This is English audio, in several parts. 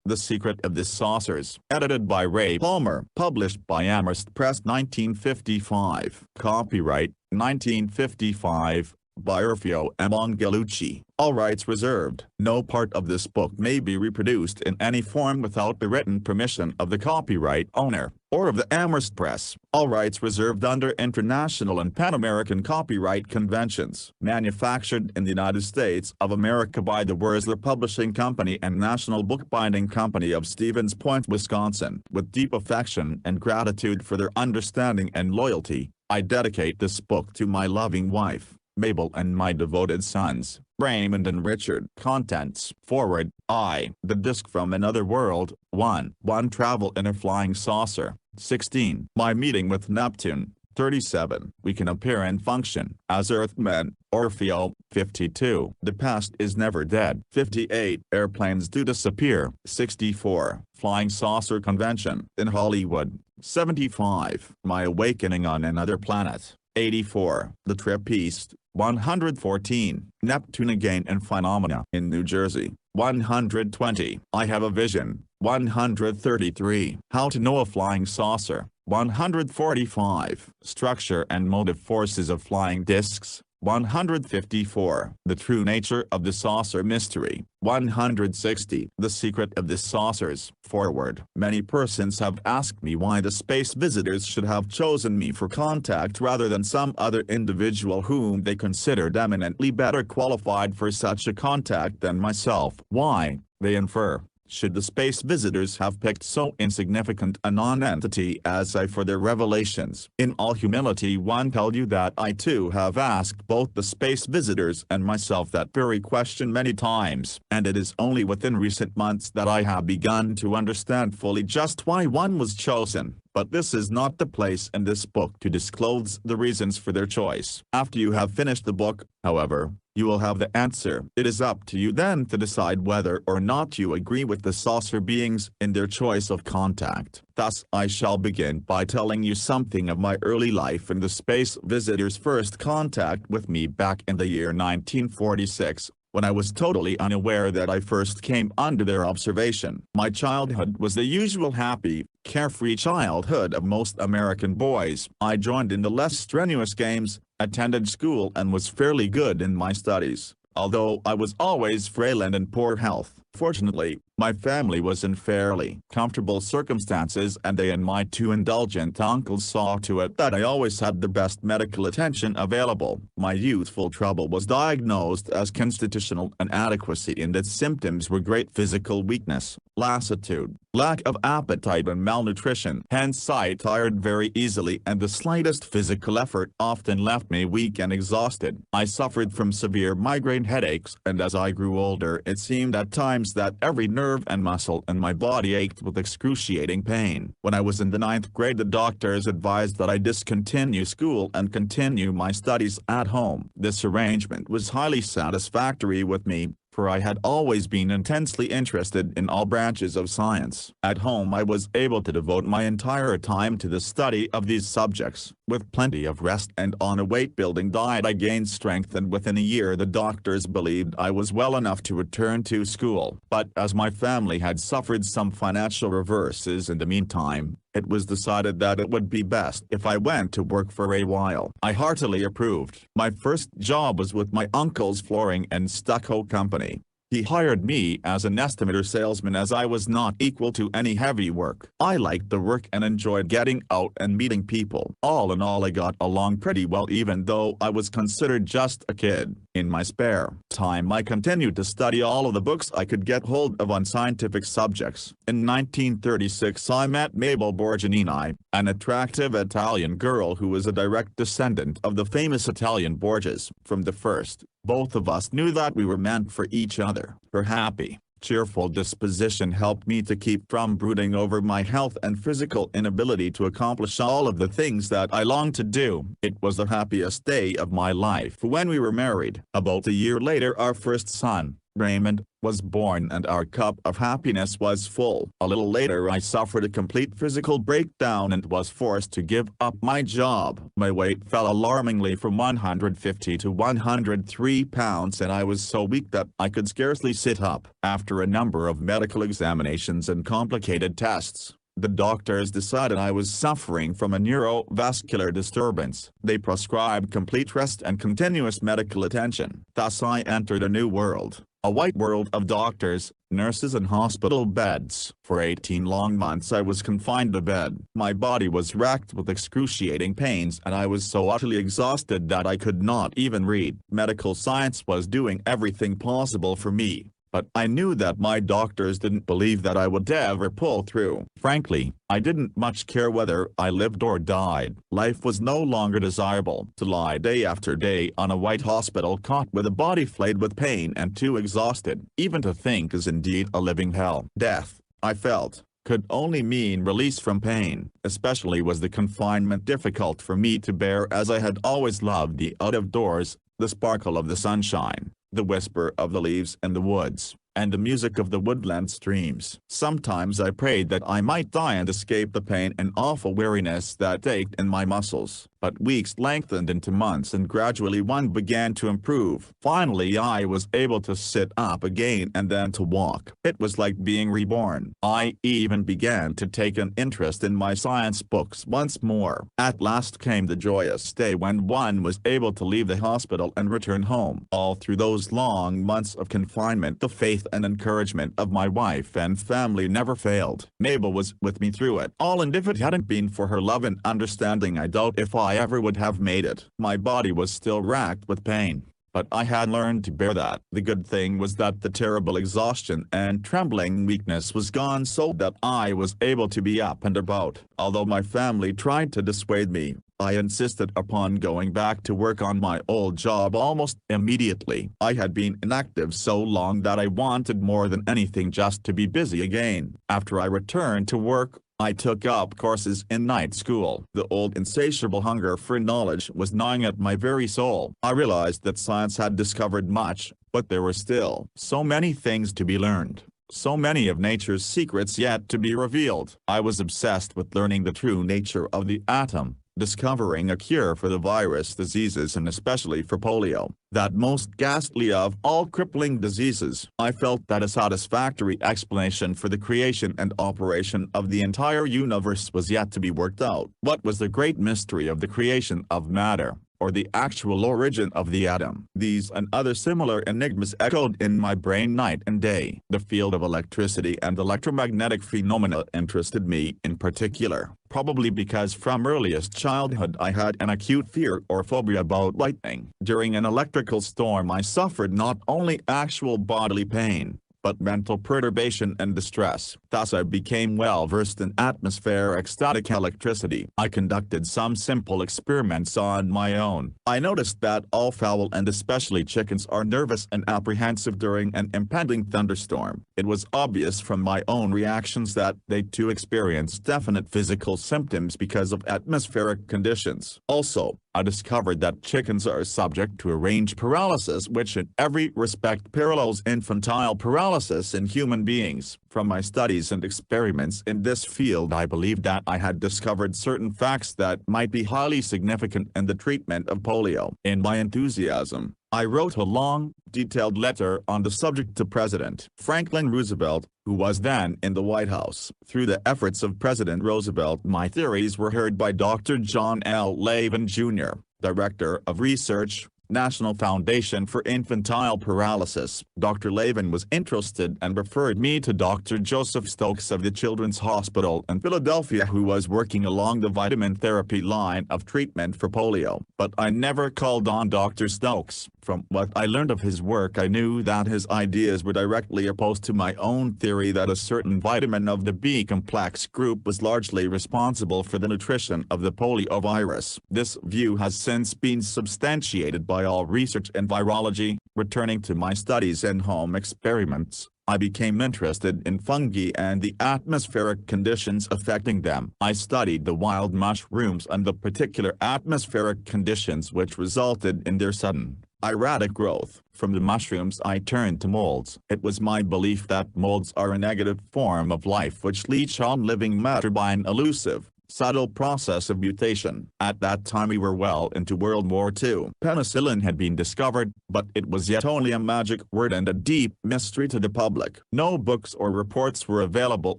The Secret of the Saucers. Edited by Ray Palmer. Published by Amherst Press 1955. Copyright, 1955. By Orfeo and Angelucci. All rights reserved. No part of this book may be reproduced in any form without the written permission of the copyright owner, or of the Amherst Press. All rights reserved under international and Pan-American copyright conventions. Manufactured in the United States of America by the Wurzler Publishing Company and National Bookbinding Company of Stevens Point, Wisconsin. With deep affection and gratitude for their understanding and loyalty, I dedicate this book to my loving wife, Mabel, and my devoted sons, Raymond and Richard. Contents. Forward. The Disc from Another World. 1. Travel in a Flying Saucer. 16. My Meeting with Neptune. 37. We Can Appear and Function as Earthmen. Orfeo. 52. The Past is Never Dead. 58. Airplanes Do Disappear. 64. Flying Saucer Convention in Hollywood. 75. My Awakening on Another Planet. 84. The Trip East. 114. Neptune Again and Phenomena in New Jersey. 120. I Have a Vision. 133. How to Know a Flying Saucer. 145. Structure and Motive Forces of Flying Discs. 154. The True Nature of the Saucer Mystery. 160. The Secret of the Saucers. Forward. Many persons have asked me why the space visitors should have chosen me for contact rather than some other individual whom they considered eminently better qualified for such a contact than myself. Why, they infer, should the space visitors have picked so insignificant a non-entity as I for their revelations? In all humility, one tell you that I too have asked both the space visitors and myself that very question many times, and it is only within recent months that I have begun to understand fully just why one was chosen. But this is not the place in this book to disclose the reasons for their choice. After you have finished the book, however, you will have the answer. It is up to you then to decide whether or not you agree with the saucer beings in their choice of contact. Thus, I shall begin by telling you something of my early life and the space visitors' first contact with me back in the year 1946. When I was totally unaware that I first came under their observation. My childhood was the usual happy, carefree childhood of most American boys. I joined in the less strenuous games, attended school and was fairly good in my studies, although I was always frail and in poor health. Fortunately, my family was in fairly comfortable circumstances and they and my two indulgent uncles saw to it that I always had the best medical attention available. My youthful trouble was diagnosed as constitutional inadequacy and its symptoms were great physical weakness, lassitude, lack of appetite and malnutrition. Hence I tired very easily and the slightest physical effort often left me weak and exhausted. I suffered from severe migraine headaches and as I grew older it seemed at times that every nerve and muscle in my body ached with excruciating pain. When I was in the 9th grade the doctors advised that I discontinue school and continue my studies at home. This arrangement was highly satisfactory with me, for I had always been intensely interested in all branches of science. At home I was able to devote my entire time to the study of these subjects. With plenty of rest and on a weight-building diet I gained strength and within a year the doctors believed I was well enough to return to school. But as my family had suffered some financial reverses in the meantime, it was decided that it would be best if I went to work for a while. I heartily approved. My first job was with my uncle's flooring and stucco company. He hired me as an estimator salesman as I was not equal to any heavy work. I liked the work and enjoyed getting out and meeting people. All in all I got along pretty well even though I was considered just a kid. In my spare time I continued to study all of the books I could get hold of on scientific subjects. In 1936 I met Mabel Borgianini, an attractive Italian girl who was a direct descendant of the famous Italian Borgias. From the first, both of us knew that we were meant for each other. Her happy, cheerful disposition helped me to keep from brooding over my health and physical inability to accomplish all of the things that I longed to do. It was the happiest day of my life when we were married. About a year later our first son, Raymond, was born and our cup of happiness was full. A little later I suffered a complete physical breakdown and was forced to give up my job. My weight fell alarmingly from 150 to 103 pounds and I was so weak that I could scarcely sit up. After a number of medical examinations and complicated tests, the doctors decided I was suffering from a neurovascular disturbance. They prescribed complete rest and continuous medical attention. Thus I entered a new world, a white world of doctors, nurses and hospital beds. For 18 long months I was confined to bed. My body was racked with excruciating pains and I was so utterly exhausted that I could not even read. Medical science was doing everything possible for me, but I knew that my doctors didn't believe that I would ever pull through. Frankly, I didn't much care whether I lived or died. Life was no longer desirable. To lie day after day on a white hospital cot with a body flayed with pain and too exhausted, even to think, is indeed a living hell. Death, I felt, could only mean release from pain. Especially was the confinement difficult for me to bear, as I had always loved the out of doors, the sparkle of the sunshine, the whisper of the leaves in the woods, and the music of the woodland streams. Sometimes I prayed that I might die and escape the pain and awful weariness that ached in my muscles. But weeks lengthened into months and gradually one began to improve. Finally I was able to sit up again and then to walk. It was like being reborn. I even began to take an interest in my science books once more. At last came the joyous day when one was able to leave the hospital and return home. All through those long months of confinement the faith and encouragement of my wife and family never failed. Mabel was with me through it all, and if it hadn't been for her love and understanding I doubt if I ever would have made it. My body was still racked with pain, but I had learned to bear that. The good thing was that the terrible exhaustion and trembling weakness was gone, so that I was able to be up and about. Although my family tried to dissuade me, I insisted upon going back to work on my old job almost immediately. I had been inactive so long that I wanted more than anything just to be busy again. After I returned to work, I took up courses in night school. The old insatiable hunger for knowledge was gnawing at my very soul. I realized that science had discovered much, but there were still so many things to be learned. So many of nature's secrets yet to be revealed. I was obsessed with learning the true nature of the atom, discovering a cure for the virus diseases and especially for polio, that most ghastly of all crippling diseases. I felt that a satisfactory explanation for the creation and operation of the entire universe was yet to be worked out. What was the great mystery of the creation of matter, or the actual origin of the atom? These and other similar enigmas echoed in my brain night and day. The field of electricity and electromagnetic phenomena interested me in particular, probably because from earliest childhood I had an acute fear or phobia about lightning. During an electrical storm I suffered not only actual bodily pain, but mental perturbation and distress. Thus I became well versed in atmospheric static electricity. I conducted some simple experiments on my own. I noticed that all fowl and especially chickens are nervous and apprehensive during an impending thunderstorm. It was obvious from my own reactions that they too experience definite physical symptoms because of atmospheric conditions. Also, I discovered that chickens are subject to a range paralysis which in every respect parallels infantile paralysis in human beings. From my studies and experiments in this field I believed that I had discovered certain facts that might be highly significant in the treatment of polio. In my enthusiasm, I wrote a long, detailed letter on the subject to President Franklin Roosevelt, who was then in the White House. Through the efforts of President Roosevelt, my theories were heard by Dr. John L. Lavin, Jr., Director of Research, National Foundation for Infantile Paralysis. Dr. Lavin was interested and referred me to Dr. Joseph Stokes of the Children's Hospital in Philadelphia, who was working along the vitamin therapy line of treatment for polio. But I never called on Dr. Stokes. From what I learned of his work I knew that his ideas were directly opposed to my own theory that a certain vitamin of the B complex group was largely responsible for the nutrition of the polio virus. This view has since been substantiated by all research in virology. Returning to my studies and home experiments, I became interested in fungi and the atmospheric conditions affecting them. I studied the wild mushrooms and the particular atmospheric conditions which resulted in their sudden, erratic growth. From the mushrooms I turned to molds. It was my belief that molds are a negative form of life which leech on living matter by an elusive, subtle process of mutation. At that time we were well into World War II. Penicillin had been discovered, but it was yet only a magic word and a deep mystery to the public. No books or reports were available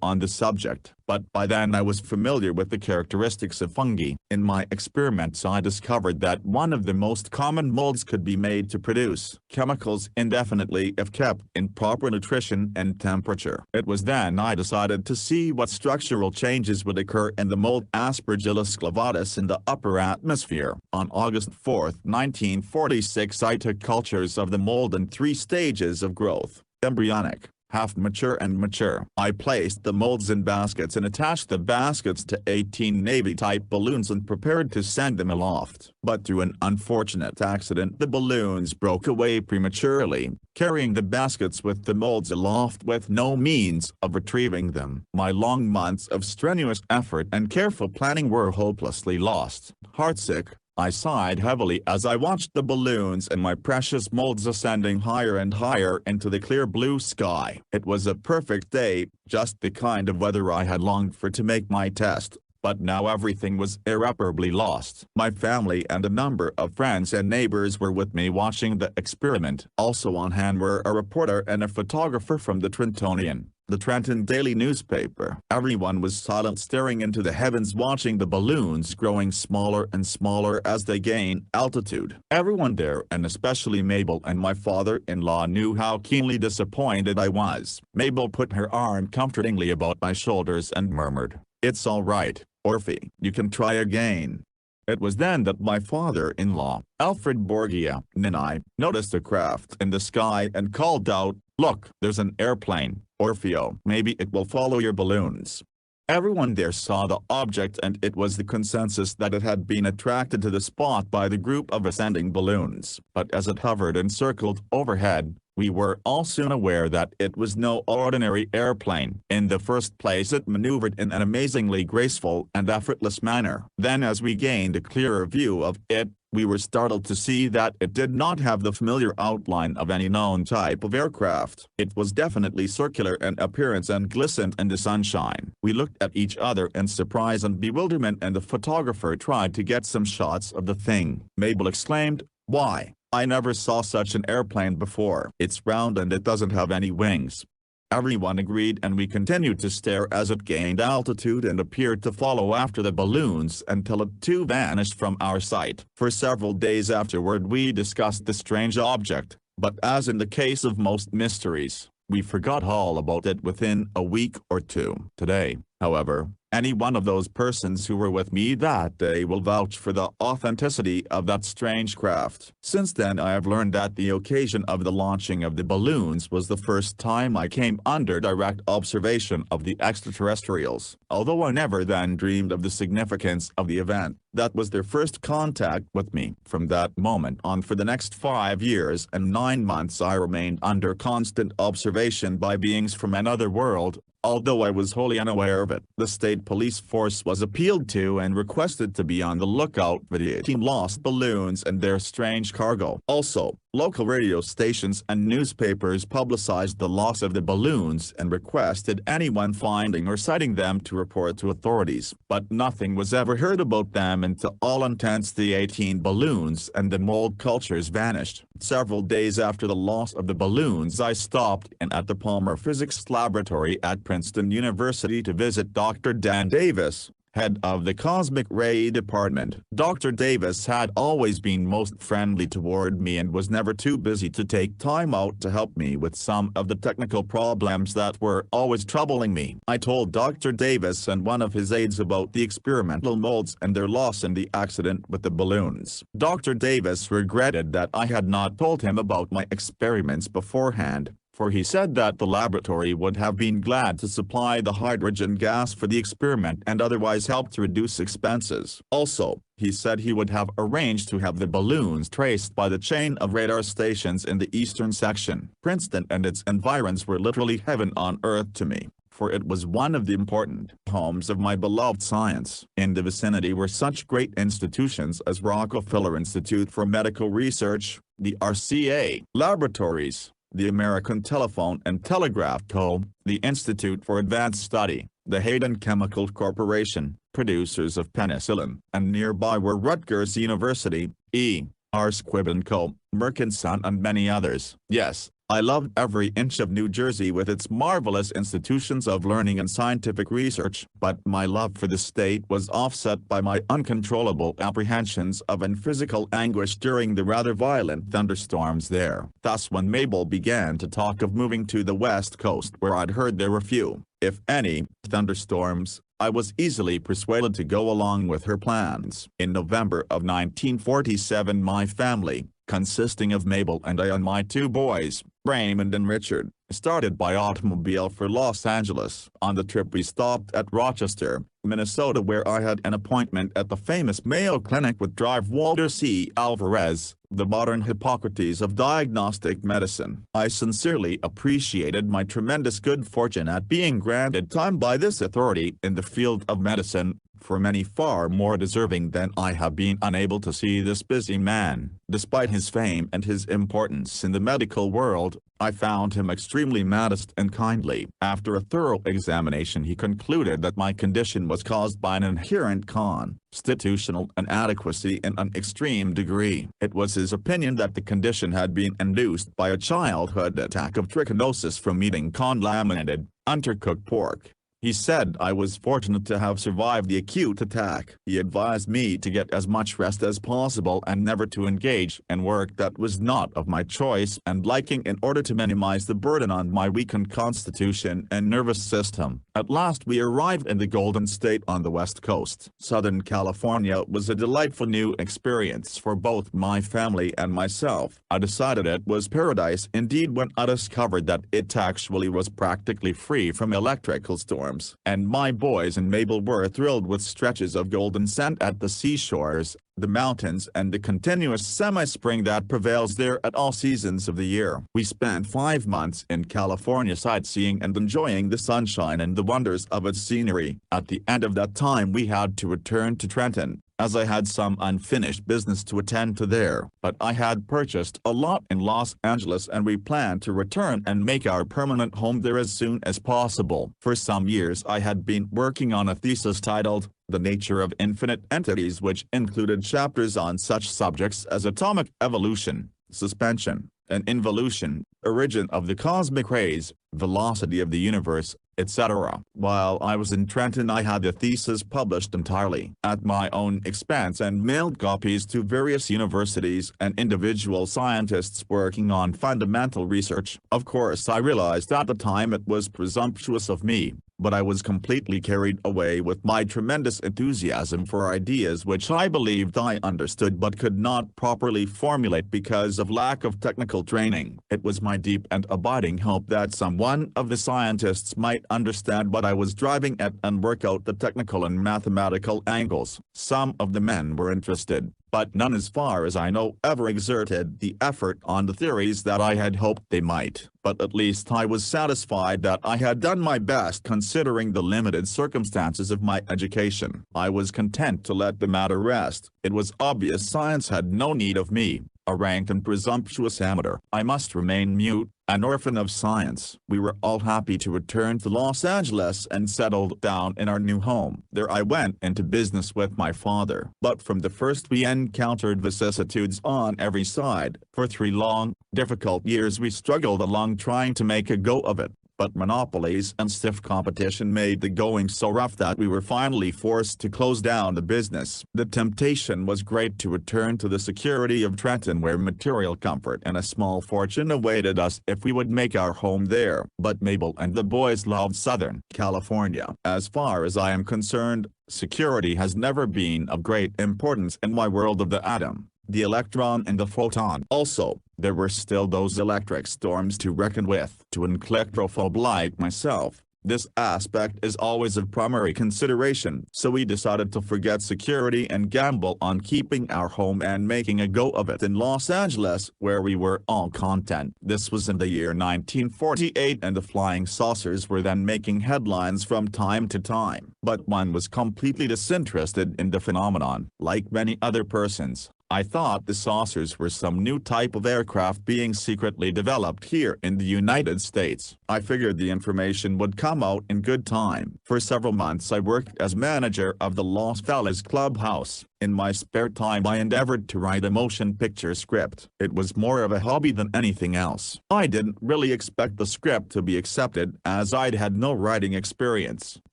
on the subject, but by then I was familiar with the characteristics of fungi. In my experiments I discovered that one of the most common molds could be made to produce chemicals indefinitely if kept in proper nutrition and temperature. It was then I decided to see what structural changes would occur in the mold Aspergillus clavatus in the upper atmosphere. On August 4, 1946 I took cultures of the mold in 3 stages of growth: embryonic, half-mature and mature. I placed the molds in baskets and attached the baskets to 18 Navy-type balloons and prepared to send them aloft. But through an unfortunate accident the balloons broke away prematurely, carrying the baskets with the molds aloft with no means of retrieving them. My long months of strenuous effort and careful planning were hopelessly lost. Heartsick, I sighed heavily as I watched the balloons and my precious molds ascending higher and higher into the clear blue sky. It was a perfect day, just the kind of weather I had longed for to make my test, but now everything was irreparably lost. My family and a number of friends and neighbors were with me watching the experiment. Also on hand were a reporter and a photographer from the Trentonian, the Trenton daily newspaper. Everyone was silent, staring into the heavens, watching the balloons growing smaller and smaller as they gained altitude. Everyone there, and especially Mabel and my father-in-law, knew how keenly disappointed I was. Mabel put her arm comfortingly about my shoulders and murmured, "It's all right, Orfeo. You can try again." It was then that my father-in-law, Alfred Borgia, and I noticed a craft in the sky and called out, "Look, there's an airplane, Orfeo. Maybe it will follow your balloons." Everyone there saw the object, and it was the consensus that it had been attracted to the spot by the group of ascending balloons. But as it hovered and circled overhead, we were all soon aware that it was no ordinary airplane. In the first place it maneuvered in an amazingly graceful and effortless manner. Then as we gained a clearer view of it, we were startled to see that it did not have the familiar outline of any known type of aircraft. It was definitely circular in appearance and glistened in the sunshine. We looked at each other in surprise and bewilderment, and the photographer tried to get some shots of the thing. Mabel exclaimed, "Why, I never saw such an airplane before. It's round and it doesn't have any wings." Everyone agreed, and we continued to stare as it gained altitude and appeared to follow after the balloons until it too vanished from our sight. For several days afterward we discussed the strange object, but as in the case of most mysteries, we forgot all about it within a week or two. Today, however, any one of those persons who were with me that day will vouch for the authenticity of that strange craft. Since then I have learned that the occasion of the launching of the balloons was the first time I came under direct observation of the extraterrestrials. Although I never then dreamed of the significance of the event, that was their first contact with me. From that moment on, for the next 5 years and 9 months I remained under constant observation by beings from another world. Although I was wholly unaware of it, the state police force was appealed to and requested to be on the lookout for the 18 lost balloons and their strange cargo. Also, local radio stations and newspapers publicized the loss of the balloons and requested anyone finding or sighting them to report to authorities. But nothing was ever heard about them, and to all intents the 18 balloons and the mold cultures vanished. Several days after the loss of the balloons I stopped in at the Palmer Physics Laboratory at Princeton University to visit Dr. Dan Davis, head of the Cosmic Ray Department. Dr. Davis had always been most friendly toward me and was never too busy to take time out to help me with some of the technical problems that were always troubling me. I told Dr. Davis and one of his aides about the experimental molds and their loss in the accident with the balloons. Dr. Davis regretted that I had not told him about my experiments beforehand, for he said that the laboratory would have been glad to supply the hydrogen gas for the experiment and otherwise help to reduce expenses. Also, he said he would have arranged to have the balloons traced by the chain of radar stations in the eastern section. Princeton and its environs were literally heaven on earth to me, for it was one of the important homes of my beloved science. In the vicinity were such great institutions as Rockefeller Institute for Medical Research, the RCA Laboratories, the American Telephone and Telegraph Co., the Institute for Advanced Study, the Hayden Chemical Corporation, producers of penicillin, and nearby were Rutgers University, E.R. Squibb & Co., Merck & Son and many others. Yes, I loved every inch of New Jersey with its marvelous institutions of learning and scientific research, but my love for the state was offset by my uncontrollable apprehensions of and physical anguish during the rather violent thunderstorms there. Thus when Mabel began to talk of moving to the West Coast where I'd heard there were few, if any, thunderstorms, I was easily persuaded to go along with her plans. In November of 1947 my family, consisting of Mabel and I and my two boys, Raymond and Richard, started by automobile for Los Angeles. On the trip we stopped at Rochester, Minnesota where I had an appointment at the famous Mayo Clinic with Dr. Walter C. Alvarez, the modern Hippocrates of diagnostic medicine. I sincerely appreciated my tremendous good fortune at being granted time by this authority in the field of medicine, for many far more deserving than I have been unable to see this busy man. Despite his fame and his importance in the medical world, I found him extremely modest and kindly. After a thorough examination he concluded that my condition was caused by an inherent constitutional inadequacy in an extreme degree. It was his opinion that the condition had been induced by a childhood attack of trichinosis from eating conlaminated, undercooked pork. He said I was fortunate to have survived the acute attack. He advised me to get as much rest as possible and never to engage in work that was not of my choice and liking in order to minimize the burden on my weakened constitution and nervous system. At last we arrived in the Golden State on the West Coast. Southern California was a delightful new experience for both my family and myself. I decided it was paradise indeed when I discovered that it actually was practically free from electrical storms. And my boys and Mabel were thrilled with stretches of golden sand at the seashores, the mountains and the continuous semi-spring that prevails there at all seasons of the year. We spent 5 months in California sightseeing and enjoying the sunshine and the wonders of its scenery. At the end of that time we had to return to Trenton, as I had some unfinished business to attend to there. But I had purchased a lot in Los Angeles and we planned to return and make our permanent home there as soon as possible. For some years I had been working on a thesis titled, The Nature of Infinite Entities, which included chapters on such subjects as atomic evolution, suspension, and involution, origin of the cosmic rays, velocity of the universe, etc. While I was in Trenton I had the thesis published entirely at my own expense and mailed copies to various universities and individual scientists working on fundamental research. Of course I realized at the time it was presumptuous of me, but I was completely carried away with my tremendous enthusiasm for ideas which I believed I understood but could not properly formulate because of lack of technical training. It was my deep and abiding hope that some one of the scientists might understand what I was driving at and work out the technical and mathematical angles. Some of the men were interested, but none as far as I know ever exerted the effort on the theories that I had hoped they might. But at least I was satisfied that I had done my best considering the limited circumstances of my education. I was content to let the matter rest. It was obvious science had no need of me, a rank and presumptuous amateur. I must remain mute, an orphan of science. We were all happy to return to Los Angeles and settled down in our new home. There I went into business with my father. But from the first we encountered vicissitudes on every side. For 3 long, difficult years we struggled along trying to make a go of it. But monopolies and stiff competition made the going so rough that we were finally forced to close down the business. The temptation was great to return to the security of Trenton where material comfort and a small fortune awaited us if we would make our home there. But Mabel and the boys loved Southern California. As far as I am concerned, security has never been of great importance in my world of the atom, the electron and the photon. Also, there were still those electric storms to reckon with. To an electrophobe like myself, this aspect is always of primary consideration. So we decided to forget security and gamble on keeping our home and making a go of it in Los Angeles, where we were all content. This was in the year 1948 and the flying saucers were then making headlines from time to time. But one was completely disinterested in the phenomenon. Like many other persons, I thought the saucers were some new type of aircraft being secretly developed here in the United States. I figured the information would come out in good time. For several months I worked as manager of the Los Feliz Clubhouse. In my spare time I endeavored to write a motion picture script. It was more of a hobby than anything else. I didn't really expect the script to be accepted as I'd had no writing experience.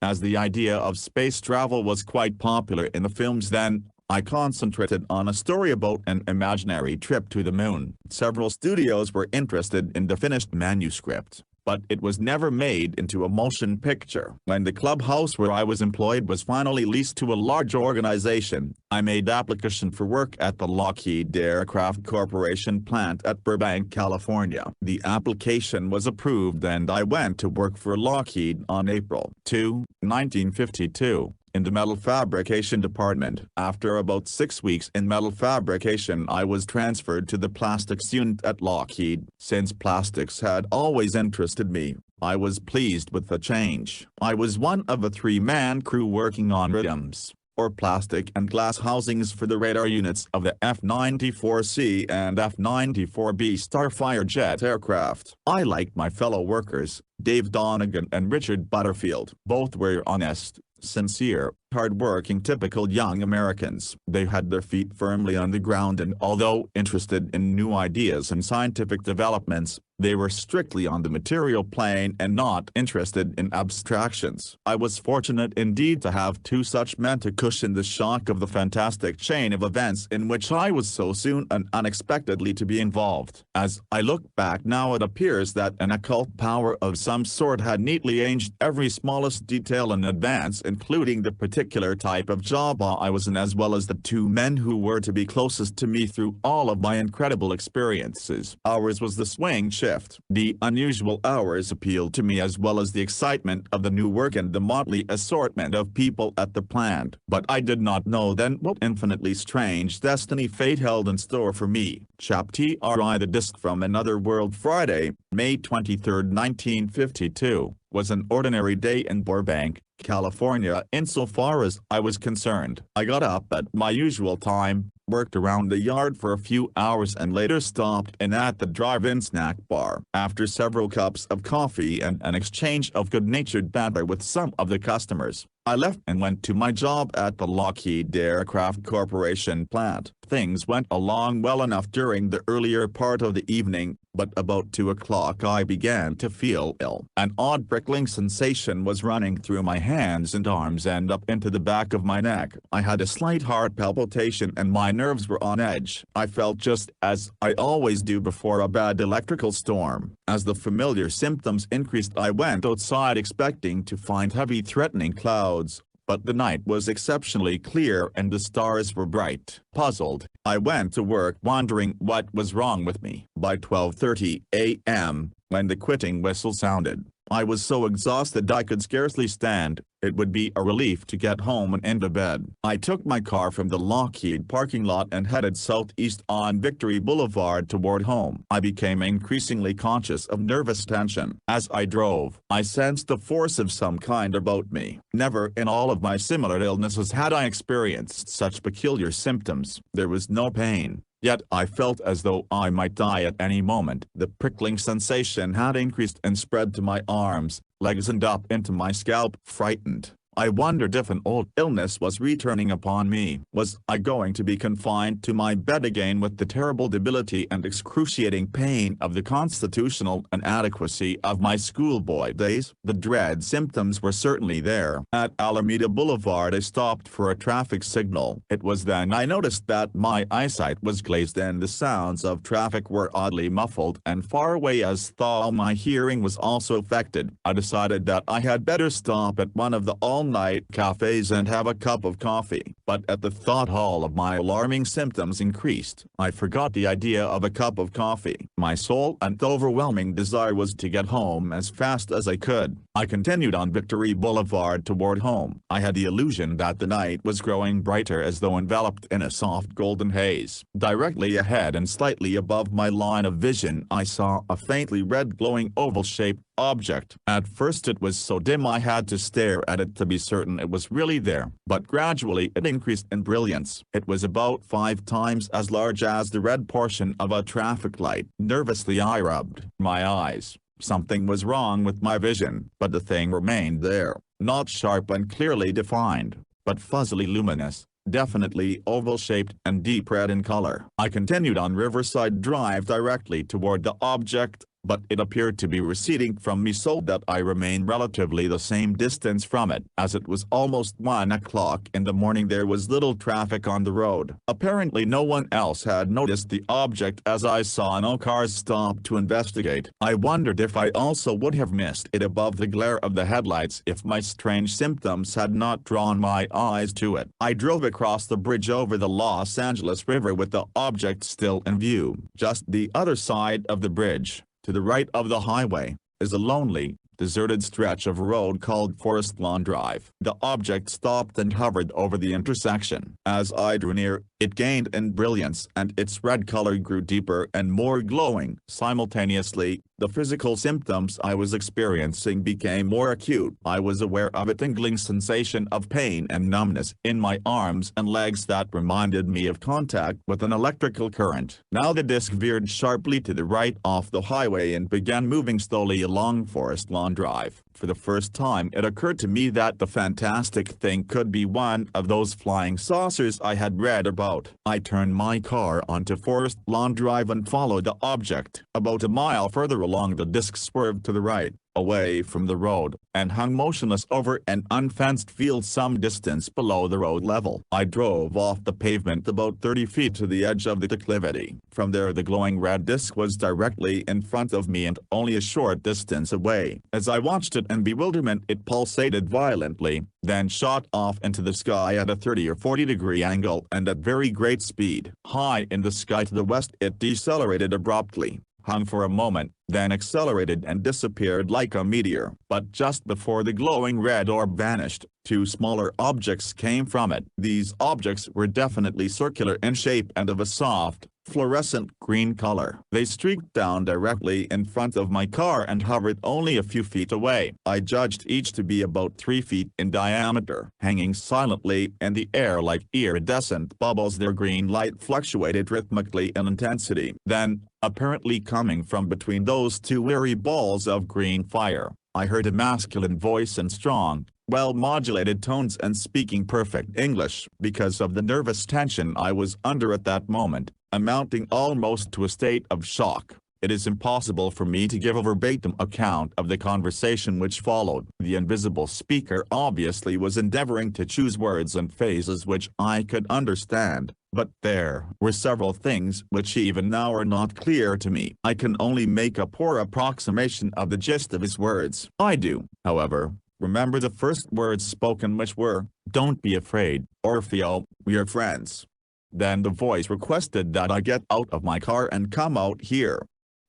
As the idea of space travel was quite popular in the films then, I concentrated on a story about an imaginary trip to the moon. Several studios were interested in the finished manuscript, but it was never made into a motion picture. When the clubhouse where I was employed was finally leased to a large organization, I made application for work at the Lockheed Aircraft Corporation plant at Burbank, California. The application was approved and I went to work for Lockheed on April 2, 1952. In the metal fabrication department. After about 6 weeks in metal fabrication I was transferred to the plastics unit at Lockheed. Since plastics had always interested me, I was pleased with the change. I was one of a 3-man crew working on rims, or plastic and glass housings for the radar units of the F-94C and F-94B Starfire jet aircraft. I liked my fellow workers, Dave Donegan and Richard Butterfield. Both were honest, sincere, hard-working typical young Americans. They had their feet firmly on the ground and although interested in new ideas and scientific developments, they were strictly on the material plane and not interested in abstractions. I was fortunate indeed to have two such men to cushion the shock of the fantastic chain of events in which I was so soon and unexpectedly to be involved. As I look back now it appears that an occult power of some sort had neatly arranged every smallest detail in advance, including the particular type of job I was in as well as the two men who were to be closest to me through all of my incredible experiences. Ours was the swing shift. The unusual hours appealed to me as well as the excitement of the new work and the motley assortment of people at the plant. But I did not know then what infinitely strange destiny fate held in store for me. Chapter The Disc from Another World. Friday, May 23, 1952, was an ordinary day in Burbank, California insofar as I was concerned. I got up at my usual time, worked around the yard for a few hours and later stopped in at the drive-in snack bar. After several cups of coffee and an exchange of good-natured banter with some of the customers, I left and went to my job at the Lockheed Aircraft Corporation plant. Things went along well enough during the earlier part of the evening, but about 2 o'clock I began to feel ill. An odd prickling sensation was running through my hands and arms and up into the back of my neck. I had a slight heart palpitation and my nerves were on edge. I felt just as I always do before a bad electrical storm. As the familiar symptoms increased I went outside expecting to find heavy threatening clouds, but the night was exceptionally clear and the stars were bright. Puzzled, I went to work wondering what was wrong with me. By 12:30 a.m., when the quitting whistle sounded, I was so exhausted I could scarcely stand. It would be a relief to get home and into bed. I took my car from the Lockheed parking lot and headed southeast on Victory Boulevard toward home. I became increasingly conscious of nervous tension. As I drove, I sensed a force of some kind about me. Never in all of my similar illnesses had I experienced such peculiar symptoms. There was no pain, yet I felt as though I might die at any moment. The prickling sensation had increased and spread to my arms, legs and up into my scalp. Frightened, I wondered if an old illness was returning upon me. Was I going to be confined to my bed again with the terrible debility and excruciating pain of the constitutional inadequacy of my schoolboy days? The dread symptoms were certainly there. At Alameda Boulevard I stopped for a traffic signal. It was then I noticed that my eyesight was glazed and the sounds of traffic were oddly muffled and far away as though my hearing was also affected. I decided that I had better stop at one of the all-night cafes and have a cup of coffee. But at the thought all of my alarming symptoms increased. I forgot the idea of a cup of coffee. My sole and overwhelming desire was to get home as fast as I could. I continued on Victory Boulevard toward home. I had the illusion that the night was growing brighter as though enveloped in a soft golden haze. Directly ahead and slightly above my line of vision I saw a faintly red glowing oval-shaped object. At first it was so dim I had to stare at it to be certain it was really there, but gradually it increased in brilliance. It was about 5 times as large as the red portion of a traffic light. Nervously I rubbed my eyes. Something was wrong with my vision, but the thing remained there, not sharp and clearly defined, but fuzzily luminous, definitely oval-shaped and deep red in color. I continued on Riverside Drive directly toward the object, but it appeared to be receding from me so that I remained relatively the same distance from it. As it was almost 1 o'clock in the morning there was little traffic on the road. Apparently no one else had noticed the object as I saw no cars stop to investigate. I wondered if I also would have missed it above the glare of the headlights if my strange symptoms had not drawn my eyes to it. I drove across the bridge over the Los Angeles River with the object still in view. Just the other side of the bridge, to the right of the highway, is a lonely, deserted stretch of road called Forest Lawn Drive. The object stopped and hovered over the intersection. As I drew near, it gained in brilliance and its red color grew deeper and more glowing. Simultaneously, the physical symptoms I was experiencing became more acute. I was aware of a tingling sensation of pain and numbness in my arms and legs that reminded me of contact with an electrical current. Now the disc veered sharply to the right off the highway and began moving slowly along Forest Lawn Drive. For the first time it occurred to me that the fantastic thing could be one of those flying saucers I had read about. I turned my car onto Forest Lawn Drive and followed the object. About a mile further along the disc swerved to the right, away from the road, and hung motionless over an unfenced field some distance below the road level. I drove off the pavement about 30 feet to the edge of the declivity. From there the glowing red disc was directly in front of me and only a short distance away. As I watched it in bewilderment it pulsated violently, then shot off into the sky at a 30 or 40 degree angle and at very great speed. High in the sky to the west it decelerated abruptly, hung for a moment, then accelerated and disappeared like a meteor. But just before the glowing red orb vanished, 2 smaller objects came from it. These objects were definitely circular in shape and of a soft, fluorescent green color. They streaked down directly in front of my car and hovered only a few feet away. I judged each to be about 3 feet in diameter. Hanging silently in the air like iridescent bubbles, their green light fluctuated rhythmically in intensity. Then, apparently coming from between those 2 weary balls of green fire, I heard a masculine voice in strong, well-modulated tones and speaking perfect English. Because of the nervous tension I was under at that moment, amounting almost to a state of shock, it is impossible for me to give a verbatim account of the conversation which followed. The invisible speaker obviously was endeavoring to choose words and phrases which I could understand, but there were several things which even now are not clear to me. I can only make a poor approximation of the gist of his words. I do, however, remember the first words spoken, which were, "Don't be afraid, Orfeo, we are friends." Then the voice requested that I get out of my car and come out here.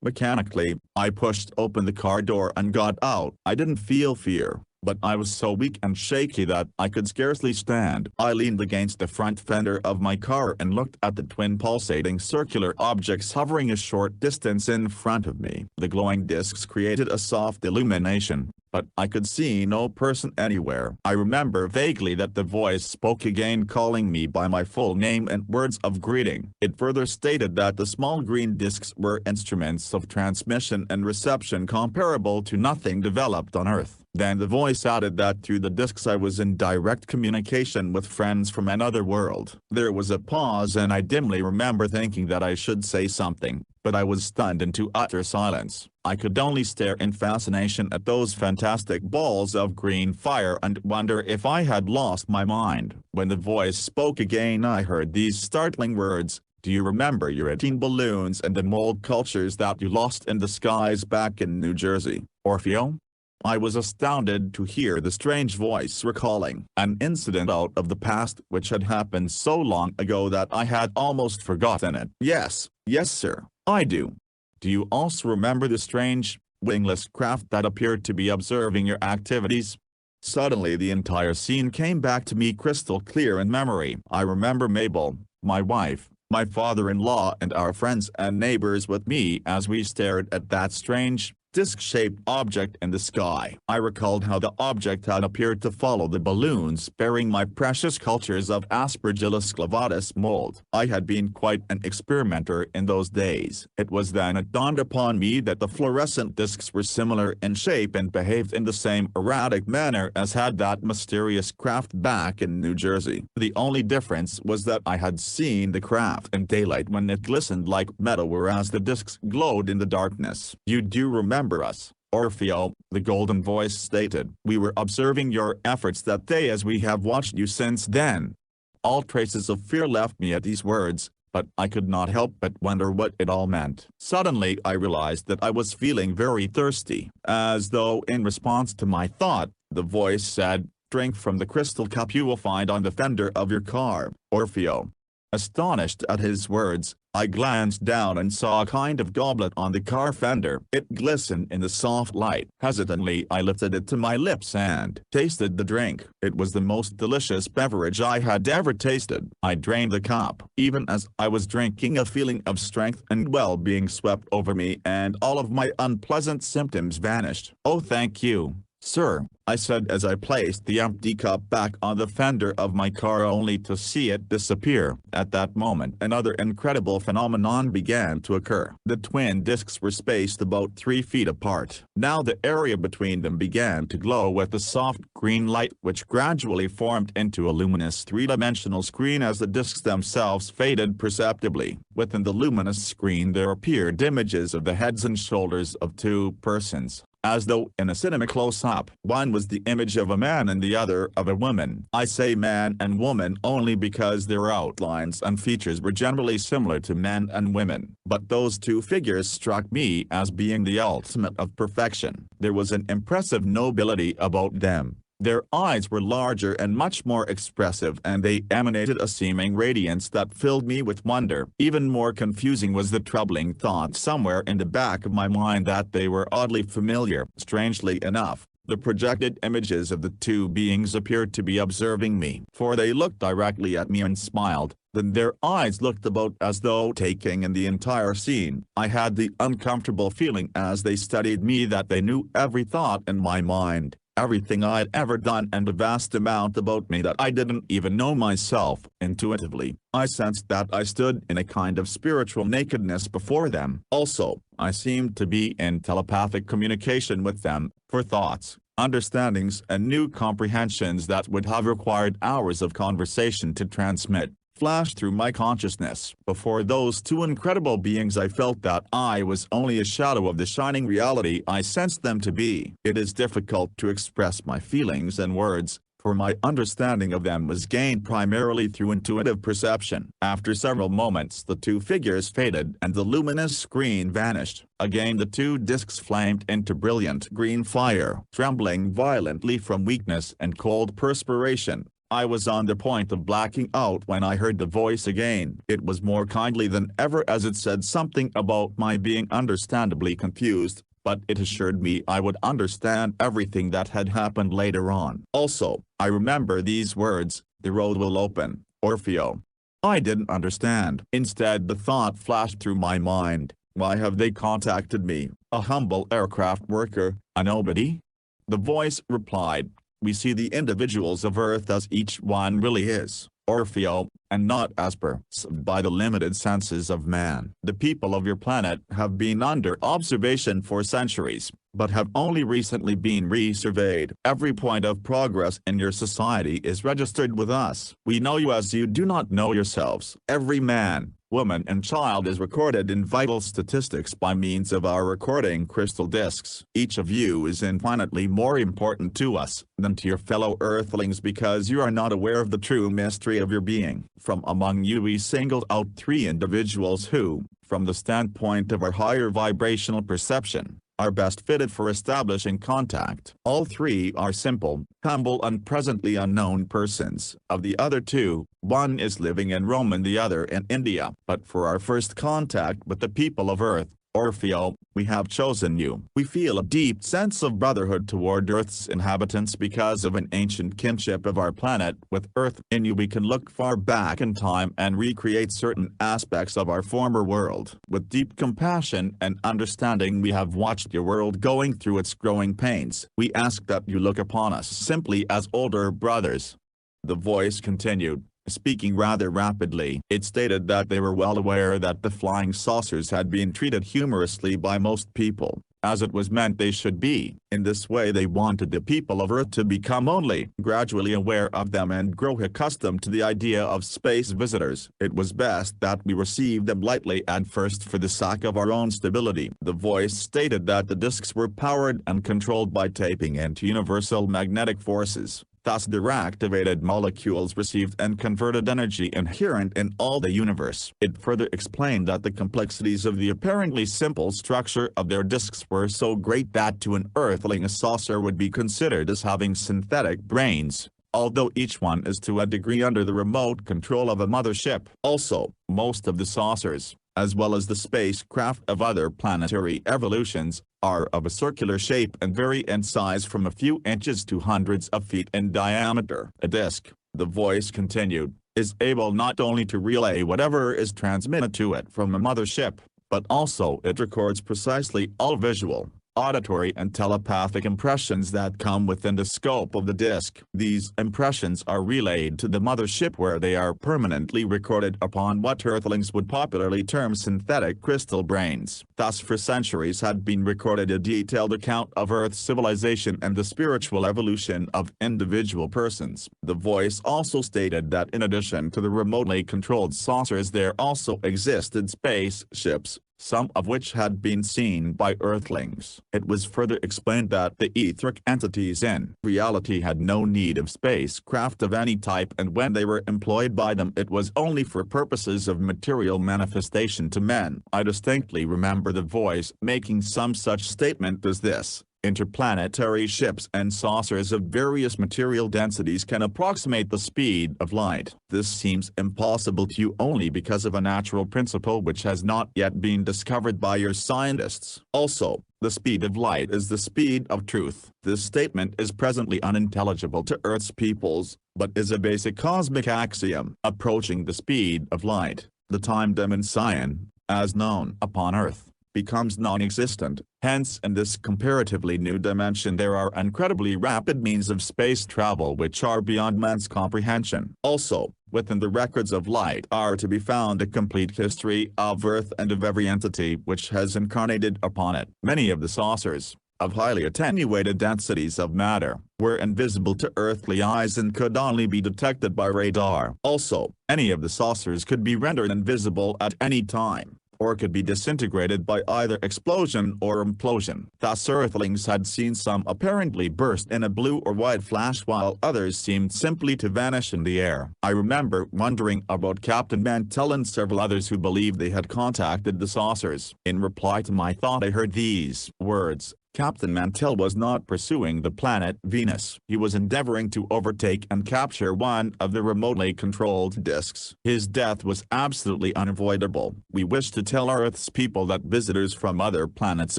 Mechanically, I pushed open the car door and got out. I didn't feel fear, but I was so weak and shaky that I could scarcely stand. I leaned against the front fender of my car and looked at the twin pulsating circular objects hovering a short distance in front of me. The glowing discs created a soft illumination, but I could see no person anywhere. I remember vaguely that the voice spoke again, calling me by my full name and words of greeting. It further stated that the small green discs were instruments of transmission and reception comparable to nothing developed on Earth. Then the voice added that through the discs I was in direct communication with friends from another world. There was a pause and I dimly remember thinking that I should say something, but I was stunned into utter silence. I could only stare in fascination at those fantastic balls of green fire and wonder if I had lost my mind. When the voice spoke again I heard these startling words, "Do you remember your 18 balloons and the mold cultures that you lost in the skies back in New Jersey, Orfeo?" I was astounded to hear the strange voice recalling an incident out of the past which had happened so long ago that I had almost forgotten it. Yes, sir, I do. Do you also remember the strange, wingless craft that appeared to be observing your activities. Suddenly the entire scene came back to me crystal clear in memory. I remember Mabel, my wife, my father-in-law and our friends and neighbors with me as we stared at that strange, disc-shaped object in the sky. I recalled how the object had appeared to follow the balloons bearing my precious cultures of Aspergillus clavatus mold. I had been quite an experimenter in those days. It was then it dawned upon me that the fluorescent discs were similar in shape and behaved in the same erratic manner as had that mysterious craft back in New Jersey. The only difference was that I had seen the craft in daylight when it glistened like metal, whereas the discs glowed in the darkness. You do remember us, Orfeo, the golden voice stated. We were observing your efforts that day as we have watched you since then. All traces of fear left me at these words, but I could not help but wonder what it all meant. Suddenly I realized that I was feeling very thirsty. As though in response to my thought, the voice said, "Drink from the crystal cup you will find on the fender of your car, Orfeo." Astonished at his words, I glanced down and saw a kind of goblet on the car fender. It glistened in the soft light. Hesitantly I lifted it to my lips and tasted the drink. It was the most delicious beverage I had ever tasted. I drained the cup. Even as I was drinking, a feeling of strength and well-being swept over me and all of my unpleasant symptoms vanished. "Oh, thank you, sir," I said as I placed the empty cup back on the fender of my car only to see it disappear. At that moment another incredible phenomenon began to occur. The twin discs were spaced about 3 feet apart. Now the area between them began to glow with a soft green light which gradually formed into a luminous three-dimensional screen as the discs themselves faded perceptibly. Within the luminous screen there appeared images of the heads and shoulders of 2 persons, as though in a cinema close-up. One was the image of a man and the other of a woman. I say man and woman only because their outlines and features were generally similar to men and women. But those 2 figures struck me as being the ultimate of perfection. There was an impressive nobility about them. Their eyes were larger and much more expressive, and they emanated a seeming radiance that filled me with wonder. Even more confusing was the troubling thought somewhere in the back of my mind that they were oddly familiar. Strangely enough, the projected images of the 2 beings appeared to be observing me, for they looked directly at me and smiled. Then their eyes looked about as though taking in the entire scene. I had the uncomfortable feeling as they studied me that they knew every thought in my mind, everything I'd ever done, and a vast amount about me that I didn't even know myself. Intuitively, I sensed that I stood in a kind of spiritual nakedness before them. Also, I seemed to be in telepathic communication with them, for thoughts, understandings and new comprehensions that would have required hours of conversation to transmit flashed through my consciousness. Before those 2 incredible beings I felt that I was only a shadow of the shining reality I sensed them to be. It is difficult to express my feelings in words, for my understanding of them was gained primarily through intuitive perception. After several moments the 2 figures faded and the luminous screen vanished. Again the 2 discs flamed into brilliant green fire. Trembling violently from weakness and cold perspiration, I was on the point of blacking out when I heard the voice again. It was more kindly than ever as it said something about my being understandably confused, but it assured me I would understand everything that had happened later on. Also, I remember these words, "The road will open, Orfeo." I didn't understand. Instead the thought flashed through my mind, why have they contacted me, a humble aircraft worker, a nobody? The voice replied, "We see the individuals of Earth as each one really is, Orfeo, and not as perceived by the limited senses of man. The people of your planet have been under observation for centuries, but have only recently been resurveyed. Every point of progress in your society is registered with us. We know you as you do not know yourselves. Every man, woman and child is recorded in vital statistics by means of our recording crystal discs. Each of you is infinitely more important to us than to your fellow earthlings because you are not aware of the true mystery of your being. From among you we singled out 3 individuals who, from the standpoint of our higher vibrational perception, are best fitted for establishing contact. All 3 are simple, humble and presently unknown persons. Of the other 2, one is living in Rome and the other in India. But for our first contact with the people of Earth, Orfeo, we have chosen you. We feel a deep sense of brotherhood toward Earth's inhabitants because of an ancient kinship of our planet with Earth. In you we can look far back in time and recreate certain aspects of our former world. With deep compassion and understanding we have watched your world going through its growing pains. We ask that you look upon us simply as older brothers. The voice continued, speaking rather rapidly. It stated that they were well aware that the flying saucers had been treated humorously by most people, as it was meant they should be. In this way they wanted the people of Earth to become only gradually aware of them and grow accustomed to the idea of space visitors. It was best that we receive them lightly at first for the sake of our own stability. The voice stated that the discs were powered and controlled by tapping into universal magnetic forces. Thus their activated molecules received and converted energy inherent in all the universe. It further explained that the complexities of the apparently simple structure of their disks were so great that to an Earthling a saucer would be considered as having synthetic brains, although each one is to a degree under the remote control of a mothership. Also, most of the saucers, as well as the spacecraft of other planetary evolutions, are of a circular shape and vary in size from a few inches to hundreds of feet in diameter. A disk, the voice continued, is able not only to relay whatever is transmitted to it from a mothership, but also it records precisely all visual, auditory and telepathic impressions that come within the scope of the disk. These impressions are relayed to the mothership where they are permanently recorded upon what Earthlings would popularly term synthetic crystal brains. Thus for centuries had been recorded a detailed account of Earth's civilization and the spiritual evolution of individual persons. The voice also stated that in addition to the remotely controlled saucers there also existed spaceships, some of which had been seen by Earthlings. It was further explained that the etheric entities in reality had no need of spacecraft of any type, and when they were employed by them it was only for purposes of material manifestation to men. I distinctly remember the voice making some such statement as this: interplanetary ships and saucers of various material densities can approximate the speed of light. This seems impossible to you only because of a natural principle which has not yet been discovered by your scientists. Also, the speed of light is the speed of truth. This statement is presently unintelligible to Earth's peoples, but is a basic cosmic axiom. Approaching the speed of light, the time dimension, as known upon Earth, becomes non-existent. Hence in this comparatively new dimension there are incredibly rapid means of space travel which are beyond man's comprehension. Also, within the records of light are to be found a complete history of Earth and of every entity which has incarnated upon it. Many of the saucers, of highly attenuated densities of matter, were invisible to earthly eyes and could only be detected by radar. Also, any of the saucers could be rendered invisible at any time, or could be disintegrated by either explosion or implosion. Thus Earthlings had seen some apparently burst in a blue or white flash while others seemed simply to vanish in the air. I remember wondering about Captain Mantell and several others who believed they had contacted the saucers. In reply to my thought I heard these words: Captain Mantell was not pursuing the planet Venus. He was endeavoring to overtake and capture one of the remotely controlled disks. His death was absolutely unavoidable. We wish to tell Earth's people that visitors from other planets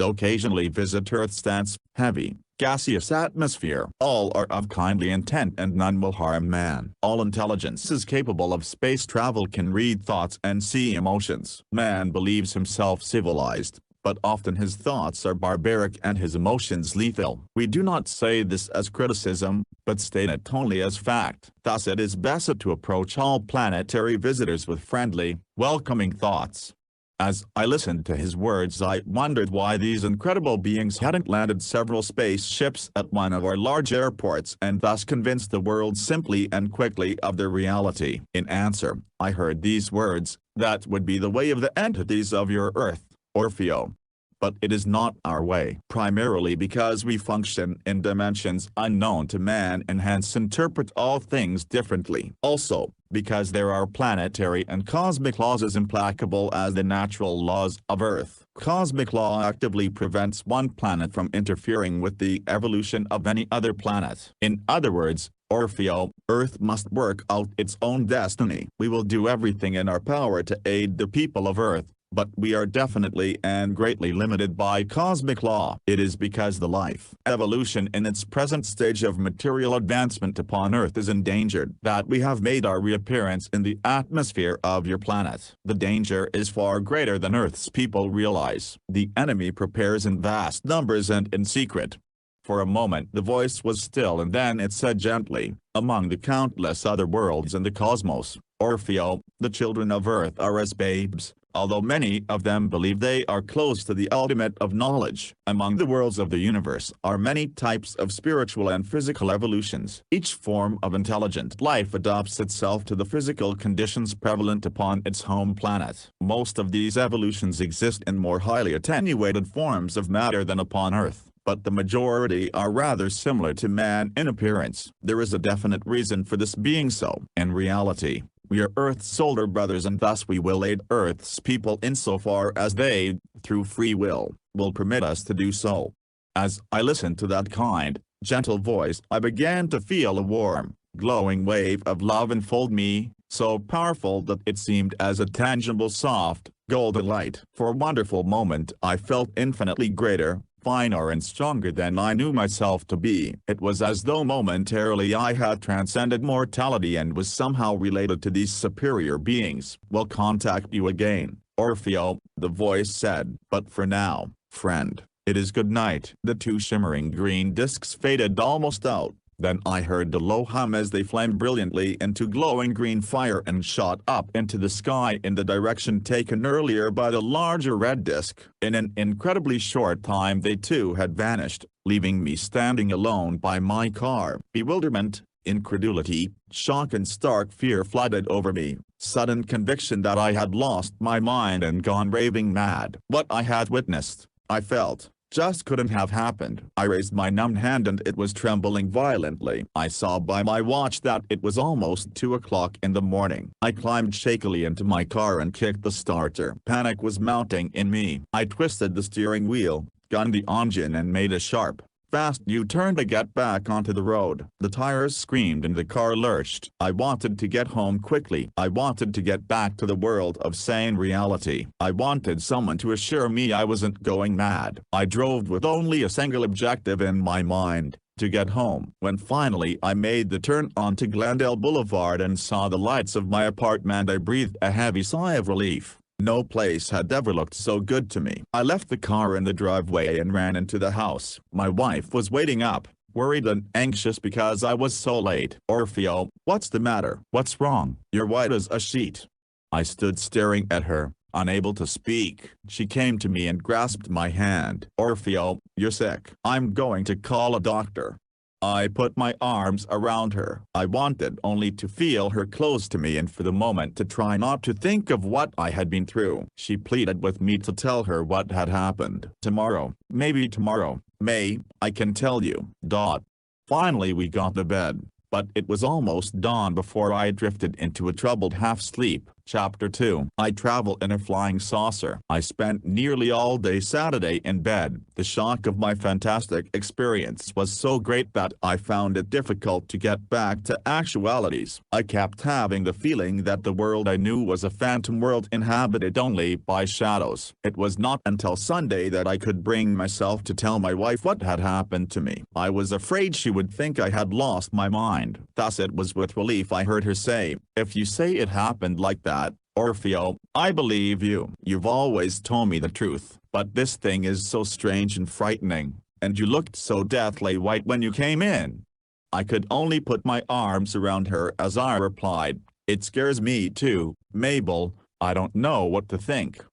occasionally visit Earth's dense, heavy, gaseous atmosphere. All are of kindly intent and none will harm man. All intelligence is capable of space travel, can read thoughts and see emotions. Man believes himself civilized, but often his thoughts are barbaric and his emotions lethal. We do not say this as criticism, but state it only as fact. Thus it is best to approach all planetary visitors with friendly, welcoming thoughts. As I listened to his words I wondered why these incredible beings hadn't landed several spaceships at one of our large airports and thus convinced the world simply and quickly of their reality. In answer, I heard these words: that would be the way of the entities of your Earth, Orfeo. But it is not our way, primarily because we function in dimensions unknown to man and hence interpret all things differently. Also, because there are planetary and cosmic laws as implacable as the natural laws of Earth. Cosmic law actively prevents one planet from interfering with the evolution of any other planet. In other words, Orfeo, Earth must work out its own destiny. We will do everything in our power to aid the people of Earth, but we are definitely and greatly limited by cosmic law. It is because the life evolution in its present stage of material advancement upon Earth is endangered that we have made our reappearance in the atmosphere of your planet. The danger is far greater than Earth's people realize. The enemy prepares in vast numbers and in secret. For a moment the voice was still, and then it said gently, "Among the countless other worlds in the cosmos, Orfeo, the children of Earth are as babes, although many of them believe they are close to the ultimate of knowledge. Among the worlds of the universe are many types of spiritual and physical evolutions. Each form of intelligent life adapts itself to the physical conditions prevalent upon its home planet. Most of these evolutions exist in more highly attenuated forms of matter than upon Earth, but the majority are rather similar to man in appearance. There is a definite reason for this being so. In reality, we are Earth's older brothers, and thus we will aid Earth's people insofar as they, through free will permit us to do so." As I listened to that kind, gentle voice, I began to feel a warm, glowing wave of love enfold me, so powerful that it seemed as a tangible soft, golden light. For a wonderful moment I felt infinitely greater, finer and stronger than I knew myself to be. It was as though momentarily I had transcended mortality and was somehow related to these superior beings. "We'll contact you again, Orfeo," the voice said, "but for now, friend, it is good night." The two shimmering green discs faded almost out. Then I heard the low hum as they flamed brilliantly into glowing green fire and shot up into the sky in the direction taken earlier by the larger red disc. In an incredibly short time they too had vanished, leaving me standing alone by my car. Bewilderment, incredulity, shock and stark fear flooded over me. Sudden conviction that I had lost my mind and gone raving mad. What I had witnessed, I felt, just couldn't have happened. I raised my numb hand and it was trembling violently. I saw by my watch that it was almost 2 o'clock in the morning. I climbed shakily into my car and kicked the starter. Panic was mounting in me. I twisted the steering wheel, gunned the engine and made a sharp, fast U-turn to get back onto the road. The tires screamed and the car lurched. I wanted to get home quickly. I wanted to get back to the world of sane reality. I wanted someone to assure me I wasn't going mad. I drove with only a single objective in my mind: to get home. When finally I made the turn onto Glendale Boulevard and saw the lights of my apartment, I breathed a heavy sigh of relief. No place had ever looked so good to me. I left the car in the driveway and ran into the house. My wife was waiting up, worried and anxious because I was so late. "Orfeo, what's the matter? What's wrong? You're white as a sheet." I stood staring at her, unable to speak. She came to me and grasped my hand. "Orfeo, you're sick. I'm going to call a doctor." I put my arms around her. I wanted only to feel her close to me and for the moment to try not to think of what I had been through. She pleaded with me to tell her what had happened. "Tomorrow, maybe tomorrow, May, I can tell you." Finally we got to bed, but it was almost dawn before I drifted into a troubled half-sleep. Chapter 2. I travel in a flying saucer. I spent nearly all day Saturday in bed. The shock of my fantastic experience was so great that I found it difficult to get back to actualities. I kept having the feeling that the world I knew was a phantom world inhabited only by shadows. It was not until Sunday that I could bring myself to tell my wife what had happened to me. I was afraid she would think I had lost my mind. Thus it was with relief I heard her say, "If you say it happened like that, Orfeo, I believe you. You've always told me the truth, but this thing is so strange and frightening, and you looked so deathly white when you came in." I could only put my arms around her as I replied, "It scares me too, Mabel. I don't know what to think."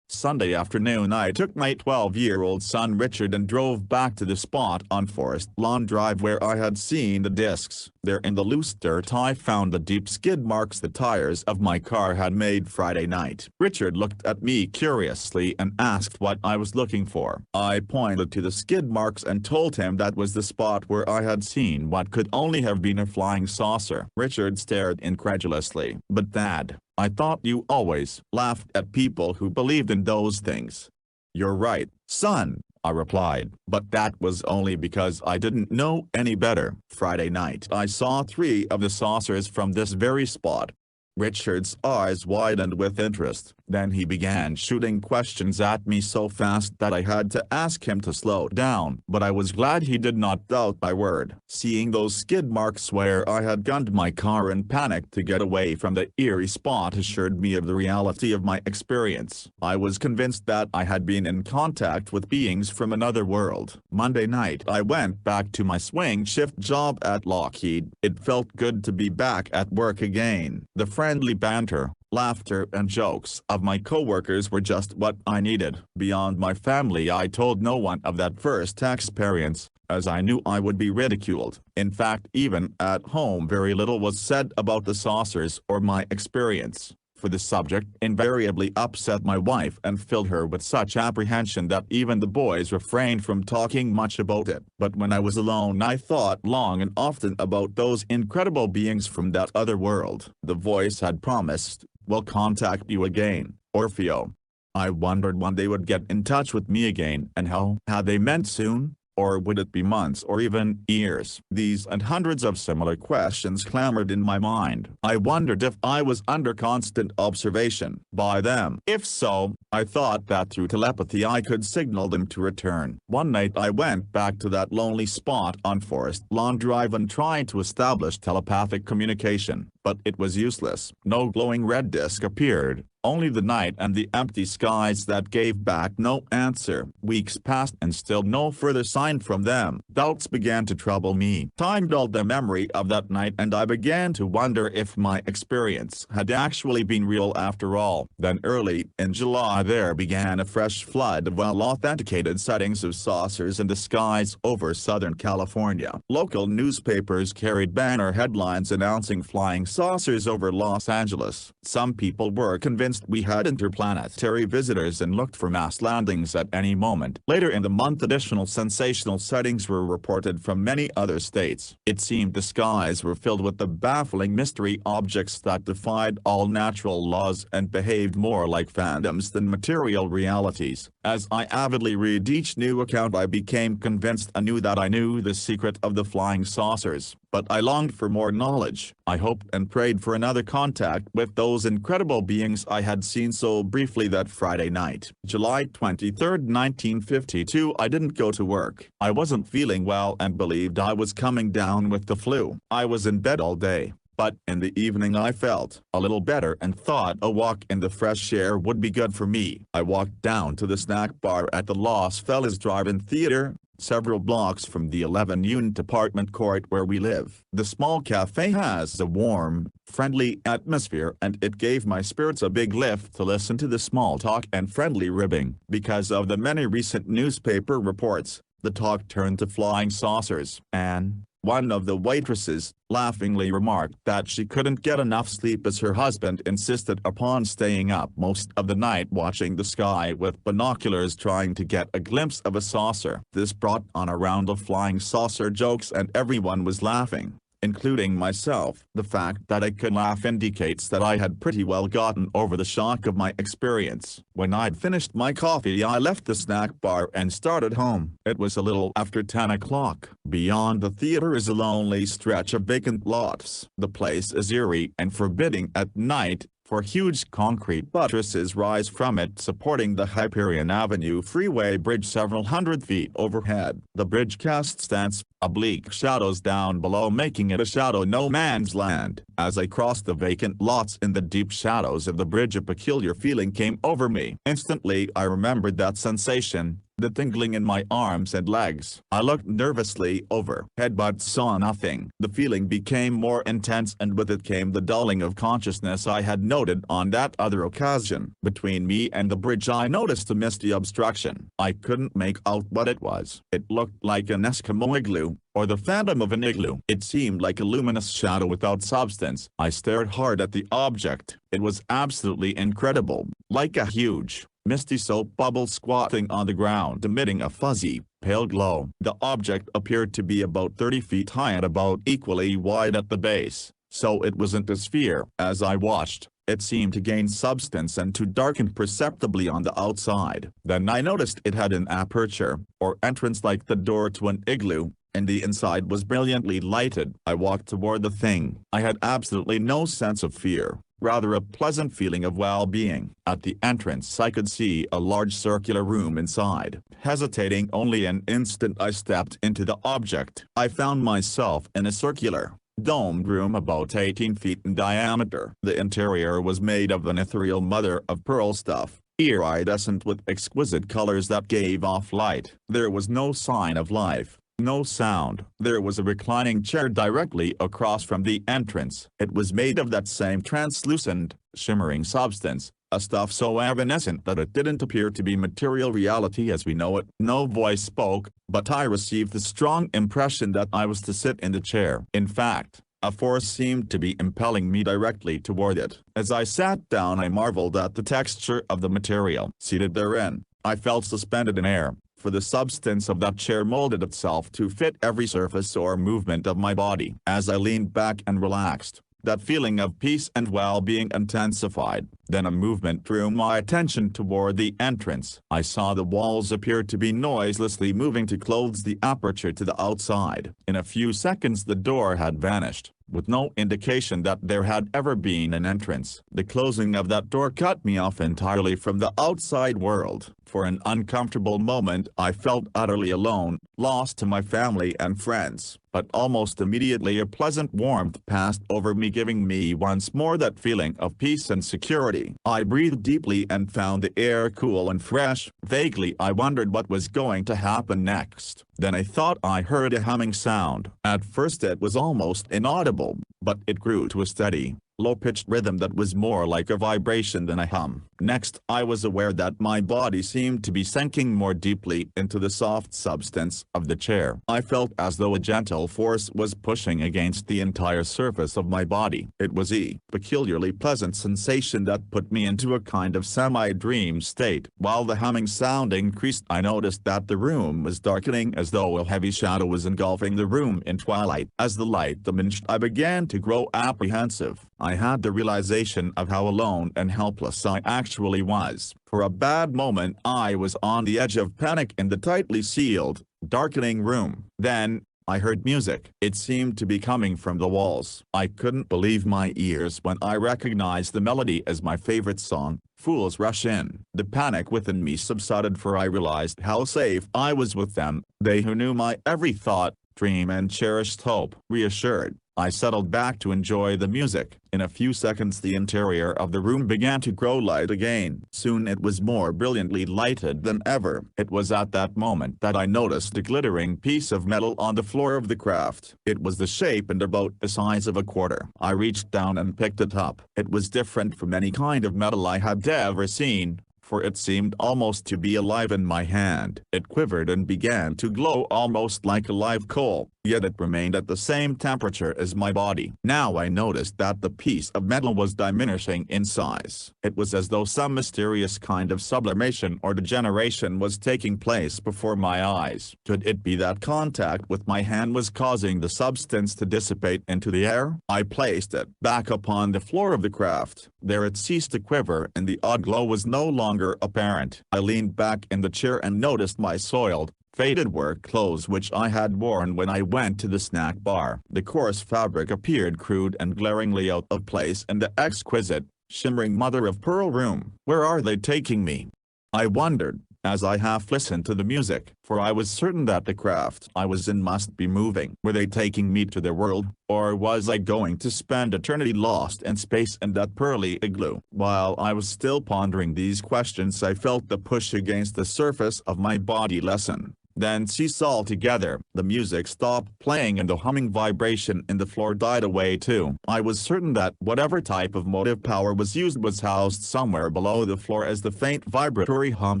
Sunday afternoon I took my 12-year-old son Richard and drove back to the spot on Forest Lawn Drive where I had seen the discs. There in the loose dirt I found the deep skid marks the tires of my car had made Friday night. Richard looked at me curiously and asked what I was looking for. I pointed to the skid marks and told him that was the spot where I had seen what could only have been a flying saucer. Richard stared incredulously. "But Dad, I thought you always laughed at people who believed in those things." "You're right, son," I replied, "but that was only because I didn't know any better." Friday night I saw 3 of the saucers from this very spot. Richard's eyes widened with interest. Then he began shooting questions at me so fast that I had to ask him to slow down. But I was glad he did not doubt my word. Seeing those skid marks where I had gunned my car in panic to get away from the eerie spot assured me of the reality of my experience. I was convinced that I had been in contact with beings from another world. Monday night I went back to my swing shift job at Lockheed. It felt good to be back at work again. The friendly banter, laughter and jokes of my coworkers were just what I needed. Beyond my family, I told no one of that first experience, as I knew I would be ridiculed. In fact, even at home very little was said about the saucers or my experience, for the subject invariably upset my wife and filled her with such apprehension that even the boys refrained from talking much about it. But when I was alone I thought long and often about those incredible beings from that other world. The voice had promised, "We'll contact you again, Orfeo." I wondered when they would get in touch with me again and how. Had they meant soon? Or would it be months or even years? These and hundreds of similar questions clamored in my mind. I wondered if I was under constant observation by them. If so, I thought that through telepathy I could signal them to return. One night I went back to that lonely spot on Forest Lawn Drive and tried to establish telepathic communication, but it was useless. No glowing red disc appeared. Only the night and the empty skies that gave back no answer. Weeks passed and still no further sign from them. Doubts began to trouble me. Time dulled the memory of that night and I began to wonder if my experience had actually been real after all. Then early in July there began a fresh flood of well-authenticated sightings of saucers in the skies over Southern California. Local newspapers carried banner headlines announcing flying saucers over Los Angeles. Some people were convinced we had interplanetary visitors and looked for mass landings at any moment. Later in the month additional sensational sightings were reported from many other states. It seemed the skies were filled with the baffling mystery objects that defied all natural laws and behaved more like phantoms than material realities. As I avidly read each new account I became convinced anew that I knew the secret of the flying saucers. But I longed for more knowledge. I hoped and prayed for another contact with those incredible beings I had seen so briefly that Friday night. July 23, 1952 I didn't go to work. I wasn't feeling well and believed I was coming down with the flu. I was in bed all day. But in the evening I felt a little better and thought a walk in the fresh air would be good for me. I walked down to the snack bar at the Los Feliz Drive-In Theater, several blocks from the 11-unit apartment court where we live. The small cafe has a warm, friendly atmosphere and it gave my spirits a big lift to listen to the small talk and friendly ribbing. Because of the many recent newspaper reports, the talk turned to flying saucers. And one of the waitresses laughingly remarked that she couldn't get enough sleep as her husband insisted upon staying up most of the night watching the sky with binoculars trying to get a glimpse of a saucer. This brought on a round of flying saucer jokes and everyone was laughing, including myself. The fact that I could laugh indicates that I had pretty well gotten over the shock of my experience. When I'd finished my coffee I left the snack bar and started home. It was a little after 10 o'clock. Beyond the theater is a lonely stretch of vacant lots. The place is eerie and forbidding at night, for huge concrete buttresses rise from it supporting the Hyperion Avenue freeway bridge several hundred feet overhead. The bridge casts dense, oblique shadows down below making it a shadow no man's land. As I crossed the vacant lots in the deep shadows of the bridge a peculiar feeling came over me. Instantly I remembered that sensation, the tingling in my arms and legs. I looked nervously overhead but saw nothing. The feeling became more intense and with it came the dulling of consciousness I had noted on that other occasion. Between me and the bridge I noticed a misty obstruction. I couldn't make out what it was. It looked like an Eskimo igloo, or the phantom of an igloo. It seemed like a luminous shadow without substance. I stared hard at the object. It was absolutely incredible, like a huge, misty soap bubble squatting on the ground emitting a fuzzy, pale glow. The object appeared to be about 30 feet high and about equally wide at the base, so it wasn't a sphere. As I watched, it seemed to gain substance and to darken perceptibly on the outside. Then I noticed it had an aperture, or entrance like the door to an igloo, and the inside was brilliantly lighted. I walked toward the thing. I had absolutely no sense of fear. rather a pleasant feeling of well-being. At the entrance I could see a large circular room inside. Hesitating only an instant I stepped into the object. I found myself in a circular, domed room about 18 feet in diameter. The interior was made of an ethereal mother-of-pearl stuff, iridescent with exquisite colors that gave off light. There was no sign of life, no sound. There was a reclining chair directly across from the entrance. It was made of that same translucent, shimmering substance, a stuff so evanescent that it didn't appear to be material reality as we know it. No voice spoke, but I received the strong impression that I was to sit in the chair. In fact, a force seemed to be impelling me directly toward it. As I sat down I marveled at the texture of the material. Seated therein, I felt suspended in air, for the substance of that chair molded itself to fit every surface or movement of my body. As I leaned back and relaxed, that feeling of peace and well-being intensified. Then a movement drew my attention toward the entrance. I saw the walls appear to be noiselessly moving to close the aperture to the outside. In a few seconds the door had vanished, with no indication that there had ever been an entrance. The closing of that door cut me off entirely from the outside world. For an uncomfortable moment I felt utterly alone, lost to my family and friends. But almost immediately a pleasant warmth passed over me, giving me once more that feeling of peace and security. I breathed deeply and found the air cool and fresh. Vaguely I wondered what was going to happen next. Then I thought I heard a humming sound. At first it was almost inaudible, but it grew to a steady, low-pitched rhythm that was more like a vibration than a hum. Next I was aware that my body seemed to be sinking more deeply into the soft substance of the chair. I felt as though a gentle force was pushing against the entire surface of my body. It was a peculiarly pleasant sensation that put me into a kind of semi-dream state. While the humming sound increased I noticed that the room was darkening as though a heavy shadow was engulfing the room in twilight. As the light diminished I began to grow apprehensive. I had the realization of how alone and helpless I actually was. For a bad moment I was on the edge of panic in the tightly sealed, darkening room. Then, I heard music. It seemed to be coming from the walls. I couldn't believe my ears when I recognized the melody as my favorite song, "Fools Rush In." The panic within me subsided, for I realized how safe I was with them, they who knew my every thought, dream and cherished hope. Reassured, I settled back to enjoy the music. In a few seconds the interior of the room began to grow light again. Soon it was more brilliantly lighted than ever. It was at that moment that I noticed a glittering piece of metal on the floor of the craft. It was the shape and about the size of a quarter. I reached down and picked it up. It was different from any kind of metal I had ever seen, for it seemed almost to be alive in my hand. It quivered and began to glow almost like a live coal, yet it remained at the same temperature as my body. Now I noticed that the piece of metal was diminishing in size. It was as though some mysterious kind of sublimation or degeneration was taking place before my eyes. Could it be that contact with my hand was causing the substance to dissipate into the air? I placed it back upon the floor of the craft. There it ceased to quiver and the odd glow was no longer apparent. I leaned back in the chair and noticed my soiled, faded work clothes which I had worn when I went to the snack bar. The coarse fabric appeared crude and glaringly out of place in the exquisite, shimmering mother-of-pearl room. Where are they taking me? I wondered, as I half listened to the music, for I was certain that the craft I was in must be moving. Were they taking me to their world, or was I going to spend eternity lost in space in that pearly igloo? While I was still pondering these questions I felt the push against the surface of my body lessen, then cease altogether. The music stopped playing and the humming vibration in the floor died away too. I was certain that whatever type of motive power was used was housed somewhere below the floor, as the faint vibratory hum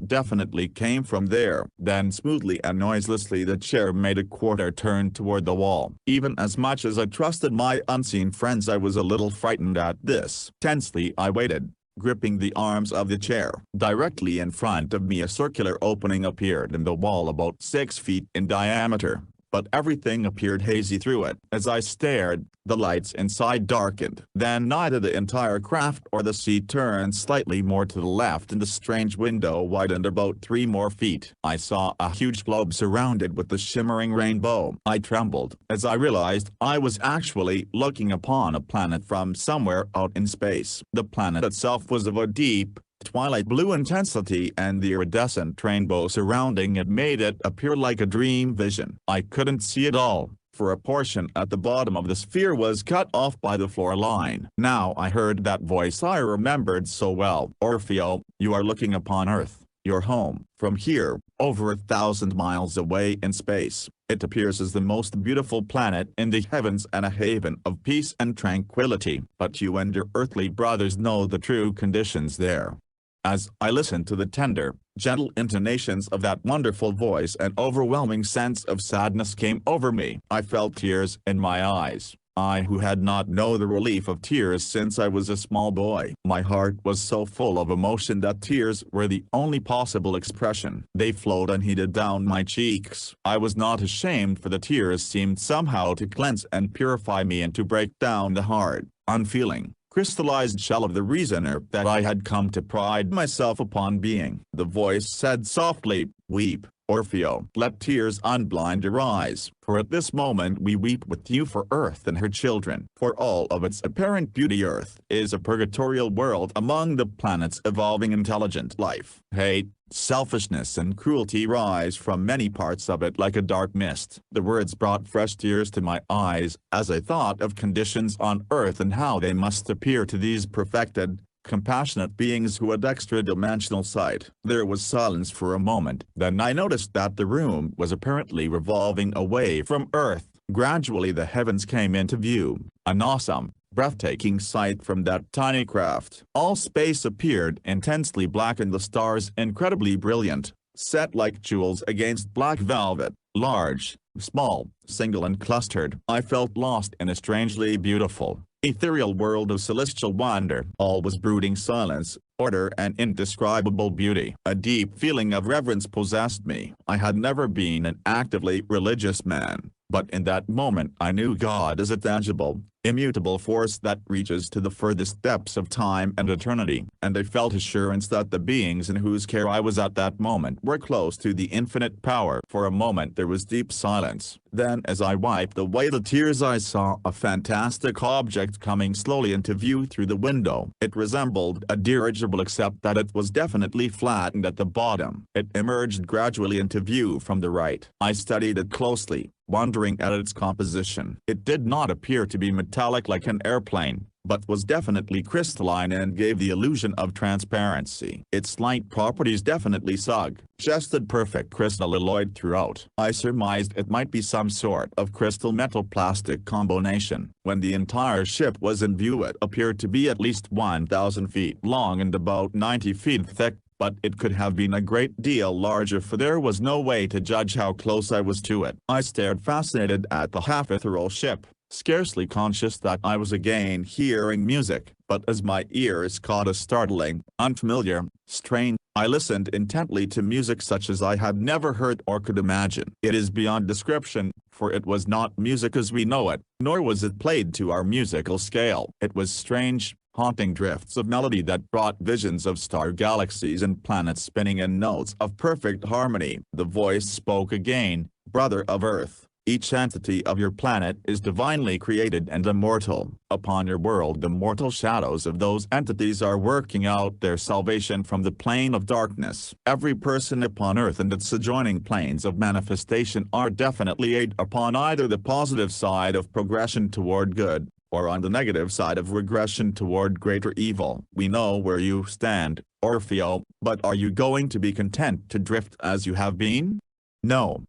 definitely came from there. Then smoothly and noiselessly the chair made a quarter turn toward the wall. Even as much as I trusted my unseen friends I was a little frightened at this. Tensely I waited, gripping the arms of the chair. Directly in front of me a circular opening appeared in the wall about 6 feet in diameter. but everything appeared hazy through it. As I stared, the lights inside darkened. Then neither the entire craft or the sea turned slightly more to the left and the strange window widened about 3 more feet. I saw a huge globe surrounded with the shimmering rainbow. I trembled as I realized I was actually looking upon a planet from somewhere out in space. The planet itself was of a deep, twilight blue intensity, and the iridescent rainbow surrounding it made it appear like a dream vision. I couldn't see it all, for a portion at the bottom of the sphere was cut off by the floor line. Now I heard that voice I remembered so well. "Orfeo, you are looking upon Earth, your home. From here, over 1,000 miles away in space, it appears as the most beautiful planet in the heavens and a haven of peace and tranquility. But you and your earthly brothers know the true conditions there." As I listened to the tender, gentle intonations of that wonderful voice, an overwhelming sense of sadness came over me. I felt tears in my eyes. I who had not known the relief of tears since I was a small boy. My heart was so full of emotion that tears were the only possible expression. They flowed unheeded down my cheeks. I was not ashamed, for the tears seemed somehow to cleanse and purify me and to break down the hard, unfeeling, crystallized shell of the reasoner that I had come to pride myself upon being. The voice said softly, "Weep, Orfeo. Let tears unblind your eyes, for at this moment we weep with you for Earth and her children. For all of its apparent beauty, Earth is a purgatorial world among the planets evolving intelligent life. Hate, selfishness and cruelty rise from many parts of it like a dark mist." The words brought fresh tears to my eyes, as I thought of conditions on Earth and how they must appear to these perfected, compassionate beings who had extra-dimensional sight. There was silence for a moment. Then I noticed that the room was apparently revolving away from Earth. Gradually the heavens came into view, an awesome, breathtaking sight from that tiny craft. All space appeared intensely black and the stars incredibly brilliant, set like jewels against black velvet, large, small, single and clustered. I felt lost in a strangely beautiful, ethereal world of celestial wonder. All was brooding silence, order and indescribable beauty. A deep feeling of reverence possessed me. I had never been an actively religious man, but in that moment I knew God as a tangible, immutable force that reaches to the furthest depths of time and eternity, and I felt assurance that the beings in whose care I was at that moment were close to the infinite power. For a moment there was deep silence. Then as I wiped away the tears I saw a fantastic object coming slowly into view through the window. It resembled a dirigible except that it was definitely flattened at the bottom. It emerged gradually into view from the right. I studied it closely, wondering at its composition. It did not appear to be metallic like an airplane, but was definitely crystalline and gave the illusion of transparency. Its light properties definitely suggested perfect crystalloid throughout. I surmised it might be some sort of crystal-metal-plastic combination. When the entire ship was in view it appeared to be at least 1,000 feet long and about 90 feet thick, but it could have been a great deal larger, for there was no way to judge how close I was to it. I stared fascinated at the half-ethereal ship, scarcely conscious that I was again hearing music, but as my ears caught a startling, unfamiliar, strain, I listened intently to music such as I had never heard or could imagine. It is beyond description, for it was not music as we know it, nor was it played to our musical scale. It was strange, haunting drifts of melody that brought visions of star galaxies and planets spinning in notes of perfect harmony. The voice spoke again, "Brother of Earth, each entity of your planet is divinely created and immortal. Upon your world the mortal shadows of those entities are working out their salvation from the plane of darkness. Every person upon Earth and its adjoining planes of manifestation are definitely upon either the positive side of progression toward good, or on the negative side of regression toward greater evil. We know where you stand, Orfeo, but are you going to be content to drift as you have been?" "No."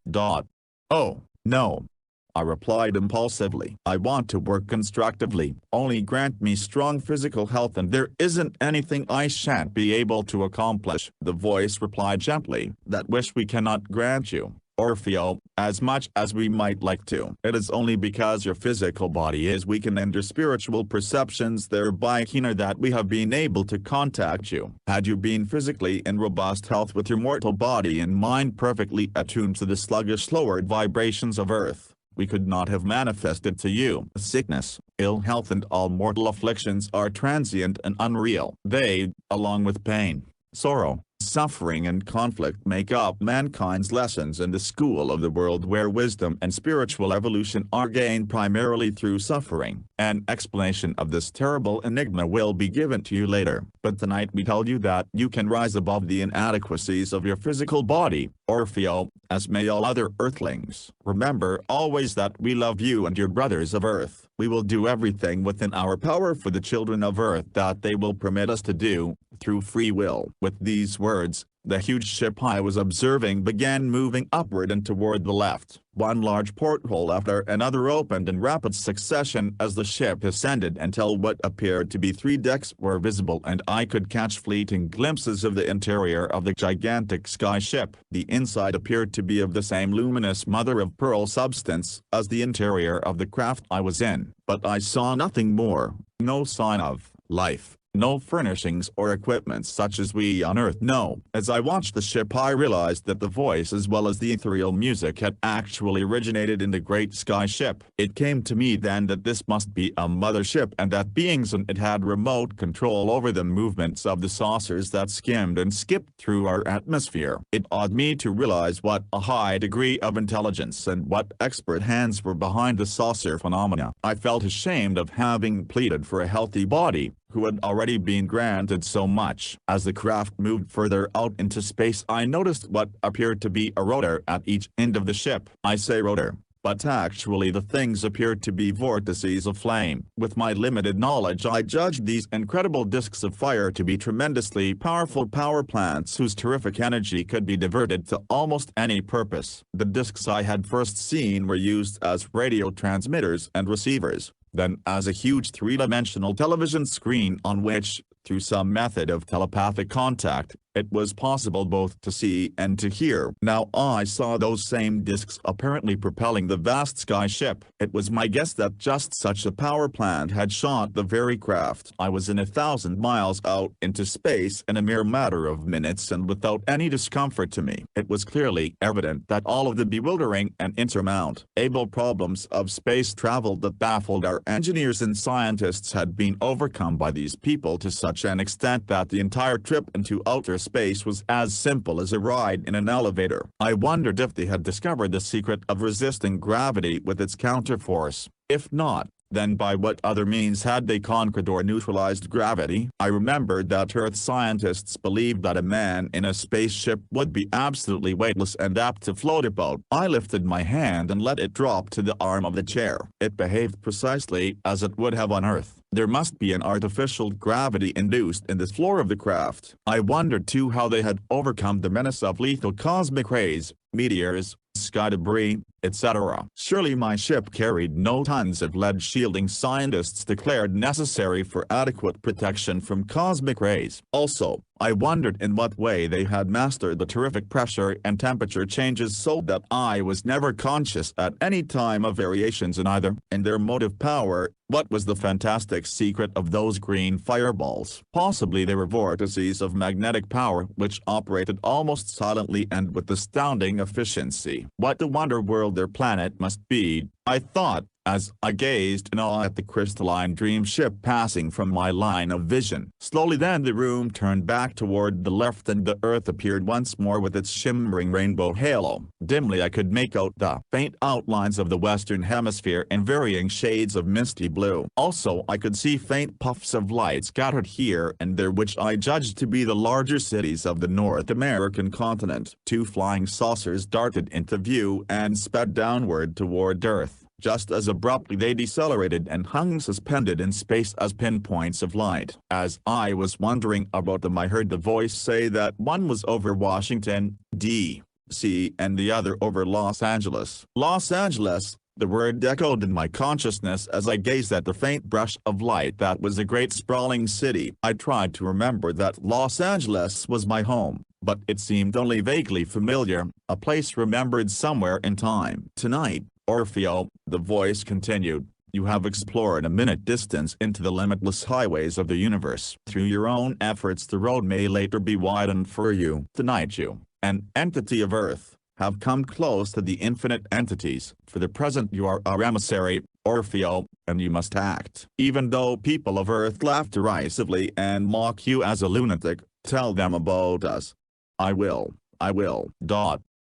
"Oh, no," I replied impulsively. "I want to work constructively. Only grant me strong physical health and there isn't anything I shan't be able to accomplish." The voice replied gently, "That wish we cannot grant you, Orfeo, as much as we might like to. It is only because your physical body is weakened and your spiritual perceptions thereby keener that we have been able to contact you. Had you been physically in robust health with your mortal body and mind perfectly attuned to the sluggish lowered vibrations of earth, we could not have manifested to you. Sickness, ill health and all mortal afflictions are transient and unreal. They, along with pain, sorrow, suffering and conflict make up mankind's lessons in the school of the world where wisdom and spiritual evolution are gained primarily through suffering. An explanation of this terrible enigma will be given to you later, but tonight we tell you that you can rise above the inadequacies of your physical body, Orfeo, as may all other earthlings. Remember always that we love you and your brothers of earth. We will do everything within our power for the children of earth that they will permit us to do, through free will. With these words, the huge ship I was observing began moving upward and toward the left. One large porthole after another opened in rapid succession as the ship ascended until what appeared to be 3 decks were visible and I could catch fleeting glimpses of the interior of the gigantic sky ship. The inside appeared to be of the same luminous mother-of-pearl substance as the interior of the craft I was in, but I saw nothing more, no sign of life. No furnishings or equipment such as we on Earth know. As I watched the ship I realized that the voice as well as the ethereal music had actually originated in the great sky ship. It came to me then that this must be a mothership and that beings in it had remote control over the movements of the saucers that skimmed and skipped through our atmosphere. It awed me to realize what a high degree of intelligence and what expert hands were behind the saucer phenomena. I felt ashamed of having pleaded for a healthy body, who had already been granted so much. As the craft moved further out into space I noticed what appeared to be a rotor at each end of the ship. I say rotor, but actually the things appeared to be vortices of flame. With my limited knowledge I judged these incredible disks of fire to be tremendously powerful power plants whose terrific energy could be diverted to almost any purpose. The disks I had first seen were used as radio transmitters and receivers, then as a huge 3-dimensional television screen on which, through some method of telepathic contact, it was possible both to see and to hear. Now I saw those same disks apparently propelling the vast sky ship. It was my guess that just such a power plant had shot the very craft. I was in 1,000 miles out into space in a mere matter of minutes and without any discomfort to me. It was clearly evident that all of the bewildering and insurmountable problems of space travel that baffled our engineers and scientists had been overcome by these people to such an extent that the entire trip into outer space was as simple as a ride in an elevator. I wondered if they had discovered the secret of resisting gravity with its counterforce. If not, then by what other means had they conquered or neutralized gravity? I remembered that Earth scientists believed that a man in a spaceship would be absolutely weightless and apt to float about. I lifted my hand and let it drop to the arm of the chair. It behaved precisely as it would have on Earth. There must be an artificial gravity induced in the floor of the craft. I wondered too how they had overcome the menace of lethal cosmic rays, meteors, sky debris, etc. Surely my ship carried no tons of lead shielding scientists declared necessary for adequate protection from cosmic rays. Also, I wondered in what way they had mastered the terrific pressure and temperature changes so that I was never conscious at any time of variations in either. In their motive power, what was the fantastic secret of those green fireballs? Possibly they were vortices of magnetic power which operated almost silently and with astounding efficiency. What a wonder world their planet must be, I thought, as I gazed in awe at the crystalline dream ship passing from my line of vision. Slowly then the room turned back toward the left and the earth appeared once more with its shimmering rainbow halo. Dimly I could make out the faint outlines of the western hemisphere in varying shades of misty blue. Also I could see faint puffs of light scattered here and there which I judged to be the larger cities of the North American continent. 2 flying saucers darted into view and sped downward toward Earth. Just as abruptly they decelerated and hung suspended in space as pinpoints of light. As I was wondering about them I heard the voice say that one was over Washington, D.C. and the other over Los Angeles. Los Angeles, the word echoed in my consciousness as I gazed at the faint brush of light that was a great sprawling city. I tried to remember that Los Angeles was my home, but it seemed only vaguely familiar, a place remembered somewhere in time. Tonight, Orfeo, the voice continued, you have explored a minute distance into the limitless highways of the universe. Through your own efforts the road may later be widened for you. Tonight you, an entity of Earth, have come close to the infinite entities. For the present you are our emissary, Orfeo, and you must act. Even though people of Earth laugh derisively and mock you as a lunatic, tell them about us. I will.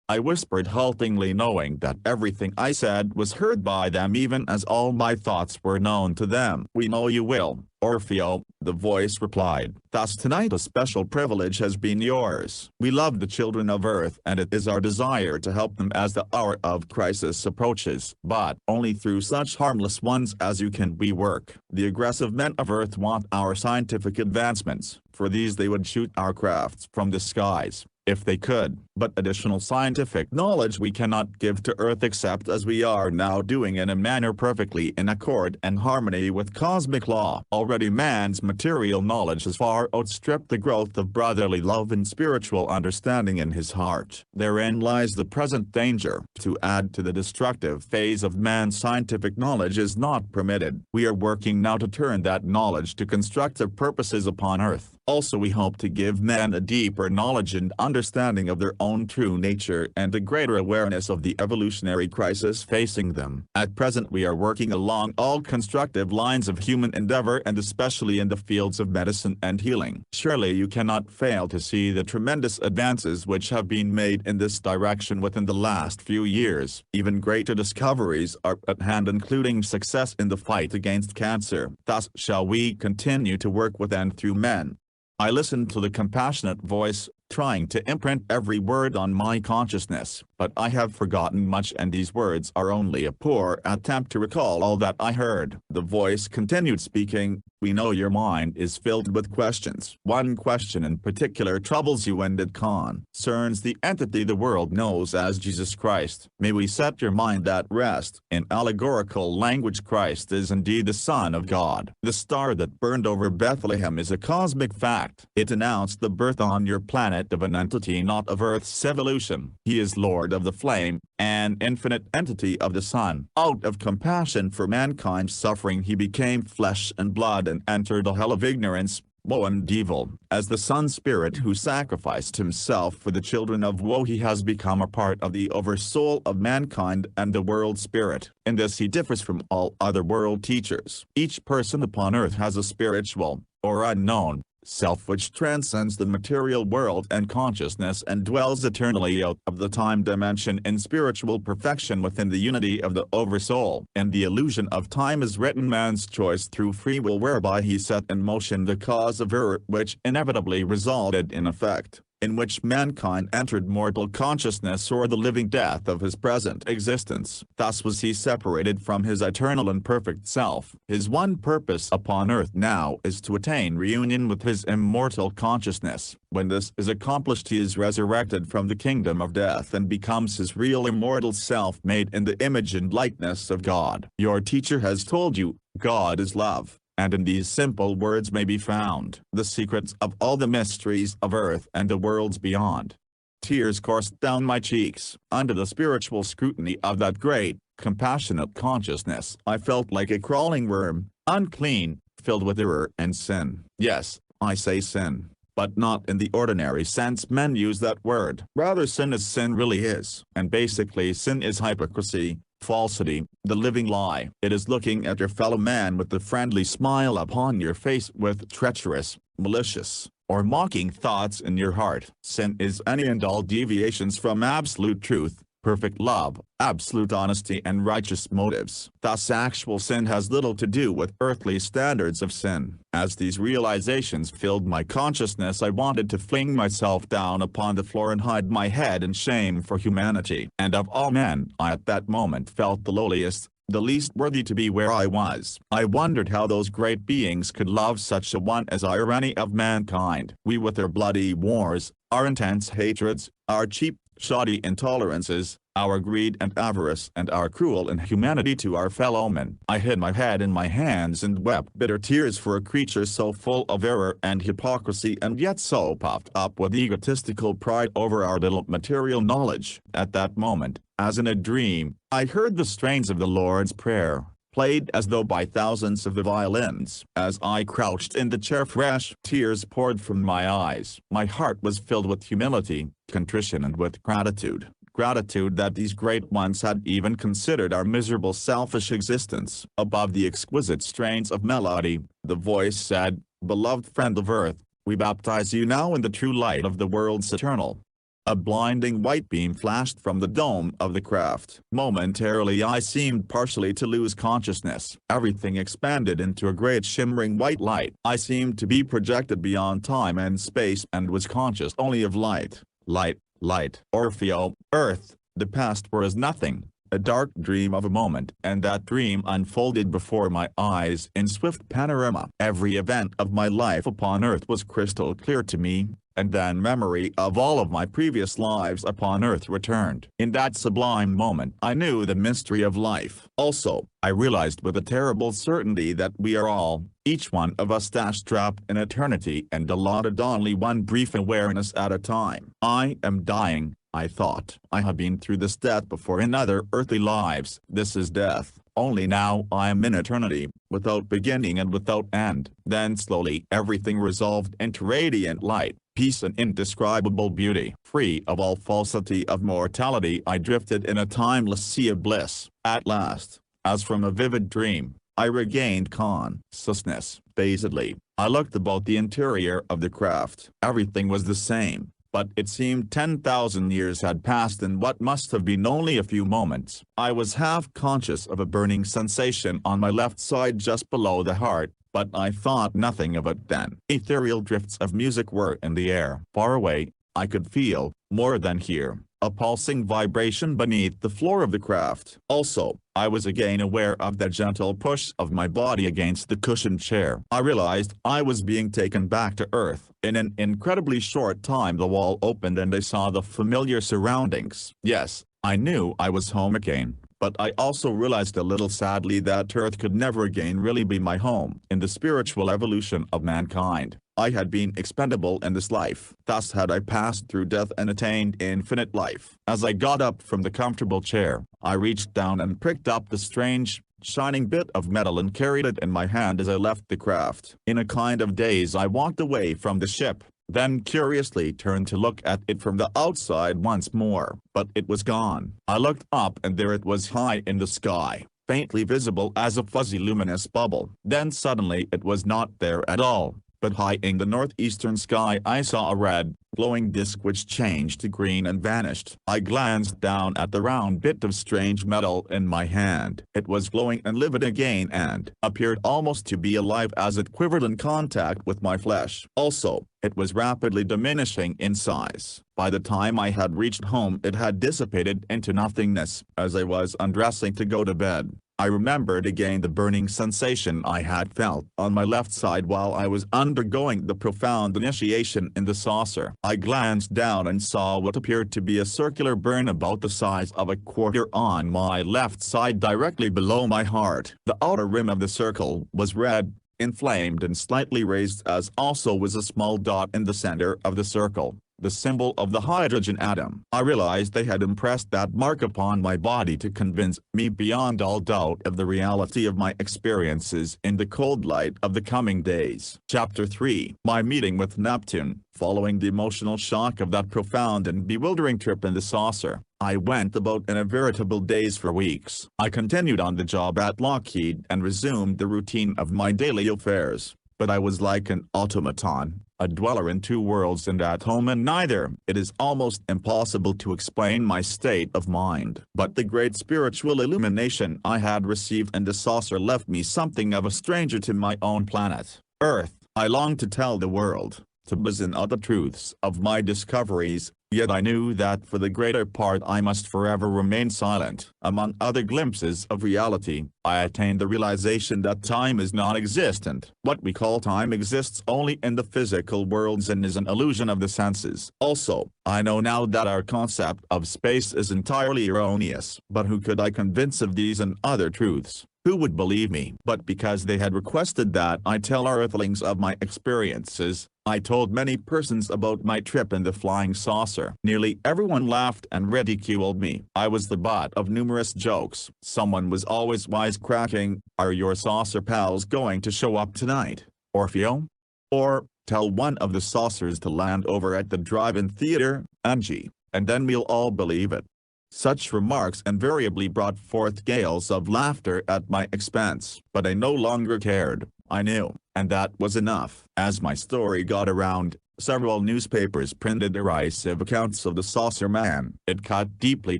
I whispered haltingly, knowing that everything I said was heard by them even as all my thoughts were known to them. We know you will, Orfeo, the voice replied. Thus tonight a special privilege has been yours. We love the children of Earth and it is our desire to help them as the hour of crisis approaches. But only through such harmless ones as you can we work. The aggressive men of Earth want our scientific advancements. For these they would shoot our crafts from the skies, if they could. But additional scientific knowledge we cannot give to Earth except as we are now doing in a manner perfectly in accord and harmony with cosmic law. Already man's material knowledge has far outstripped the growth of brotherly love and spiritual understanding in his heart. Therein lies the present danger. To add to the destructive phase of man's scientific knowledge is not permitted. We are working now to turn that knowledge to constructive purposes upon Earth. Also we hope to give men a deeper knowledge and understanding of their own true nature and a greater awareness of the evolutionary crisis facing them. At present we are working along all constructive lines of human endeavor and especially in the fields of medicine and healing. Surely you cannot fail to see the tremendous advances which have been made in this direction within the last few years. Even greater discoveries are at hand, including success in the fight against cancer. Thus shall we continue to work with and through men. I listened to the compassionate voice, trying to imprint every word on my consciousness, but I have forgotten much and these words are only a poor attempt to recall all that I heard. The voice continued speaking, we know your mind is filled with questions. One question in particular troubles you and it concerns the entity the world knows as Jesus Christ. May we set your mind at rest. In allegorical language, Christ is indeed the Son of God. The star that burned over Bethlehem is a cosmic fact. It announced the birth on your planet of an entity not of Earth's evolution. He is Lord of the Flame, an infinite entity of the Sun. Out of compassion for mankind's suffering he became flesh and blood and entered the hell of ignorance, woe and evil. As the Sun Spirit who sacrificed himself for the children of woe, he has become a part of the oversoul of mankind and the world spirit. In this he differs from all other world teachers. Each person upon Earth has a spiritual, or unknown, self which transcends the material world and consciousness and dwells eternally out of the time dimension in spiritual perfection within the unity of the oversoul. And the illusion of time is written man's choice through free will, whereby he set in motion the cause of error which inevitably resulted in effect, in which mankind entered mortal consciousness or the living death of his present existence. Thus was he separated from his eternal and perfect self. His one purpose upon earth now is to attain reunion with his immortal consciousness. When this is accomplished he is resurrected from the kingdom of death and becomes his real immortal self, made in the image and likeness of God. Your teacher has told you, God is love. And in these simple words may be found the secrets of all the mysteries of earth and the worlds beyond. Tears coursed down my cheeks. Under the spiritual scrutiny of that great, compassionate consciousness, I felt like a crawling worm, unclean, filled with error and sin. Yes, I say sin, but not in the ordinary sense men use that word. Rather, sin as sin really is. And basically sin is hypocrisy, falsity, the living lie. It is looking at your fellow man with a friendly smile upon your face with treacherous, malicious, or mocking thoughts in your heart. Sin is any and all deviations from absolute truth, perfect love, absolute honesty and righteous motives. Thus actual sin has little to do with earthly standards of sin. As these realizations filled my consciousness, I wanted to fling myself down upon the floor and hide my head in shame for humanity. And of all men, I at that moment felt the lowliest, the least worthy to be where I was. I wondered how those great beings could love such a one as I or any of mankind. We with our bloody wars, our intense hatreds, our cheap, shoddy intolerances, our greed and avarice and our cruel inhumanity to our fellow men. I hid my head in my hands and wept bitter tears for a creature so full of error and hypocrisy and yet so puffed up with egotistical pride over our little material knowledge. At that moment, as in a dream, I heard the strains of the Lord's Prayer, played as though by thousands of the violins. As I crouched in the chair, fresh tears poured from my eyes. My heart was filled with humility, contrition and with gratitude. Gratitude that these great ones had even considered our miserable selfish existence. Above the exquisite strains of melody, the voice said, "Beloved friend of earth, we baptize you now in the true light of the world's eternal." A blinding white beam flashed from the dome of the craft. Momentarily I seemed partially to lose consciousness. Everything expanded into a great shimmering white light. I seemed to be projected beyond time and space and was conscious only of light. Light, light. Orfeo, earth, the past were as nothing. A dark dream of a moment, and that dream unfolded before my eyes in swift panorama. Every event of my life upon earth was crystal clear to me, and then memory of all of my previous lives upon earth returned. In that sublime moment I knew the mystery of life. Also, I realized with a terrible certainty that we are all, each one of us, trapped in eternity and allotted only one brief awareness at a time. I am dying, I thought. I have been through this death before in other earthly lives. This is death. Only now I am in eternity, without beginning and without end. Then slowly everything resolved into radiant light, peace and indescribable beauty. Free of all falsity of mortality, I drifted in a timeless sea of bliss. At last, as from a vivid dream, I regained consciousness. Dazedly, I looked about the interior of the craft. Everything was the same, but it seemed 10,000 years had passed in what must have been only a few moments. I was half conscious of a burning sensation on my left side just below the heart, but I thought nothing of it then. Ethereal drifts of music were in the air. Far away, I could feel, more than hear, a pulsing vibration beneath the floor of the craft. Also, I was again aware of the gentle push of my body against the cushioned chair. I realized I was being taken back to earth. In an incredibly short time the wall opened and I saw the familiar surroundings. Yes, I knew I was home again. But I also realized a little sadly that Earth could never again really be my home. In the spiritual evolution of mankind, I had been expendable in this life. Thus had I passed through death and attained infinite life. As I got up from the comfortable chair, I reached down and picked up the strange, shining bit of metal and carried it in my hand as I left the craft. In a kind of daze I walked away from the ship, then curiously turned to look at it from the outside once more, but it was gone. I looked up and there it was high in the sky, faintly visible as a fuzzy luminous bubble. Then suddenly it was not there at all, but high in the northeastern sky I saw a red, glowing disk which changed to green and vanished. I glanced down at the round bit of strange metal in my hand. It was glowing and livid again and appeared almost to be alive as it quivered in contact with my flesh. Also, it was rapidly diminishing in size. By the time I had reached home it had dissipated into nothingness. As I was undressing to go to bed, I remembered again the burning sensation I had felt on my left side while I was undergoing the profound initiation in the saucer. I glanced down and saw what appeared to be a circular burn about the size of a quarter on my left side directly below my heart. The outer rim of the circle was red, inflamed and slightly raised, as also was a small dot in the center of the circle, the symbol of the hydrogen atom. I realized they had impressed that mark upon my body to convince me beyond all doubt of the reality of my experiences in the cold light of the coming days. Chapter 3. My meeting with Neptune. Following the emotional shock of that profound and bewildering trip in the saucer, I went about in a veritable daze for weeks. I continued on the job at Lockheed and resumed the routine of my daily affairs. But I was like an automaton, a dweller in two worlds and at home in neither. It is almost impossible to explain my state of mind. But the great spiritual illumination I had received in the saucer left me something of a stranger to my own planet, Earth. I longed to tell the world, to blazon out the truths of my discoveries, Yet I knew that for the greater part I must forever remain silent. Among other glimpses of reality, I attained the realization that time is non-existent. What we call time exists only in the physical worlds and is an illusion of the senses. Also, I know now that our concept of space is entirely erroneous. But who could I convince of these and other truths? Who would believe me? But because they had requested that I tell our earthlings of my experiences, I told many persons about my trip in the flying saucer. Nearly everyone laughed and ridiculed me. I was the butt of numerous jokes. Someone was always wisecracking, "Are your saucer pals going to show up tonight, Orfeo?" Or, "Tell one of the saucers to land over at the drive-in theater, Angie, and then we'll all believe it." Such remarks invariably brought forth gales of laughter at my expense. But I no longer cared. I knew, and that was enough. As my story got around, several newspapers printed derisive accounts of the saucer man. It cut deeply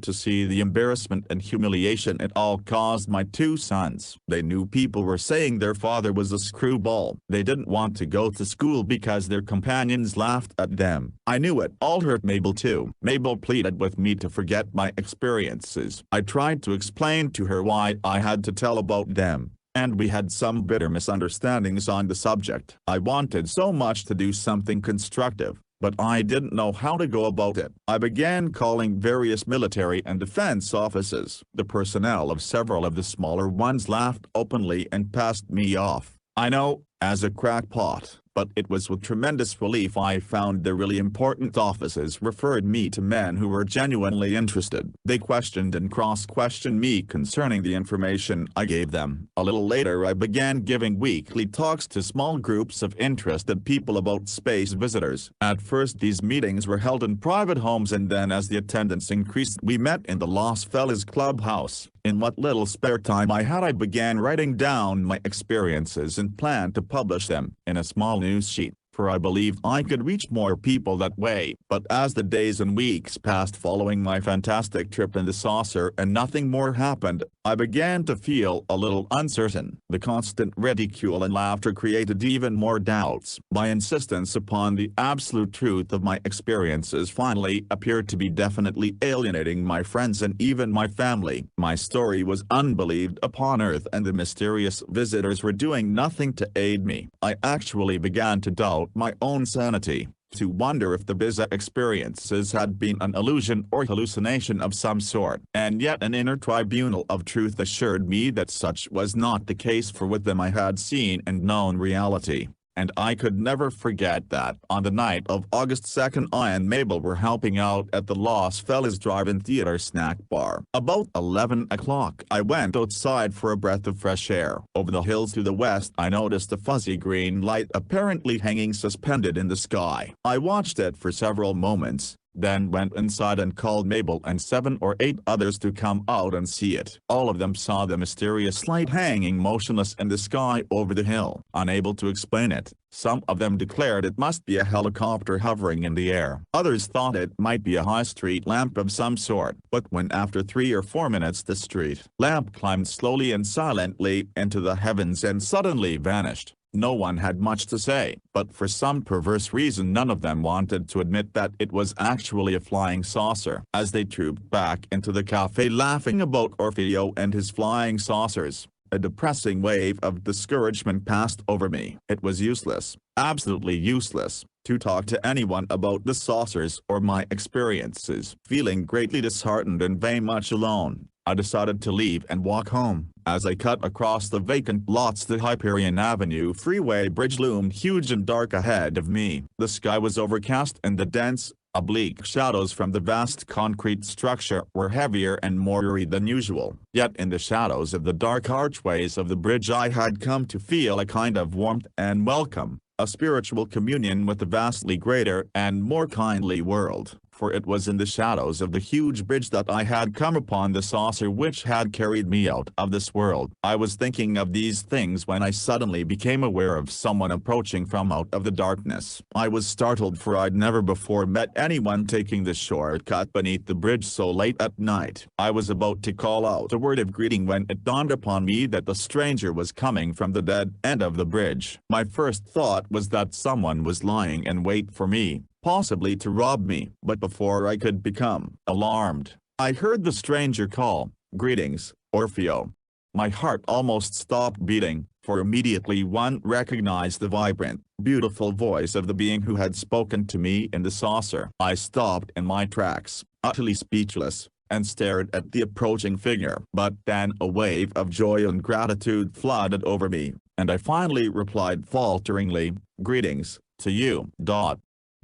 to see the embarrassment and humiliation it all caused my two sons. They knew people were saying their father was a screwball. They didn't want to go to school because their companions laughed at them. I knew it all hurt Mabel too. Mabel pleaded with me to forget my experiences. I tried to explain to her why I had to tell about them, and we had some bitter misunderstandings on the subject. I wanted so much to do something constructive, but I didn't know how to go about it. I began calling various military and defense offices. The personnel of several of the smaller ones laughed openly and passed me off, I know, as a crackpot. But it was with tremendous relief I found the really important offices referred me to men who were genuinely interested. They questioned and cross-questioned me concerning the information I gave them. A little later I began giving weekly talks to small groups of interested people about space visitors. At first these meetings were held in private homes, and then as the attendance increased we met in the Los Feliz clubhouse. In what little spare time I had I began writing down my experiences and planned to publish them in a small news sheet, for I believed I could reach more people that way. But as the days and weeks passed following my fantastic trip in the saucer and nothing more happened, I began to feel a little uncertain. The constant ridicule and laughter created even more doubts. My insistence upon the absolute truth of my experiences finally appeared to be definitely alienating my friends and even my family. My story was unbelieved upon Earth, and the mysterious visitors were doing nothing to aid me. I actually began to doubt my own sanity, to wonder if the bizarre experiences had been an illusion or hallucination of some sort. And yet an inner tribunal of truth assured me that such was not the case, for with them I had seen and known reality. And I could never forget that on the night of August 2nd I and Mabel were helping out at the Los Feliz Drive-In Theater snack bar. About 11 o'clock I went outside for a breath of fresh air. Over the hills to the west I noticed a fuzzy green light apparently hanging suspended in the sky. I watched it for several moments, then went inside and called Mabel and 7 or 8 others to come out and see it. All of them saw the mysterious light hanging motionless in the sky over the hill. Unable to explain it, some of them declared it must be a helicopter hovering in the air. Others thought it might be a high street lamp of some sort. But when after 3 or 4 minutes the street lamp climbed slowly and silently into the heavens and suddenly vanished, no one had much to say. But for some perverse reason none of them wanted to admit that it was actually a flying saucer. As they trooped back into the cafe laughing about Orfeo and his flying saucers, a depressing wave of discouragement passed over me. It was useless, absolutely useless, to talk to anyone about the saucers or my experiences. Feeling greatly disheartened and very much alone, I decided to leave and walk home. As I cut across the vacant lots, the Hyperion Avenue freeway bridge loomed huge and dark ahead of me. The sky was overcast and the dense, oblique shadows from the vast concrete structure were heavier and more eerie than usual. Yet in the shadows of the dark archways of the bridge I had come to feel a kind of warmth and welcome, a spiritual communion with the vastly greater and more kindly world. For it was in the shadows of the huge bridge that I had come upon the saucer which had carried me out of this world. I was thinking of these things when I suddenly became aware of someone approaching from out of the darkness. I was startled, for I'd never before met anyone taking the shortcut beneath the bridge so late at night. I was about to call out a word of greeting when it dawned upon me that the stranger was coming from the dead end of the bridge. My first thought was that someone was lying in wait for me, possibly to rob me. But before I could become alarmed, I heard the stranger call, "Greetings, Orfeo." My heart almost stopped beating, for immediately one recognized the vibrant, beautiful voice of the being who had spoken to me in the saucer. I stopped in my tracks, utterly speechless, and stared at the approaching figure. But then a wave of joy and gratitude flooded over me, and I finally replied falteringly, "Greetings, to you."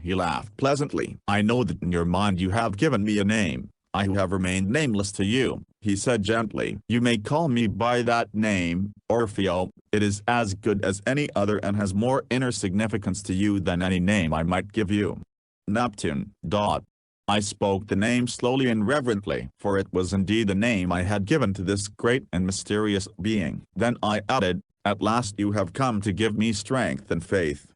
He laughed pleasantly. "I know that in your mind you have given me a name. I who have remained nameless to you," he said gently. "You may call me by that name, Orfeo. It is as good as any other and has more inner significance to you than any name I might give you. Neptune. I spoke the name slowly and reverently, for it was indeed the name I had given to this great and mysterious being. Then I added, "At last you have come to give me strength and faith."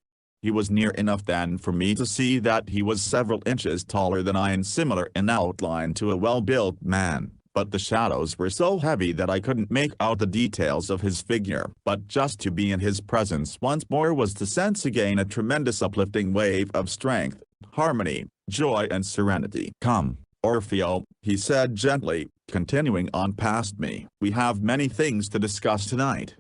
He was near enough then for me to see that he was several inches taller than I and similar in outline to a well-built man, but the shadows were so heavy that I couldn't make out the details of his figure. But just to be in his presence once more was to sense again a tremendous uplifting wave of strength, harmony, joy and serenity. "Come, Orfeo," he said gently, continuing on past me. "We have many things to discuss tonight."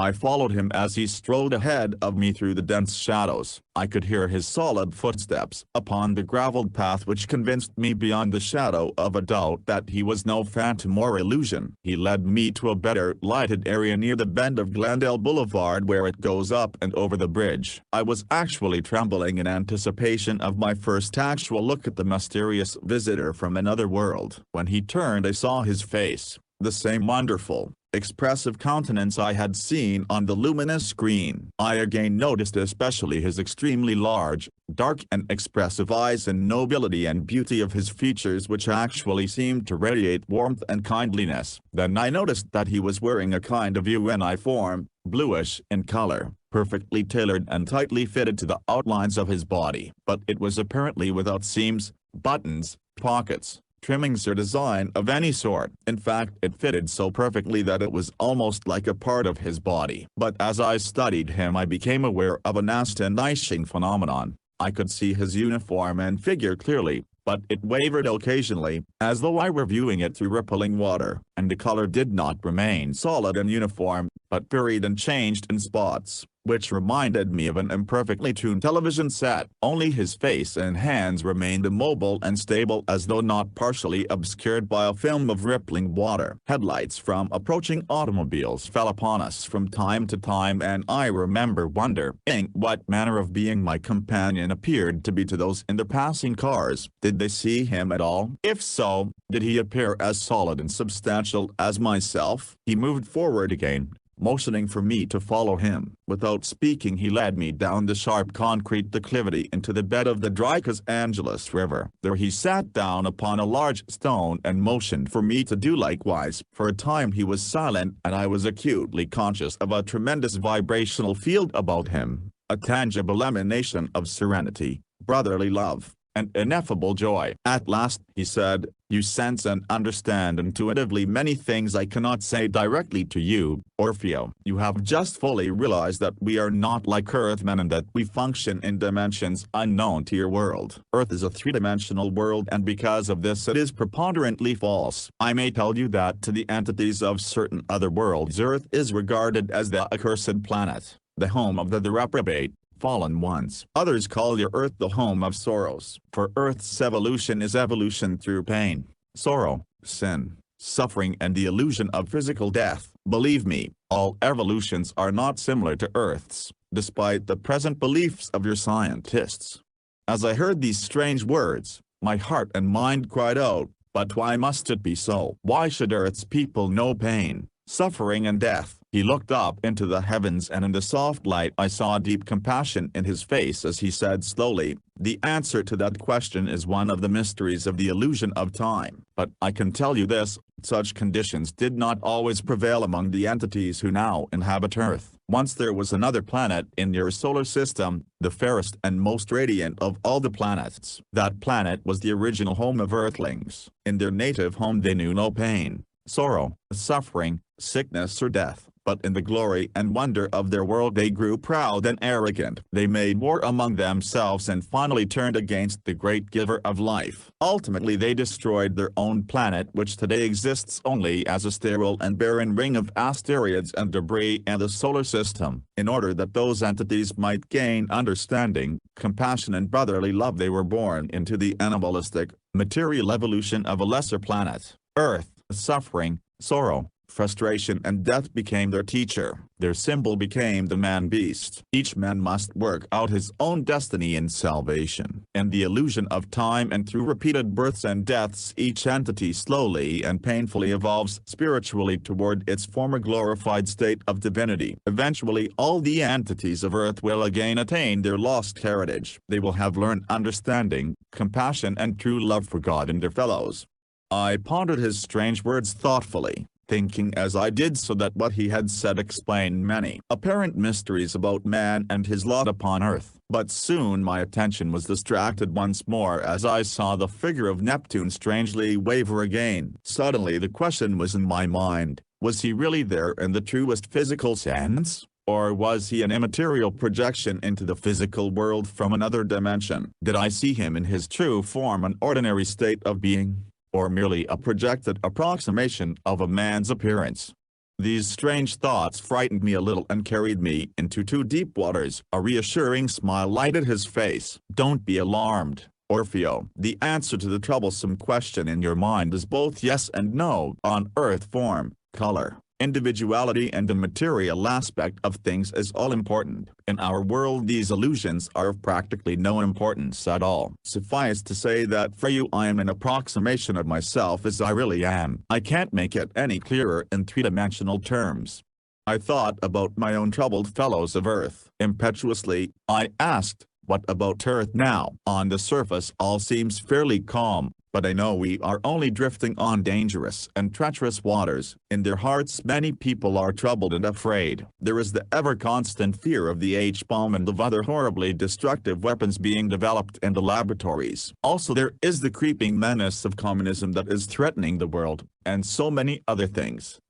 I followed him as he strode ahead of me through the dense shadows. I could hear his solid footsteps upon the graveled path, which convinced me beyond the shadow of a doubt that he was no phantom or illusion. He led me to a better lighted area near the bend of Glendale Boulevard where it goes up and over the bridge. I was actually trembling in anticipation of my first actual look at the mysterious visitor from another world. When he turned I saw his face, the same wonderful, expressive countenance I had seen on the luminous screen. I again noticed especially his extremely large, dark and expressive eyes and nobility and beauty of his features, which actually seemed to radiate warmth and kindliness. Then I noticed that he was wearing a kind of uniform, bluish in color, perfectly tailored and tightly fitted to the outlines of his body, but it was apparently without seams, buttons, pockets, trimmings or design of any sort. In fact, it fitted so perfectly that it was almost like a part of his body. But as I studied him I became aware of an astonishing phenomenon. I could see his uniform and figure clearly, but it wavered occasionally, as though I were viewing it through rippling water, and the color did not remain solid and uniform, but varied and changed in spots, which reminded me of an imperfectly tuned television set. Only his face and hands remained immobile and stable, as though not partially obscured by a film of rippling water. Headlights from approaching automobiles fell upon us from time to time, and I remember wondering what manner of being my companion appeared to be to those in the passing cars. Did they see him at all? If so, did he appear as solid and substantial as myself? He moved forward again, motioning for me to follow him. Without speaking he led me down the sharp concrete declivity into the bed of the dry Angelucci River. There he sat down upon a large stone and motioned for me to do likewise. For a time he was silent, and I was acutely conscious of a tremendous vibrational field about him, a tangible emanation of serenity, brotherly love, and ineffable joy. At last, he said, "You sense and understand intuitively many things I cannot say directly to you, Orfeo. You have just fully realized that we are not like Earthmen and that we function in dimensions unknown to your world. Earth is a three-dimensional world, and because of this it is preponderantly false. I may tell you that to the entities of certain other worlds Earth is regarded as the accursed planet, the home of the reprobate, fallen ones. Others call your Earth the home of sorrows, for Earth's evolution is evolution through pain, sorrow, sin, suffering and the illusion of physical death. Believe me, all evolutions are not similar to Earth's, despite the present beliefs of your scientists." As I heard these strange words, my heart and mind cried out, "But why must it be so? Why should Earth's people know pain, suffering and death?" He looked up into the heavens, and in the soft light I saw deep compassion in his face as he said slowly, "The answer to that question is one of the mysteries of the illusion of time. But I can tell you this, such conditions did not always prevail among the entities who now inhabit Earth. Once there was another planet in your solar system, the fairest and most radiant of all the planets. That planet was the original home of Earthlings. In their native home they knew no pain, sorrow, suffering, sickness or death. but in the glory and wonder of their world they grew proud and arrogant. They made war among themselves and finally turned against the great giver of life. Ultimately they destroyed their own planet, which today exists only as a sterile and barren ring of asteroids and debris and the solar system. In order that those entities might gain understanding, compassion and brotherly love, they were born into the animalistic, material evolution of a lesser planet. Earth, suffering, sorrow, frustration and death became their teacher. Their symbol became the man-beast. Each man must work out his own destiny in salvation. In the illusion of time and through repeated births and deaths, each entity slowly and painfully evolves spiritually toward its former glorified state of divinity. Eventually all the entities of Earth will again attain their lost heritage. They will have learned understanding, compassion and true love for God and their fellows. I pondered his strange words thoughtfully, thinking as I did so that what he had said explained many apparent mysteries about man and his lot upon earth. But soon my attention was distracted once more as I saw the figure of Neptune strangely waver again. Suddenly the question was in my mind, was he really there in the truest physical sense? Or was he an immaterial projection into the physical world from another dimension? Did I see him in his true form, an ordinary state of being? Or merely a projected approximation of a man's appearance? These strange thoughts frightened me a little and carried me into too deep waters. A reassuring smile lighted his face. Don't be alarmed, Orfeo. The answer to the troublesome question in your mind is both yes and no. On Earth form, color, individuality and the material aspect of things is all important. In our world these illusions are of practically no importance at all. Suffice to say that for you I am an approximation of myself as I really am. I can't make it any clearer in three-dimensional terms. I thought about my own troubled fellows of Earth. Impetuously, I asked, what about Earth now? On the surface all seems fairly calm, but I know we are only drifting on dangerous and treacherous waters. In their hearts many people are troubled and afraid. There is the ever-constant fear of the H-bomb and of other horribly destructive weapons being developed in the laboratories. Also there is the creeping menace of communism that is threatening the world, and so many other things.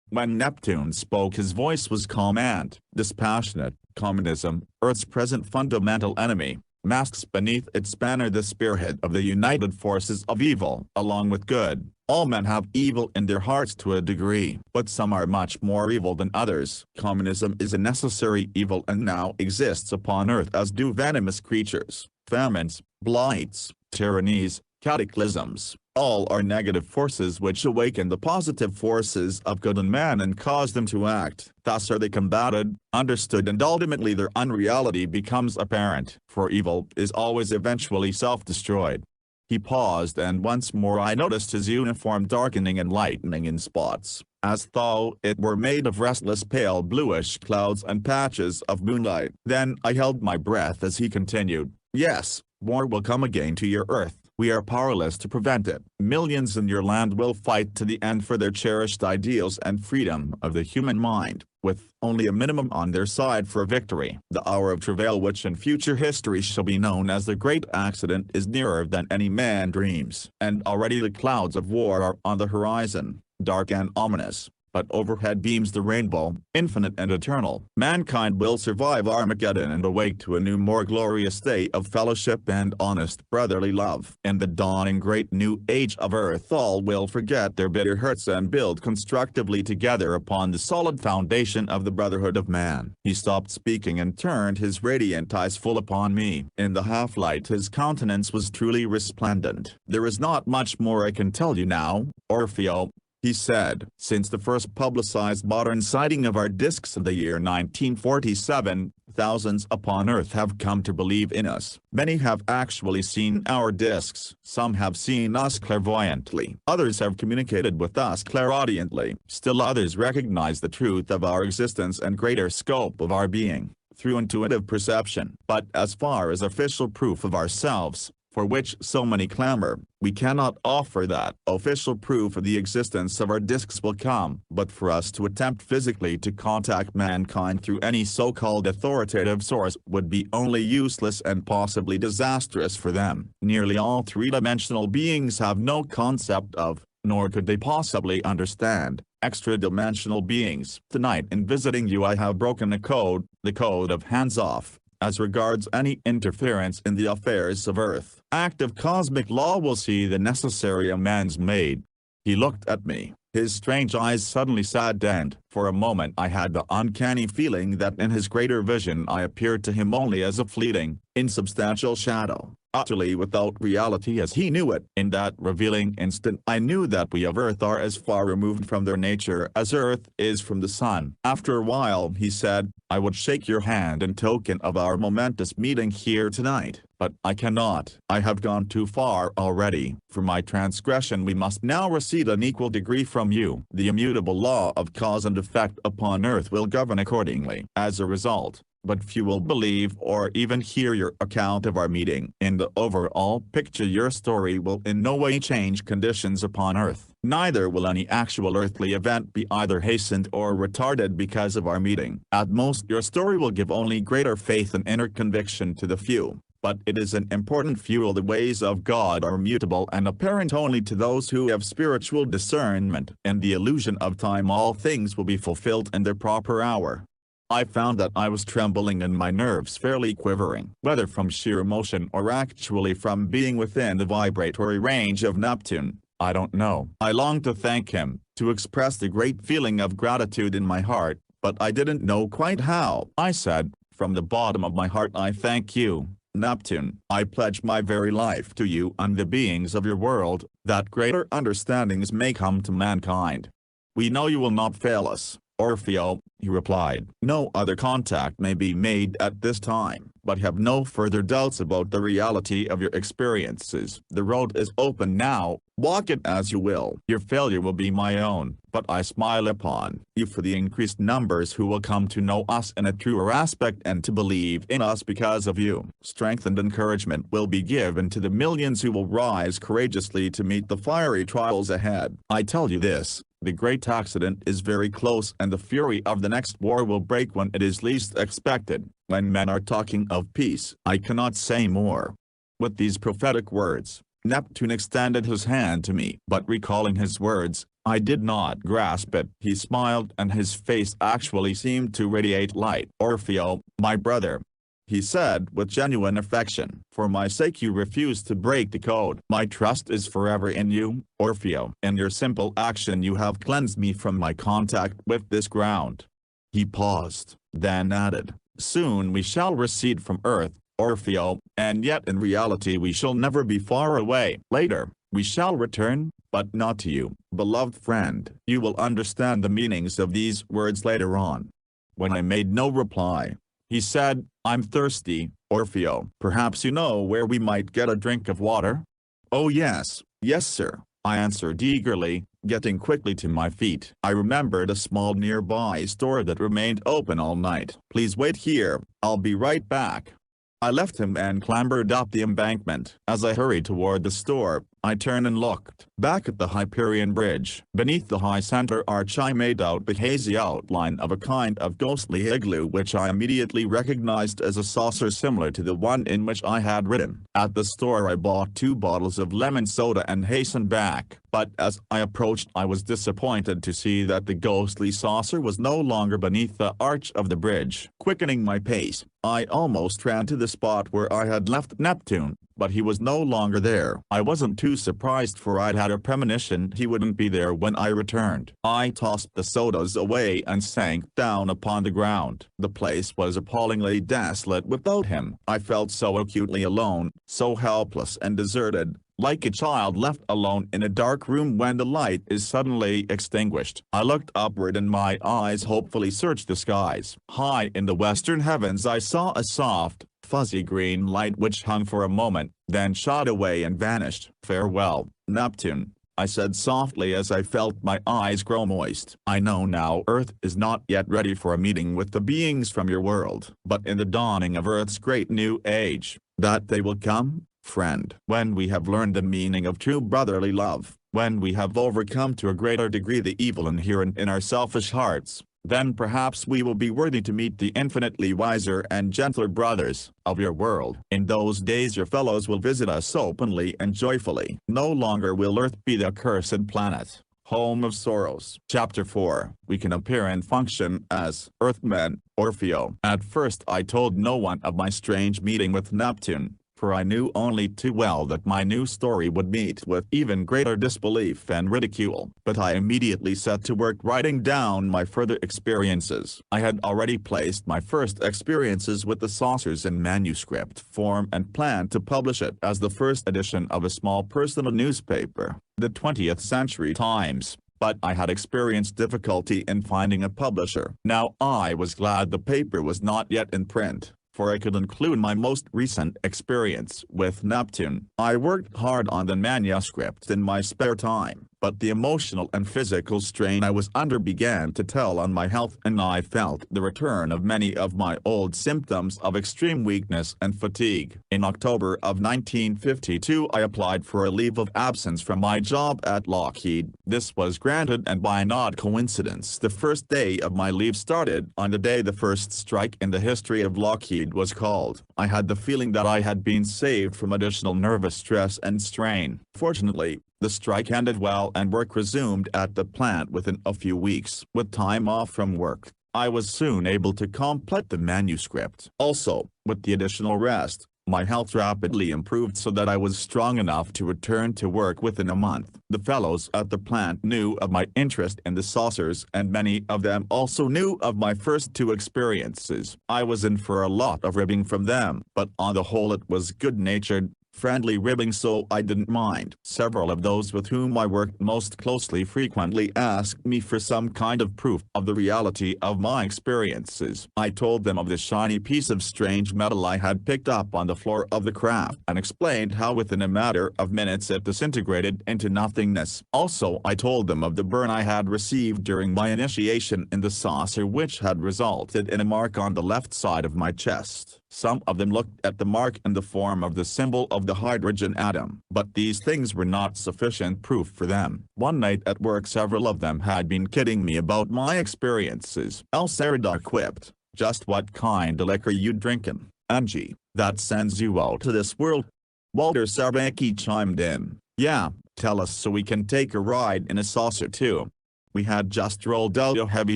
When Neptune spoke his voice was calm and dispassionate. Communism, Earth's present fundamental enemy, masks beneath its banner the spearhead of the united forces of evil. Along with good, all men have evil in their hearts to a degree, but some are much more evil than others. Communism is a necessary evil and now exists upon Earth, as do venomous creatures, famines, blights, tyrannies, cataclysms. All are negative forces which awaken the positive forces of good in man and cause them to act. Thus are they combated, understood, and ultimately their unreality becomes apparent. For evil is always eventually self-destroyed. He paused and once more I noticed his uniform darkening and lightening in spots, as though it were made of restless pale bluish clouds and patches of moonlight. Then I held my breath as he continued, yes, war will come again to your Earth. We are powerless to prevent it. Millions in your land will fight to the end for their cherished ideals and freedom of the human mind, with only a minimum on their side for victory. The hour of travail which in future history shall be known as the Great Accident is nearer than any man dreams. And already the clouds of war are on the horizon, dark and ominous. But overhead beams the rainbow, infinite and eternal. Mankind will survive Armageddon and awake to a new more glorious day of fellowship and honest brotherly love. In the dawning great new age of Earth all will forget their bitter hurts and build constructively together upon the solid foundation of the brotherhood of man. He stopped speaking and turned his radiant eyes full upon me. In the half-light his countenance was truly resplendent. There is not much more I can tell you now, Orfeo, he said. Since the first publicized modern sighting of our discs in the year 1947, thousands upon Earth have come to believe in us. Many have actually seen our discs. Some have seen us clairvoyantly. Others have communicated with us clairaudiently. Still others recognize the truth of our existence and greater scope of our being through intuitive perception. But as far as official proof of ourselves, for which so many clamor, we cannot offer that. Official proof of the existence of our discs will come, but for us to attempt physically to contact mankind through any so-called authoritative source would be only useless and possibly disastrous for them. Nearly all three-dimensional beings have no concept of, nor could they possibly understand, extra-dimensional beings. Tonight in visiting you I have broken a code, the code of hands-off, as regards any interference in the affairs of Earth. Active cosmic law will see the necessary amends made." He looked at me, his strange eyes suddenly sad, and for a moment I had the uncanny feeling that in his greater vision I appeared to him only as a fleeting, insubstantial shadow, utterly without reality as he knew it. In that revealing instant I knew that we of Earth are as far removed from their nature as Earth is from the sun. After a while he said, "I would shake your hand in token of our momentous meeting here tonight, but I cannot. I have gone too far already. For my transgression we must now receive an equal degree from you. The immutable law of cause and effect upon Earth will govern accordingly. As a result, but few will believe or even hear your account of our meeting. In the overall picture your story will in no way change conditions upon Earth. Neither will any actual earthly event be either hastened or retarded because of our meeting. At most your story will give only greater faith and inner conviction to the few. But it is an important fuel. The ways of God are mutable and apparent only to those who have spiritual discernment. In the illusion of time all things will be fulfilled in their proper hour." I found that I was trembling and my nerves fairly quivering. Whether from sheer emotion or actually from being within the vibratory range of Neptune, I don't know. I longed to thank him, to express the great feeling of gratitude in my heart, but I didn't know quite how. I said, "From the bottom of my heart I thank you, Neptune. I pledge my very life to you and the beings of your world, that greater understandings may come to mankind. We know you will not fail us, Orfeo," he replied. "No other contact may be made at this time, but have no further doubts about the reality of your experiences. The road is open now, walk it as you will. Your failure will be my own, but I smile upon you for the increased numbers who will come to know us in a truer aspect and to believe in us because of you. Strength and encouragement will be given to the millions who will rise courageously to meet the fiery trials ahead. I tell you this, the great accident is very close and the fury of the next war will break when it is least expected. When men are talking of peace, I cannot say more." With these prophetic words, Neptune extended his hand to me, but recalling his words, I did not grasp it. He smiled and his face actually seemed to radiate light. "Orfeo, my brother," he said with genuine affection, "for my sake you refuse to break the code. My trust is forever in you, Orfeo. In your simple action you have cleansed me from my contact with this ground." He paused, then added, "Soon we shall recede from Earth, Orfeo, and yet in reality we shall never be far away. Later, we shall return, but not to you, beloved friend." You will understand the meanings of these words later on. When I made no reply, he said, "I'm thirsty, Orfeo. Perhaps you know where we might get a drink of water?" "Oh yes, yes sir," I answered eagerly, getting quickly to my feet. I remembered a small nearby store that remained open all night. "Please wait here, I'll be right back." I left him and clambered up the embankment. As I hurried toward the store, I turned and looked back at the Hyperion Bridge. Beneath the high center arch I made out the hazy outline of a kind of ghostly igloo which I immediately recognized as a saucer similar to the one in which I had ridden. At the store I bought 2 bottles of lemon soda and hastened back, but as I approached I was disappointed to see that the ghostly saucer was no longer beneath the arch of the bridge. Quickening my pace, I almost ran to the spot where I had left Neptune, but he was no longer there. I wasn't too surprised for I'd had a premonition he wouldn't be there when I returned. I tossed the sodas away and sank down upon the ground. The place was appallingly desolate without him. I felt so acutely alone, so helpless and deserted, like a child left alone in a dark room when the light is suddenly extinguished. I looked upward and my eyes hopefully searched the skies. High in the western heavens I saw a soft, fuzzy green light which hung for a moment, then shot away and vanished. "Farewell, Neptune," I said softly as I felt my eyes grow moist. "I know now Earth is not yet ready for a meeting with the beings from your world, but in the dawning of Earth's great new age, that day will come, friend, when we have learned the meaning of true brotherly love, when we have overcome to a greater degree the evil inherent in our selfish hearts. Then perhaps we will be worthy to meet the infinitely wiser and gentler brothers of your world. In those days your fellows will visit us openly and joyfully. No longer will Earth be the accursed planet, home of sorrows. Chapter 4. We can appear and function as Earthmen, Orfeo. At first I told no one of my strange meeting with Neptune, for I knew only too well that my new story would meet with even greater disbelief and ridicule. But I immediately set to work writing down my further experiences. I had already placed my first experiences with the saucers in manuscript form and planned to publish it as the first edition of a small personal newspaper, the 20th Century Times. But I had experienced difficulty in finding a publisher. Now I was glad the paper was not yet in print, for I could include my most recent experience with Neptune. I worked hard on the manuscript in my spare time, but the emotional and physical strain I was under began to tell on my health, and I felt the return of many of my old symptoms of extreme weakness and fatigue. In October of 1952 I applied for a leave of absence from my job at Lockheed. This was granted, and by an odd coincidence the first day of my leave started on the day the first strike in the history of Lockheed was called. I had the feeling that I had been saved from additional nervous stress and strain. Fortunately, the strike ended well and work resumed at the plant within a few weeks. With time off from work, I was soon able to complete the manuscript. Also, with the additional rest, my health rapidly improved so that I was strong enough to return to work within a month. The fellows at the plant knew of my interest in the saucers, and many of them also knew of my first two experiences. I was in for a lot of ribbing from them, but on the whole it was good-natured, friendly ribbing, so I didn't mind. Several of those with whom I worked most closely frequently asked me for some kind of proof of the reality of my experiences. I told them of the shiny piece of strange metal I had picked up on the floor of the craft, and explained how within a matter of minutes it disintegrated into nothingness. Also I told them of the burn I had received during my initiation in the saucer, which had resulted in a mark on the left side of my chest. Some of them looked at the mark in the form of the symbol of the hydrogen atom, but these things were not sufficient proof for them. One night at work several of them had been kidding me about my experiences. El Cerda quipped, "Just what kind of liquor you drinkin', Angie, that sends you out to this world?" Walter Sarbacki chimed in, "Yeah, tell us so we can take a ride in a saucer too." We had just rolled out a heavy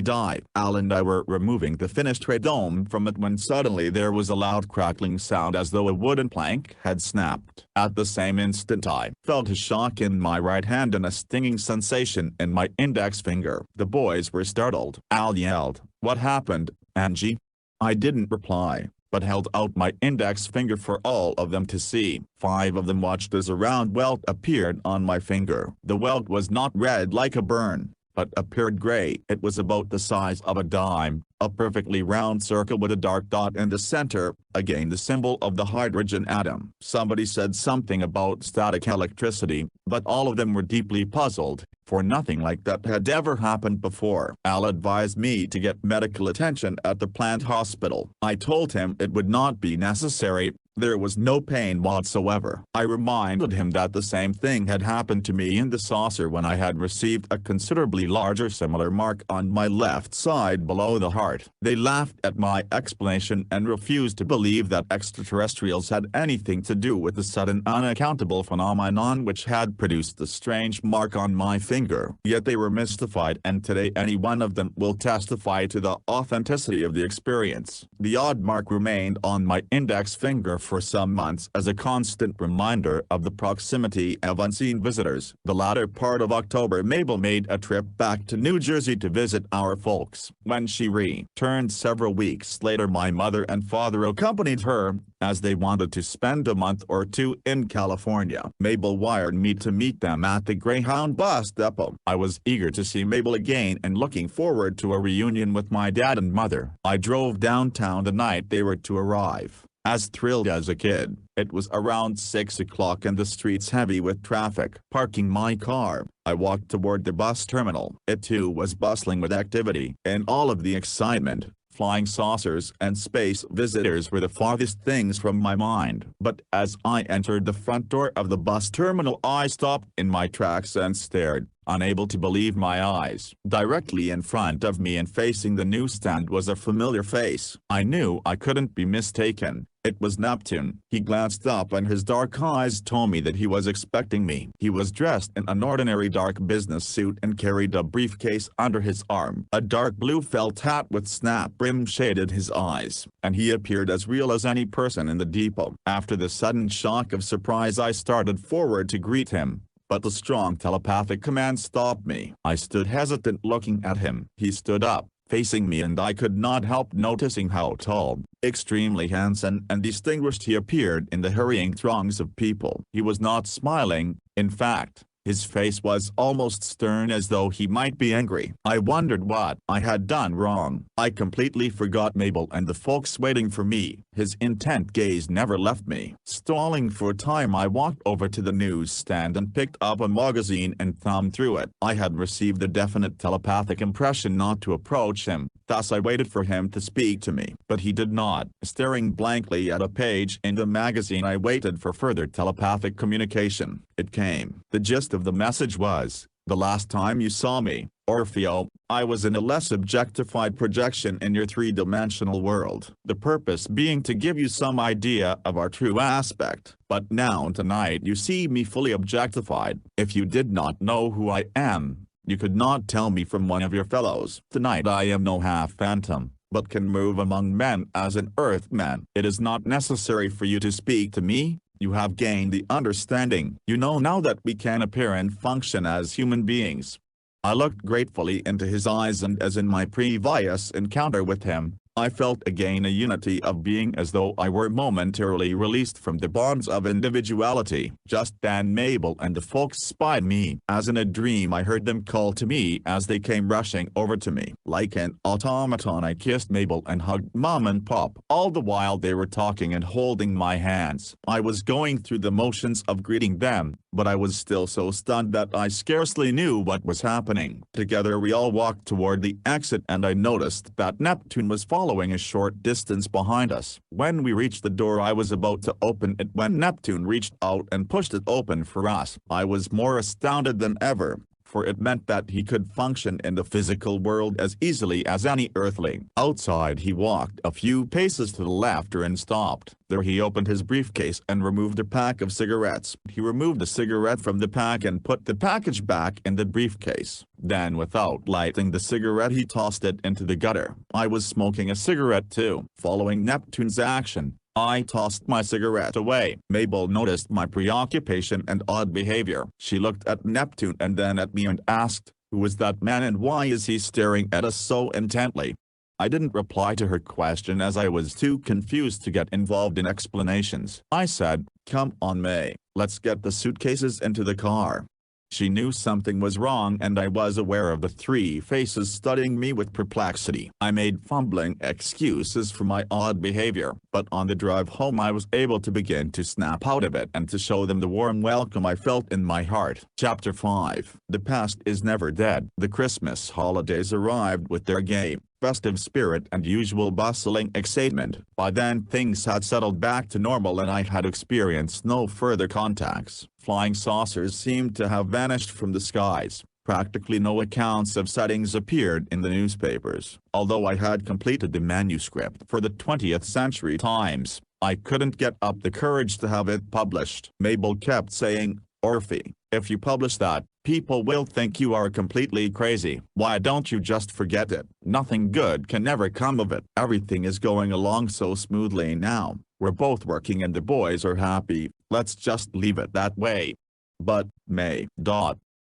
dive. Al and I were removing the finished radome from it when suddenly there was a loud crackling sound as though a wooden plank had snapped. At the same instant I felt a shock in my right hand and a stinging sensation in my index finger. The boys were startled. Al yelled, "What happened, Angie?" I didn't reply, but held out my index finger for all of them to see. 5 of them watched as a round welt appeared on my finger. The welt was not red like a burn, but appeared gray. It was about the size of a dime, a perfectly round circle with a dark dot in the center, again the symbol of the hydrogen atom. Somebody said something about static electricity, but all of them were deeply puzzled, for nothing like that had ever happened before. Al advised me to get medical attention at the plant hospital. I told him it would not be necessary. There was no pain whatsoever. I reminded him that the same thing had happened to me in the saucer when I had received a considerably larger similar mark on my left side below the heart. They laughed at my explanation and refused to believe that extraterrestrials had anything to do with the sudden unaccountable phenomenon which had produced the strange mark on my finger. Yet they were mystified, and today any one of them will testify to the authenticity of the experience. The odd mark remained on my index finger for some months as a constant reminder of the proximity of unseen visitors. The latter part of October Mabel made a trip back to New Jersey to visit our folks. When she returned several weeks later, my mother and father accompanied her, as they wanted to spend a month or two in California. Mabel wired me to meet them at the Greyhound bus depot. I was eager to see Mabel again and looking forward to a reunion with my dad and mother. I drove downtown the night they were to arrive. As thrilled as a kid, it was around 6 o'clock and the streets heavy with traffic. Parking my car, I walked toward the bus terminal. It too was bustling with activity. In all of the excitement, flying saucers and space visitors were the farthest things from my mind. But as I entered the front door of the bus terminal I stopped in my tracks and stared. unable to believe my eyes. Directly in front of me and facing the newsstand was a familiar face. I knew I couldn't be mistaken. It was Neptune. He glanced up and his dark eyes told me that he was expecting me. He was dressed in an ordinary dark business suit and carried a briefcase under his arm. A dark blue felt hat with snap brim shaded his eyes, and he appeared as real as any person in the depot. After the sudden shock of surprise, I started forward to greet him, but the strong telepathic command stopped me. I stood hesitant looking at him. He stood up, facing me, and I could not help noticing how tall, extremely handsome and distinguished he appeared in the hurrying throngs of people. He was not smiling, in fact, his face was almost stern, as though he might be angry. I wondered what I had done wrong. I completely forgot Mabel and the folks waiting for me. His intent gaze never left me. Stalling for time, I walked over to the newsstand and picked up a magazine and thumbed through it. I had received a definite telepathic impression not to approach him, thus I waited for him to speak to me. But he did not. Staring blankly at a page in the magazine, I waited for further telepathic communication. It came. The gist of the message was, "The last time you saw me, Orfeo, I was in a less objectified projection in your three-dimensional world. The purpose being to give you some idea of our true aspect. But now tonight you see me fully objectified. If you did not know who I am, you could not tell me from one of your fellows. Tonight I am no half-phantom, but can move among men as an earthman. It is not necessary for you to speak to me. You have gained the understanding. You know now that we can appear and function as human beings." I looked gratefully into his eyes, and as in my previous encounter with him, I felt again a unity of being, as though I were momentarily released from the bonds of individuality. Just then Mabel and the folks spied me. As in a dream, I heard them call to me as they came rushing over to me. Like an automaton, I kissed Mabel and hugged Mom and Pop. All the while they were talking and holding my hands. I was going through the motions of greeting them, but I was still so stunned that I scarcely knew what was happening. Together we all walked toward the exit, and I noticed that Neptune was following a short distance behind us. When we reached the door, I was about to open it when Neptune reached out and pushed it open for us. I was more astounded than ever, for it meant that he could function in the physical world as easily as any earthling. Outside he walked a few paces to the left and stopped. There he opened his briefcase and removed a pack of cigarettes. He removed a cigarette from the pack and put the package back in the briefcase. Then, without lighting the cigarette, he tossed it into the gutter. I was smoking a cigarette too. Following Neptune's action, I tossed my cigarette away. Mabel noticed my preoccupation and odd behavior. She looked at Neptune and then at me and asked, "Who is that man and why is he staring at us so intently?" I didn't reply to her question as I was too confused to get involved in explanations. I said, "Come on, May, let's get the suitcases into the car." She knew something was wrong, and I was aware of the three faces studying me with perplexity. I made fumbling excuses for my odd behavior, but on the drive home I was able to begin to snap out of it and to show them the warm welcome I felt in my heart. Chapter 5. The past is never dead. The Christmas holidays arrived with their gay, festive spirit and usual bustling excitement. By then things had settled back to normal and I had experienced no further contacts. Flying saucers seemed to have vanished from the skies. Practically no accounts of sightings appeared in the newspapers. Although I had completed the manuscript for the 20th Century Times, I couldn't get up the courage to have it published. Mabel kept saying, "Orfeo, if you publish that, people will think you are completely crazy. Why don't you just forget it? Nothing good can ever come of it. Everything is going along so smoothly now. We're both working and the boys are happy. Let's just leave it that way." "But, May,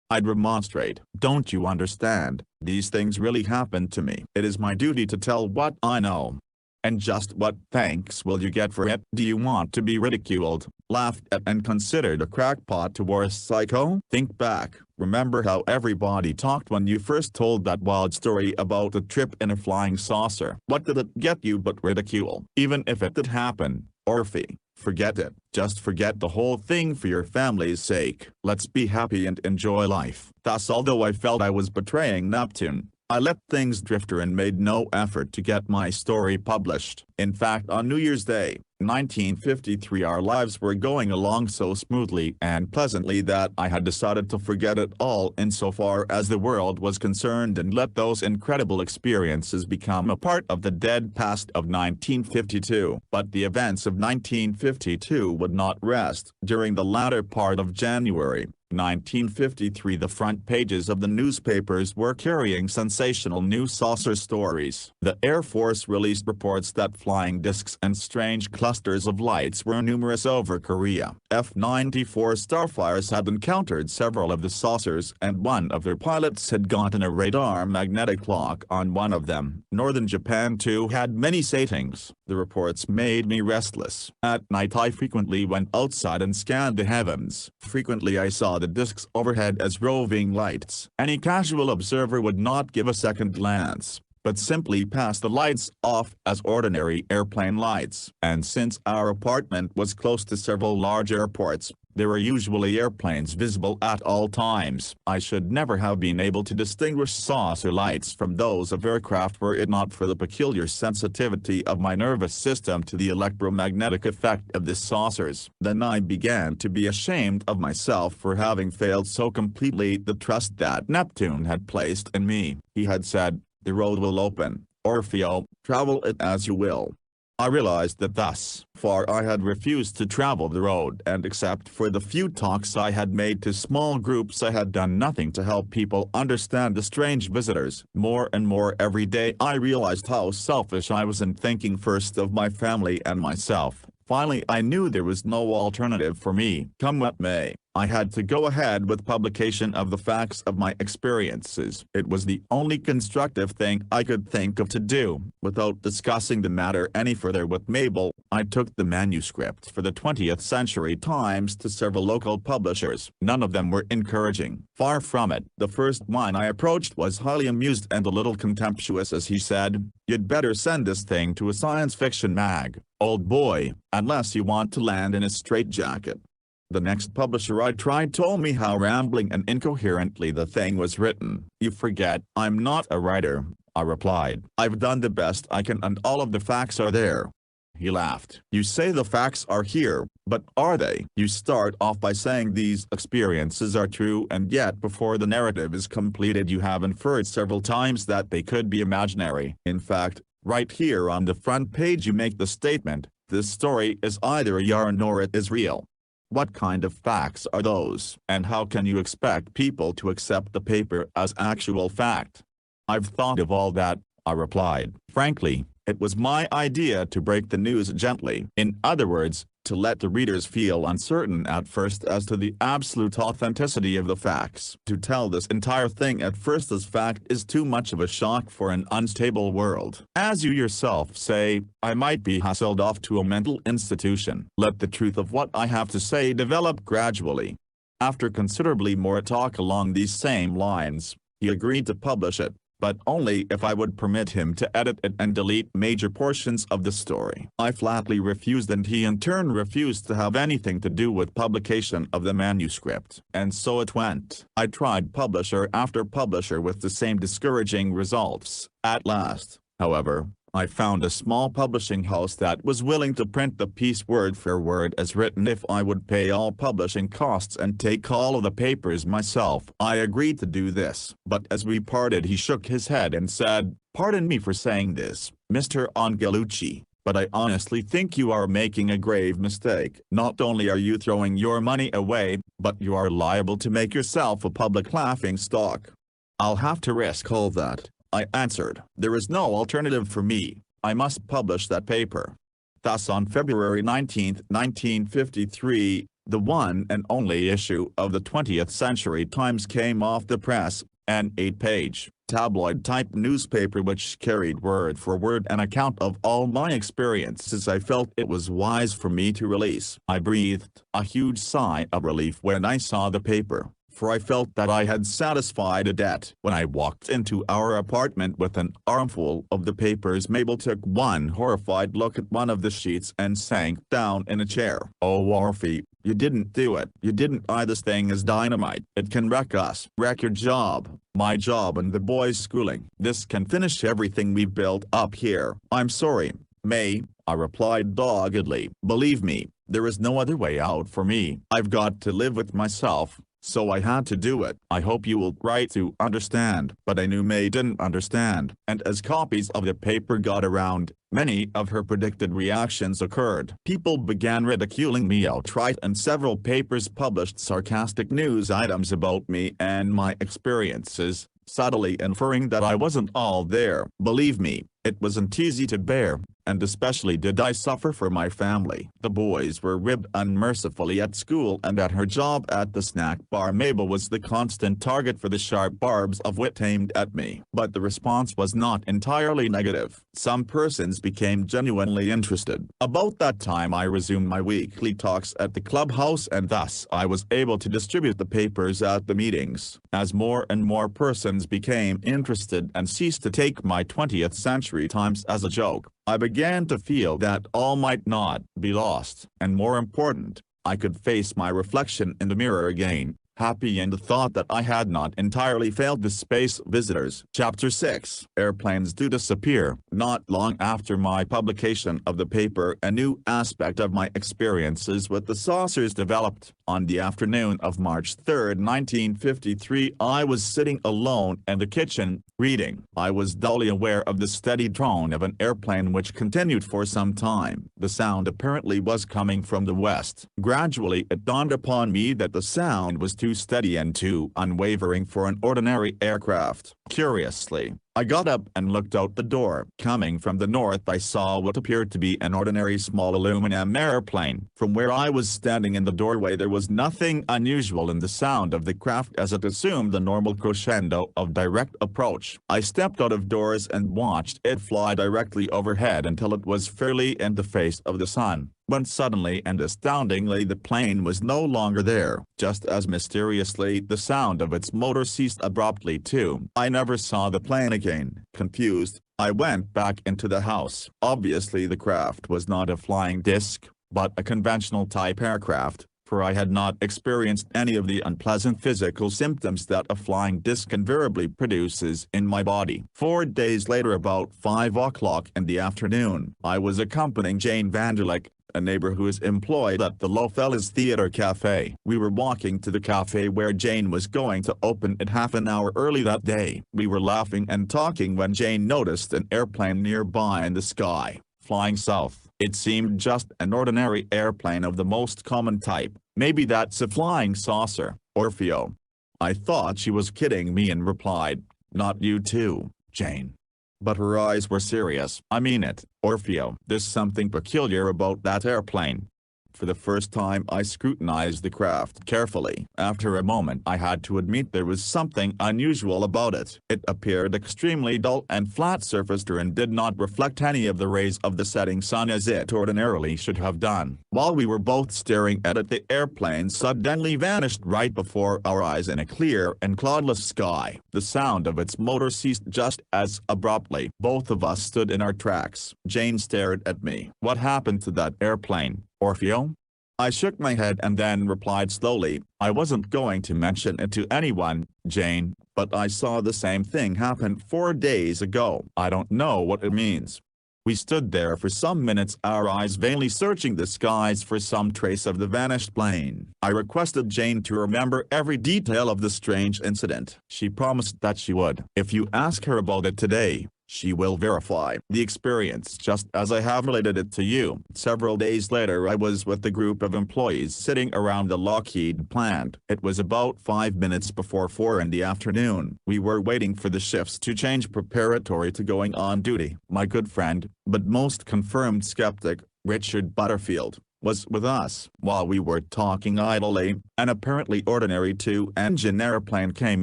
I'd remonstrate. "Don't you understand? These things really happened to me. It is my duty to tell what I know. And just what thanks will you get for it? Do you want to be ridiculed, laughed at and considered a crackpot or a psycho? Think back. Remember how everybody talked when you first told that wild story about the trip in a flying saucer. What did it get you but ridicule? Even if it did happen, Orfeo, forget it. Just forget the whole thing for your family's sake. Let's be happy and enjoy life." Thus, although I felt I was betraying Neptune, I let things drift and made no effort to get my story published. In fact, on New Year's Day, 1953, our lives were going along so smoothly and pleasantly that I had decided to forget it all insofar as the world was concerned and let those incredible experiences become a part of the dead past of 1952. But the events of 1952 would not rest. During the latter part of January 1953, the front pages of the newspapers were carrying sensational new saucer stories. The Air Force released reports that flying discs and strange clusters of lights were numerous over Korea. F-94 Starfires had encountered several of the saucers, and one of their pilots had gotten a radar magnetic lock on one of them. Northern Japan too had many sightings. The reports made me restless. At night I frequently went outside and scanned the heavens. Frequently I saw the discs overhead as roving lights. Any casual observer would not give a second glance, but simply pass the lights off as ordinary airplane lights. And since our apartment was close to several large airports, there were usually airplanes visible at all times. I should never have been able to distinguish saucer lights from those of aircraft were it not for the peculiar sensitivity of my nervous system to the electromagnetic effect of the saucers. Then I began to be ashamed of myself for having failed so completely the trust that Neptune had placed in me. He had said, "The road will open, Orfeo, travel it as you will." I realized that thus far I had refused to travel the road, and except for the few talks I had made to small groups I had done nothing to help people understand the strange visitors. More and more every day I realized how selfish I was in thinking first of my family and myself. Finally I knew there was no alternative for me. Come what may, I had to go ahead with publication of the facts of my experiences. It was the only constructive thing I could think of to do. Without discussing the matter any further with Mabel, I took the manuscript for the 20th Century Times to several local publishers. None of them were encouraging. Far from it. The first one I approached was highly amused and a little contemptuous as he said, "You'd better send this thing to a science fiction mag, old boy, unless you want to land in a straitjacket." The next publisher I tried told me how rambling and incoherently the thing was written. "You forget, I'm not a writer," I replied. "I've done the best I can and all of the facts are there." He laughed. "You say the facts are here, but are they? You start off by saying these experiences are true, and yet before the narrative is completed you have inferred several times that they could be imaginary. In fact, right here on the front page you make the statement, 'This story is either a yarn or it is real.' What kind of facts are those? And how can you expect people to accept the paper as actual fact?" "I've thought of all that," I replied. "Frankly, it was my idea to break the news gently. In other words, to let the readers feel uncertain at first as to the absolute authenticity of the facts. To tell this entire thing at first as fact is too much of a shock for an unstable world. As you yourself say, I might be hustled off to a mental institution. Let the truth of what I have to say develop gradually." After considerably more talk along these same lines, he agreed to publish it, but only if I would permit him to edit it and delete major portions of the story. I flatly refused, and he in turn refused to have anything to do with publication of the manuscript. And so it went. I tried publisher after publisher with the same discouraging results. At last, however, I found a small publishing house that was willing to print the piece word for word as written if I would pay all publishing costs and take all of the papers myself. I agreed to do this, but as we parted he shook his head and said, "Pardon me for saying this, Mr. Angelucci, but I honestly think you are making a grave mistake. Not only are you throwing your money away, but you are liable to make yourself a public laughingstock." "I'll have to risk all that," I answered. "There is no alternative for me. I must publish that paper." Thus on February 19, 1953, the one and only issue of the 20th Century Times came off the press, an 8-page, tabloid-type newspaper which carried word for word an account of all my experiences. I felt it was wise for me to release. I breathed a huge sigh of relief when I saw the paper, for I felt that I had satisfied a debt. When I walked into our apartment with an armful of the papers, Mabel took one horrified look at one of the sheets and sank down in a chair. "Oh Orfeo, you didn't do it. You didn't. This thing is dynamite. It can wreck us. Wreck your job, my job and the boys' schooling. This can finish everything we've built up here." "I'm sorry, May, I replied doggedly. Believe me, there is no other way out for me. I've got to live with myself, so I had to do it. I hope you will try to understand. But I knew May didn't understand, and as copies of the paper got around, many of her predicted reactions occurred. People began ridiculing me outright, and several papers published sarcastic news items about me and my experiences, subtly inferring that I wasn't all there. Believe me, it wasn't easy to bear, and especially did I suffer for my family. The boys were ribbed unmercifully at school and at her job at the snack bar. Mabel was the constant target for the sharp barbs of wit aimed at me. But the response was not entirely negative. Some persons became genuinely interested. About that time I resumed my weekly talks at the clubhouse, and thus I was able to distribute the papers at the meetings. As more and more persons became interested and ceased to take my 20th Century Times as a joke, I began to feel that all might not be lost, and more important, I could face my reflection in the mirror again, happy in the thought that I had not entirely failed the space visitors. Chapter 6. Airplanes do disappear. Not long after my publication of the paper, a new aspect of my experiences with the saucers developed. On the afternoon of March 3, 1953, I was sitting alone in the kitchen, reading. I was dully aware of the steady drone of an airplane which continued for some time. The sound apparently was coming from the west. Gradually it dawned upon me that the sound was too steady and too unwavering for an ordinary aircraft. Curiously, I got up and looked out the door. Coming from the north, I saw what appeared to be an ordinary small aluminum airplane. From where I was standing in the doorway, there was nothing unusual in the sound of the craft, as it assumed the normal crescendo of direct approach. I stepped out of doors and watched it fly directly overhead until it was fairly in the face of the sun, when suddenly and astoundingly the plane was no longer there. Just as mysteriously, the sound of its motor ceased abruptly too. I never saw the plane again. Confused, I went back into the house. Obviously the craft was not a flying disc, but a conventional type aircraft, for I had not experienced any of the unpleasant physical symptoms that a flying disc invariably produces in my body. 4 days later, about 5 o'clock in the afternoon, I was accompanying Jane Vanderlyck, a neighbor who is employed at the Lowfellas Theatre Cafe. We were walking to the cafe where Jane was going to open it half an hour early that day. We were laughing and talking when Jane noticed an airplane nearby in the sky, flying south. It seemed just an ordinary airplane of the most common type. Maybe that's a flying saucer, Orfeo. I thought she was kidding me and replied, "Not you too, Jane." But her eyes were serious. "I mean it, Orfeo. There's something peculiar about that airplane." For the first time I scrutinized the craft carefully. After a moment I had to admit there was something unusual about it. It appeared extremely dull and flat-surfaced and did not reflect any of the rays of the setting sun as it ordinarily should have done. While we were both staring at it, the airplane suddenly vanished right before our eyes in a clear and cloudless sky. The sound of its motor ceased just as abruptly. Both of us stood in our tracks. Jane stared at me. "What happened to that airplane, Orfeo?" I shook my head and then replied slowly, "I wasn't going to mention it to anyone, Jane, but I saw the same thing happen 4 days ago. I don't know what it means." We stood there for some minutes, our eyes vainly searching the skies for some trace of the vanished plane. I requested Jane to remember every detail of the strange incident. She promised that she would. "If you ask her about it today, she will verify the experience just as I have related it to you." Several days later I was with a group of employees sitting around the Lockheed plant. It was about 5 minutes before 4 in the afternoon. We were waiting for the shifts to change preparatory to going on duty. My good friend, but most confirmed skeptic, Richard Butterfield, was with us. While we were talking idly, an apparently ordinary two-engine airplane came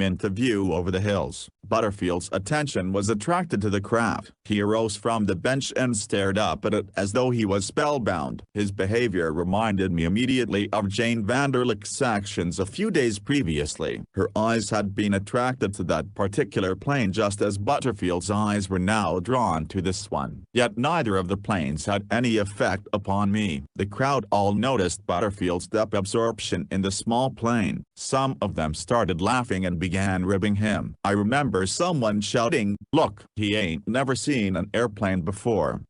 into view over the hills. Butterfield's attention was attracted to the craft. He arose from the bench and stared up at it as though he was spellbound. His behavior reminded me immediately of Jane Vanderlyck's actions a few days previously. Her eyes had been attracted to that particular plane just as Butterfield's eyes were now drawn to this one. Yet neither of the planes had any effect upon me. The crowd all noticed Butterfield's depth absorption in the small plane. Some of them started laughing and began ribbing him. I remember someone shouting, "Look, he ain't never seen an airplane before."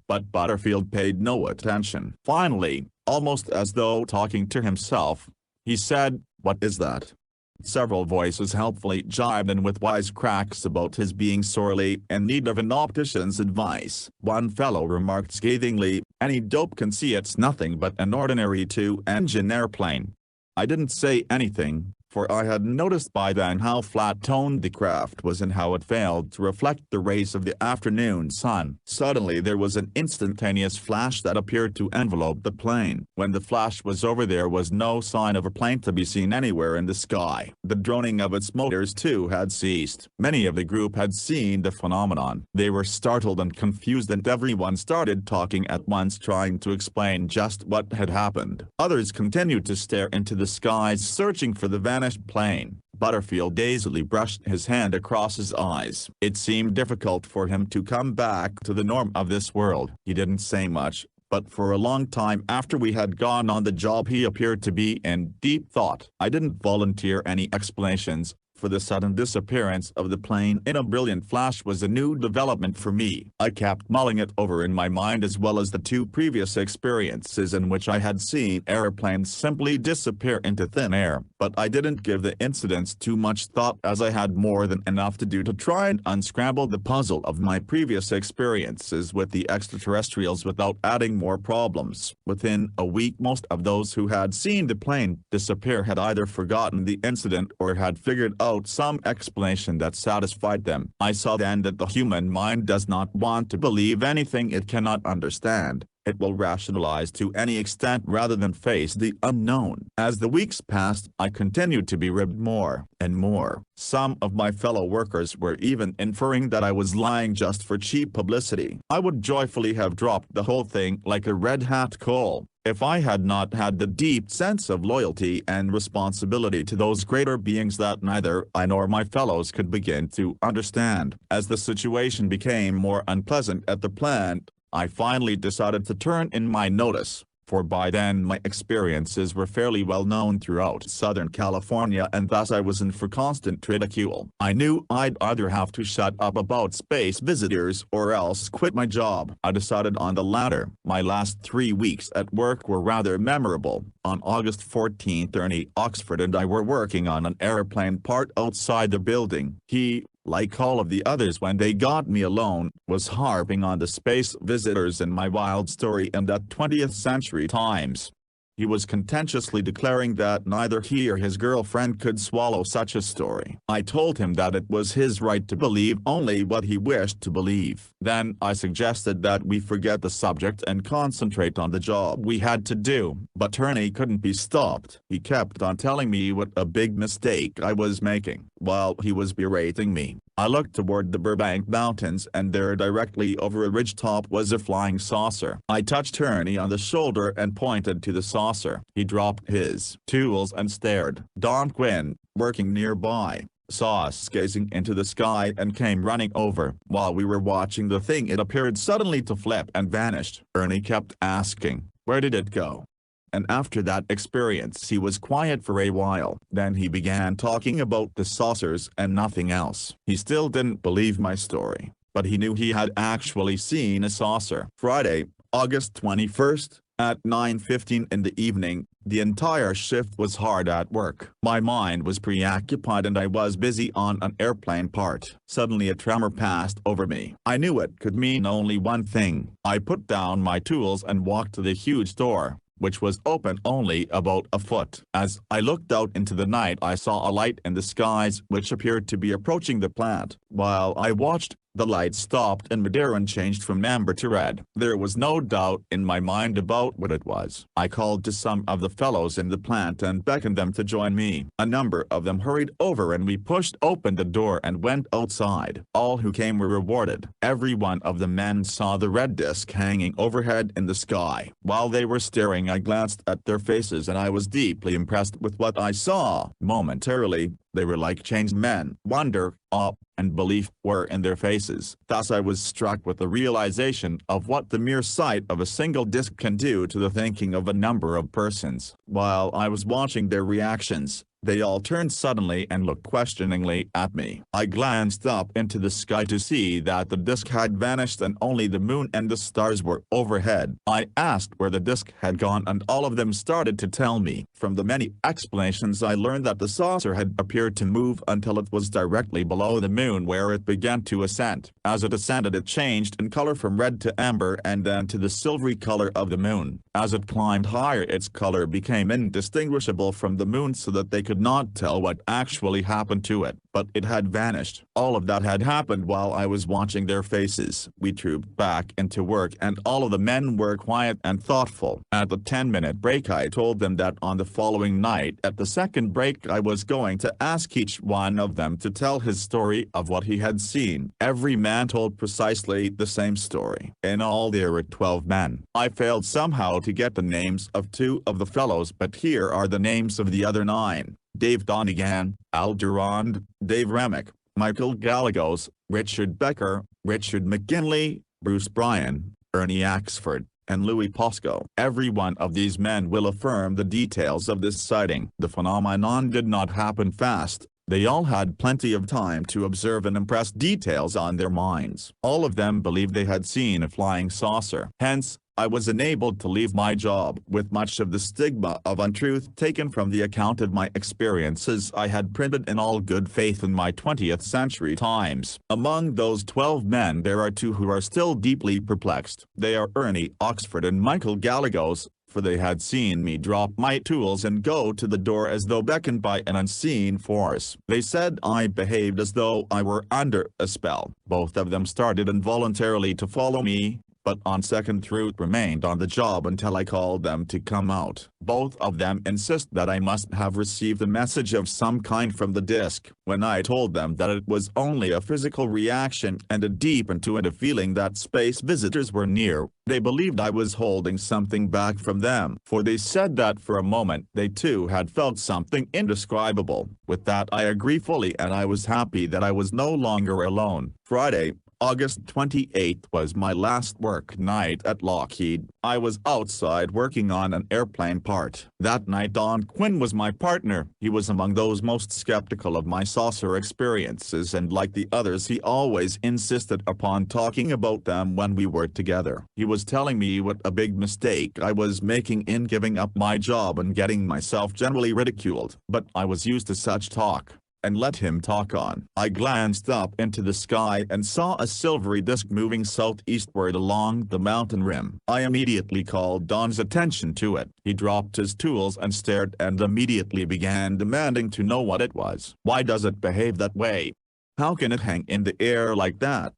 but Butterfield paid no attention. Finally, almost as though talking to himself, he said, "What is that?" Several voices helpfully jibed in with wisecracks about his being sorely in need of an optician's advice. One fellow remarked scathingly, "Any dope can see it's nothing but an ordinary two-engine airplane." I didn't say anything, for I had noticed by then how flat-toned the craft was and how it failed to reflect the rays of the afternoon sun. Suddenly there was an instantaneous flash that appeared to envelope the plane. When the flash was over, there was no sign of a plane to be seen anywhere in the sky. The droning of its motors too had ceased. Many of the group had seen the phenomenon. They were startled and confused, and everyone started talking at once, trying to explain just what had happened. Others continued to stare into the skies, searching for the vanished plane. Butterfield dazedly brushed his hand across his eyes. It seemed difficult for him to come back to the norm of this world. He didn't say much, but for a long time after we had gone on the job he appeared to be in deep thought. I didn't volunteer any explanations, for the sudden disappearance of the plane in a brilliant flash was a new development for me. I kept mulling it over in my mind, as well as the two previous experiences in which I had seen airplanes simply disappear into thin air, but I didn't give the incidents too much thought, as I had more than enough to do to try and unscramble the puzzle of my previous experiences with the extraterrestrials without adding more problems. Within a week most of those who had seen the plane disappear had either forgotten the incident or had figured out some explanation that satisfied them. I saw then that the human mind does not want to believe anything it cannot understand. It will rationalize to any extent rather than face the unknown. As the weeks passed, I continued to be ribbed more and more. Some of my fellow workers were even inferring that I was lying just for cheap publicity. I would joyfully have dropped the whole thing like a red-hot coal, if I had not had the deep sense of loyalty and responsibility to those greater beings that neither I nor my fellows could begin to understand. As the situation became more unpleasant at the plant, I finally decided to turn in my notice, for by then my experiences were fairly well known throughout Southern California, and thus I was in for constant ridicule. I knew I'd either have to shut up about space visitors or else quit my job. I decided on the latter. My last 3 weeks at work were rather memorable. On August 14th, Ernie Oxford and I were working on an airplane part outside the building. He, like all of the others when they got me alone, was harping on the space visitors in my wild story and at 20th Century Times. He was contentiously declaring that neither he or his girlfriend could swallow such a story. I told him that it was his right to believe only what he wished to believe. Then I suggested that we forget the subject and concentrate on the job we had to do. But Ernie couldn't be stopped. He kept on telling me what a big mistake I was making. While he was berating me, I looked toward the Burbank Mountains, and there directly over a ridgetop was a flying saucer. I touched Ernie on the shoulder and pointed to the saucer. He dropped his tools and stared. Don Quinn, working nearby, saw us gazing into the sky and came running over. While we were watching the thing, it appeared suddenly to flip and vanished. Ernie kept asking, "Where did it go?" And after that experience he was quiet for a while. Then he began talking about the saucers and nothing else. He still didn't believe my story, but he knew he had actually seen a saucer. Friday, August 21st, at 9:15 in the evening, the entire shift was hard at work. My mind was preoccupied and I was busy on an airplane part. Suddenly a tremor passed over me. I knew it could mean only one thing. I put down my tools and walked to the huge door, which was open only about a foot. As I looked out into the night, I saw a light in the skies which appeared to be approaching the plant. While I watched, the light stopped and midair and changed from amber to red. There was no doubt in my mind about what it was. I called to some of the fellows in the plant and beckoned them to join me. A number of them hurried over and we pushed open the door and went outside. All who came were rewarded. Every one of the men saw the red disk hanging overhead in the sky. While they were staring, I glanced at their faces and I was deeply impressed with what I saw. Momentarily, they were like changed men. Wonder, awe, and belief were in their faces. Thus I was struck with the realization of what the mere sight of a single disc can do to the thinking of a number of persons. While I was watching their reactions, They all turned suddenly and looked questioningly at me. I glanced up into the sky to see that the disk had vanished and only the moon and the stars were overhead. I asked where the disk had gone and all of them started to tell me. From the many explanations I learned that the saucer had appeared to move until it was directly below the moon where it began to ascend. As it ascended it changed in color from red to amber and then to the silvery color of the moon. As it climbed higher its color became indistinguishable from the moon so that they could not tell what actually happened to it, but it had vanished. All of that had happened while I was watching their faces. We trooped back into work and all of the men were quiet and thoughtful. At the 10-minute break I told them that on the following night at the second break I was going to ask each one of them to tell his story of what he had seen. Every man told precisely the same story. In all there were 12 men. I failed somehow to get the names of 2 of the fellows, but here are the names of the other 9. Dave Donegan, Al Durand, Dave Remick, Michael Gallegos, Richard Becker, Richard McGinley, Bruce Bryan, Ernie Axford, and Louis Posco. Every one of these men will affirm the details of this sighting. The phenomenon did not happen fast. They all had plenty of time to observe and impress details on their minds. All of them believed they had seen a flying saucer. Hence, I was enabled to leave my job with much of the stigma of untruth taken from the account of my experiences I had printed in all good faith in my 20th Century Times. Among those 12 men there are 2 who are still deeply perplexed. They are Ernie Oxford and Michael Gallegos, for they had seen me drop my tools and go to the door as though beckoned by an unseen force. They said I behaved as though I were under a spell. Both of them started involuntarily to follow me, but on second thought remained on the job until I called them to come out. Both of them insist that I must have received a message of some kind from the disk. When I told them that it was only a physical reaction and a deep intuitive feeling that space visitors were near, they believed I was holding something back from them, for they said that for a moment they too had felt something indescribable. With that I agree fully and I was happy that I was no longer alone. Friday, August 28th was my last work night at Lockheed. I was outside working on an airplane part. That night Don Quinn was my partner. He was among those most skeptical of my saucer experiences and like the others he always insisted upon talking about them when we were together. He was telling me what a big mistake I was making in giving up my job and getting myself generally ridiculed. But I was used to such talk, and let him talk on. I glanced up into the sky and saw a silvery disk moving southeastward along the mountain rim. I immediately called Don's attention to it. He dropped his tools and stared and immediately began demanding to know what it was. Why does it behave that way? How can it hang in the air like that?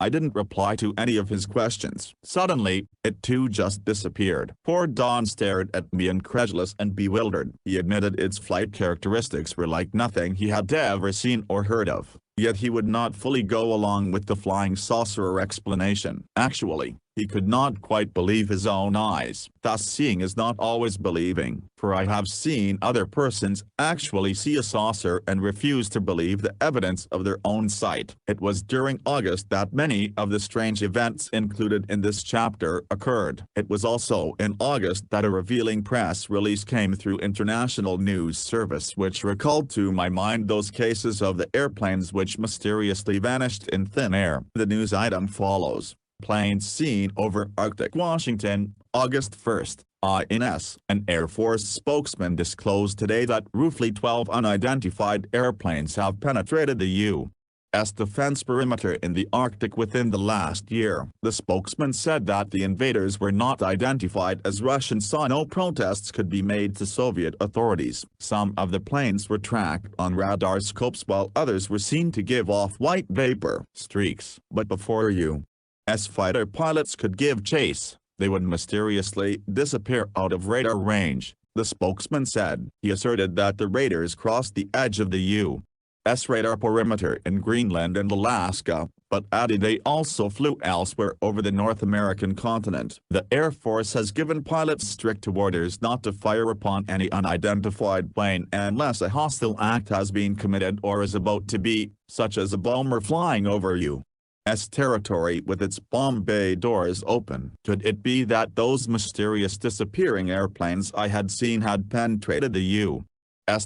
I didn't reply to any of his questions. Suddenly, it too just disappeared. Poor Don stared at me incredulous and bewildered. He admitted its flight characteristics were like nothing he had ever seen or heard of. Yet he would not fully go along with the flying saucer explanation. Actually, he could not quite believe his own eyes. Thus seeing is not always believing, for I have seen other persons actually see a saucer and refuse to believe the evidence of their own sight. It was during August that many of the strange events included in this chapter occurred. It was also in August that a revealing press release came through International News Service which recalled to my mind those cases of the airplanes which mysteriously vanished in thin air. The news item follows. Planes seen over Arctic Washington, August 1st. INS. An Air Force spokesman disclosed today that roughly 12 unidentified airplanes have penetrated the U.S. defense perimeter in the Arctic within the last year. The spokesman said that the invaders were not identified as Russian, so no protests could be made to Soviet authorities. Some of the planes were tracked on radar scopes while others were seen to give off white vapor streaks. But before U.S. fighter pilots could give chase, they would mysteriously disappear out of radar range, the spokesman said. He asserted that the raiders crossed the edge of the U.S. radar perimeter in Greenland and Alaska, but added they also flew elsewhere over the North American continent. The Air Force has given pilots strict orders not to fire upon any unidentified plane unless a hostile act has been committed or is about to be, such as a bomber flying over U.S. territory with its bomb bay doors open. Could it be that those mysterious disappearing airplanes I had seen had penetrated the U.S.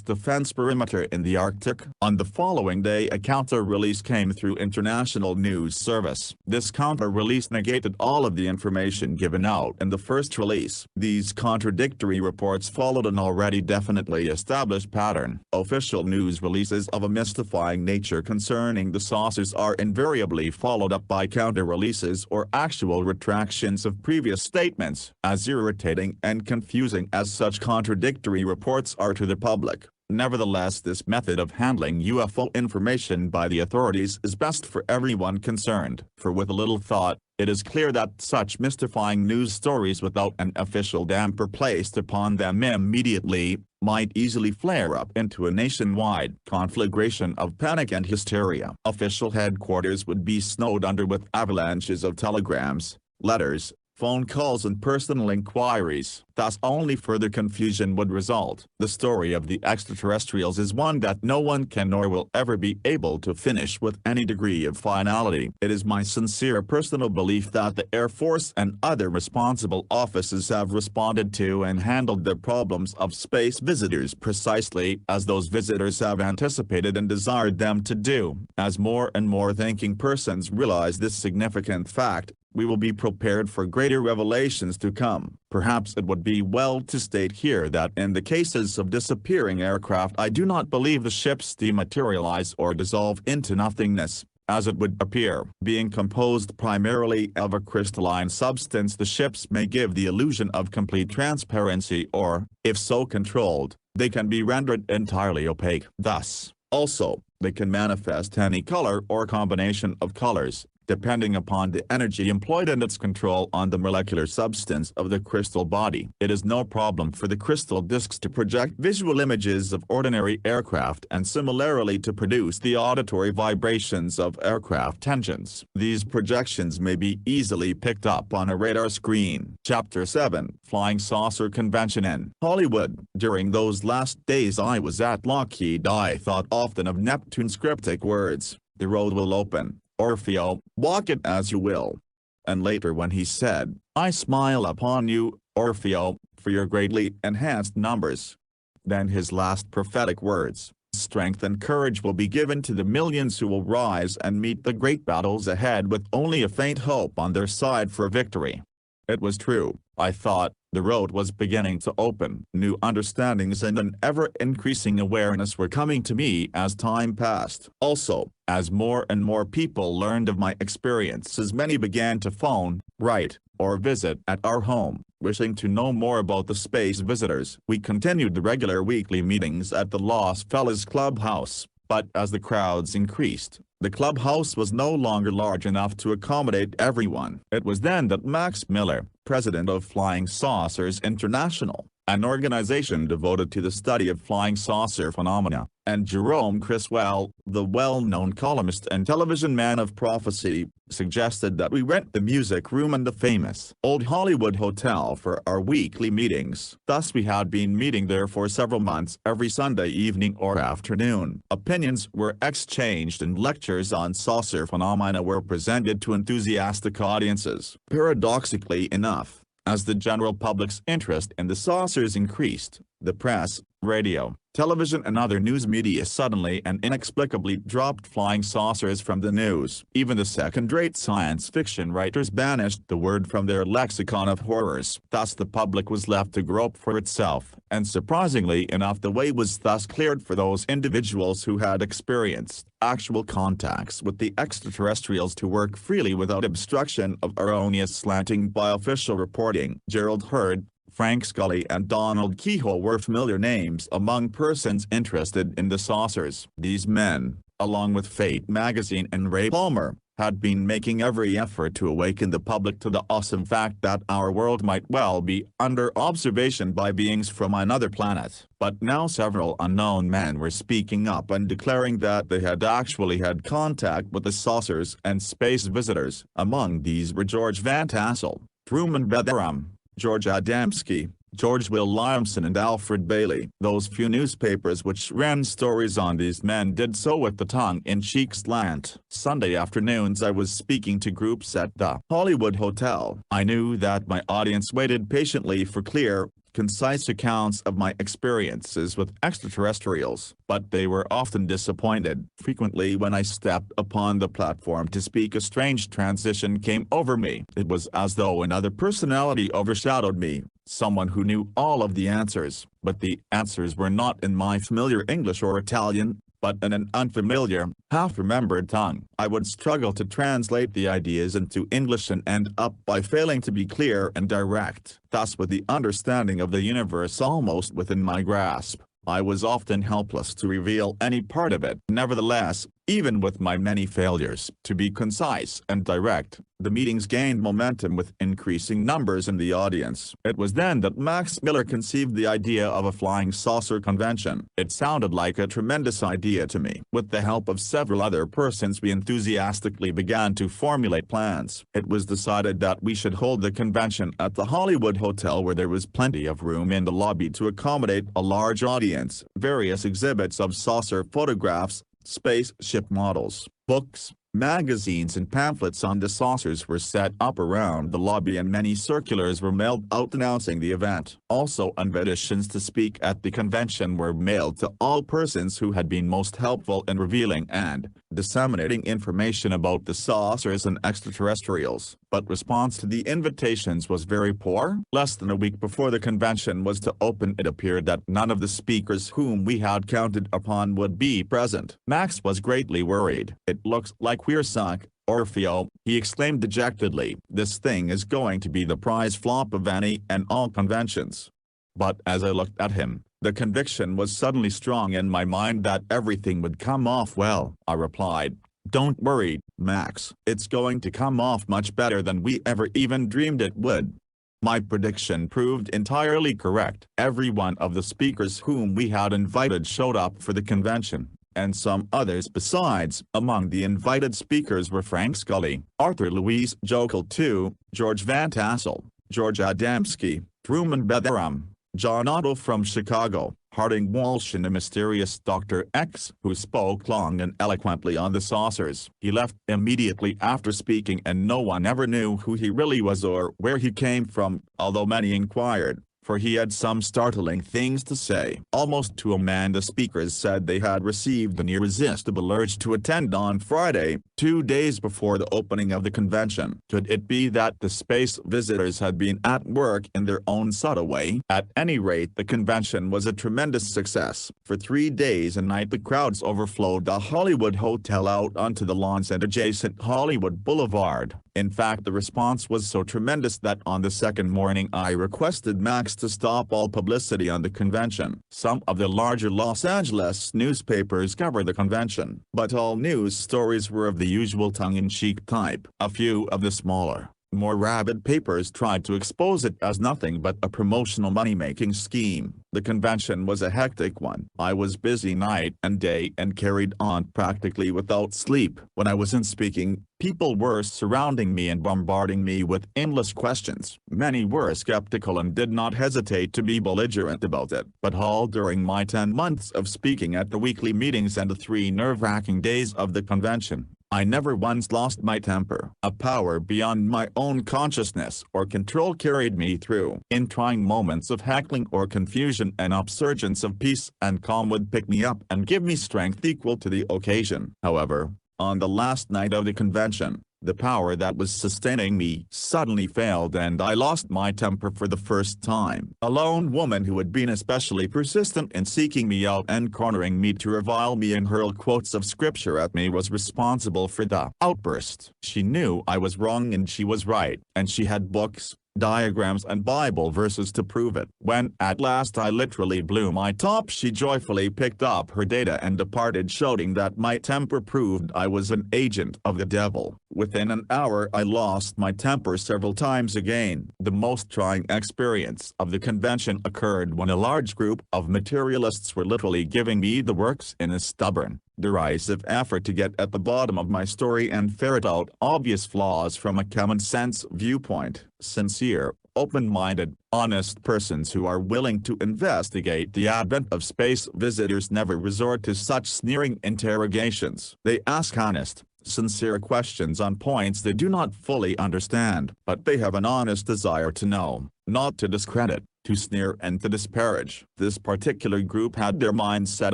defense perimeter in the Arctic. On the following day a counter-release came through International News Service. This counter-release negated all of the information given out in the first release. These contradictory reports followed an already definitely established pattern. Official news releases of a mystifying nature concerning the saucers are invariably followed up by counter-releases or actual retractions of previous statements. As irritating and confusing as such contradictory reports are to the public, nevertheless this method of handling UFO information by the authorities is best for everyone concerned. For with a little thought, it is clear that such mystifying news stories without an official damper placed upon them immediately, might easily flare up into a nationwide conflagration of panic and hysteria. Official headquarters would be snowed under with avalanches of telegrams, letters, phone calls and personal inquiries. Thus only further confusion would result. The story of the extraterrestrials is one that no one can nor will ever be able to finish with any degree of finality. It is my sincere personal belief that the Air Force and other responsible offices have responded to and handled the problems of space visitors precisely as those visitors have anticipated and desired them to do. As more and more thinking persons realize this significant fact, we will be prepared for greater revelations to come. Perhaps it would be well to state here that in the cases of disappearing aircraft I do not believe the ships dematerialize or dissolve into nothingness, as it would appear. Being composed primarily of a crystalline substance, the ships may give the illusion of complete transparency or, if so controlled, they can be rendered entirely opaque. Thus, also, they can manifest any color or combination of colors, depending upon the energy employed and its control on the molecular substance of the crystal body. It is no problem for the crystal discs to project visual images of ordinary aircraft and similarly to produce the auditory vibrations of aircraft engines. These projections may be easily picked up on a radar screen. Chapter 7, Flying Saucer Convention in Hollywood. During those last days I was at Lockheed, I thought often of Neptune's cryptic words, "The road will open, Orfeo, walk it as you will." And later when he said, "I smile upon you, Orfeo, for your greatly enhanced numbers." Then his last prophetic words, "Strength and courage will be given to the millions who will rise and meet the great battles ahead with only a faint hope on their side for victory." It was true, I thought. The road was beginning to open. New understandings and an ever-increasing awareness were coming to me as time passed. Also, as more and more people learned of my experiences, many began to phone, write, or visit at our home, wishing to know more about the space visitors. We continued the regular weekly meetings at the Los Feliz Clubhouse, but as the crowds increased, the clubhouse was no longer large enough to accommodate everyone. It was then that Max Miller, president of Flying Saucers International, an organization devoted to the study of flying saucer phenomena, and Jerome Criswell, the well-known columnist and television man of prophecy, suggested that we rent the music room in the famous Old Hollywood Hotel for our weekly meetings. Thus we had been meeting there for several months every Sunday evening or afternoon. Opinions were exchanged and lectures on saucer phenomena were presented to enthusiastic audiences. Paradoxically enough, as the general public's interest in the saucers increased, the press, radio, television and other news media suddenly and inexplicably dropped flying saucers from the news. Even the second-rate science fiction writers banished the word from their lexicon of horrors. Thus the public was left to grope for itself, and surprisingly enough the way was thus cleared for those individuals who had experienced actual contacts with the extraterrestrials to work freely without obstruction of erroneous slanting by official reporting. Gerald Hurd, Frank Scully and Donald Keyhoe were familiar names among persons interested in the saucers. These men, along with Fate magazine and Ray Palmer, had been making every effort to awaken the public to the awesome fact that our world might well be under observation by beings from another planet. But now several unknown men were speaking up and declaring that they had actually had contact with the saucers and space visitors. Among these were George Van Tassel, Truman Bethurum, George Adamski, George Williamson and Alfred Bailey. Those few newspapers which ran stories on these men did so with the tongue-in-cheek slant. Sunday afternoons I was speaking to groups at the Hollywood Hotel. I knew that my audience waited patiently for clear, concise accounts of my experiences with extraterrestrials, but they were often disappointed. Frequently when I stepped upon the platform to speak, a strange transition came over me. It was as though another personality overshadowed me, someone who knew all of the answers, but the answers were not in my familiar English or Italian, but in an unfamiliar, half-remembered tongue. I would struggle to translate the ideas into English and end up by failing to be clear and direct. Thus, with the understanding of the universe almost within my grasp, I was often helpless to reveal any part of it. Nevertheless, even with my many failures to be concise and direct, the meetings gained momentum with increasing numbers in the audience. It was then that Max Miller conceived the idea of a flying saucer convention. It sounded like a tremendous idea to me. With the help of several other persons, we enthusiastically began to formulate plans. It was decided that we should hold the convention at the Hollywood Hotel, where there was plenty of room in the lobby to accommodate a large audience. Various exhibits of saucer photographs, spaceship models, books, magazines and pamphlets on the saucers were set up around the lobby, and many circulars were mailed out announcing the event. Also, invitations to speak at the convention were mailed to all persons who had been most helpful in revealing and disseminating information about the saucers and extraterrestrials. But response to the invitations was very poor. Less than a week before the convention was to open, it appeared that none of the speakers whom we had counted upon would be present. Max was greatly worried. "It looks like we're sunk, Orfeo," he exclaimed dejectedly. "This thing is going to be the prize flop of any and all conventions." But as I looked at him, the conviction was suddenly strong in my mind that everything would come off well. I replied, "Don't worry, Max. It's going to come off much better than we ever even dreamed it would." My prediction proved entirely correct. Every one of the speakers whom we had invited showed up for the convention, and some others besides. Among the invited speakers were Frank Scully, Arthur Louis Jokel II, George Van Tassel, George Adamski, Truman Bethurum, John Otto from Chicago, Harding Walsh, and the mysterious Dr. X, who spoke long and eloquently on the saucers. He left immediately after speaking, and no one ever knew who he really was or where he came from, although many inquired, for he had some startling things to say. Almost to a man the speakers said they had received an irresistible urge to attend on Friday, 2 days before the opening of the convention. Could it be that the space visitors had been at work in their own subtle way? At any rate, the convention was a tremendous success. For 3 days and nights the crowds overflowed the Hollywood Hotel out onto the lawns and adjacent Hollywood Boulevard. In fact, the response was so tremendous that on the second morning I requested Max to stop all publicity on the convention. Some of the larger Los Angeles newspapers covered the convention, but all news stories were of the usual tongue-in-cheek type. A few of the smaller, more rabid papers tried to expose it as nothing but a promotional money-making scheme. The convention was a hectic one. I was busy night and day and carried on practically without sleep. When I wasn't speaking, people were surrounding me and bombarding me with endless questions. Many were skeptical and did not hesitate to be belligerent about it. But all during my 10 months of speaking at the weekly meetings and the 3 nerve-wracking days of the convention, I never once lost my temper. A power beyond my own consciousness or control carried me through. In trying moments of heckling or confusion, an upsurgence of peace and calm would pick me up and give me strength equal to the occasion. However, on the last night of the convention, the power that was sustaining me suddenly failed and I lost my temper for the first time. A lone woman who had been especially persistent in seeking me out and cornering me to revile me and hurl quotes of scripture at me was responsible for the outburst. She knew I was wrong and she was right, and she had books, diagrams and Bible verses to prove it. When at last I literally blew my top, she joyfully picked up her data and departed, shouting that my temper proved I was an agent of the devil. Within an hour I lost my temper several times again. The most trying experience of the convention occurred when a large group of materialists were literally giving me the works in a stubborn, derisive effort to get at the bottom of my story and ferret out obvious flaws from a common-sense viewpoint. Sincere, open-minded, honest persons who are willing to investigate the advent of space visitors never resort to such sneering interrogations. They ask honest, sincere questions on points they do not fully understand, but they have an honest desire to know. not to discredit, to sneer and to disparage. This particular group had their minds set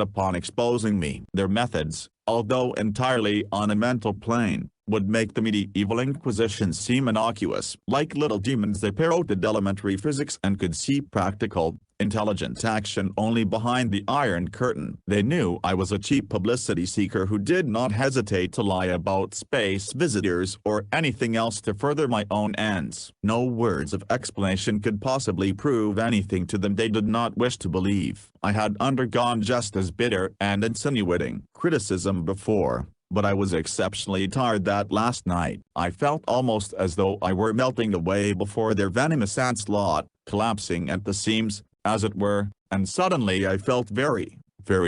upon exposing me. Their methods, although entirely on a mental plane, would make the medieval Inquisition seem innocuous. Like little demons, they parroted elementary physics and could see practical, intelligent action only behind the Iron Curtain. They knew I was a cheap publicity seeker who did not hesitate to lie about space visitors or anything else to further my own ends. No words of explanation could possibly prove anything to them they did not wish to believe. I had undergone just as bitter and insinuating criticism before, but I was exceptionally tired that last night. I felt almost as though I were melting away before their venomous onslaught, collapsing at the seams, as it were, and suddenly I felt very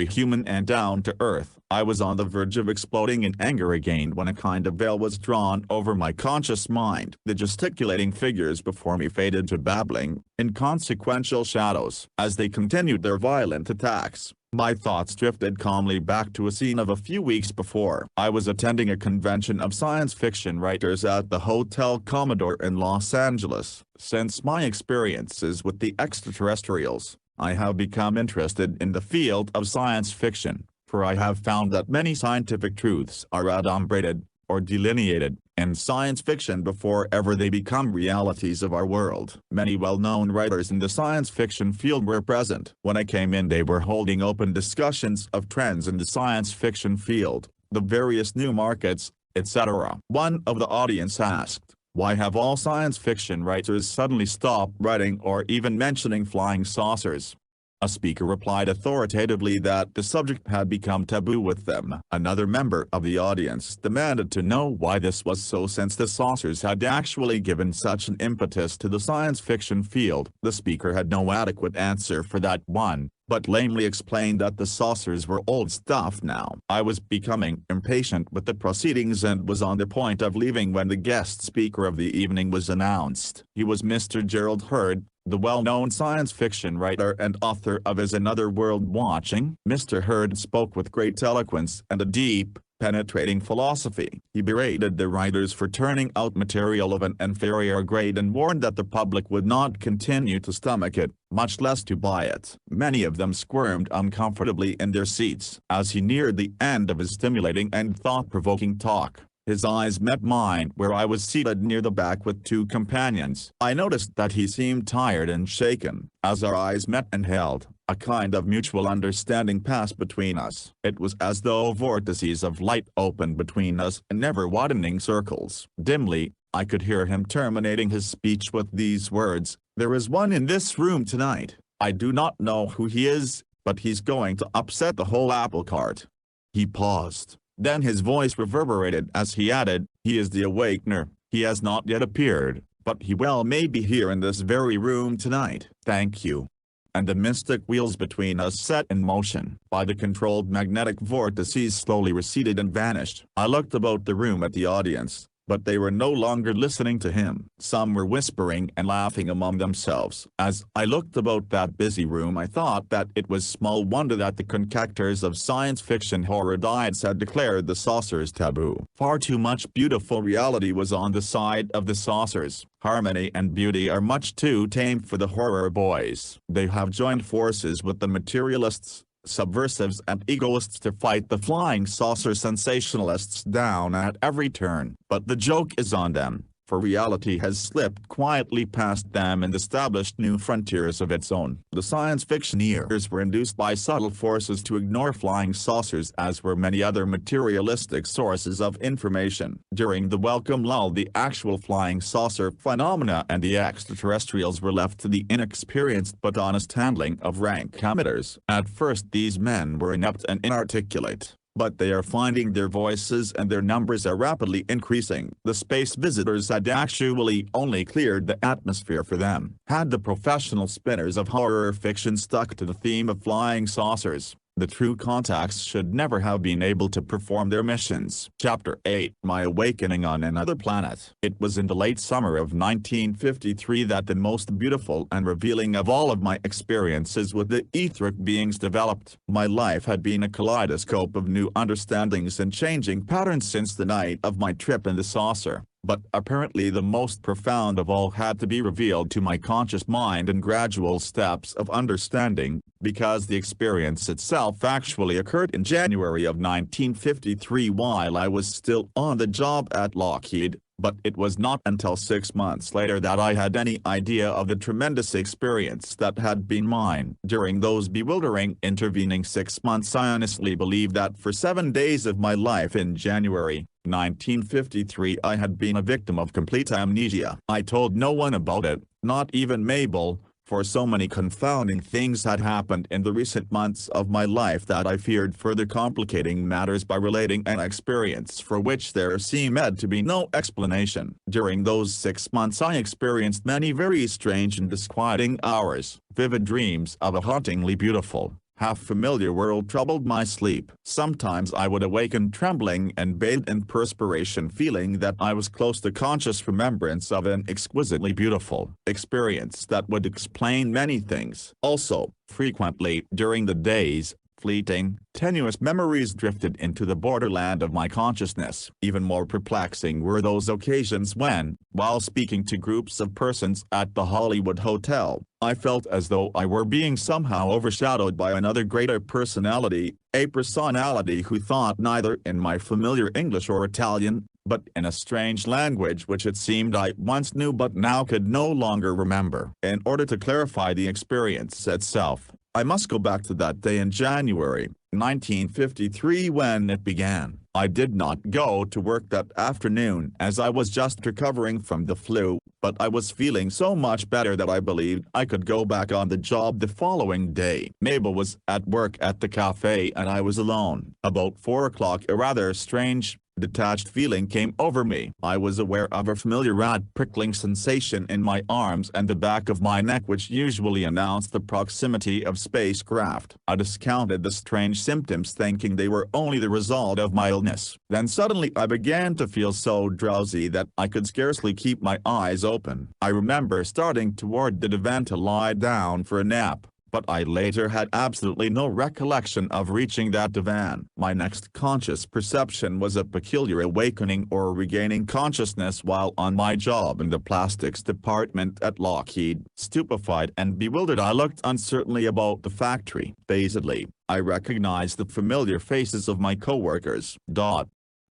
human and down to earth. I was on the verge of exploding in anger again when a kind of veil was drawn over my conscious mind. The gesticulating figures before me faded to babbling, inconsequential shadows. As they continued their violent attacks, my thoughts drifted calmly back to a scene of a few weeks before. I was attending a convention of science fiction writers at the Hotel Commodore in Los Angeles. Since my experiences with the extraterrestrials, I have become interested in the field of science fiction, for I have found that many scientific truths are adumbrated, or delineated, in science fiction before ever they become realities of our world. Many well-known writers in the science fiction field were present. When I came in, they were holding open discussions of trends in the science fiction field, the various new markets, etc. One of the audience asked, "Why have all science fiction writers suddenly stopped writing or even mentioning flying saucers?" A speaker replied authoritatively that the subject had become taboo with them. Another member of the audience demanded to know why this was so, since the saucers had actually given such an impetus to the science fiction field. The speaker had no adequate answer for that one, but lamely explained that the saucers were old stuff now. I was becoming impatient with the proceedings and was on the point of leaving when the guest speaker of the evening was announced. He was Mr. Gerald Hurd, the well-known science fiction writer and author of Is Another World Watching? Mr. Hurd spoke with great eloquence and a deep, penetrating philosophy. He berated the writers for turning out material of an inferior grade and warned that the public would not continue to stomach it, much less to buy it. Many of them squirmed uncomfortably in their seats. As he neared the end of his stimulating and thought-provoking talk, his eyes met mine where I was seated near the back with two companions. I noticed that he seemed tired and shaken. As our eyes met and held, a kind of mutual understanding passed between us. It was as though vortices of light opened between us in never-widening circles. Dimly, I could hear him terminating his speech with these words, "There is one in this room tonight. I do not know who he is, but he's going to upset the whole apple cart." He paused. Then his voice reverberated as he added, "He is the awakener. He has not yet appeared, but he well may be here in this very room tonight." "Thank you." And the mystic wheels between us set in motion. By the controlled magnetic vortices slowly receded and vanished. I looked about the room at the audience, but they were no longer listening to him. Some were whispering and laughing among themselves. As I looked about that busy room, I thought that it was small wonder that the concoctors of science fiction horror diets had declared the saucers taboo. Far too much beautiful reality was on the side of the saucers. Harmony and beauty are much too tame for the horror boys. They have joined forces with the materialists, subversives and egoists to fight the flying saucer sensationalists down at every turn. But the joke is on them, for reality has slipped quietly past them and established new frontiers of its own. The science fictioneers were induced by subtle forces to ignore flying saucers, as were many other materialistic sources of information. During the welcome lull, the actual flying saucer phenomena and the extraterrestrials were left to the inexperienced but honest handling of rank amateurs. At first these men were inept and inarticulate, but they are finding their voices and their numbers are rapidly increasing. The space visitors had actually only cleared the atmosphere for them. Had the professional spinners of horror fiction stuck to the theme of flying saucers, the true contacts should never have been able to perform their missions. Chapter 8: My Awakening on Another Planet. It was in the late summer of 1953 that the most beautiful and revealing of all of my experiences with the etheric beings developed. My life had been a kaleidoscope of new understandings and changing patterns since the night of my trip in the saucer. but apparently the most profound of all had to be revealed to my conscious mind in gradual steps of understanding, because the experience itself actually occurred in January of 1953 while I was still on the job at Lockheed. But it was not until 6 months later that I had any idea of the tremendous experience that had been mine. During those bewildering intervening 6 months, I honestly believe that for 7 days of my life in January 1953 I had been a victim of complete amnesia. I told no one about it, not even Mabel, for so many confounding things had happened in the recent months of my life that I feared further complicating matters by relating an experience for which there seemed to be no explanation. During those 6 months I experienced many very strange and disquieting hours. Vivid dreams of a hauntingly beautiful, half-familiar world troubled my sleep. Sometimes I would awaken trembling and bathed in perspiration, feeling that I was close to conscious remembrance of an exquisitely beautiful experience that would explain many things. Also, frequently during the days, fleeting, tenuous memories drifted into the borderland of my consciousness. Even more perplexing were those occasions when, while speaking to groups of persons at the Hollywood Hotel, I felt as though I were being somehow overshadowed by another greater personality, a personality who thought neither in my familiar English or Italian, but in a strange language which it seemed I once knew but now could no longer remember. In order to clarify the experience itself, I must go back to that day in January 1953 when it began. I did not go to work that afternoon as I was just recovering from the flu, but I was feeling so much better that I believed I could go back on the job the following day. Mabel was at work at the cafe and I was alone. About 4 o'clock a rather strange, detached feeling came over me. I was aware of a familiar prickling sensation in my arms and the back of my neck which usually announced the proximity of spacecraft. I discounted the strange symptoms thinking they were only the result of my illness. Then suddenly I began to feel so drowsy that I could scarcely keep my eyes open. I remember starting toward the divan to lie down for a nap, but I later had absolutely no recollection of reaching that divan. My next conscious perception was a peculiar awakening or regaining consciousness while on my job in the plastics department at Lockheed. Stupefied and bewildered I looked uncertainly about the factory. Dazedly, I recognized the familiar faces of my coworkers.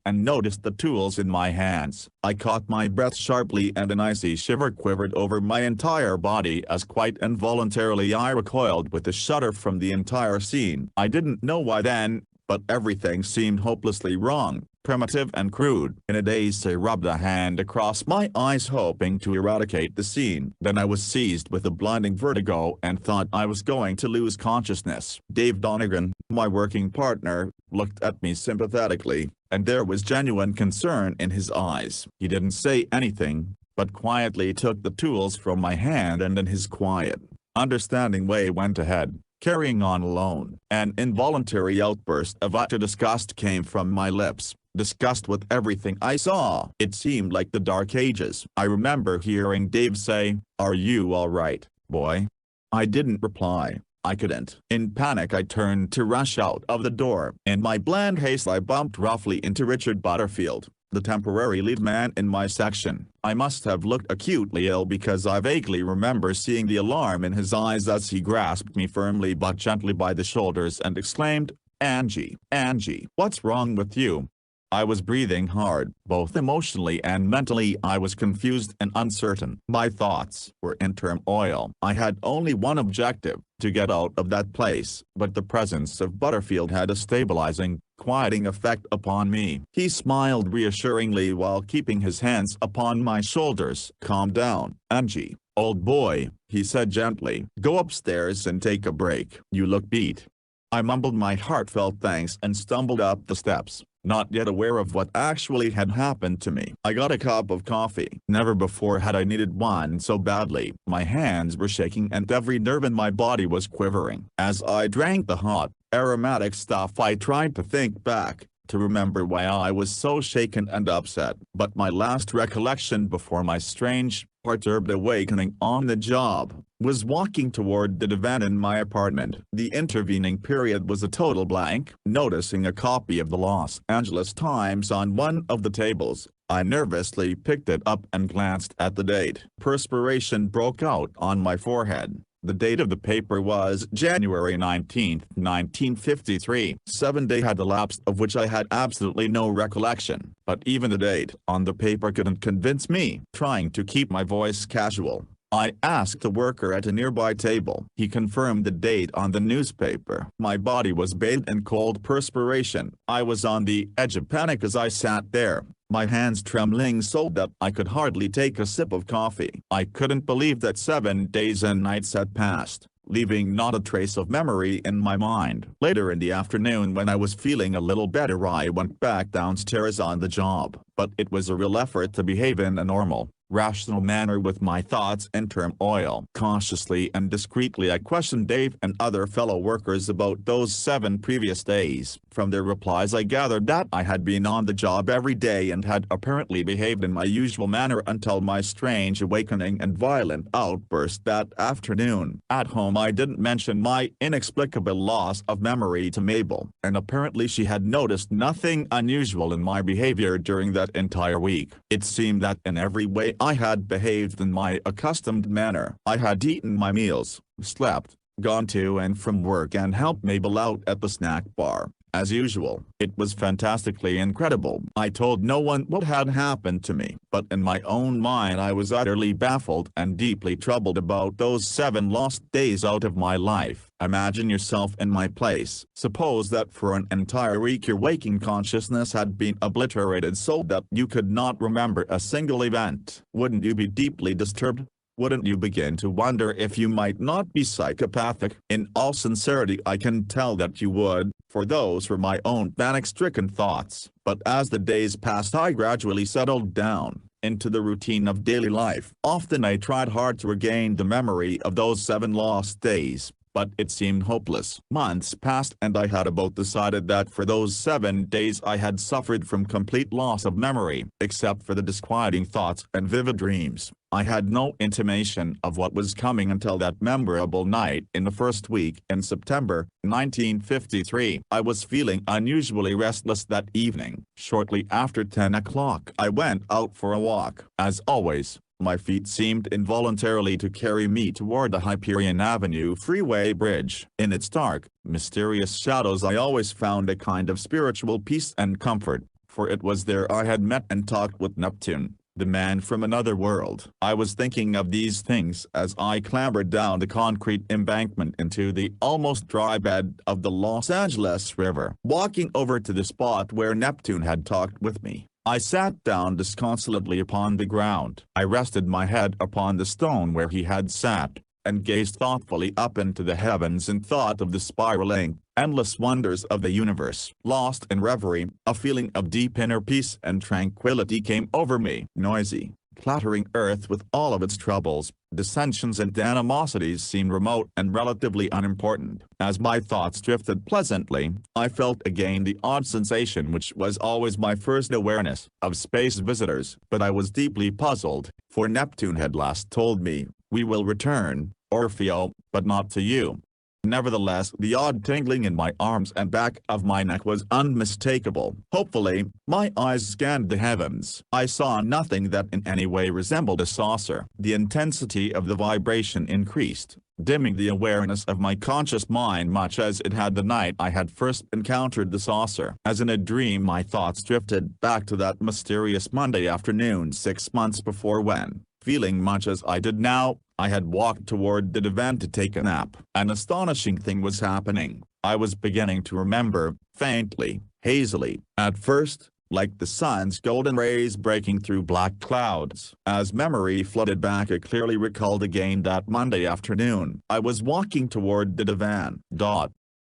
And noticed the tools in my hands. I caught my breath sharply and an icy shiver quivered over my entire body as quite involuntarily I recoiled with a shudder from the entire scene. I didn't know why then, but everything seemed hopelessly wrong, primitive and crude. In a daze I rubbed a hand across my eyes hoping to eradicate the scene. Then I was seized with a blinding vertigo and thought I was going to lose consciousness. Dave Donegan, my working partner, looked at me sympathetically, and there was genuine concern in his eyes. He didn't say anything, but quietly took the tools from my hand and in his quiet, understanding way went ahead, carrying on alone. An involuntary outburst of utter disgust came from my lips. Disgust with everything I saw. It seemed like the Dark Ages. I remember hearing Dave say, "Are you all right, boy?" I didn't reply. I couldn't. In panic I turned to rush out of the door. In my bland haste I bumped roughly into Richard Butterfield, the temporary lead man in my section. I must have looked acutely ill because I vaguely remember seeing the alarm in his eyes as he grasped me firmly but gently by the shoulders and exclaimed, Angie, what's wrong with you?" I was breathing hard. Both emotionally and mentally I was confused and uncertain. My thoughts were in turmoil. I had only one objective, to get out of that place, but the presence of Butterfield had a stabilizing, quieting effect upon me. He smiled reassuringly while keeping his hands upon my shoulders. "Calm down, Angie, old boy," he said gently. "Go upstairs and take a break. You look beat." I mumbled my heartfelt thanks and stumbled up the steps, not yet aware of what actually had happened to me. I got a cup of coffee. Never before had I needed one so badly. My hands were shaking and every nerve in my body was quivering. As I drank the hot, aromatic stuff I tried to think back, to remember why I was so shaken and upset. But my last recollection before my strange, perturbed awakening on the job, was walking toward the divan in my apartment. The intervening period was a total blank. Noticing a copy of the Los Angeles Times on one of the tables, I nervously picked it up and glanced at the date. Perspiration broke out on my forehead. The date of the paper was January 19, 1953. 7 days had elapsed of which I had absolutely no recollection. But even the date on the paper couldn't convince me. Trying to keep my voice casual, I asked a worker at a nearby table. He confirmed the date on the newspaper. My body was bathed in cold perspiration. I was on the edge of panic as I sat there, my hands trembling so that I could hardly take a sip of coffee. I couldn't believe that 7 days and nights had passed, leaving not a trace of memory in my mind. Later in the afternoon, when I was feeling a little better, I went back downstairs on the job. But it was a real effort to behave in a normal, rational manner with my thoughts in turmoil. Cautiously and discreetly I questioned Dave and other fellow workers about those 7 previous days. From their replies I gathered that I had been on the job every day and had apparently behaved in my usual manner until my strange awakening and violent outburst that afternoon. At home I didn't mention my inexplicable loss of memory to Mabel, and apparently she had noticed nothing unusual in my behavior during that entire week. It seemed that in every way I had behaved in my accustomed manner. I had eaten my meals, slept, gone to and from work and helped Mabel out at the snack bar. As usual, it was fantastically incredible. I told no one what had happened to me, but in my own mind I was utterly baffled and deeply troubled about those 7 lost days out of my life. Imagine yourself in my place. Suppose that for an entire week your waking consciousness had been obliterated so that you could not remember a single event. Wouldn't you be deeply disturbed? Wouldn't you begin to wonder if you might not be psychopathic? In all sincerity I can tell that you would, for those were my own panic-stricken thoughts. But as the days passed I gradually settled down into the routine of daily life. Often I tried hard to regain the memory of those 7 lost days, but it seemed hopeless. Months passed and I had about decided that for those 7 days I had suffered from complete loss of memory. Except for the disquieting thoughts and vivid dreams, I had no intimation of what was coming until that memorable night in the first week in September, 1953. I was feeling unusually restless that evening. Shortly after 10 o'clock I went out for a walk. As always, my feet seemed involuntarily to carry me toward the Hyperion Avenue freeway bridge. In its dark, mysterious shadows I always found a kind of spiritual peace and comfort, for it was there I had met and talked with Neptune, the man from another world. I was thinking of these things as I clambered down the concrete embankment into the almost dry bed of the Los Angeles River. Walking over to the spot where Neptune had talked with me, I sat down disconsolately upon the ground. I rested my head upon the stone where he had sat, and gazed thoughtfully up into the heavens and thought of the spiraling, endless wonders of the universe. Lost in reverie, a feeling of deep inner peace and tranquility came over me. Noisy, clattering earth with all of its troubles, dissensions and animosities seemed remote and relatively unimportant. As my thoughts drifted pleasantly, I felt again the odd sensation which was always my first awareness of space visitors. But I was deeply puzzled, for Neptune had last told me, "We will return, Orfeo, but not to you." Nevertheless, the odd tingling in my arms and back of my neck was unmistakable. Hopefully, my eyes scanned the heavens. I saw nothing that in any way resembled a saucer. The intensity of the vibration increased, dimming the awareness of my conscious mind much as it had the night I had first encountered the saucer. As in a dream my thoughts drifted back to that mysterious Monday afternoon 6 months before when, feeling much as I did now, I had walked toward the divan to take a nap. An astonishing thing was happening. I was beginning to remember, faintly, hazily, at first, like the sun's golden rays breaking through black clouds. As memory flooded back I clearly recalled again that Monday afternoon. I was walking toward the divan.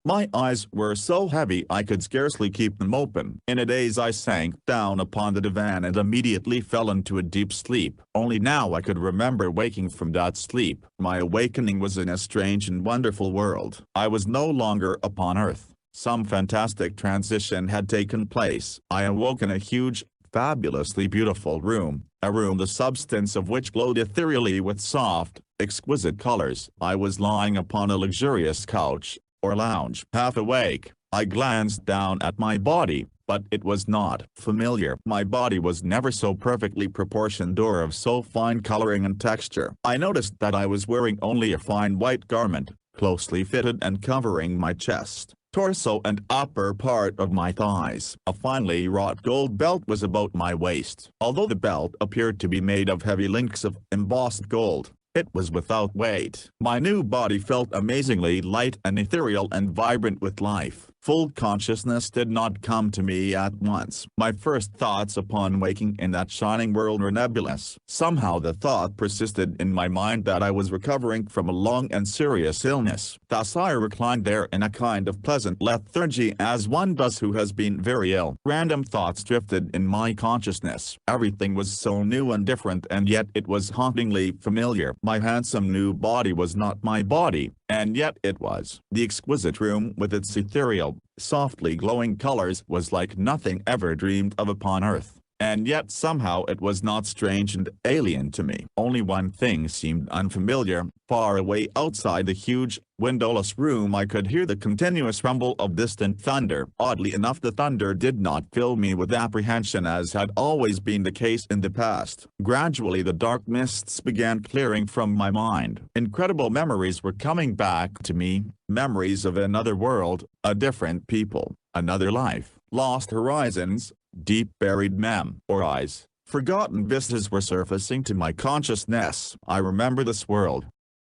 My eyes were so heavy I could scarcely keep them open. In a daze I sank down upon the divan and immediately fell into a deep sleep. Only now I could remember waking from that sleep. My awakening was in a strange and wonderful world. I was no longer upon Earth. Some fantastic transition had taken place. I awoke in a huge, fabulously beautiful room, a room the substance of which glowed ethereally with soft, exquisite colors. I was lying upon a luxurious couch, or lounge. Half awake, I glanced down at my body, but it was not familiar. My body was never so perfectly proportioned or of so fine coloring and texture. I noticed that I was wearing only a fine white garment, closely fitted and covering my chest, torso and upper part of my thighs. A finely wrought gold belt was about my waist. Although the belt appeared to be made of heavy links of embossed gold, it was without weight. My new body felt amazingly light and ethereal and vibrant with life. Full consciousness did not come to me at once. My first thoughts upon waking in that shining world were nebulous. Somehow the thought persisted in my mind that I was recovering from a long and serious illness. Thus I reclined there in a kind of pleasant lethargy as one does who has been very ill. Random thoughts drifted in my consciousness. Everything was so new and different, and yet it was hauntingly familiar. My handsome new body was not my body, and yet it was. The exquisite room with its ethereal, softly glowing colors was like nothing ever dreamed of upon earth, and yet somehow it was not strange and alien to me. Only one thing seemed unfamiliar. Far away outside the huge, windowless room I could hear the continuous rumble of distant thunder. Oddly enough, the thunder did not fill me with apprehension as had always been the case in the past. Gradually the dark mists began clearing from my mind. Incredible memories were coming back to me, memories of another world, a different people, another life, lost horizons, deep buried memories. Forgotten vistas were surfacing to my consciousness. I remember this world,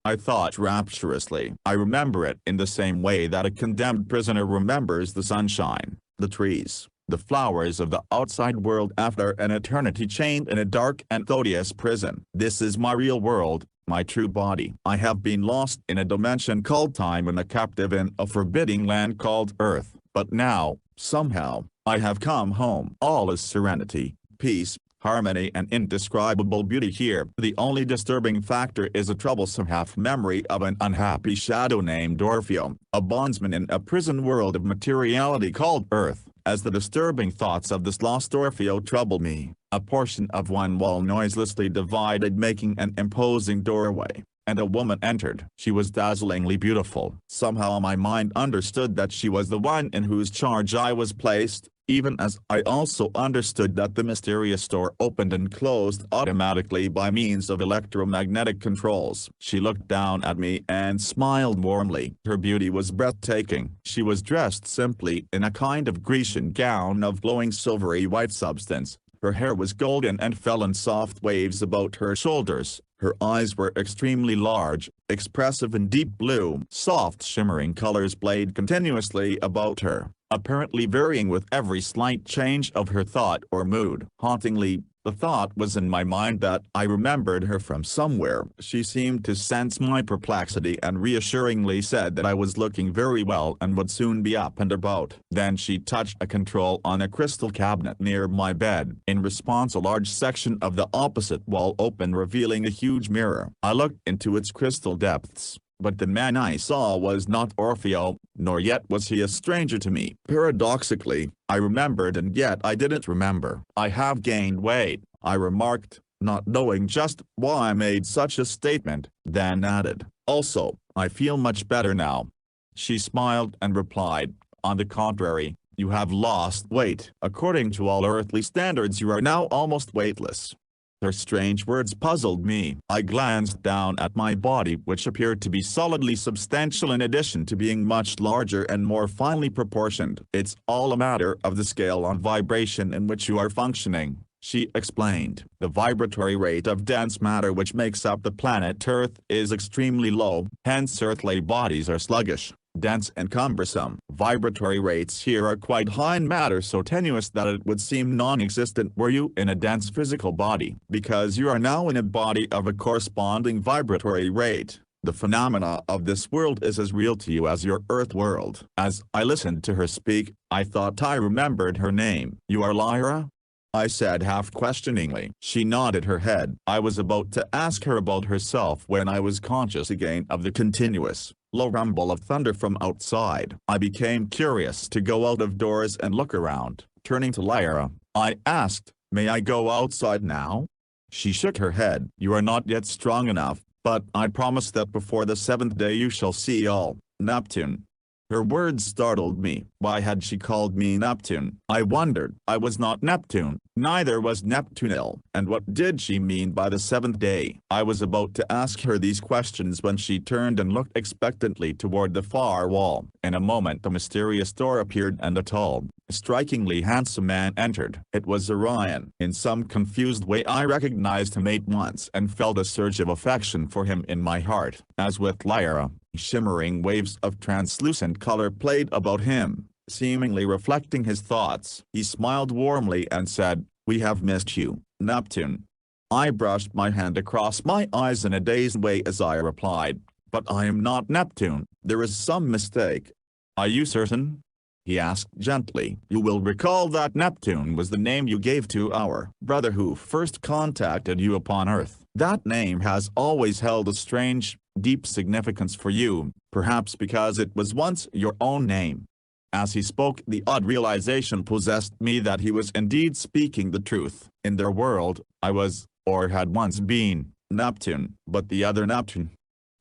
I thought rapturously. I remember it in the same way that a condemned prisoner remembers the sunshine, the trees, the flowers of the outside world after an eternity chained in a dark and odious prison. This is my real world, my true body. I have been lost in a dimension called time and a captive in a forbidding land called Earth. But now, somehow, I have come home. All is serenity, peace, harmony and indescribable beauty here. The only disturbing factor is a troublesome half-memory of an unhappy shadow named Orfeo, a bondsman in a prison world of materiality called Earth. As the disturbing thoughts of this lost Orfeo troubled me, a portion of one wall noiselessly divided, making an imposing doorway, and a woman entered. She was dazzlingly beautiful. Somehow my mind understood that she was the one in whose charge I was placed, even as I also understood that the mysterious door opened and closed automatically by means of electromagnetic controls. She looked down at me and smiled warmly. Her beauty was breathtaking. She was dressed simply in a kind of Grecian gown of glowing silvery white substance. Her hair was golden and fell in soft waves about her shoulders. Her eyes were extremely large, expressive and deep blue. Soft shimmering colors played continuously about her, apparently varying with every slight change of her thought or mood. Hauntingly, the thought was in my mind that I remembered her from somewhere. She seemed to sense my perplexity and reassuringly said that I was looking very well and would soon be up and about. Then she touched a control on a crystal cabinet near my bed. In response, a large section of the opposite wall opened, revealing a huge mirror. I looked into its crystal depths, but the man I saw was not Orfeo, nor yet was he a stranger to me. Paradoxically, I remembered and yet I didn't remember. "I have gained weight," I remarked, not knowing just why I made such a statement, then added, "Also, I feel much better now." She smiled and replied, "On the contrary, you have lost weight. According to all earthly standards you are now almost weightless." Her strange words puzzled me. I glanced down at my body, which appeared to be solidly substantial in addition to being much larger and more finely proportioned. "It's all a matter of the scale on vibration in which you are functioning," she explained. "The vibratory rate of dense matter which makes up the planet Earth is extremely low, hence earthly bodies are sluggish, dense and cumbersome. Vibratory rates here are quite high in matter, so tenuous that it would seem non-existent were you in a dense physical body. Because you are now in a body of a corresponding vibratory rate, the phenomena of this world is as real to you as your Earth world." As I listened to her speak, I thought I remembered her name. "You are Lyra?" I said half-questioningly. She nodded her head. I was about to ask her about herself when I was conscious again of the continuous, low rumble of thunder from outside. I became curious to go out of doors and look around. Turning to Lyra, I asked, "May I go outside now?" She shook her head. "You are not yet strong enough, but I promise that before the 7th day you shall see all, Neptune." Her words startled me. Why had she called me Neptune? I wondered. I was not Neptune, neither was Neptunil. And what did she mean by the seventh day? I was about to ask her these questions when she turned and looked expectantly toward the far wall. In a moment the mysterious door appeared and a tall, strikingly handsome man entered. It was Orion. In some confused way I recognized him at once and felt a surge of affection for him in my heart. As with Lyra, shimmering waves of translucent color played about him, seemingly reflecting his thoughts. He smiled warmly and said, "We have missed you, Neptune." I brushed my hand across my eyes in a dazed way as I replied, "But I am not Neptune, there is some mistake." "Are you certain?" he asked gently. "You will recall that Neptune was the name you gave to our brother who first contacted you upon Earth. That name has always held a strange, deep significance for you, perhaps because it was once your own name." As he spoke, the odd realization possessed me that he was indeed speaking the truth. In their world, I was, or had once been, Neptune. But the other Neptune?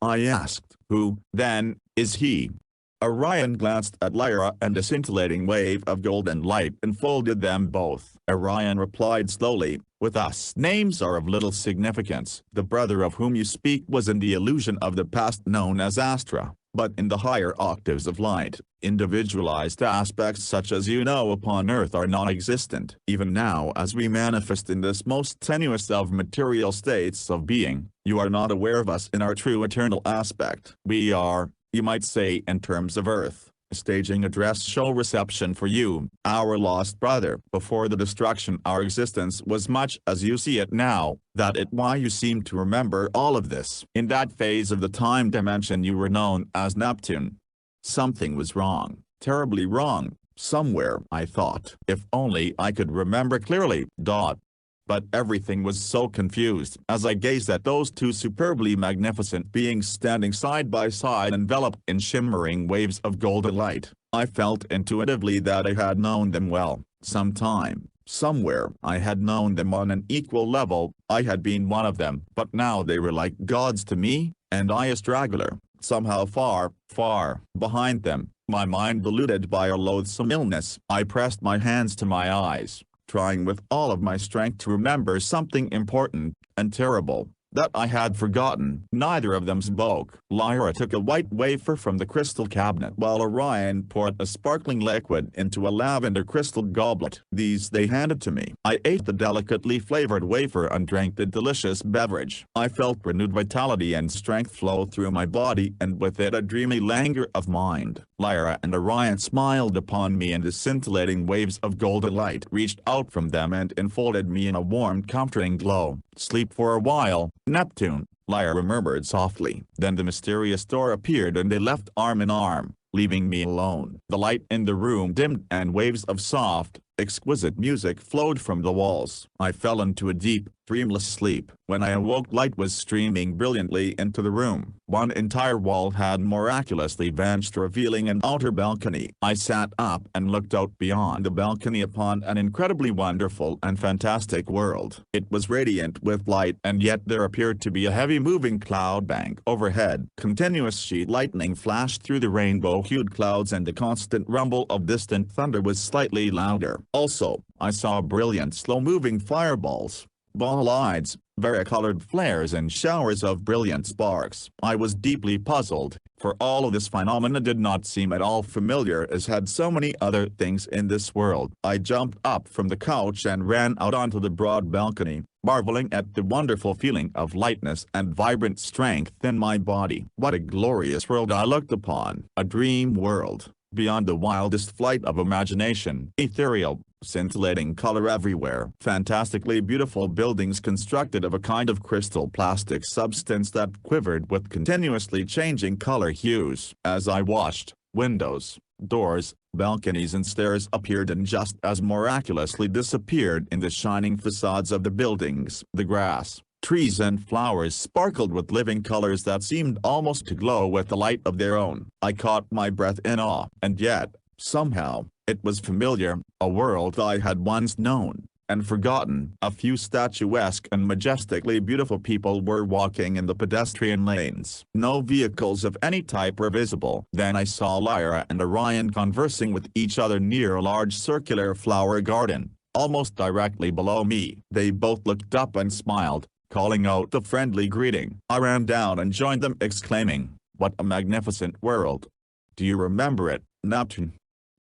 I asked. Who, then, is he? Orion glanced at Lyra and a scintillating wave of golden light enfolded them both. Orion replied slowly, "With us, names are of little significance. The brother of whom you speak was in the illusion of the past known as Astra, but in the higher octaves of light, individualized aspects such as you know upon Earth are non-existent. Even now as we manifest in this most tenuous of material states of being, you are not aware of us in our true eternal aspect. We are, you might say in terms of Earth, staging a dress show reception for you, our lost brother. Before the destruction our existence was much as you see it now, that it why you seem to remember all of this. In that phase of the time dimension you were known as Neptune. Something was wrong, terribly wrong, somewhere. I thought, if only I could remember clearly. But everything was so confused. As I gazed at those two superbly magnificent beings standing side by side enveloped in shimmering waves of golden light, I felt intuitively that I had known them well. Sometime, somewhere I had known them on an equal level. I had been one of them. But now they were like gods to me, and I a straggler, somehow far, far behind them. My mind deluded by a loathsome illness. I pressed my hands to my eyes, trying with all of my strength to remember something important and terrible that I had forgotten. Neither of them spoke. Lyra took a white wafer from the crystal cabinet while Orion poured a sparkling liquid into a lavender crystal goblet. These they handed to me. I ate the delicately flavored wafer and drank the delicious beverage. I felt renewed vitality and strength flow through my body and with it a dreamy languor of mind. Lyra and Orion smiled upon me and the scintillating waves of golden light reached out from them and enfolded me in a warm comforting glow. "Sleep for a while, Neptune," Lyra murmured softly. Then the mysterious door appeared and they left arm in arm, leaving me alone. The light in the room dimmed and waves of soft, exquisite music flowed from the walls. I fell into a deep, dreamless sleep. When I awoke light was streaming brilliantly into the room. One entire wall had miraculously vanished revealing an outer balcony. I sat up and looked out beyond the balcony upon an incredibly wonderful and fantastic world. It was radiant with light and yet there appeared to be a heavy moving cloud bank overhead. Continuous sheet lightning flashed through the rainbow-hued clouds and the constant rumble of distant thunder was slightly louder. Also, I saw brilliant slow-moving fireballs, ball-eyes, varicolored flares and showers of brilliant sparks. I was deeply puzzled, for all of this phenomena did not seem at all familiar as had so many other things in this world. I jumped up from the couch and ran out onto the broad balcony, marveling at the wonderful feeling of lightness and vibrant strength in my body. What a glorious world I looked upon! A dream world, beyond the wildest flight of imagination. Ethereal, scintillating color everywhere. Fantastically beautiful buildings constructed of a kind of crystal plastic substance that quivered with continuously changing color hues. As I watched, windows, doors, balconies and stairs appeared and just as miraculously disappeared in the shining facades of the buildings. The grass, trees and flowers sparkled with living colors that seemed almost to glow with the light of their own. I caught my breath in awe. And yet, somehow, it was familiar, a world I had once known, and forgotten. A few statuesque and majestically beautiful people were walking in the pedestrian lanes. No vehicles of any type were visible. Then I saw Lyra and Orion conversing with each other near a large circular flower garden, almost directly below me. They both looked up and smiled, calling out a friendly greeting. I ran down and joined them, exclaiming, "What a magnificent world! Do you remember it, Neptune?"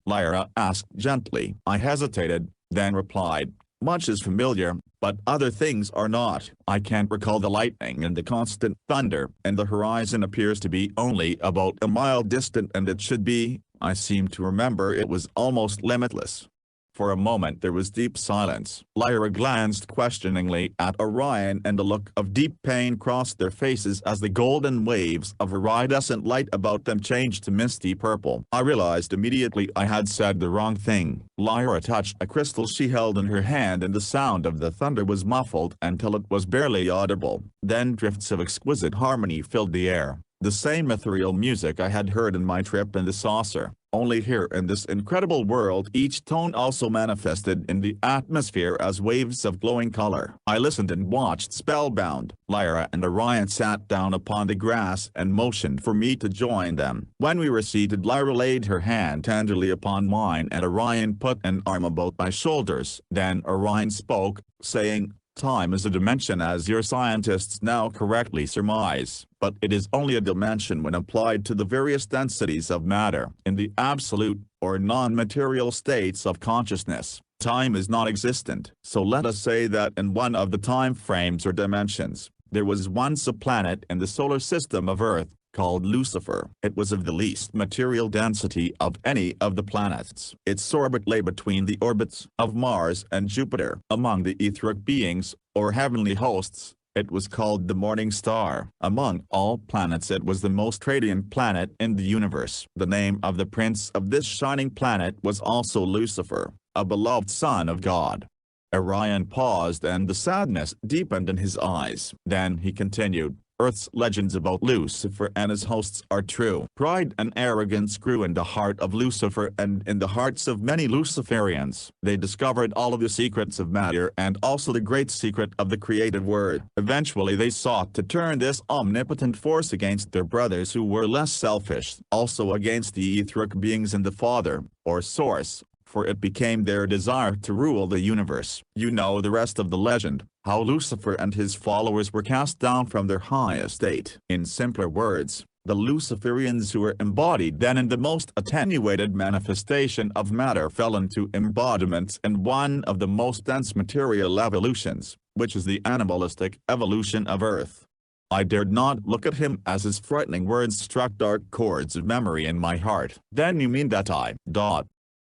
Lyra asked gently. I hesitated, then replied, "Much is familiar, but other things are not. I can't recall the lightning and the constant thunder, and the horizon appears to be only about a mile distant, and it should be. I seem to remember it was almost limitless." For a moment there was deep silence. Lyra glanced questioningly at Orion, and a look of deep pain crossed their faces as the golden waves of iridescent light about them changed to misty purple. I realized immediately I had said the wrong thing. Lyra touched a crystal she held in her hand, and the sound of the thunder was muffled until it was barely audible. Then drifts of exquisite harmony filled the air. The same ethereal music I had heard in my trip in the saucer. Only here in this incredible world each tone also manifested in the atmosphere as waves of glowing color. I listened and watched spellbound. Lyra and Orion sat down upon the grass and motioned for me to join them. When we were seated, Lyra laid her hand tenderly upon mine and Orion put an arm about my shoulders. Then Orion spoke, saying, "Time is a dimension, as your scientists now correctly surmise, but it is only a dimension when applied to the various densities of matter. In the absolute, or non-material states of consciousness, time is non-existent. So let us say that in one of the time frames or dimensions, there was once a planet in the solar system of Earth, called Lucifer. It was of the least material density of any of the planets. Its orbit lay between the orbits of Mars and Jupiter. Among the etheric beings, or heavenly hosts, it was called the morning star. Among all planets it was the most radiant planet in the universe. The name of the prince of this shining planet was also Lucifer, a beloved son of God." Orion paused and the sadness deepened in his eyes. Then he continued, "Earth's legends about Lucifer and his hosts are true. Pride and arrogance grew in the heart of Lucifer and in the hearts of many Luciferians. They discovered all of the secrets of matter and also the great secret of the creative word. Eventually they sought to turn this omnipotent force against their brothers who were less selfish, also against the etheric beings in the Father, or Source, for it became their desire to rule the universe. You know the rest of the legend, how Lucifer and his followers were cast down from their high estate. In simpler words, the Luciferians who were embodied then in the most attenuated manifestation of matter fell into embodiments in one of the most dense material evolutions, which is the animalistic evolution of Earth." I dared not look at him as his frightening words struck dark chords of memory in my heart. "Then you mean that I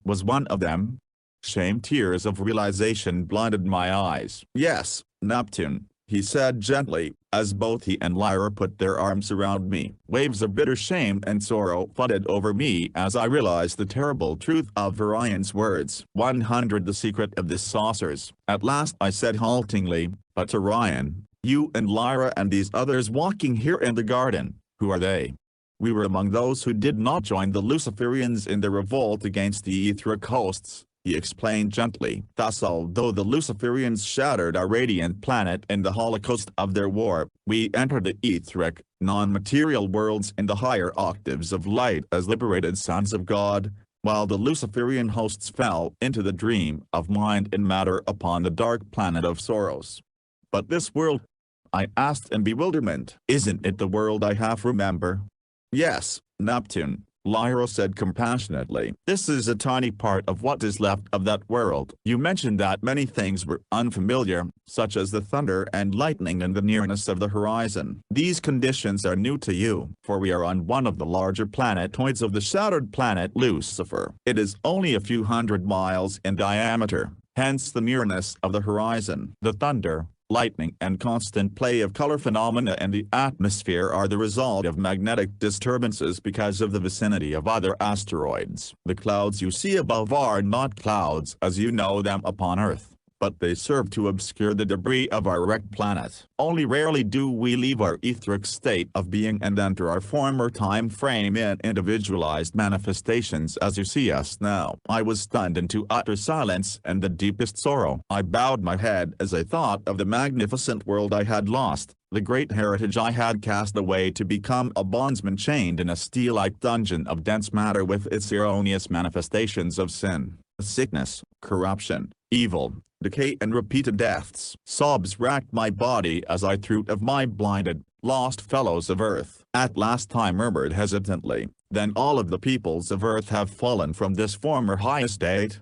was one of them?" Shame tears of realization blinded my eyes. "Yes, Neptune," he said gently, as both he and Lyra put their arms around me. Waves of bitter shame and sorrow flooded over me as I realized the terrible truth of Orion's words. 100 The secret of the saucers. At last I said haltingly, "But Orion, you and Lyra and these others walking here in the garden, who are they?" "We were among those who did not join the Luciferians in their revolt against the etheric hosts," he explained gently. "Thus, although the Luciferians shattered our radiant planet in the holocaust of their war, we entered the etheric, non-material worlds in the higher octaves of light as liberated sons of God, while the Luciferian hosts fell into the dream of mind and matter upon the dark planet of sorrows." "But this world?" I asked in bewilderment. "Isn't it the world I half remember?" "Yes, Neptune," Lyra said compassionately. "This is a tiny part of what is left of that world. You mentioned that many things were unfamiliar, such as the thunder and lightning and the nearness of the horizon. These conditions are new to you, for we are on one of the larger planetoids of the shattered planet Lucifer. It is only a few hundred miles in diameter, hence the nearness of the horizon. The thunder, lightning and constant play of color phenomena in the atmosphere are the result of magnetic disturbances because of the vicinity of other asteroids. The clouds you see above are not clouds as you know them upon Earth, but they serve to obscure the debris of our wrecked planet. Only rarely do we leave our etheric state of being and enter our former time frame in individualized manifestations as you see us now. I was stunned into utter silence and the deepest sorrow. I bowed my head as I thought of the magnificent world I had lost, the great heritage I had cast away to become a bondsman chained in a steel-like dungeon of dense matter with its erroneous manifestations of sin, sickness, corruption, evil, decay and repeated deaths. Sobs racked my body as I thought of my blinded, lost fellows of earth. At last I murmured hesitantly, then all of the peoples of earth have fallen from this former high estate?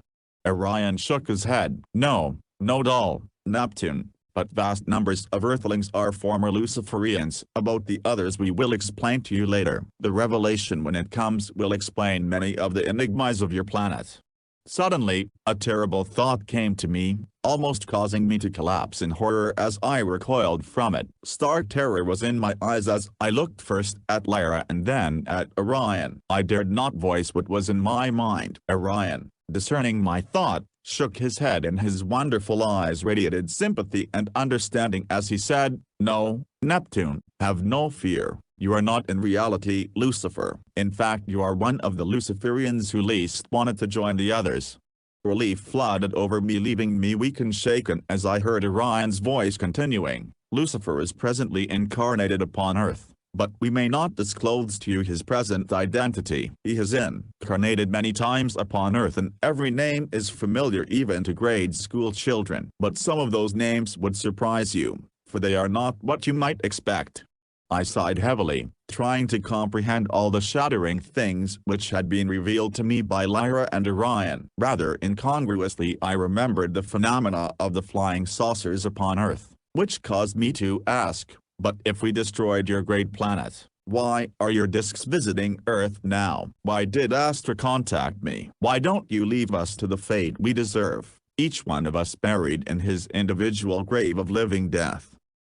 Orion shook his head. No, not all, Neptune, but vast numbers of earthlings are former Luciferians. About the others we will explain to you later. The revelation when it comes will explain many of the enigmas of your planet. Suddenly, a terrible thought came to me, almost causing me to collapse in horror as I recoiled from it. Stark terror was in my eyes as I looked first at Lyra and then at Orion. I dared not voice what was in my mind. Orion, discerning my thought, shook his head and his wonderful eyes radiated sympathy and understanding as he said, "No, Neptune, have no fear. You are not in reality Lucifer. In fact you are one of the Luciferians who least wanted to join the others." Relief flooded over me, leaving me weak and shaken as I heard Orion's voice continuing, "Lucifer is presently incarnated upon Earth, but we may not disclose to you his present identity. He has incarnated many times upon Earth and every name is familiar even to grade school children. But some of those names would surprise you, for they are not what you might expect." I sighed heavily, trying to comprehend all the shattering things which had been revealed to me by Lyra and Orion. Rather incongruously I remembered the phenomena of the flying saucers upon Earth, which caused me to ask, "But if we destroyed your great planet, why are your discs visiting Earth now? Why did Astra contact me? Why don't you leave us to the fate we deserve, each one of us buried in his individual grave of living death?"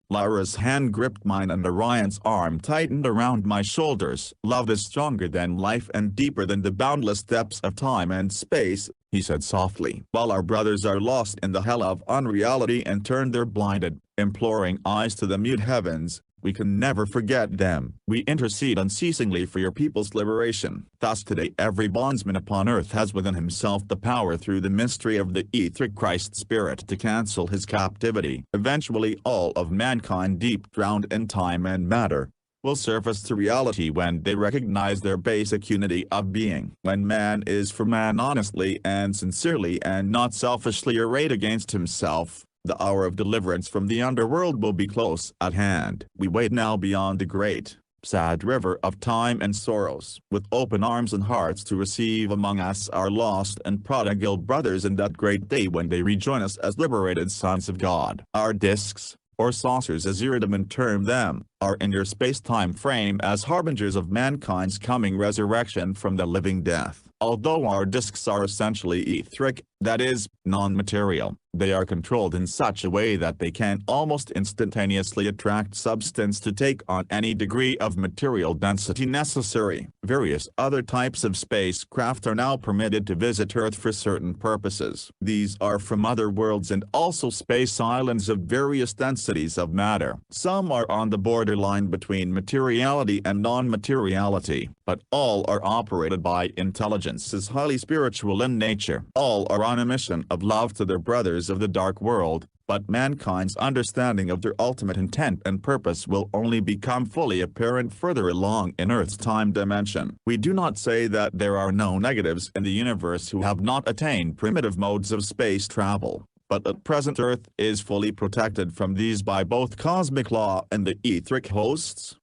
Lyra's hand gripped mine and Orion's arm tightened around my shoulders. "Love is stronger than life and deeper than the boundless depths of time and space," he said softly. "While our brothers are lost in the hell of unreality and turn their blinded, imploring eyes to the mute heavens, we can never forget them. We intercede unceasingly for your people's liberation. Thus today every bondsman upon Earth has within himself the power through the mystery of the etheric Christ Spirit to cancel his captivity. Eventually all of mankind deep drowned in time and matter will surface to reality when they recognize their basic unity of being. When man is for man honestly and sincerely and not selfishly arrayed against himself, the hour of deliverance from the underworld will be close at hand. We wait now beyond the great, sad river of time and sorrows, with open arms and hearts to receive among us our lost and prodigal brothers in that great day when they rejoin us as liberated sons of God. Our discs, or saucers as Iridaman termed them, are in your space-time frame as harbingers of mankind's coming resurrection from the living death. Although our discs are essentially etheric, that is, non-material, they are controlled in such a way that they can almost instantaneously attract substance to take on any degree of material density necessary. Various other types of spacecraft are now permitted to visit Earth for certain purposes. These are from other worlds and also space islands of various densities of matter. Some are on the borderline between materiality and non-materiality, but all are operated by intelligences highly spiritual in nature. All are on a mission of love to their brothers of the dark world, but mankind's understanding of their ultimate intent and purpose will only become fully apparent further along in Earth's time dimension. We do not say that there are no negatives in the universe who have not attained primitive modes of space travel, but at present Earth is fully protected from these by both cosmic law and the etheric hosts.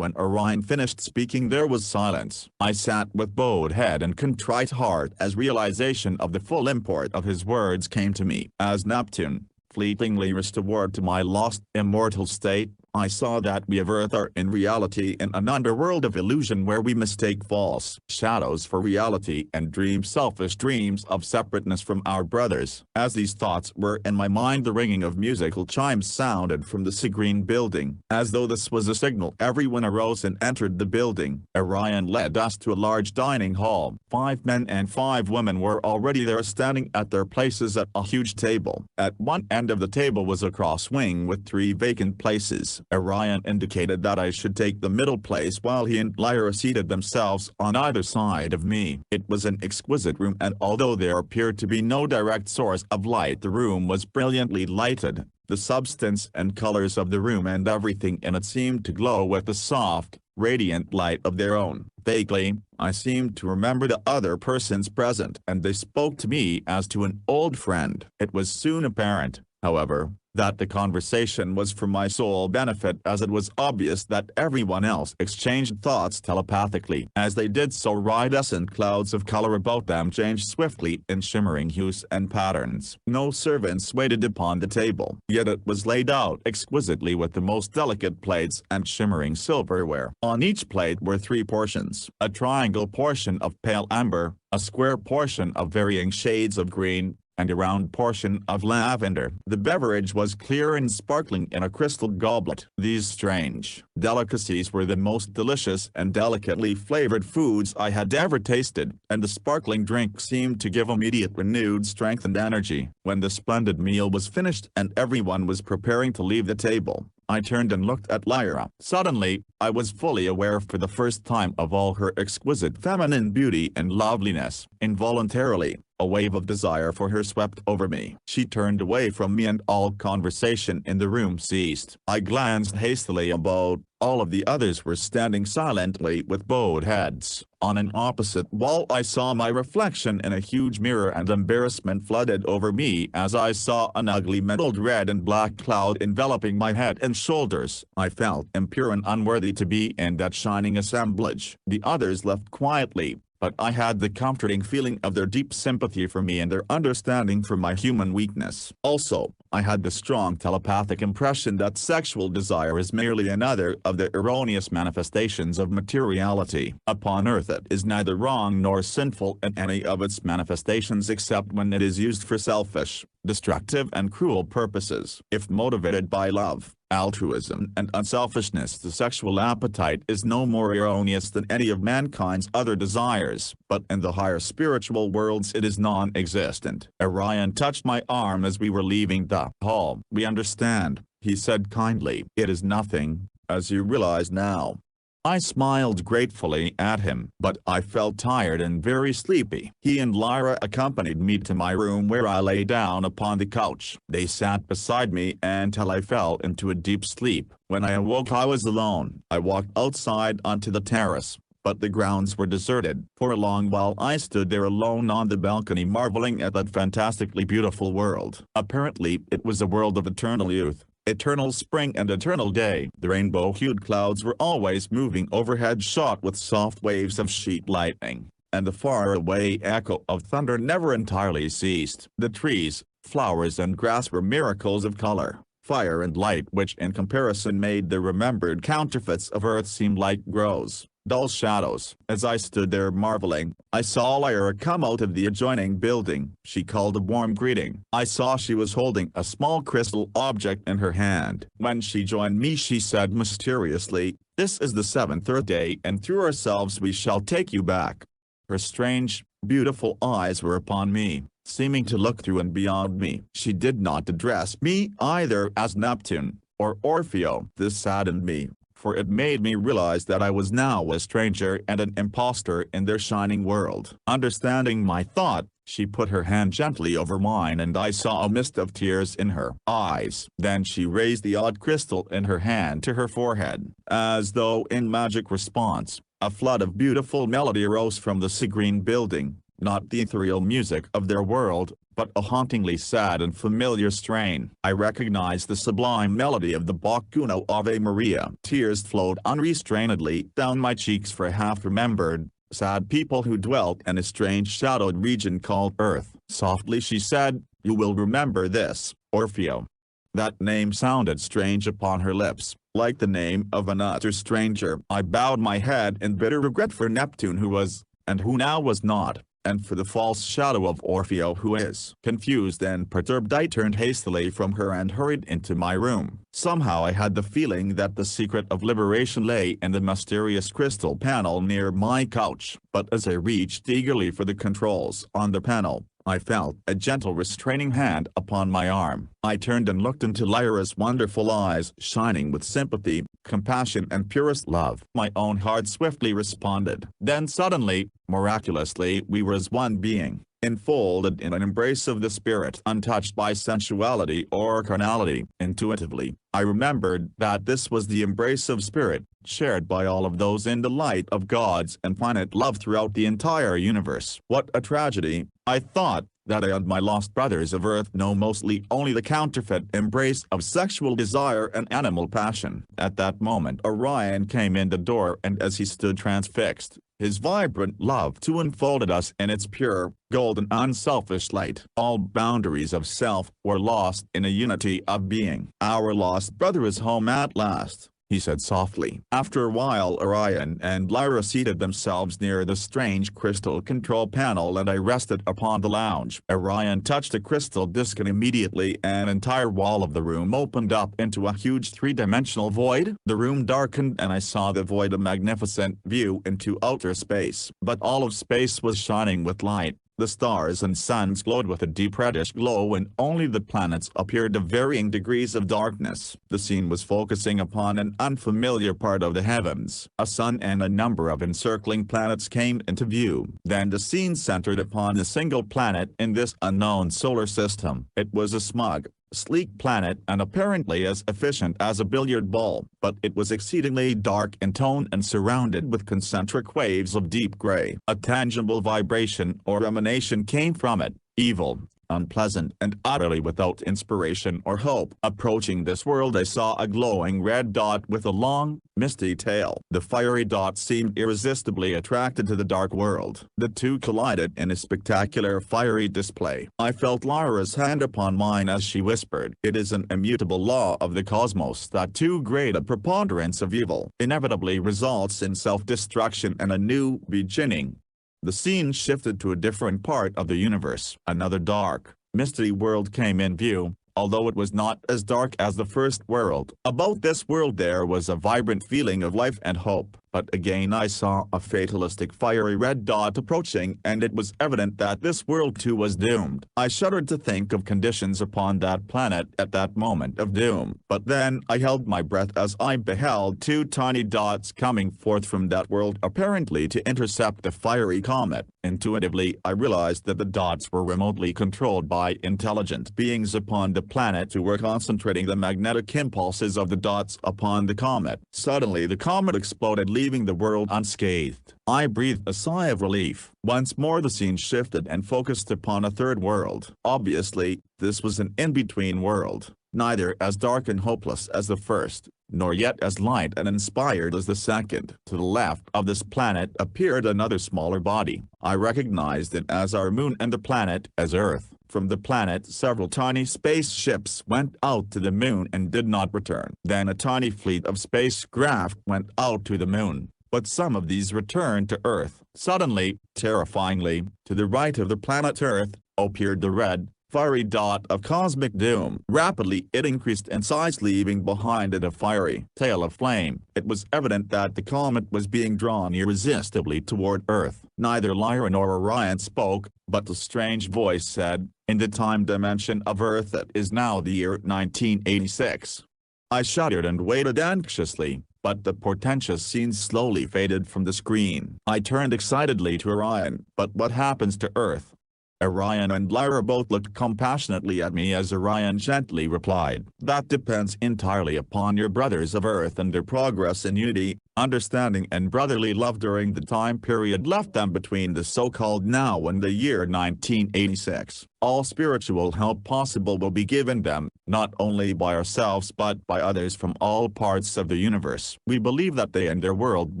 When Orion finished speaking there was silence. I sat with bowed head and contrite heart as realization of the full import of his words came to me. As Neptune, fleetingly restored to my lost, immortal state, I saw that we of Earth are in reality in an underworld of illusion where we mistake false shadows for reality and dream selfish dreams of separateness from our brothers. As these thoughts were in my mind, the ringing of musical chimes sounded from the Segreen building. As though this was a signal, everyone arose and entered the building. Orion led us to a large dining hall. 5 men and 5 women were already there, standing at their places at a huge table. At one end of the table was a cross wing with 3 vacant places. Orion indicated that I should take the middle place while he and Lyra seated themselves on either side of me. It was an exquisite room, and although there appeared to be no direct source of light, the room was brilliantly lighted. The substance and colors of the room and everything in it seemed to glow with the soft, radiant light of their own. Vaguely, I seemed to remember the other persons present, and they spoke to me as to an old friend. It was soon apparent, however, that the conversation was for my sole benefit, as it was obvious that everyone else exchanged thoughts telepathically. As they did so, iridescent clouds of color about them changed swiftly in shimmering hues and patterns. No servants waited upon the table, yet it was laid out exquisitely with the most delicate plates and shimmering silverware. On each plate were 3 portions: a triangle portion of pale amber, a square portion of varying shades of green, and a round portion of lavender. The beverage was clear and sparkling in a crystal goblet. These strange delicacies were the most delicious and delicately flavored foods I had ever tasted, and the sparkling drink seemed to give immediate renewed strength and energy. When the splendid meal was finished and everyone was preparing to leave the table, I turned and looked at Lyra. Suddenly, I was fully aware for the first time of all her exquisite feminine beauty and loveliness. Involuntarily, a wave of desire for her swept over me. She turned away from me and all conversation in the room ceased. I glanced hastily about. All of the others were standing silently with bowed heads. On an opposite wall I saw my reflection in a huge mirror, and embarrassment flooded over me as I saw an ugly mottled red and black cloud enveloping my head and shoulders. I felt impure and unworthy to be in that shining assemblage. The others left quietly, but I had the comforting feeling of their deep sympathy for me and their understanding for my human weakness. Also, I had the strong telepathic impression that sexual desire is merely another of the erroneous manifestations of materiality. Upon earth it is neither wrong nor sinful in any of its manifestations except when it is used for selfish, destructive and cruel purposes. If motivated by love, altruism and unselfishness, the sexual appetite is no more erroneous than any of mankind's other desires, but in the higher spiritual worlds it is non-existent. Orion touched my arm as we were leaving the hall. "We understand," he said kindly. "It is nothing, as you realize now." I smiled gratefully at him, but I felt tired and very sleepy. He and Lyra accompanied me to my room, where I lay down upon the couch. They sat beside me until I fell into a deep sleep. When I awoke I was alone. I walked outside onto the terrace, but the grounds were deserted. For a long while I stood there alone on the balcony, marveling at that fantastically beautiful world. Apparently it was a world of eternal youth, eternal spring and eternal day. The rainbow-hued clouds were always moving overhead, shot with soft waves of sheet lightning, and the far-away echo of thunder never entirely ceased. The trees, flowers and grass were miracles of color, fire and light, which in comparison made the remembered counterfeits of earth seem like gross, dull shadows. As I stood there marveling, I saw Lyra come out of the adjoining building. She called a warm greeting. I saw she was holding a small crystal object in her hand. When she joined me she said mysteriously, "This is the 7th Earth Day, and through ourselves we shall take you back." Her strange, beautiful eyes were upon me, seeming to look through and beyond me. She did not address me either as Neptune or Orfeo. This saddened me, for it made me realize that I was now a stranger and an impostor in their shining world. Understanding my thought, she put her hand gently over mine and I saw a mist of tears in her eyes. Then she raised the odd crystal in her hand to her forehead. As though in magic response, a flood of beautiful melody arose from the Segreen building, not the ethereal music of their world, but a hauntingly sad and familiar strain. I recognized the sublime melody of the Bach Uno Ave Maria. Tears flowed unrestrainedly down my cheeks for half-remembered, sad people who dwelt in a strange shadowed region called Earth. Softly she said, "You will remember this, Orfeo." That name sounded strange upon her lips, like the name of an utter stranger. I bowed my head in bitter regret for Neptune who was, and who now was not, and for the false shadow of Orfeo who is. Confused and perturbed, I turned hastily from her and hurried into my room. Somehow I had the feeling that the secret of liberation lay in the mysterious crystal panel near my couch, but as I reached eagerly for the controls on the panel, I felt a gentle restraining hand upon my arm. I turned and looked into Lyra's wonderful eyes, shining with sympathy, compassion and purest love. My own heart swiftly responded. Then suddenly, miraculously, we were as one being, enfolded in an embrace of the spirit, untouched by sensuality or carnality. Intuitively, I remembered that this was the embrace of spirit, shared by all of those in the light of God's infinite love throughout the entire universe. What a tragedy, I thought, that I and my lost brothers of Earth know mostly only the counterfeit embrace of sexual desire and animal passion. At that moment Orion came in the door, and as he stood transfixed, his vibrant love too unfolded us in its pure, golden unselfish light. All boundaries of self were lost in a unity of being. "Our lost brother is home at last," he said softly. After a while Orion and Lyra seated themselves near the strange crystal control panel and I rested upon the lounge. Orion touched a crystal disc and immediately an entire wall of the room opened up into a huge three-dimensional void. The room darkened and I saw the void, a magnificent view into outer space. But all of space was shining with light. The stars and suns glowed with a deep reddish glow and only the planets appeared of varying degrees of darkness. The scene was focusing upon an unfamiliar part of the heavens. A sun and a number of encircling planets came into view. Then the scene centered upon a single planet in this unknown solar system. It was a smug, sleek planet and apparently as efficient as a billiard ball, but it was exceedingly dark in tone and surrounded with concentric waves of deep gray. A tangible vibration or emanation came from it, evil, unpleasant and utterly without inspiration or hope. Approaching this world I saw a glowing red dot with a long, misty tail. The fiery dot seemed irresistibly attracted to the dark world. The two collided in a spectacular fiery display. I felt Lyra's hand upon mine as she whispered, "It is an immutable law of the cosmos that too great a preponderance of evil inevitably results in self-destruction and a new beginning." The scene shifted to a different part of the universe. Another dark, misty world came in view, although it was not as dark as the first world. About this world there was a vibrant feeling of life and hope. But again I saw a fatalistic fiery red dot approaching, and it was evident that this world too was doomed. I shuddered to think of conditions upon that planet at that moment of doom. But then I held my breath as I beheld two tiny dots coming forth from that world, apparently to intercept the fiery comet. Intuitively I realized that the dots were remotely controlled by intelligent beings upon the planet who were concentrating the magnetic impulses of the dots upon the comet. Suddenly the comet exploded, leaving the world unscathed. I breathed a sigh of relief. Once more the scene shifted and focused upon a third world. Obviously, this was an in-between world, neither as dark and hopeless as the first, nor yet as light and inspired as the second. To the left of this planet appeared another smaller body. I recognized it as our moon and the planet as Earth. From the planet several tiny spaceships went out to the moon and did not return. Then a tiny fleet of spacecraft went out to the moon, but some of these returned to Earth. Suddenly, terrifyingly, to the right of the planet Earth, appeared the red, fiery dot of cosmic doom. Rapidly it increased in size, leaving behind it a fiery tail of flame. It was evident that the comet was being drawn irresistibly toward Earth. Neither Lyra nor Orion spoke, but the strange voice said, "In the time dimension of Earth it is now the year 1986. I shuddered and waited anxiously, but the portentous scene slowly faded from the screen. I turned excitedly to Orion. "But what happens to Earth?" Orion and Lyra both looked compassionately at me as Orion gently replied, "That depends entirely upon your brothers of Earth and their progress in unity, understanding and brotherly love during the time period left them between the so-called now and the year 1986. All spiritual help possible will be given them, not only by ourselves but by others from all parts of the universe. We believe that they and their world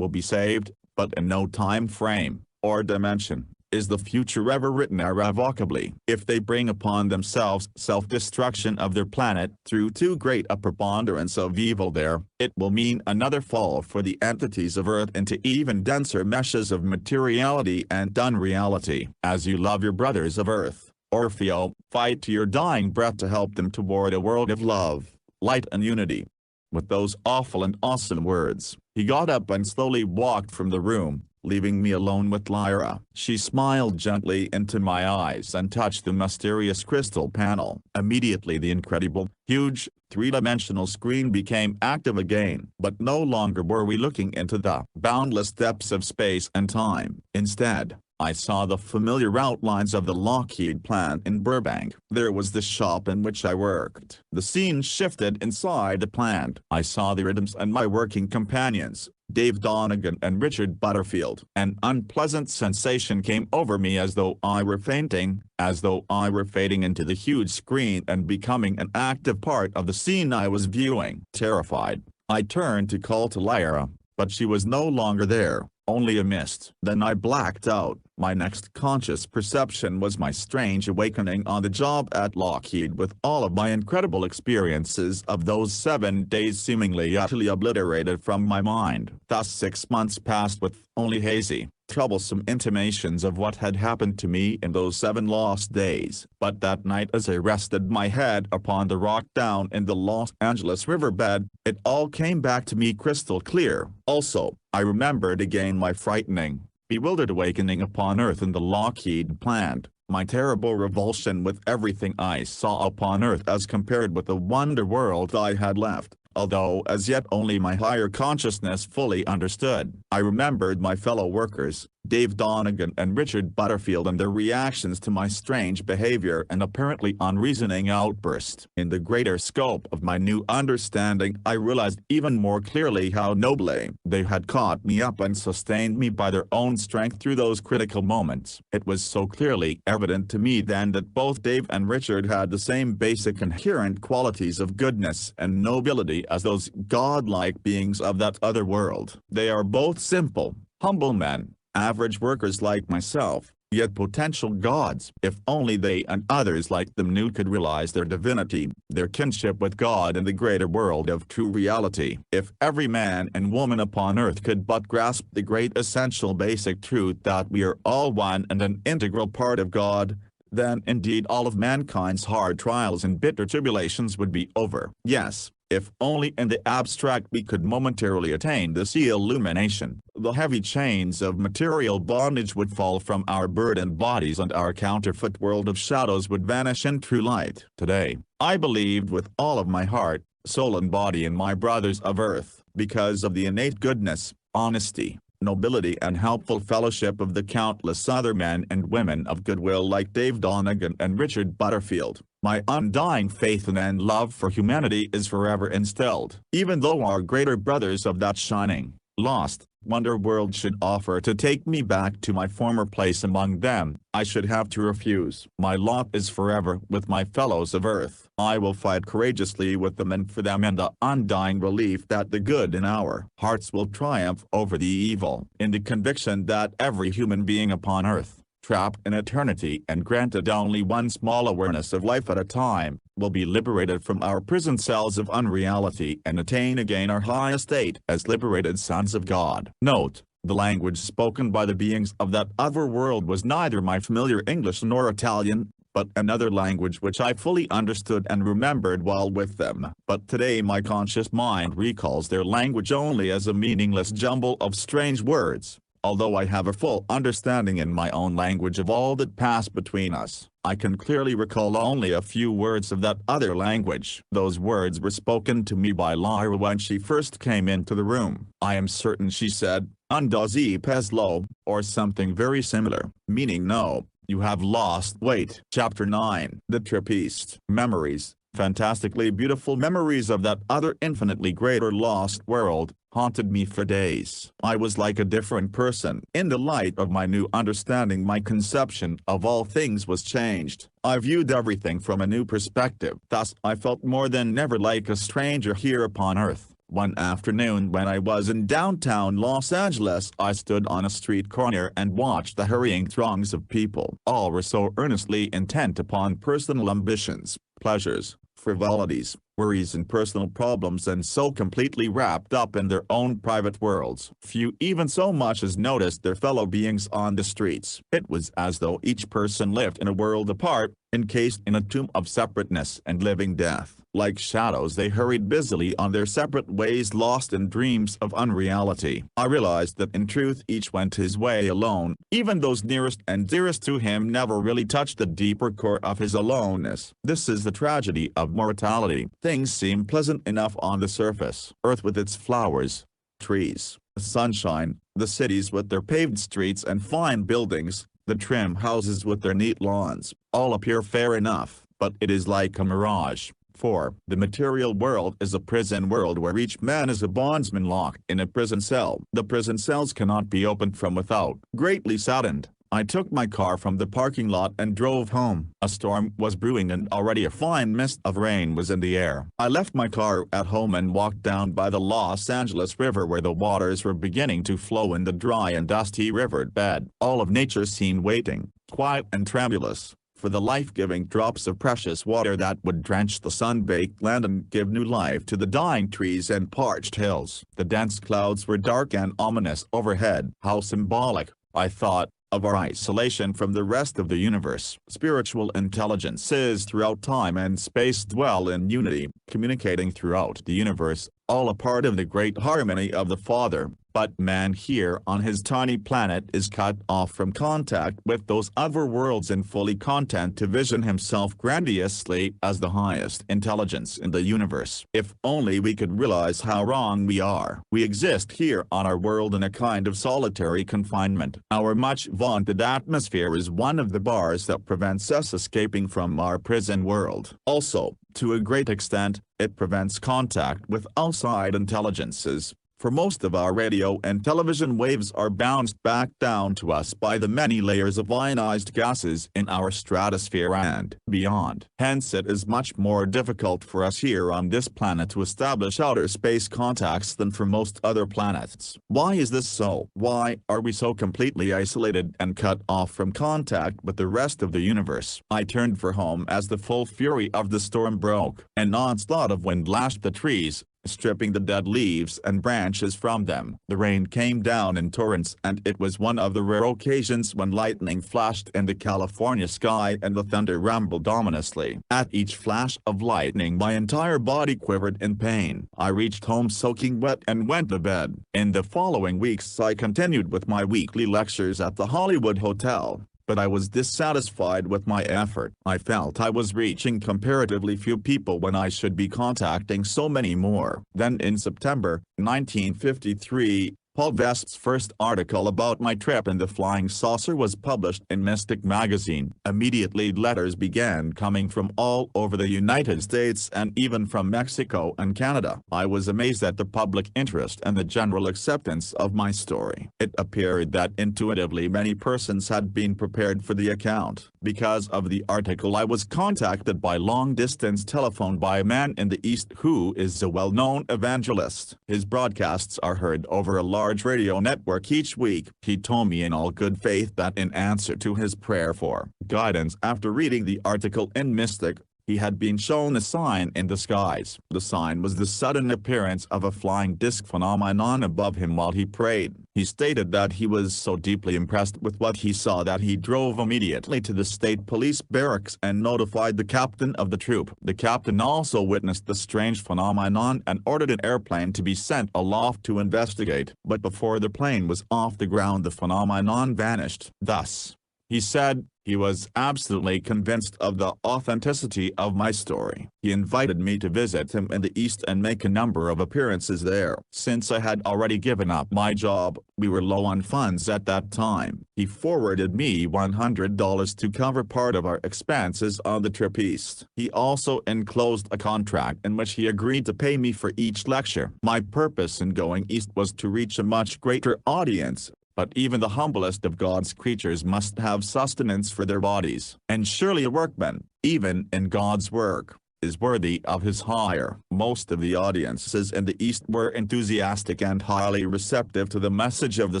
will be saved, but in no time frame or dimension. is the future ever written irrevocably? If they bring upon themselves self-destruction of their planet through too great a preponderance of evil there, it will mean another fall for the entities of Earth into even denser meshes of materiality and unreality. As you love your brothers of Earth, Orfeo, fight to your dying breath to help them toward a world of love, light and unity. With those awful and awesome words, he got up and slowly walked from the room, leaving me alone with Lyra. She smiled gently into my eyes and touched the mysterious crystal panel. Immediately the incredible, huge, three-dimensional screen became active again. But no longer were we looking into the boundless depths of space and time. Instead, I saw the familiar outlines of the Lockheed plant in Burbank. There was the shop in which I worked. The scene shifted inside the plant. I saw the rhythms and my working companions, Dave Donegan and Richard Butterfield. An unpleasant sensation came over me as though I were fainting, as though I were fading into the huge screen and becoming an active part of the scene I was viewing. Terrified, I turned to call to Lyra, but she was no longer there, only a mist. Then I blacked out. My next conscious perception was my strange awakening on the job at Lockheed, with all of my incredible experiences of those 7 days seemingly utterly obliterated from my mind. Thus 6 months passed with only hazy, troublesome intimations of what had happened to me in those 7 lost days. But that night, as I rested my head upon the rock down in the Los Angeles riverbed, it all came back to me crystal clear. Also, I remembered again my frightening, bewildered awakening upon Earth in the Lockheed plant, my terrible revulsion with everything I saw upon Earth as compared with the wonder world I had left, although as yet only my higher consciousness fully understood. I remembered my fellow workers, Dave Donegan and Richard Butterfield, and their reactions to my strange behavior and apparently unreasoning outburst. In the greater scope of my new understanding, I realized even more clearly how nobly they had caught me up and sustained me by their own strength through those critical moments. It was so clearly evident to me then that both Dave and Richard had the same basic inherent qualities of goodness and nobility as those godlike beings of that other world. They are both simple, humble men, average workers like myself, yet potential gods. If only they and others like them knew, could realize their divinity, their kinship with God in the greater world of true reality. If every man and woman upon Earth could but grasp the great essential basic truth that we are all one and an integral part of God, then indeed all of mankind's hard trials and bitter tribulations would be over. Yes, if only in the abstract we could momentarily attain this illumination, the heavy chains of material bondage would fall from our burdened bodies and our counterfeit world of shadows would vanish in true light. Today, I believed with all of my heart, soul and body in my brothers of Earth, because of the innate goodness, honesty, nobility and helpful fellowship of the countless other men and women of goodwill like Dave Donegan and Richard Butterfield. My undying faith in and love for humanity is forever instilled. Even though our greater brothers of that shining, lost, wonder world should offer to take me back to my former place among them, I should have to refuse. My lot is forever with my fellows of Earth. I will fight courageously with them and for them in the undying belief that the good in our hearts will triumph over the evil, in the conviction that every human being upon Earth, trapped in eternity and granted only one small awareness of life at a time, will be liberated from our prison cells of unreality and attain again our high estate as liberated sons of God. Note: the language spoken by the beings of that other world was neither my familiar English nor Italian, but another language which I fully understood and remembered while with them. But today my conscious mind recalls their language only as a meaningless jumble of strange words. Although I have a full understanding in my own language of all that passed between us, I can clearly recall only a few words of that other language. Those words were spoken to me by Lyra when she first came into the room. I am certain she said, "Undozi peslo," or something very similar, meaning no, you have lost weight. Chapter 9. The Trappist. Memories, fantastically beautiful memories of that other infinitely greater lost world, haunted me for days. I was like a different person. In the light of my new understanding, my conception of all things was changed. I viewed everything from a new perspective. Thus I felt more than ever like a stranger here upon Earth. One afternoon when I was in downtown Los Angeles, I stood on a street corner and watched the hurrying throngs of people. All were so earnestly intent upon personal ambitions, pleasures, frivolities, worries and personal problems, and so completely wrapped up in their own private worlds. Few even so much as noticed their fellow beings on the streets. It was as though each person lived in a world apart, encased in a tomb of separateness and living death. Like shadows they hurried busily on their separate ways, lost in dreams of unreality. I realized that in truth each went his way alone. Even those nearest and dearest to him never really touched the deeper core of his aloneness. This is the tragedy of mortality. Things seem pleasant enough on the surface. Earth with its flowers, trees, sunshine, the cities with their paved streets and fine buildings, the trim houses with their neat lawns, all appear fair enough, but it is like a mirage. For the material world is a prison world where each man is a bondsman locked in a prison cell. The prison cells cannot be opened from without. Greatly saddened, I took my car from the parking lot and drove home. A storm was brewing and already a fine mist of rain was in the air. I left my car at home and walked down by the Los Angeles River where the waters were beginning to flow in the dry and dusty river bed. All of nature seemed waiting, quiet and tremulous, for the life-giving drops of precious water that would drench the sun-baked land and give new life to the dying trees and parched hills. The dense clouds were dark and ominous overhead. How symbolic, I thought, of our isolation from the rest of the universe. Spiritual intelligences throughout time and space dwell in unity, communicating throughout the universe, all a part of the great harmony of the Father. But man here on his tiny planet is cut off from contact with those other worlds and fully content to vision himself grandiosely as the highest intelligence in the universe. If only we could realize how wrong we are. We exist here on our world in a kind of solitary confinement. Our much vaunted atmosphere is one of the bars that prevents us escaping from our prison world. Also, to a great extent, it prevents contact with outside intelligences. For most of our radio and television waves are bounced back down to us by the many layers of ionized gases in our stratosphere and beyond. Hence it is much more difficult for us here on this planet to establish outer space contacts than for most other planets. Why is this so? Why are we so completely isolated and cut off from contact with the rest of the universe? I turned for home as the full fury of the storm broke. An onslaught of wind lashed the trees, stripping the dead leaves and branches from them. The rain came down in torrents, and it was one of the rare occasions when lightning flashed in the California sky and the thunder rumbled ominously. At each flash of lightning my entire body quivered in pain. I reached home soaking wet and went to bed. In the following weeks I continued with my weekly lectures at the Hollywood Hotel. But I was dissatisfied with my effort. I felt I was reaching comparatively few people when I should be contacting so many more. Then in September 1953, Paul Vest's first article about my trip in the flying saucer was published in Mystic magazine. Immediately letters began coming from all over the United States and even from Mexico and Canada. I was amazed at the public interest and the general acceptance of my story. It appeared that intuitively many persons had been prepared for the account. Because of the article I was contacted by long-distance telephone by a man in the East who is a well-known evangelist. His broadcasts are heard over a large radio network each week. He told me in all good faith that in answer to his prayer for guidance after reading the article in Mystic, he had been shown a sign in the skies. The sign was the sudden appearance of a flying disc phenomenon above him while he prayed. He stated that he was so deeply impressed with what he saw that he drove immediately to the state police barracks and notified the captain of the troop. The captain also witnessed the strange phenomenon and ordered an airplane to be sent aloft to investigate. But before the plane was off the ground, the phenomenon vanished. Thus, he said, he was absolutely convinced of the authenticity of my story. He invited me to visit him in the East and make a number of appearances there. Since I had already given up my job, we were low on funds at that time. He forwarded me $100 to cover part of our expenses on the trip east. He also enclosed a contract in which he agreed to pay me for each lecture. My purpose in going east was to reach a much greater audience. But even the humblest of God's creatures must have sustenance for their bodies. And surely a workman, even in God's work, is worthy of his hire. Most of the audiences in the East were enthusiastic and highly receptive to the message of the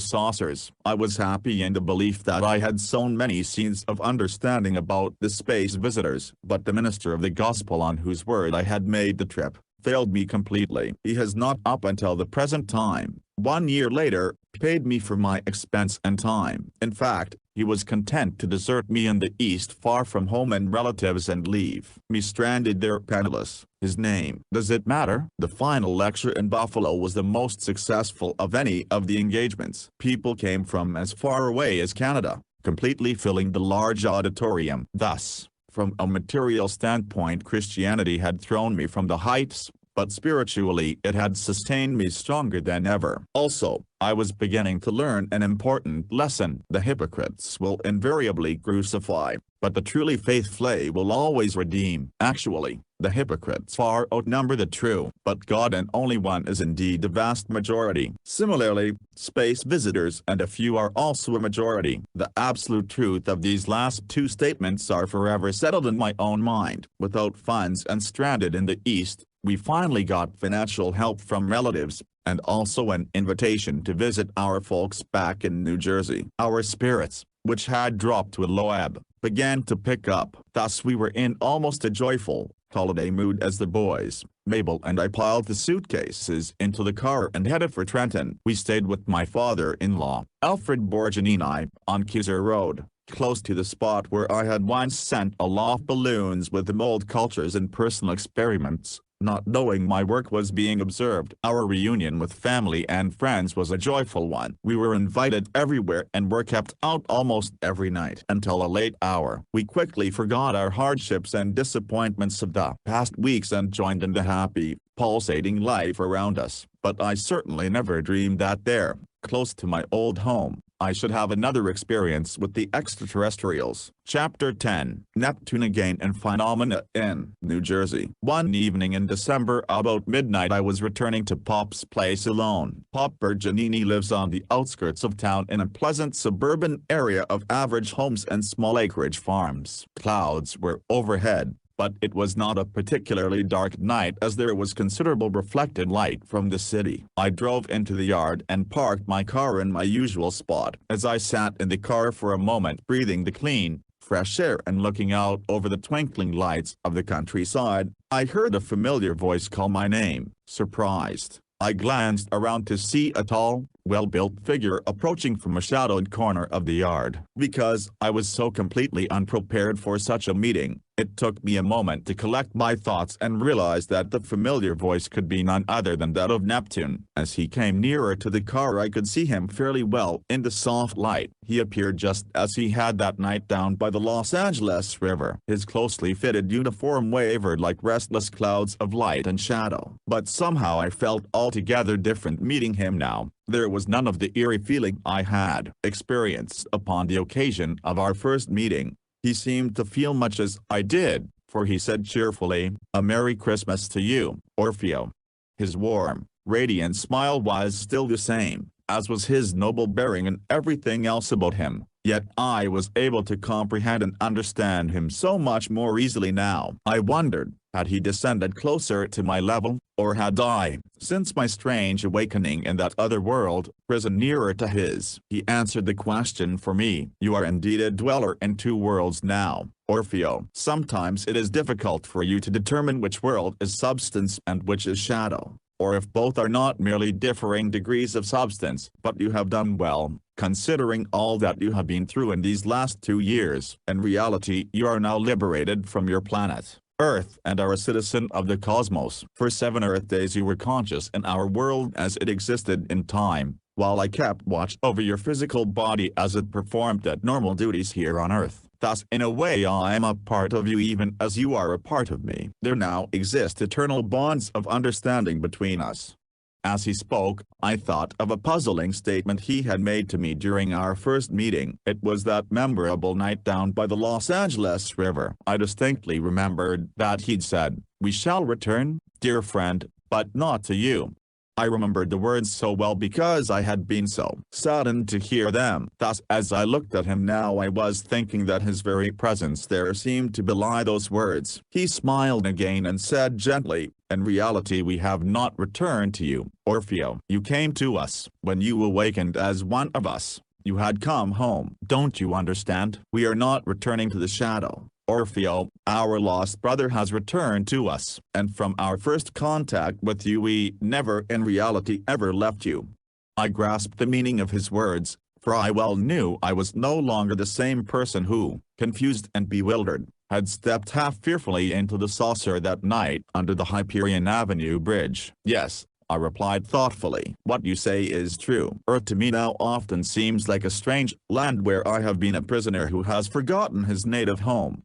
saucers. I was happy in the belief that I had sown many seeds of understanding about the space visitors. But the minister of the gospel on whose word I had made the trip failed me completely. He has not up until the present time, 1 year later, paid me for my expense and time. In fact, he was content to desert me in the East far from home and relatives and leave me stranded there penniless. His name. Does it matter? The final lecture in Buffalo was the most successful of any of the engagements. People came from as far away as Canada, completely filling the large auditorium. Thus, from a material standpoint, Christianity had thrown me from the heights, but spiritually it had sustained me stronger than ever. Also, I was beginning to learn an important lesson. The hypocrites will invariably crucify, but the truly faithful will always redeem. Actually, the hypocrites far outnumber the true, but God and only one is indeed the vast majority. Similarly, space visitors and a few are also a majority. The absolute truth of these last two statements are forever settled in my own mind. Without funds and stranded in the East, we finally got financial help from relatives, and also an invitation to visit our folks back in New Jersey. Our spirits, which had dropped to a low ebb, began to pick up. Thus we were in almost a joyful, holiday mood as the boys, Mabel and I, piled the suitcases into the car and headed for Trenton. We stayed with my father-in-law, Alfred Borginini, on Keyser Road, close to the spot where I had once sent aloft balloons with the mold cultures and personal experiments. Not knowing my work was being observed. Our reunion with family and friends was a joyful one. We were invited everywhere and were kept out almost every night until a late hour. We quickly forgot our hardships and disappointments of the past weeks and joined in the happy, pulsating life around us. But I certainly never dreamed that there, close to my old home, I should have another experience with the extraterrestrials. Chapter 10. Neptune Again and Phenomena in New Jersey. One evening in December about midnight I was returning to Pop's place alone. Pop Borginini lives on the outskirts of town in a pleasant suburban area of average homes and small acreage farms. Clouds were overhead, but it was not a particularly dark night as there was considerable reflected light from the city. I drove into the yard and parked my car in my usual spot. As I sat in the car for a moment breathing the clean, fresh air and looking out over the twinkling lights of the countryside, I heard a familiar voice call my name. Surprised, I glanced around to see a tall, well-built figure approaching from a shadowed corner of the yard. Because I was so completely unprepared for such a meeting, it took me a moment to collect my thoughts and realize that the familiar voice could be none other than that of Neptune. As he came nearer to the car I could see him fairly well in the soft light. He appeared just as he had that night down by the Los Angeles River. His closely fitted uniform wavered like restless clouds of light and shadow. But somehow I felt altogether different meeting him now. There was none of the eerie feeling I had experienced upon the occasion of our first meeting. He seemed to feel much as I did, for he said cheerfully, "A Merry Christmas to you, Orfeo." His warm, radiant smile was still the same, as was his noble bearing and everything else about him, yet I was able to comprehend and understand him so much more easily now. I wondered, had he descended closer to my level, or had I, since my strange awakening in that other world, risen nearer to his? He answered the question for me. "You are indeed a dweller in two worlds now, Orfeo. Sometimes it is difficult for you to determine which world is substance and which is shadow, or if both are not merely differing degrees of substance. But you have done well, considering all that you have been through in these last 2 years. In reality you are now liberated from your planet, Earth, and are a citizen of the cosmos. For 7 Earth days you were conscious in our world as it existed in time, while I kept watch over your physical body as it performed its normal duties here on Earth. Thus in a way I am a part of you even as you are a part of me. There now exist eternal bonds of understanding between us." As he spoke, I thought of a puzzling statement he had made to me during our first meeting. It was that memorable night down by the Los Angeles River. I distinctly remembered that he'd said, "We shall return, dear friend, but not to you." I remembered the words so well because I had been so saddened to hear them. Thus, as I looked at him now, I was thinking that his very presence there seemed to belie those words. He smiled again and said gently, "In reality we have not returned to you, Orfeo. You came to us. When you awakened as one of us, you had come home. Don't you understand? We are not returning to the shadow. Orfeo, our lost brother has returned to us, and from our first contact with you we never in reality ever left you." I grasped the meaning of his words, for I well knew I was no longer the same person who, confused and bewildered, had stepped half fearfully into the saucer that night under the Hyperion Avenue bridge. "Yes," I replied thoughtfully. "What you say is true. Earth to me now often seems like a strange land where I have been a prisoner who has forgotten his native home.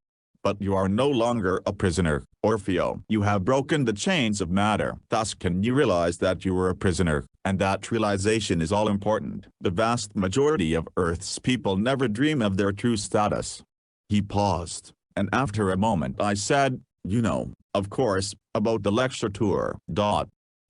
But you are no longer a prisoner, Orfeo. You have broken the chains of matter. Thus can you realize that you were a prisoner, and that realization is all important. The vast majority of Earth's people never dream of their true status." He paused, and after a moment I said, "You know, of course, about the lecture tour.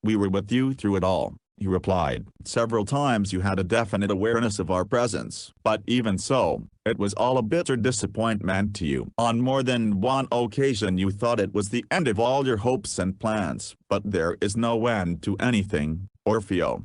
We were with you through it all," he replied. "Several times you had a definite awareness of our presence. But even so, it was all a bitter disappointment to you. On more than one occasion you thought it was the end of all your hopes and plans. But there is no end to anything, Orfeo.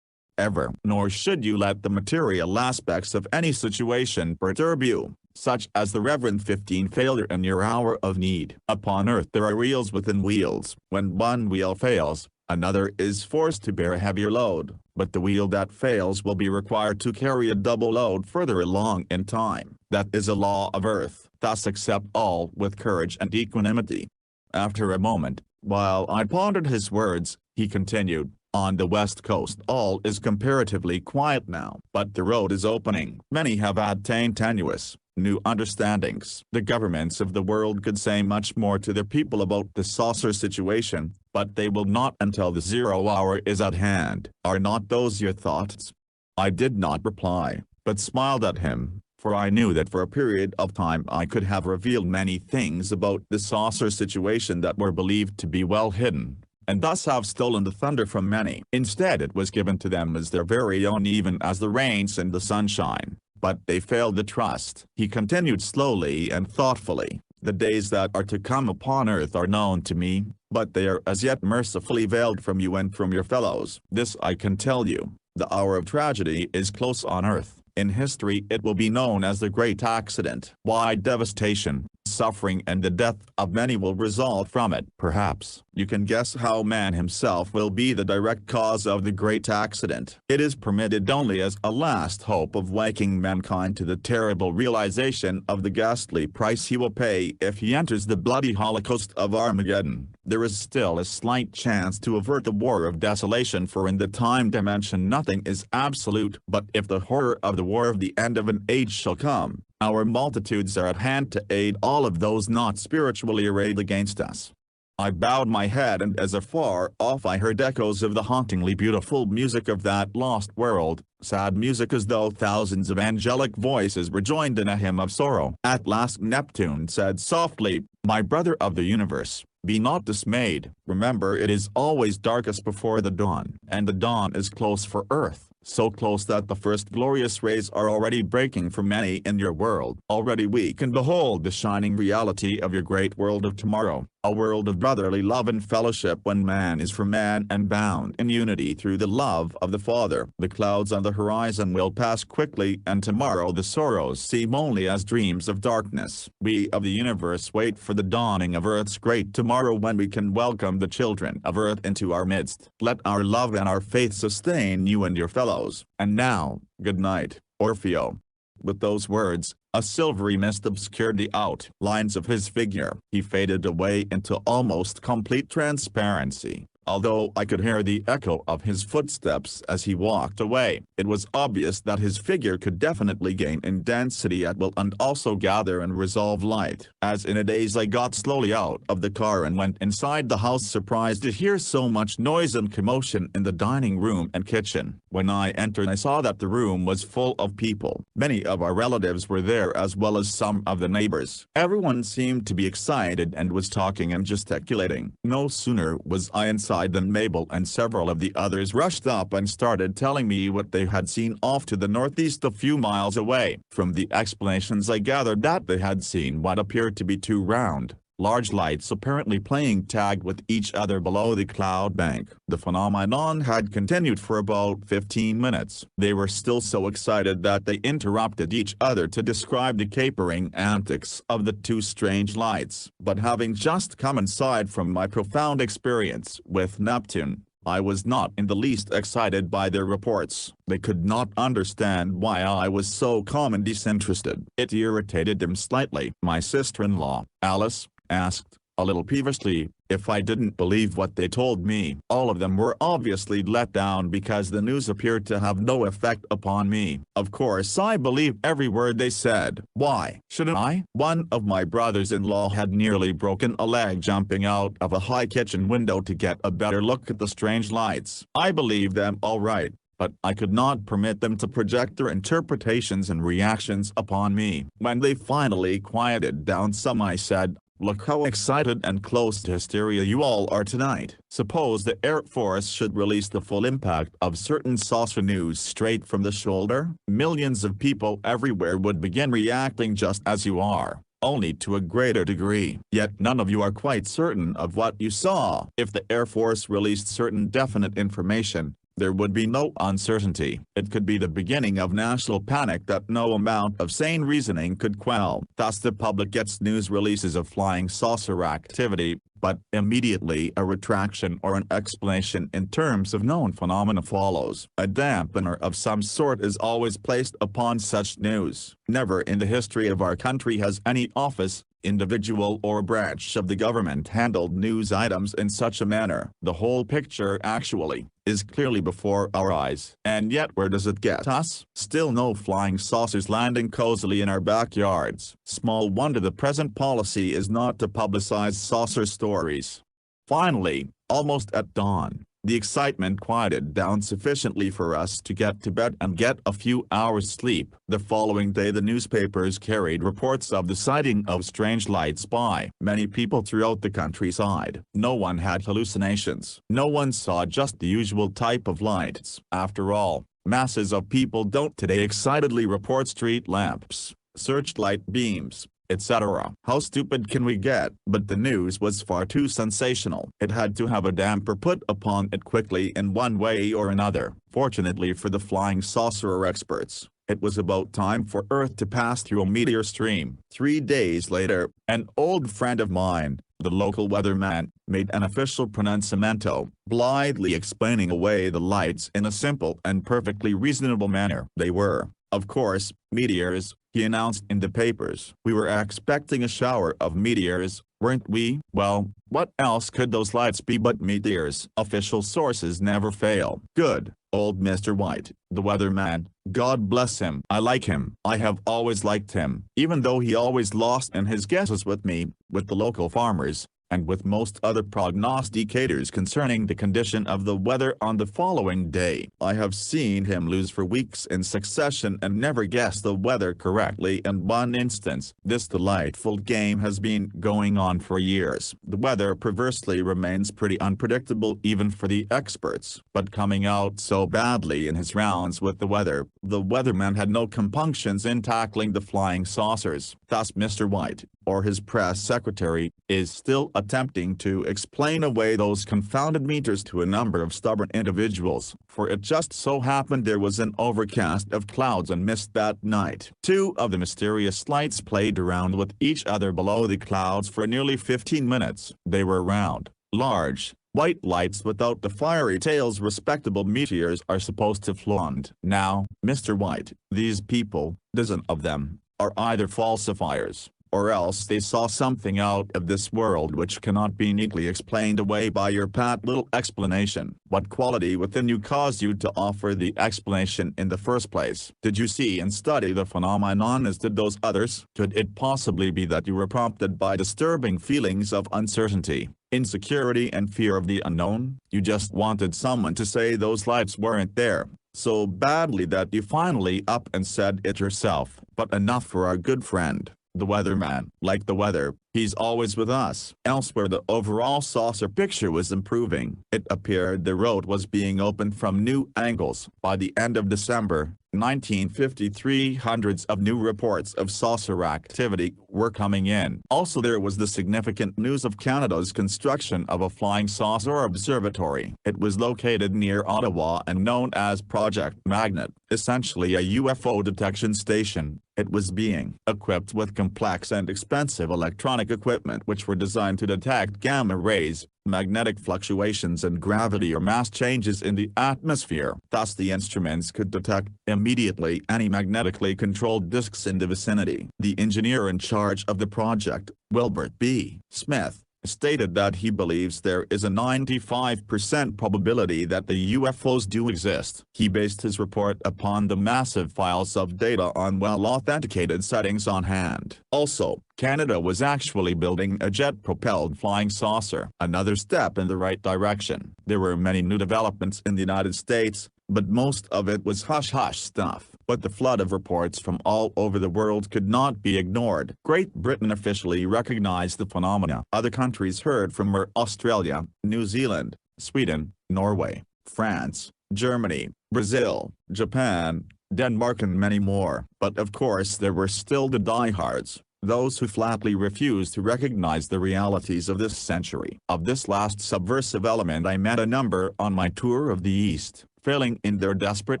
Ever. Nor should you let the material aspects of any situation perturb you, such as the Reverend 15 failure in your hour of need. Upon earth there are wheels within wheels. When one wheel fails, another is forced to bear a heavier load, but the wheel that fails will be required to carry a double load further along in time. That is a law of earth. Thus accept all with courage and equanimity." After a moment, while I pondered his words, he continued, "On the west coast all is comparatively quiet now, but the road is opening. Many have attained tenuous, new understandings. The governments of the world could say much more to their people about the saucer situation, but they will not until the 0 hour is at hand. Are not those your thoughts?" I did not reply, but smiled at him, for I knew that for a period of time I could have revealed many things about the saucer situation that were believed to be well hidden, and thus have stolen the thunder from many. Instead it was given to them as their very own, even as the rains and the sunshine. But they failed the trust. He continued slowly and thoughtfully, "The days that are to come upon earth are known to me, but they are as yet mercifully veiled from you and from your fellows. This I can tell you, the hour of tragedy is close on earth. In history it will be known as the Great Accident. Wide devastation, suffering and the death of many will result from it. Perhaps you can guess how man himself will be the direct cause of the Great Accident. It is permitted only as a last hope of waking mankind to the terrible realization of the ghastly price he will pay if he enters the bloody holocaust of Armageddon. There is still a slight chance to avert the war of desolation, for in the time dimension nothing is absolute. But if the horror of the war of the end of an age shall come, our multitudes are at hand to aid all of those not spiritually arrayed against us." I bowed my head, and as afar off I heard echoes of the hauntingly beautiful music of that lost world, sad music as though thousands of angelic voices rejoined in a hymn of sorrow. At last Neptune said softly, "My brother of the universe, be not dismayed. Remember, it is always darkest before the dawn, and the dawn is close for earth. So close that the first glorious rays are already breaking for many in your world. Already we can behold the shining reality of your great world of tomorrow, a world of brotherly love and fellowship when man is for man and bound in unity through the love of the Father. The clouds on the horizon will pass quickly, and tomorrow the sorrows seem only as dreams of darkness. We of the universe wait for the dawning of Earth's great tomorrow, when we can welcome the children of Earth into our midst. Let our love and our faith sustain you and your fellows. And now, good night, Orfeo." With those words, a silvery mist obscured the outlines of his figure. He faded away into almost complete transparency. Although I could hear the echo of his footsteps as he walked away, it was obvious that his figure could definitely gain in density at will and also gather and resolve light. As in a daze I got slowly out of the car and went inside the house, surprised to hear so much noise and commotion in the dining room and kitchen. When I entered I saw that the room was full of people. Many of our relatives were there as well as some of the neighbors. Everyone seemed to be excited and was talking and gesticulating. No sooner was I inside cried. Then Mabel and several of the others rushed up and started telling me what they had seen off to the northeast a few miles away. From the explanations I gathered that they had seen what appeared to be two round, large lights apparently playing tag with each other below the cloud bank. The phenomenon had continued for about 15 minutes. They were still so excited that they interrupted each other to describe the capering antics of the two strange lights. But having just come inside from my profound experience with Neptune, I was not in the least excited by their reports. They could not understand why I was so calm and disinterested. It irritated them slightly. My sister-in-law, Alice, asked, a little peevishly, if I didn't believe what they told me. All of them were obviously let down because the news appeared to have no effect upon me. Of course I believed every word they said. Why shouldn't I? One of my brothers-in-law had nearly broken a leg jumping out of a high kitchen window to get a better look at the strange lights. I believed them all right, but I could not permit them to project their interpretations and reactions upon me. When they finally quieted down some, I said, look how excited and close to hysteria you all are tonight. Suppose the Air Force should release the full impact of certain saucer news straight from the shoulder? Millions of people everywhere would begin reacting just as you are, only to a greater degree. Yet none of you are quite certain of what you saw. If the Air Force released certain definite information, there would be no uncertainty. It could be the beginning of national panic that no amount of sane reasoning could quell. Thus the public gets news releases of flying saucer activity, but immediately a retraction or an explanation in terms of known phenomena follows. A dampener of some sort is always placed upon such news. Never in the history of our country has any office, individual or branch of the government handled news items in such a manner. The whole picture actually is clearly before our eyes. And yet where does it get us? Still no flying saucers landing cozily in our backyards. Small wonder the present policy is not to publicize saucer stories. Finally, almost at dawn, the excitement quieted down sufficiently for us to get to bed and get a few hours sleep. The following day the newspapers carried reports of the sighting of strange lights by many people throughout the countryside. No one had hallucinations. No one saw just the usual type of lights. After all, masses of people don't today excitedly report street lamps, searchlight beams, etc. How stupid can we get? But the news was far too sensational. It had to have a damper put upon it quickly in one way or another. Fortunately for the flying saucer experts, it was about time for Earth to pass through a meteor stream. 3 days later, an old friend of mine, the local weatherman, made an official pronunciamento, blithely explaining away the lights in a simple and perfectly reasonable manner. They were, of course, meteors, he announced in the papers. We were expecting a shower of meteors, weren't we? Well, what else could those lights be but meteors? Official sources never fail. Good, old Mr. White, the weatherman, God bless him. I like him. I have always liked him, even though he always lost in his guesses with me, with the local farmers, and with most other prognosticators concerning the condition of the weather on the following day. I have seen him lose for weeks in succession and never guess the weather correctly in one instance. This delightful game has been going on for years. The weather perversely remains pretty unpredictable even for the experts. But coming out so badly in his rounds with the weatherman had no compunctions in tackling the flying saucers. Thus Mr. White, or his press secretary, is still attempting to explain away those confounded meters to a number of stubborn individuals, for it just so happened there was an overcast of clouds and mist that night. Two of the mysterious lights played around with each other below the clouds for nearly 15 minutes. They were round, large, white lights without the fiery tails respectable meteors are supposed to flaunt. Now, Mr. White, these people, dozens of them, are either falsifiers, or else they saw something out of this world which cannot be neatly explained away by your pat little explanation. What quality within you caused you to offer the explanation in the first place? Did you see and study the phenomenon as did those others? Could it possibly be that you were prompted by disturbing feelings of uncertainty, insecurity and fear of the unknown? You just wanted someone to say those lights weren't there, so badly that you finally up and said it yourself. But enough for our good friend. The weatherman. Like the weather, he's always with us. Elsewhere, the overall saucer picture was improving. It appeared the road was being opened from new angles. By the end of December 1953, hundreds of new reports of saucer activity were coming in. Also, there was the significant news of Canada's construction of a flying saucer observatory. It was located near Ottawa and known as Project Magnet, essentially a UFO detection station. It was being equipped with complex and expensive electronic equipment which were designed to detect gamma rays, magnetic fluctuations and gravity or mass changes in the atmosphere. Thus the instruments could detect immediately any magnetically controlled disks in the vicinity. The engineer in charge of the project, Wilbert B. Smith, stated that he believes there is a 95% probability that the UFOs do exist. He based his report upon the massive files of data on well-authenticated settings on hand. Also, Canada was actually building a jet-propelled flying saucer, another step in the right direction. There were many new developments in the United States, but most of it was hush-hush stuff. But the flood of reports from all over the world could not be ignored. Great Britain officially recognized the phenomena. Other countries heard from her: Australia, New Zealand, Sweden, Norway, France, Germany, Brazil, Japan, Denmark and many more. But of course there were still the diehards, those who flatly refused to recognize the realities of this century. Of this last subversive element I met a number on my tour of the East. Failing in their desperate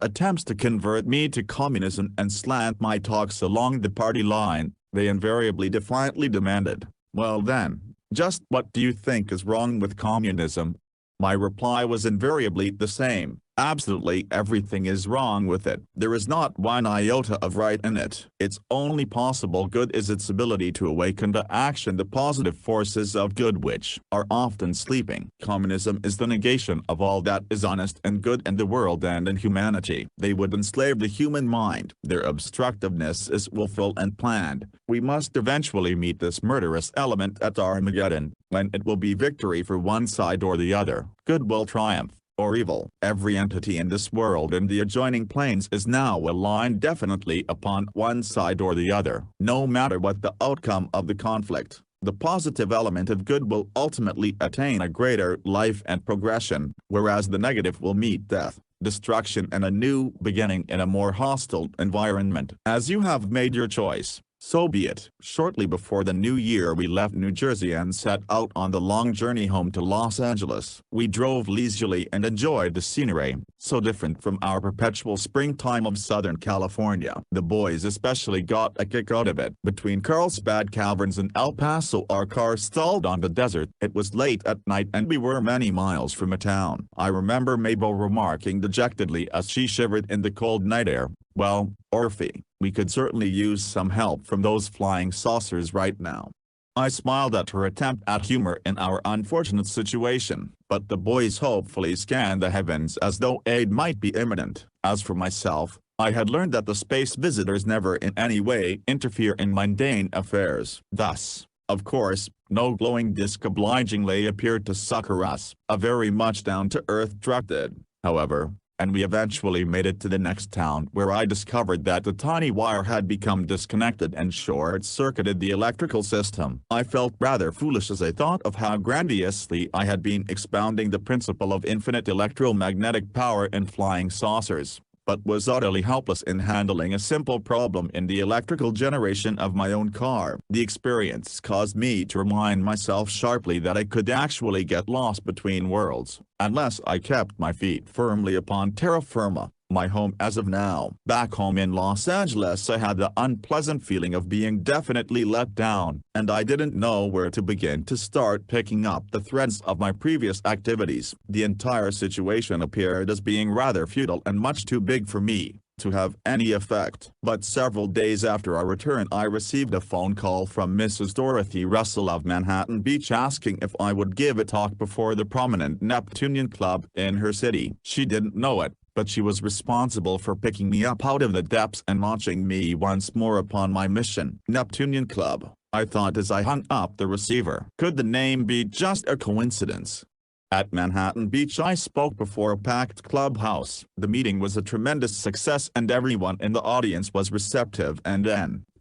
attempts to convert me to communism and slant my talks along the party line, they invariably defiantly demanded, "Well then, just what do you think is wrong with communism?" My reply was invariably the same: absolutely everything is wrong with it. There is not one iota of right in it. Its only possible good is its ability to awaken to action the positive forces of good which are often sleeping. Communism is the negation of all that is honest and good in the world and in humanity. They would enslave the human mind. Their obstructiveness is willful and planned. We must eventually meet this murderous element at Armageddon, when it will be victory for one side or the other. Good will triumph, or evil. Every entity in this world and the adjoining planes is now aligned definitely upon one side or the other. No matter what the outcome of the conflict, the positive element of good will ultimately attain a greater life and progression, whereas the negative will meet death, destruction and a new beginning in a more hostile environment. As you have made your choice, so be it. Shortly before the new year we left New Jersey and set out on the long journey home to Los Angeles. We drove leisurely and enjoyed the scenery, so different from our perpetual springtime of Southern California. The boys especially got a kick out of it. Between Carlsbad Caverns and El Paso our car stalled on the desert. It was late at night and we were many miles from a town. I remember Mabel remarking dejectedly as she shivered in the cold night air, "Well, Orfeo, we could certainly use some help from those flying saucers right now." I smiled at her attempt at humor in our unfortunate situation, but the boys hopefully scanned the heavens as though aid might be imminent. As for myself, I had learned that the space visitors never in any way interfere in mundane affairs. Thus, of course, no glowing disc obligingly appeared to succor us. A very much down-to-earth truck did, however, and we eventually made it to the next town where I discovered that the tiny wire had become disconnected and short-circuited the electrical system. I felt rather foolish as I thought of how grandiosely I had been expounding the principle of infinite electromagnetic power in flying saucers, but was utterly helpless in handling a simple problem in the electrical generation of my own car. The experience caused me to remind myself sharply that I could actually get lost between worlds, unless I kept my feet firmly upon terra firma, my home as of now. Back home in Los Angeles I had the unpleasant feeling of being definitely let down, and I didn't know where to begin to start picking up the threads of my previous activities. The entire situation appeared as being rather futile and much too big for me to have any effect. But several days after our return I received a phone call from Mrs. Dorothy Russell of Manhattan Beach asking if I would give a talk before the prominent Neptunian Club in her city. She didn't know it, but she was responsible for picking me up out of the depths and launching me once more upon my mission. Neptunian Club, I thought as I hung up the receiver. Could the name be just a coincidence? At Manhattan Beach I spoke before a packed clubhouse. The meeting was a tremendous success and everyone in the audience was receptive and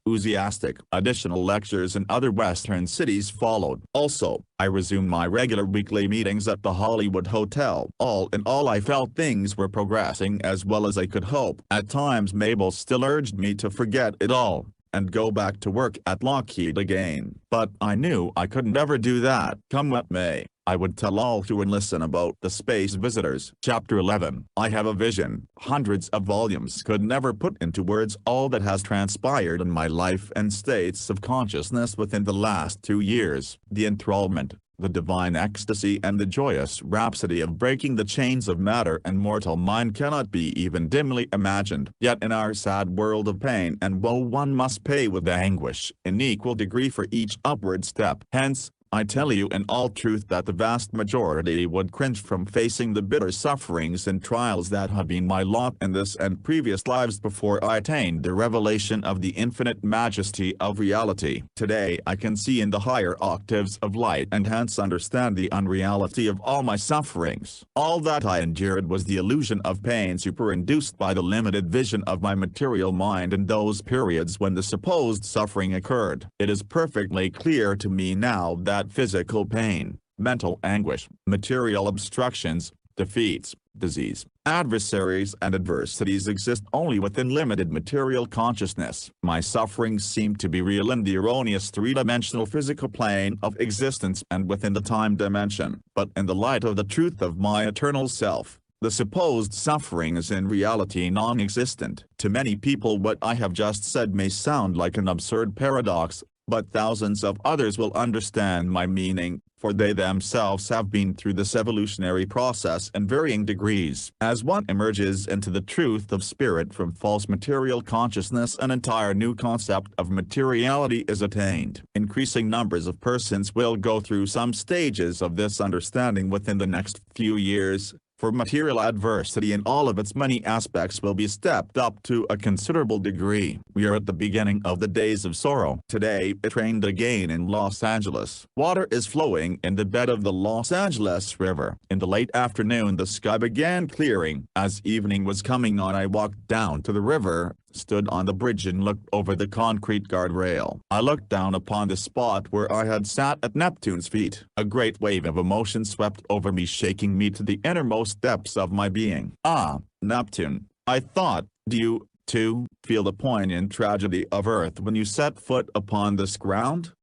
enthusiastic. Additional lectures in other Western cities followed. Also, I resumed my regular weekly meetings at the Hollywood Hotel. All in all, I felt things were progressing as well as I could hope. At times Mabel still urged me to forget it all and go back to work at Lockheed again. But I knew I could never do that. Come what may, I would tell all who would listen about the space visitors. Chapter 11. I have a vision. Hundreds of volumes could never put into words all that has transpired in my life and states of consciousness within the last 2 years. The enthrallment, the divine ecstasy and the joyous rhapsody of breaking the chains of matter and mortal mind cannot be even dimly imagined. Yet in our sad world of pain and woe one must pay with anguish in equal degree for each upward step. Hence, I tell you in all truth that the vast majority would cringe from facing the bitter sufferings and trials that have been my lot in this and previous lives before I attained the revelation of the infinite majesty of reality. Today I can see in the higher octaves of light and hence understand the unreality of all my sufferings. All that I endured was the illusion of pain superinduced by the limited vision of my material mind in those periods when the supposed suffering occurred. It is perfectly clear to me now that physical pain, mental anguish, material obstructions, defeats, disease, adversaries and adversities exist only within limited material consciousness. My sufferings seem to be real in the erroneous three-dimensional physical plane of existence and within the time dimension, but in the light of the truth of my eternal self, the supposed suffering is in reality non-existent. To many people what I have just said may sound like an absurd paradox, but thousands of others will understand my meaning, for they themselves have been through this evolutionary process in varying degrees. As one emerges into the truth of spirit from false material consciousness, an entire new concept of materiality is attained. Increasing numbers of persons will go through some stages of this understanding within the next few years, for material adversity in all of its many aspects will be stepped up to a considerable degree. We are at the beginning of the days of sorrow. Today it rained again in Los Angeles. Water is flowing in the bed of the Los Angeles River. In the late afternoon the sky began clearing. As evening was coming on I walked down to the river, stood on the bridge and looked over the concrete guardrail. I looked down upon the spot where I had sat at Neptune's feet. A great wave of emotion swept over me, shaking me to the innermost depths of my being. Ah, Neptune, I thought, do you, too, feel the poignant tragedy of Earth when you set foot upon this ground?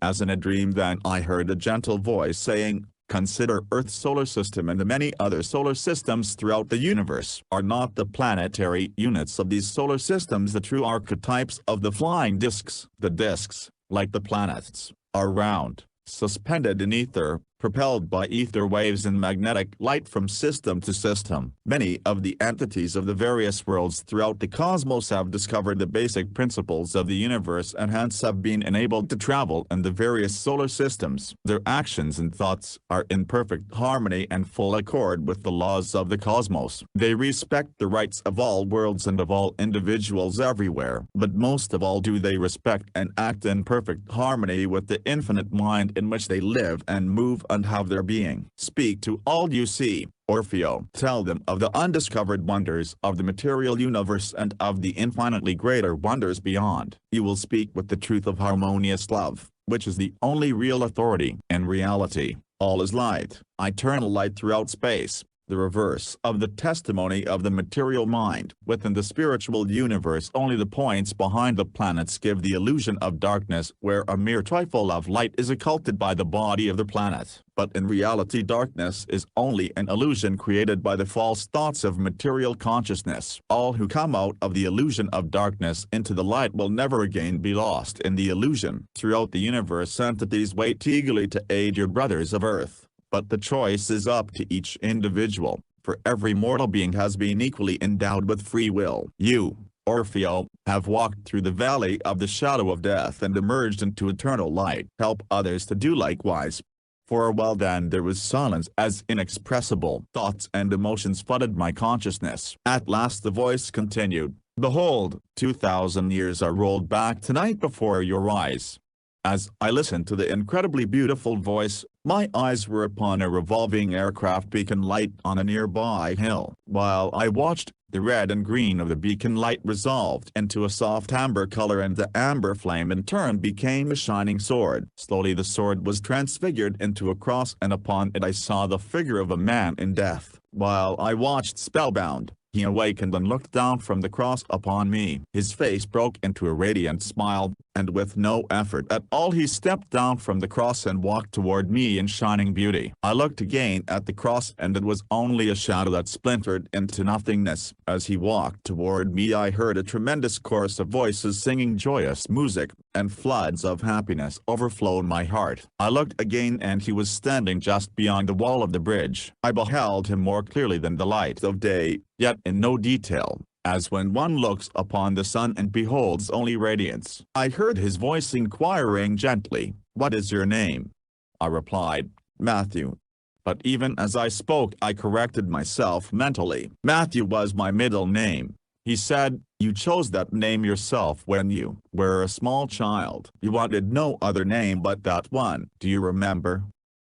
As in a dream then I heard a gentle voice saying, consider Earth's solar system and the many other solar systems throughout the universe. Are not the planetary units of these solar systems the true archetypes of the flying disks? The disks, like the planets, are round, suspended in ether, propelled by ether waves and magnetic light from system to system. Many of the entities of the various worlds throughout the cosmos have discovered the basic principles of the universe and hence have been enabled to travel in the various solar systems. Their actions and thoughts are in perfect harmony and full accord with the laws of the cosmos. They respect the rights of all worlds and of all individuals everywhere, but most of all do they respect and act in perfect harmony with the infinite mind in which they live and move and have their being. Speak to all you see, Orfeo. Tell them of the undiscovered wonders of the material universe and of the infinitely greater wonders beyond. You will speak with the truth of harmonious love, which is the only real authority. In reality, all is light, eternal light throughout space, the reverse of the testimony of the material mind. Within the spiritual universe only the points behind the planets give the illusion of darkness, where a mere trifle of light is occulted by the body of the planet. But in reality darkness is only an illusion created by the false thoughts of material consciousness. All who come out of the illusion of darkness into the light will never again be lost in the illusion. Throughout the universe entities wait eagerly to aid your brothers of Earth. But the choice is up to each individual, for every mortal being has been equally endowed with free will. You, Orfeo, have walked through the valley of the shadow of death and emerged into eternal light. Help others to do likewise. For a while then there was silence as inexpressible thoughts and emotions flooded my consciousness. At last the voice continued, behold, 2,000 years are rolled back tonight before your eyes. As I listened to the incredibly beautiful voice, my eyes were upon a revolving aircraft beacon light on a nearby hill. While I watched, the red and green of the beacon light resolved into a soft amber color, and the amber flame in turn became a shining sword. Slowly the sword was transfigured into a cross, and upon it I saw the figure of a man in death. While I watched spellbound, he awakened and looked down from the cross upon me. His face broke into a radiant smile, and with no effort at all he stepped down from the cross and walked toward me in shining beauty. I looked again at the cross, and it was only a shadow that splintered into nothingness. As he walked toward me, I heard a tremendous chorus of voices singing joyous music, and floods of happiness overflowed my heart. I looked again, and he was standing just beyond the wall of the bridge. I beheld him more clearly than the light of day, yet in no detail, as when one looks upon the sun and beholds only radiance. I heard his voice inquiring gently, "What is your name?" I replied, "Matthew." But even as I spoke I corrected myself mentally. Matthew was my middle name. He said, "You chose that name yourself when you were a small child. You wanted no other name but that one. Do you remember?"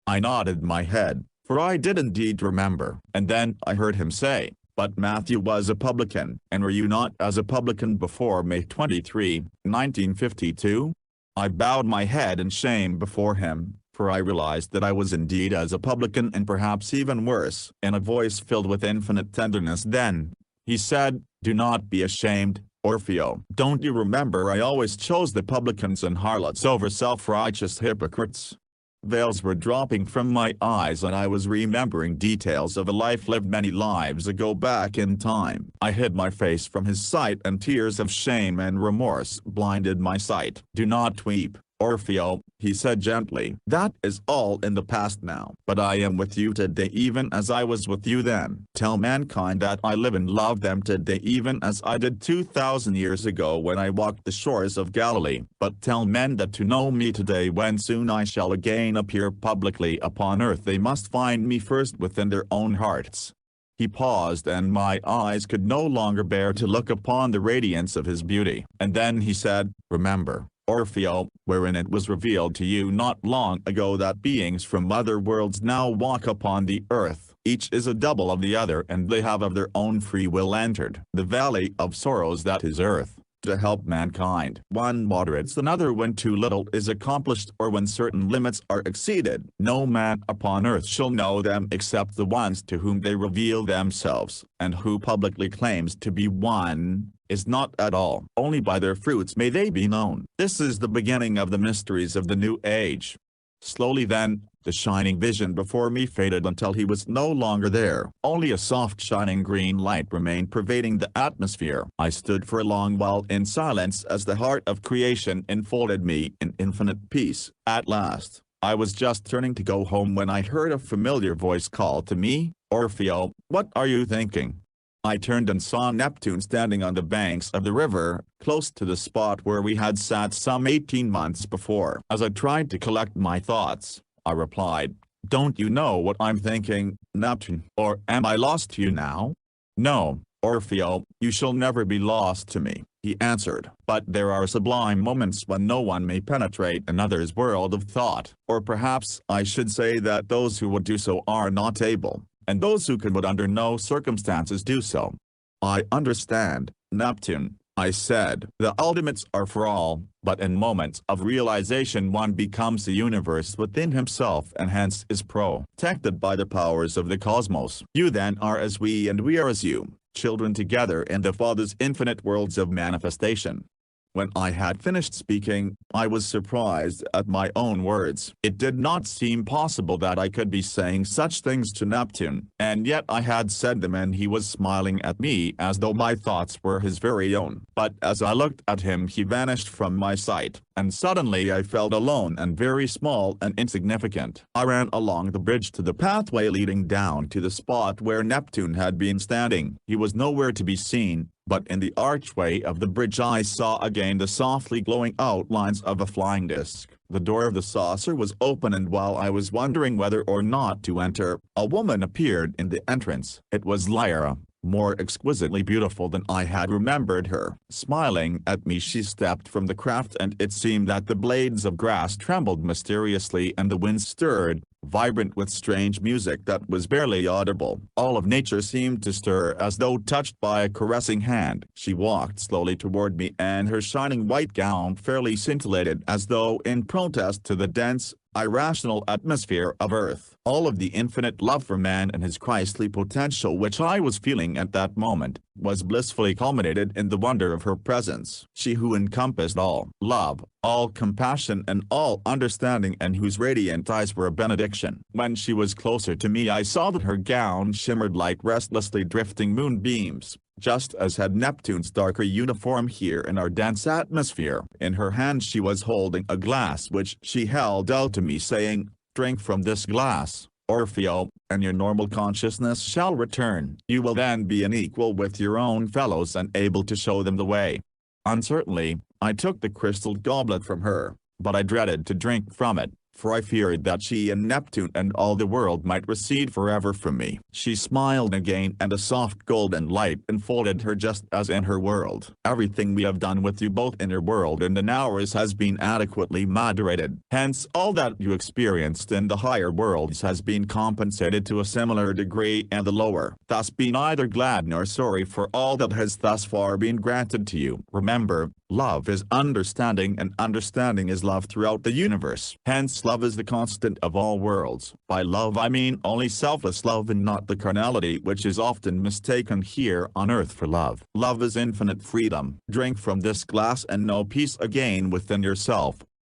I nodded my head, for I did indeed remember. And then I heard him say, "But Matthew was a publican, and were you not as a publican before May 23, 1952? I bowed my head in shame before him, for I realized that I was indeed as a publican, and perhaps even worse. In a voice filled with infinite tenderness then, he said, "Do not be ashamed, Orfeo. Don't you remember I always chose the publicans and harlots over self-righteous hypocrites?" Veils were dropping from my eyes, and I was remembering details of a life lived many lives ago back in time. I hid my face from his sight, and tears of shame and remorse blinded my sight. "Do not weep, Orfeo," he said gently. "That is all in the past now. But I am with you today even as I was with you then. Tell mankind that I live and love them today even as I did 2,000 years ago when I walked the shores of Galilee. But tell men that to know me today, when soon I shall again appear publicly upon earth, they must find me first within their own hearts." He paused, and my eyes could no longer bear to look upon the radiance of his beauty. And then he said, "Remember, Orfeo, wherein it was revealed to you not long ago that beings from other worlds now walk upon the earth. Each is a double of the other, and they have of their own free will entered the valley of sorrows that is earth, to help mankind. One moderates another when too little is accomplished, or when certain limits are exceeded. No man upon earth shall know them except the ones to whom they reveal themselves, and who publicly claims to be one is not at all. Only by their fruits may they be known. This is the beginning of the mysteries of the new age." Slowly then, the shining vision before me faded until he was no longer there. Only a soft shining green light remained pervading the atmosphere. I stood for a long while in silence as the heart of creation enfolded me in infinite peace. At last, I was just turning to go home when I heard a familiar voice call to me, "Orfeo, what are you thinking?" I turned and saw Neptune standing on the banks of the river, close to the spot where we had sat some 18 months before. As I tried to collect my thoughts, I replied, "Don't you know what I'm thinking, Neptune? Or am I lost to you now?" "No, Orfeo, you shall never be lost to me," he answered. "But there are sublime moments when no one may penetrate another's world of thought. Or perhaps I should say that those who would do so are not able, and those who can would under no circumstances do so." "I understand, Neptune," I said. "The ultimates are for all, but in moments of realization one becomes the universe within himself, and hence is protected by the powers of the cosmos. You then are as we, and we are as you, children together in the Father's infinite worlds of manifestation." When I had finished speaking, I was surprised at my own words. It did not seem possible that I could be saying such things to Neptune, and yet I had said them, and he was smiling at me as though my thoughts were his very own. But as I looked at him he vanished from my sight, and suddenly I felt alone and very small and insignificant. I ran along the bridge to the pathway leading down to the spot where Neptune had been standing. He was nowhere to be seen, but in the archway of the bridge I saw again the softly glowing outlines of a flying disc. The door of the saucer was open, and while I was wondering whether or not to enter, a woman appeared in the entrance. It was Lyra, more exquisitely beautiful than I had remembered her. Smiling at me, she stepped from the craft, and it seemed that the blades of grass trembled mysteriously and the wind stirred, vibrant with strange music that was barely audible. All of nature seemed to stir as though touched by a caressing hand. She walked slowly toward me, and her shining white gown fairly scintillated as though in protest to the dense, irrational atmosphere of Earth. All of the infinite love for man and his Christly potential which I was feeling at that moment, was blissfully culminated in the wonder of her presence. She who encompassed all love, all compassion and all understanding, and whose radiant eyes were a benediction. When she was closer to me, I saw that her gown shimmered like restlessly drifting moonbeams, just as had Neptune's darker uniform here in our dense atmosphere. In her hand she was holding a glass which she held out to me, saying, "Drink from this glass, Orfeo, and your normal consciousness shall return. You will then be an equal with your own fellows and able to show them the way." Uncertainly, I took the crystal goblet from her, but I dreaded to drink from it, for I feared that she and Neptune and all the world might recede forever from me. She smiled again, and a soft golden light enfolded her just as in her world. "Everything we have done with you both in your world and in ours has been adequately moderated. Hence all that you experienced in the higher worlds has been compensated to a similar degree in the lower. Thus be neither glad nor sorry for all that has thus far been granted to you. Remember, love is understanding, and understanding is love throughout the universe. Hence love is the constant of all worlds. By love I mean only selfless love, and not the carnality which is often mistaken here on earth for love. Love is infinite freedom. Drink from this glass and know peace again within yourself."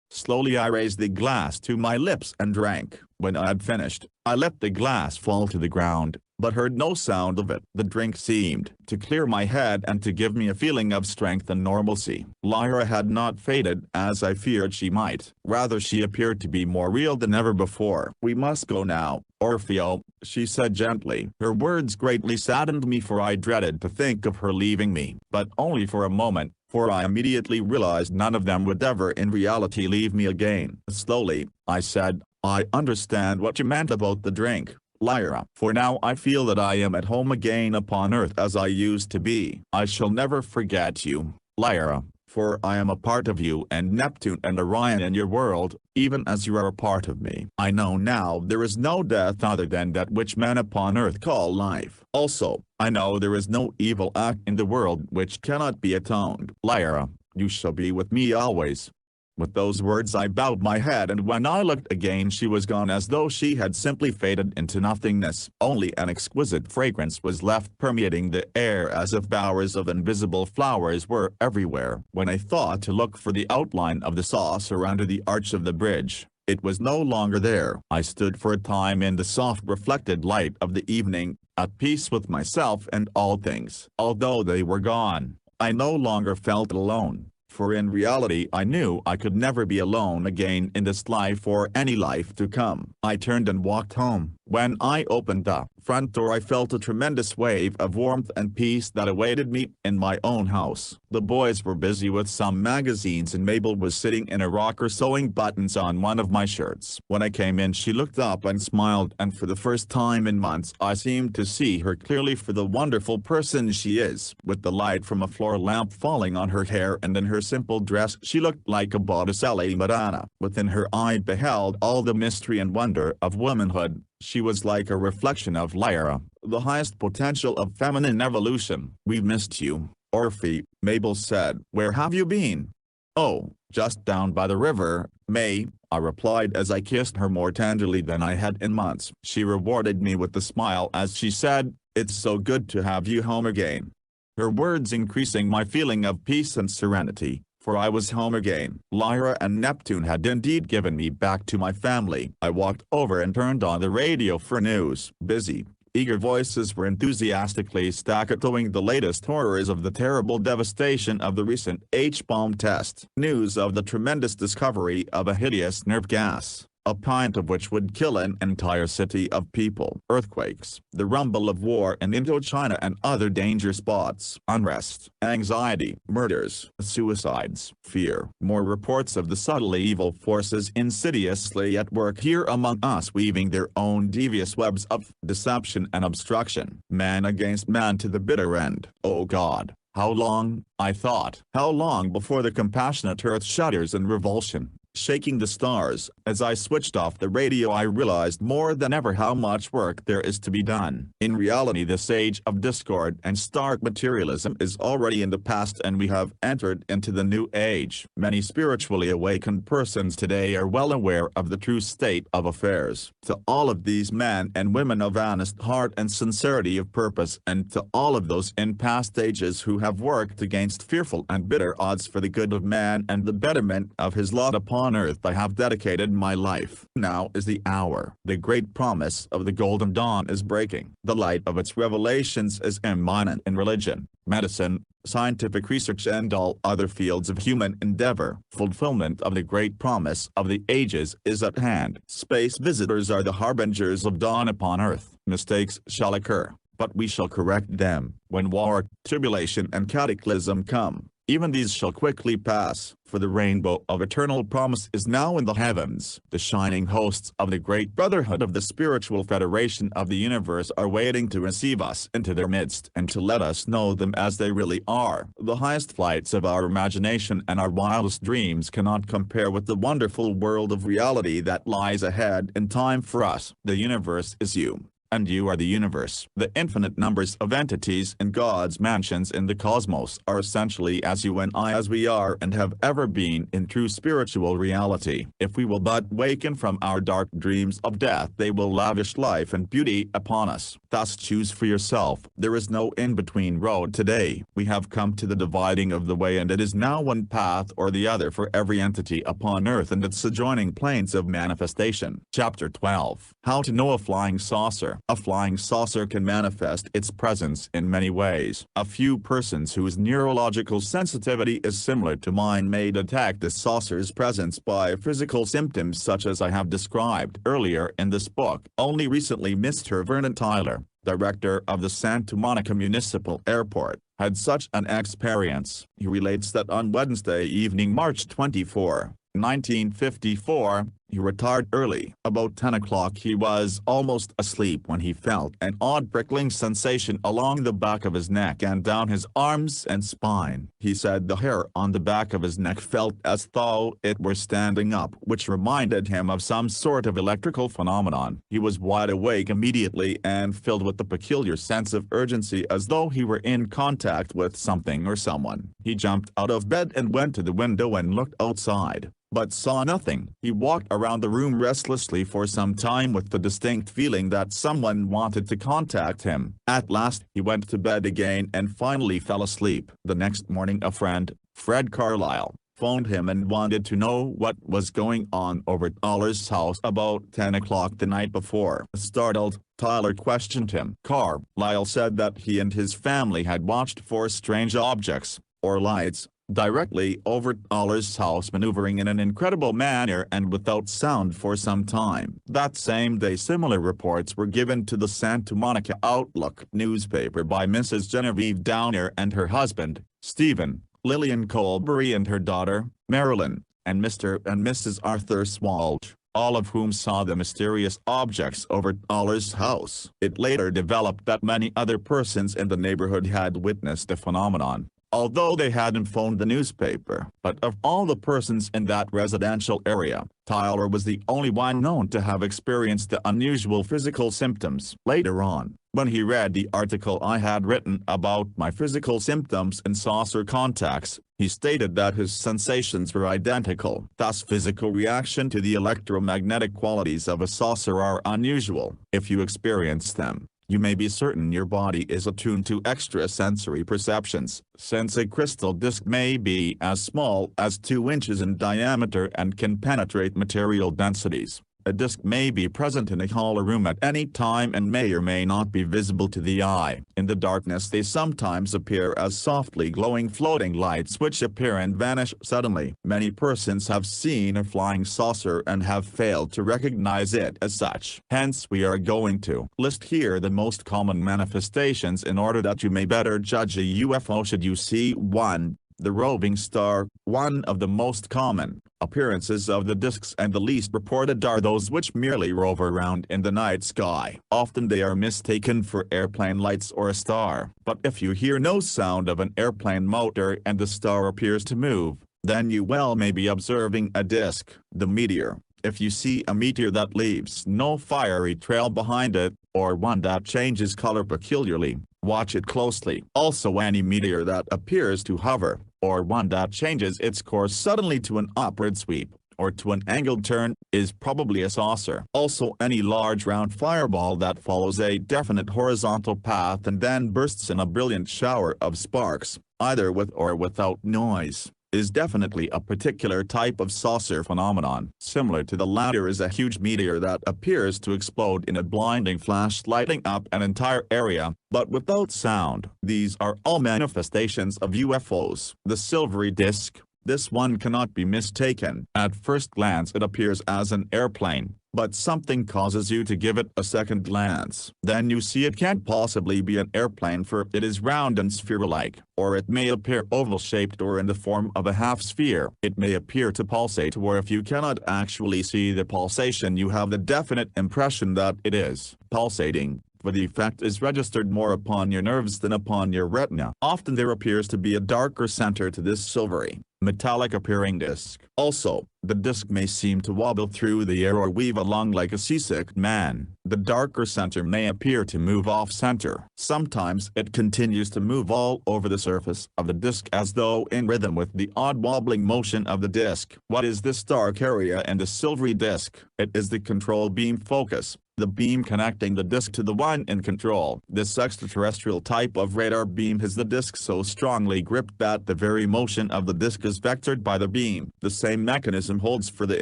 Slowly I raised the glass to my lips and drank. When I had finished, I let the glass fall to the ground, but heard no sound of it. The drink seemed to clear my head and to give me a feeling of strength and normalcy. Lyra had not faded as I feared she might. Rather, she appeared to be more real than ever before. "We must go now, Orfeo," she said gently. Her words greatly saddened me, for I dreaded to think of her leaving me. But only for a moment, for I immediately realized none of them would ever in reality leave me again. Slowly, I said, "I understand what you meant about the drink, Lyra. For now I feel that I am at home again upon earth as I used to be. I shall never forget you, Lyra, for I am a part of you and Neptune and Orion in your world, even as you are a part of me. I know now there is no death other than that which men upon earth call life. Also, I know there is no evil act in the world which cannot be atoned. Lyra, you shall be with me always." With those words I bowed my head, and when I looked again she was gone, as though she had simply faded into nothingness. Only an exquisite fragrance was left permeating the air, as if bowers of invisible flowers were everywhere. When I thought to look for the outline of the saucer under the arch of the bridge, it was no longer there. I stood for a time in the soft reflected light of the evening, at peace with myself and all things. Although they were gone, I no longer felt alone. For in reality I knew I could never be alone again in this life or any life to come. I turned and walked home. When I opened the front door I felt a tremendous wave of warmth and peace that awaited me in my own house. The boys were busy with some magazines, and Mabel was sitting in a rocker sewing buttons on one of my shirts. When I came in she looked up and smiled, and for the first time in months I seemed to see her clearly for the wonderful person she is. With the light from a floor lamp falling on her hair and in her simple dress, she looked like a Botticelli Madonna. Within her I beheld all the mystery and wonder of womanhood. She was like a reflection of Lyra, the highest potential of feminine evolution. "We missed you, Orphe," Mabel said. "Where have you been?" "Oh, just down by the river, May," I replied as I kissed her more tenderly than I had in months. She rewarded me with a smile as she said, "It's so good to have you home again," her words increasing my feeling of peace and serenity. For I was home again. Lyra and Neptune had indeed given me back to my family. I walked over and turned on the radio for news. Busy, eager voices were enthusiastically staccatoing the latest horrors of the terrible devastation of the recent H-bomb test. News of the tremendous discovery of a hideous nerve gas, a pint of which would kill an entire city of people. Earthquakes, the rumble of war in Indochina and other danger spots. Unrest, anxiety, murders, suicides, fear. More reports of the subtly evil forces insidiously at work here among us, weaving their own devious webs of deception and obstruction. Man against man to the bitter end. Oh God, how long, I thought, how long before the compassionate earth shudders in revulsion, shaking the stars? As I switched off the radio, I realized more than ever how much work there is to be done. In reality, this age of discord and stark materialism is already in the past, and we have entered into the new age. Many spiritually awakened persons today are well aware of the true state of affairs. To all of these men and women of honest heart and sincerity of purpose, and to all of those in past ages who have worked against fearful and bitter odds for the good of man and the betterment of his lot upon earth, I have dedicated my life. Now is the hour. The great promise of the golden dawn is breaking. The light of its revelations is imminent in religion, medicine, scientific research and all other fields of human endeavor. Fulfillment of the great promise of the ages is at hand. Space visitors are the harbingers of dawn upon earth. Mistakes shall occur, but we shall correct them. When war, tribulation and cataclysm come, even these shall quickly pass, for the rainbow of eternal promise is now in the heavens. The shining hosts of the great brotherhood of the spiritual federation of the universe are waiting to receive us into their midst and to let us know them as they really are. The highest flights of our imagination and our wildest dreams cannot compare with the wonderful world of reality that lies ahead in time for us. The universe is you, and you are the universe. The infinite numbers of entities in God's mansions in the cosmos are essentially as you and I, as we are and have ever been in true spiritual reality. If we will but waken from our dark dreams of death, they will lavish life and beauty upon us. Thus choose for yourself. There is no in-between road today. We have come to the dividing of the way, and it is now one path or the other for every entity upon earth and its adjoining planes of manifestation. Chapter 12. How to know a flying saucer. A flying saucer can manifest its presence in many ways. A few persons whose neurological sensitivity is similar to mine may detect the saucer's presence by physical symptoms such as I have described earlier in this book. Only recently Mr. Vernon Tyler, director of the Santa Monica Municipal Airport, had such an experience. He relates that on Wednesday evening, March 24, 1954, he retired early. About 10 o'clock he was almost asleep when he felt an odd prickling sensation along the back of his neck and down his arms and spine. He said the hair on the back of his neck felt as though it were standing up, which reminded him of some sort of electrical phenomenon. He was wide awake immediately and filled with a peculiar sense of urgency, as though he were in contact with something or someone. He jumped out of bed and went to the window and looked outside, but saw nothing. He walked around the room restlessly for some time with the distinct feeling that someone wanted to contact him. At last he went to bed again and finally fell asleep. The next morning a friend, Fred Carlyle, phoned him and wanted to know what was going on over at Tyler's house about 10 o'clock the night before. Startled, Tyler questioned him. Carlyle said that he and his family had watched 4 strange objects, or lights, directly over Tyler's house, maneuvering in an incredible manner and without sound for some time. That same day similar reports were given to the Santa Monica Outlook newspaper by Mrs. Genevieve Downer and her husband, Stephen, Lillian Colbury and her daughter, Marilyn, and Mr. and Mrs. Arthur Swalch, all of whom saw the mysterious objects over Tyler's house. It later developed that many other persons in the neighborhood had witnessed the phenomenon, although they hadn't phoned the newspaper. But of all the persons in that residential area, Tyler was the only one known to have experienced the unusual physical symptoms. Later on, when he read the article I had written about my physical symptoms and saucer contacts, he stated that his sensations were identical. Thus, physical reaction to the electromagnetic qualities of a saucer are unusual. If you experience them, you may be certain your body is attuned to extrasensory perceptions, since a crystal disk may be as small as 2 inches in diameter and can penetrate material densities. A disk may be present in a hollow room at any time and may or may not be visible to the eye. In the darkness they sometimes appear as softly glowing floating lights which appear and vanish suddenly. Many persons have seen a flying saucer and have failed to recognize it as such. Hence we are going to list here the most common manifestations in order that you may better judge a UFO should you see one. The roving star. One of the most common appearances of the disks and the least reported are those which merely rove around in the night sky. Often they are mistaken for airplane lights or a star. But if you hear no sound of an airplane motor and the star appears to move, then you well may be observing a disk. The meteor. If you see a meteor that leaves no fiery trail behind it, or one that changes color peculiarly, watch it closely. Also any meteor that appears to hover, or one that changes its course suddenly to an upward sweep, or to an angled turn, is probably a saucer. Also any large round fireball that follows a definite horizontal path and then bursts in a brilliant shower of sparks, either with or without noise, is definitely a particular type of saucer phenomenon. Similar to the latter is a huge meteor that appears to explode in a blinding flash lighting up an entire area, but without sound. These are all manifestations of UFOs. The silvery disk. This one cannot be mistaken. At first glance it appears as an airplane, but something causes you to give it a second glance. Then you see it can't possibly be an airplane for it is round and sphere-like, or it may appear oval-shaped or in the form of a half-sphere. It may appear to pulsate, or if you cannot actually see the pulsation you have the definite impression that it is pulsating, for the effect is registered more upon your nerves than upon your retina. Often there appears to be a darker center to this silvery, metallic appearing disk. Also, the disk may seem to wobble through the air or weave along like a seasick man. The darker center may appear to move off-center. Sometimes it continues to move all over the surface of the disk as though in rhythm with the odd wobbling motion of the disk. What is this dark area and the silvery disk? It is the control beam focus, the beam connecting the disk to the one in control. This extraterrestrial type of radar beam has the disk so strongly gripped that the very motion of the disk is vectored by the beam. The same mechanism holds for the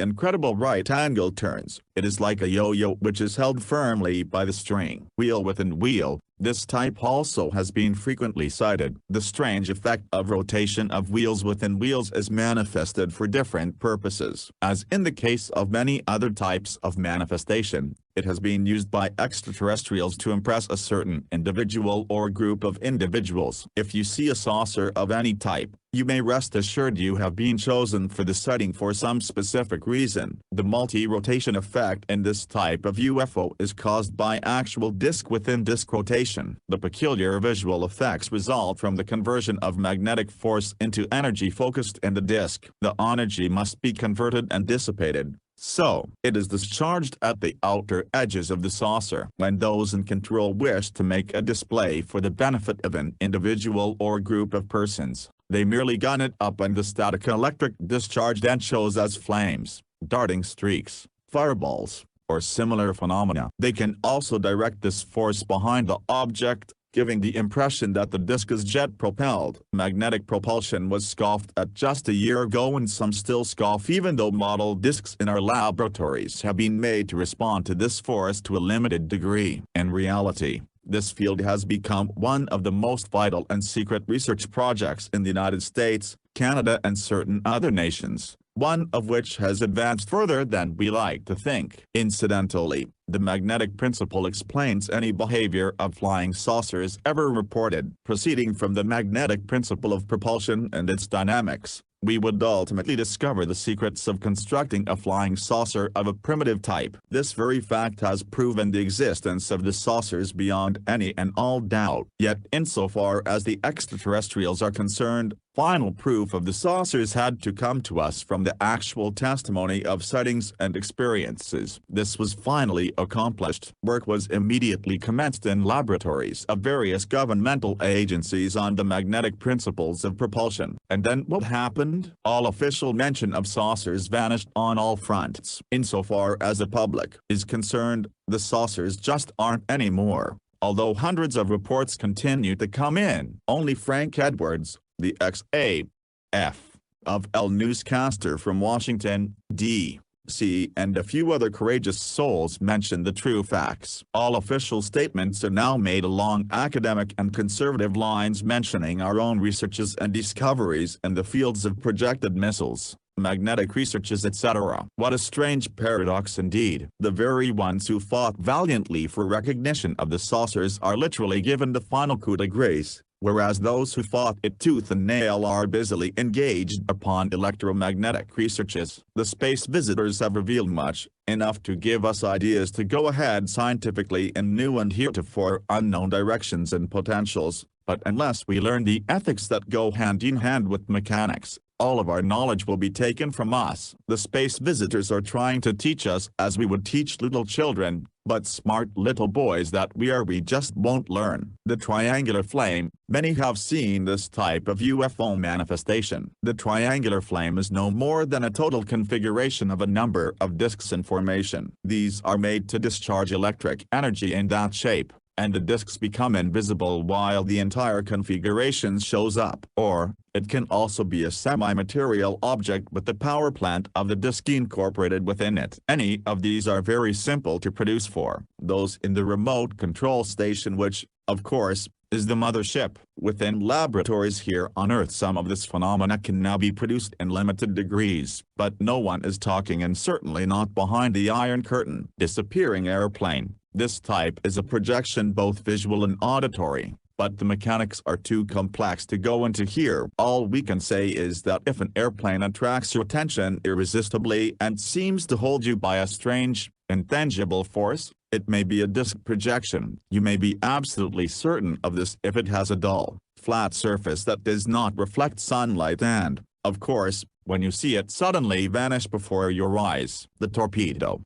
incredible right-angle turns. It is like a yo-yo which is held firmly by the string. Wheel within wheel. This type also has been frequently cited. The strange effect of rotation of wheels within wheels is manifested for different purposes. As in the case of many other types of manifestation, it has been used by extraterrestrials to impress a certain individual or group of individuals. If you see a saucer of any type, you may rest assured you have been chosen for the sighting for some specific reason. The multi-rotation effect in this type of UFO is caused by actual disk-within-disk rotation. The peculiar visual effects result from the conversion of magnetic force into energy focused in the disk. The energy must be converted and dissipated, so it is discharged at the outer edges of the saucer. When those in control wish to make a display for the benefit of an individual or group of persons, they merely gun it up and the static electric discharge then shows as flames, darting streaks, fireballs, or similar phenomena. They can also direct this force behind the object, giving the impression that the disk is jet-propelled. Magnetic propulsion was scoffed at just a year ago and some still scoff even though model disks in our laboratories have been made to respond to this force to a limited degree. In reality, this field has become one of the most vital and secret research projects in the United States, Canada and certain other nations, one of which has advanced further than we like to think. Incidentally, the magnetic principle explains any behavior of flying saucers ever reported. Proceeding from the magnetic principle of propulsion and its dynamics, we would ultimately discover the secrets of constructing a flying saucer of a primitive type. This very fact has proven the existence of the saucers beyond any and all doubt. Yet insofar as the extraterrestrials are concerned, final proof of the saucers had to come to us from the actual testimony of sightings and experiences. This was finally accomplished. Work was immediately commenced in laboratories of various governmental agencies on the magnetic principles of propulsion. And then what happened? All official mention of saucers vanished on all fronts. Insofar as the public is concerned, the saucers just aren't anymore. Although hundreds of reports continue to come in, only Frank Edwards, the ex-AF of L newscaster from Washington, D. C. and a few other courageous souls mention the true facts. All official statements are now made along academic and conservative lines mentioning our own researches and discoveries in the fields of projected missiles, magnetic researches, etc. What a strange paradox indeed. The very ones who fought valiantly for recognition of the saucers are literally given the final coup de grace, whereas those who fought it tooth and nail are busily engaged upon electromagnetic researches. The space visitors have revealed much, enough to give us ideas to go ahead scientifically in new and heretofore unknown directions and potentials, but unless we learn the ethics that go hand in hand with mechanics, all of our knowledge will be taken from us. The space visitors are trying to teach us as we would teach little children, but smart little boys that we just won't learn. The triangular flame. Many have seen this type of UFO manifestation. The triangular flame is no more than a total configuration of a number of disks in formation. These are made to discharge electric energy in that shape, and the disks become invisible while the entire configuration shows up. Or, it can also be a semi-material object with the power plant of the disk incorporated within it. Any of these are very simple to produce for those in the remote control station, which, of course, is the mothership. Within laboratories here on Earth, some of this phenomena can now be produced in limited degrees, but no one is talking, and certainly not behind the Iron Curtain. Disappearing airplane. This type is a projection, both visual and auditory, but the mechanics are too complex to go into here. All we can say is that if an airplane attracts your attention irresistibly and seems to hold you by a strange, intangible force, it may be a disk projection. You may be absolutely certain of this if it has a dull, flat surface that does not reflect sunlight and, of course, when you see it suddenly vanish before your eyes. The torpedo,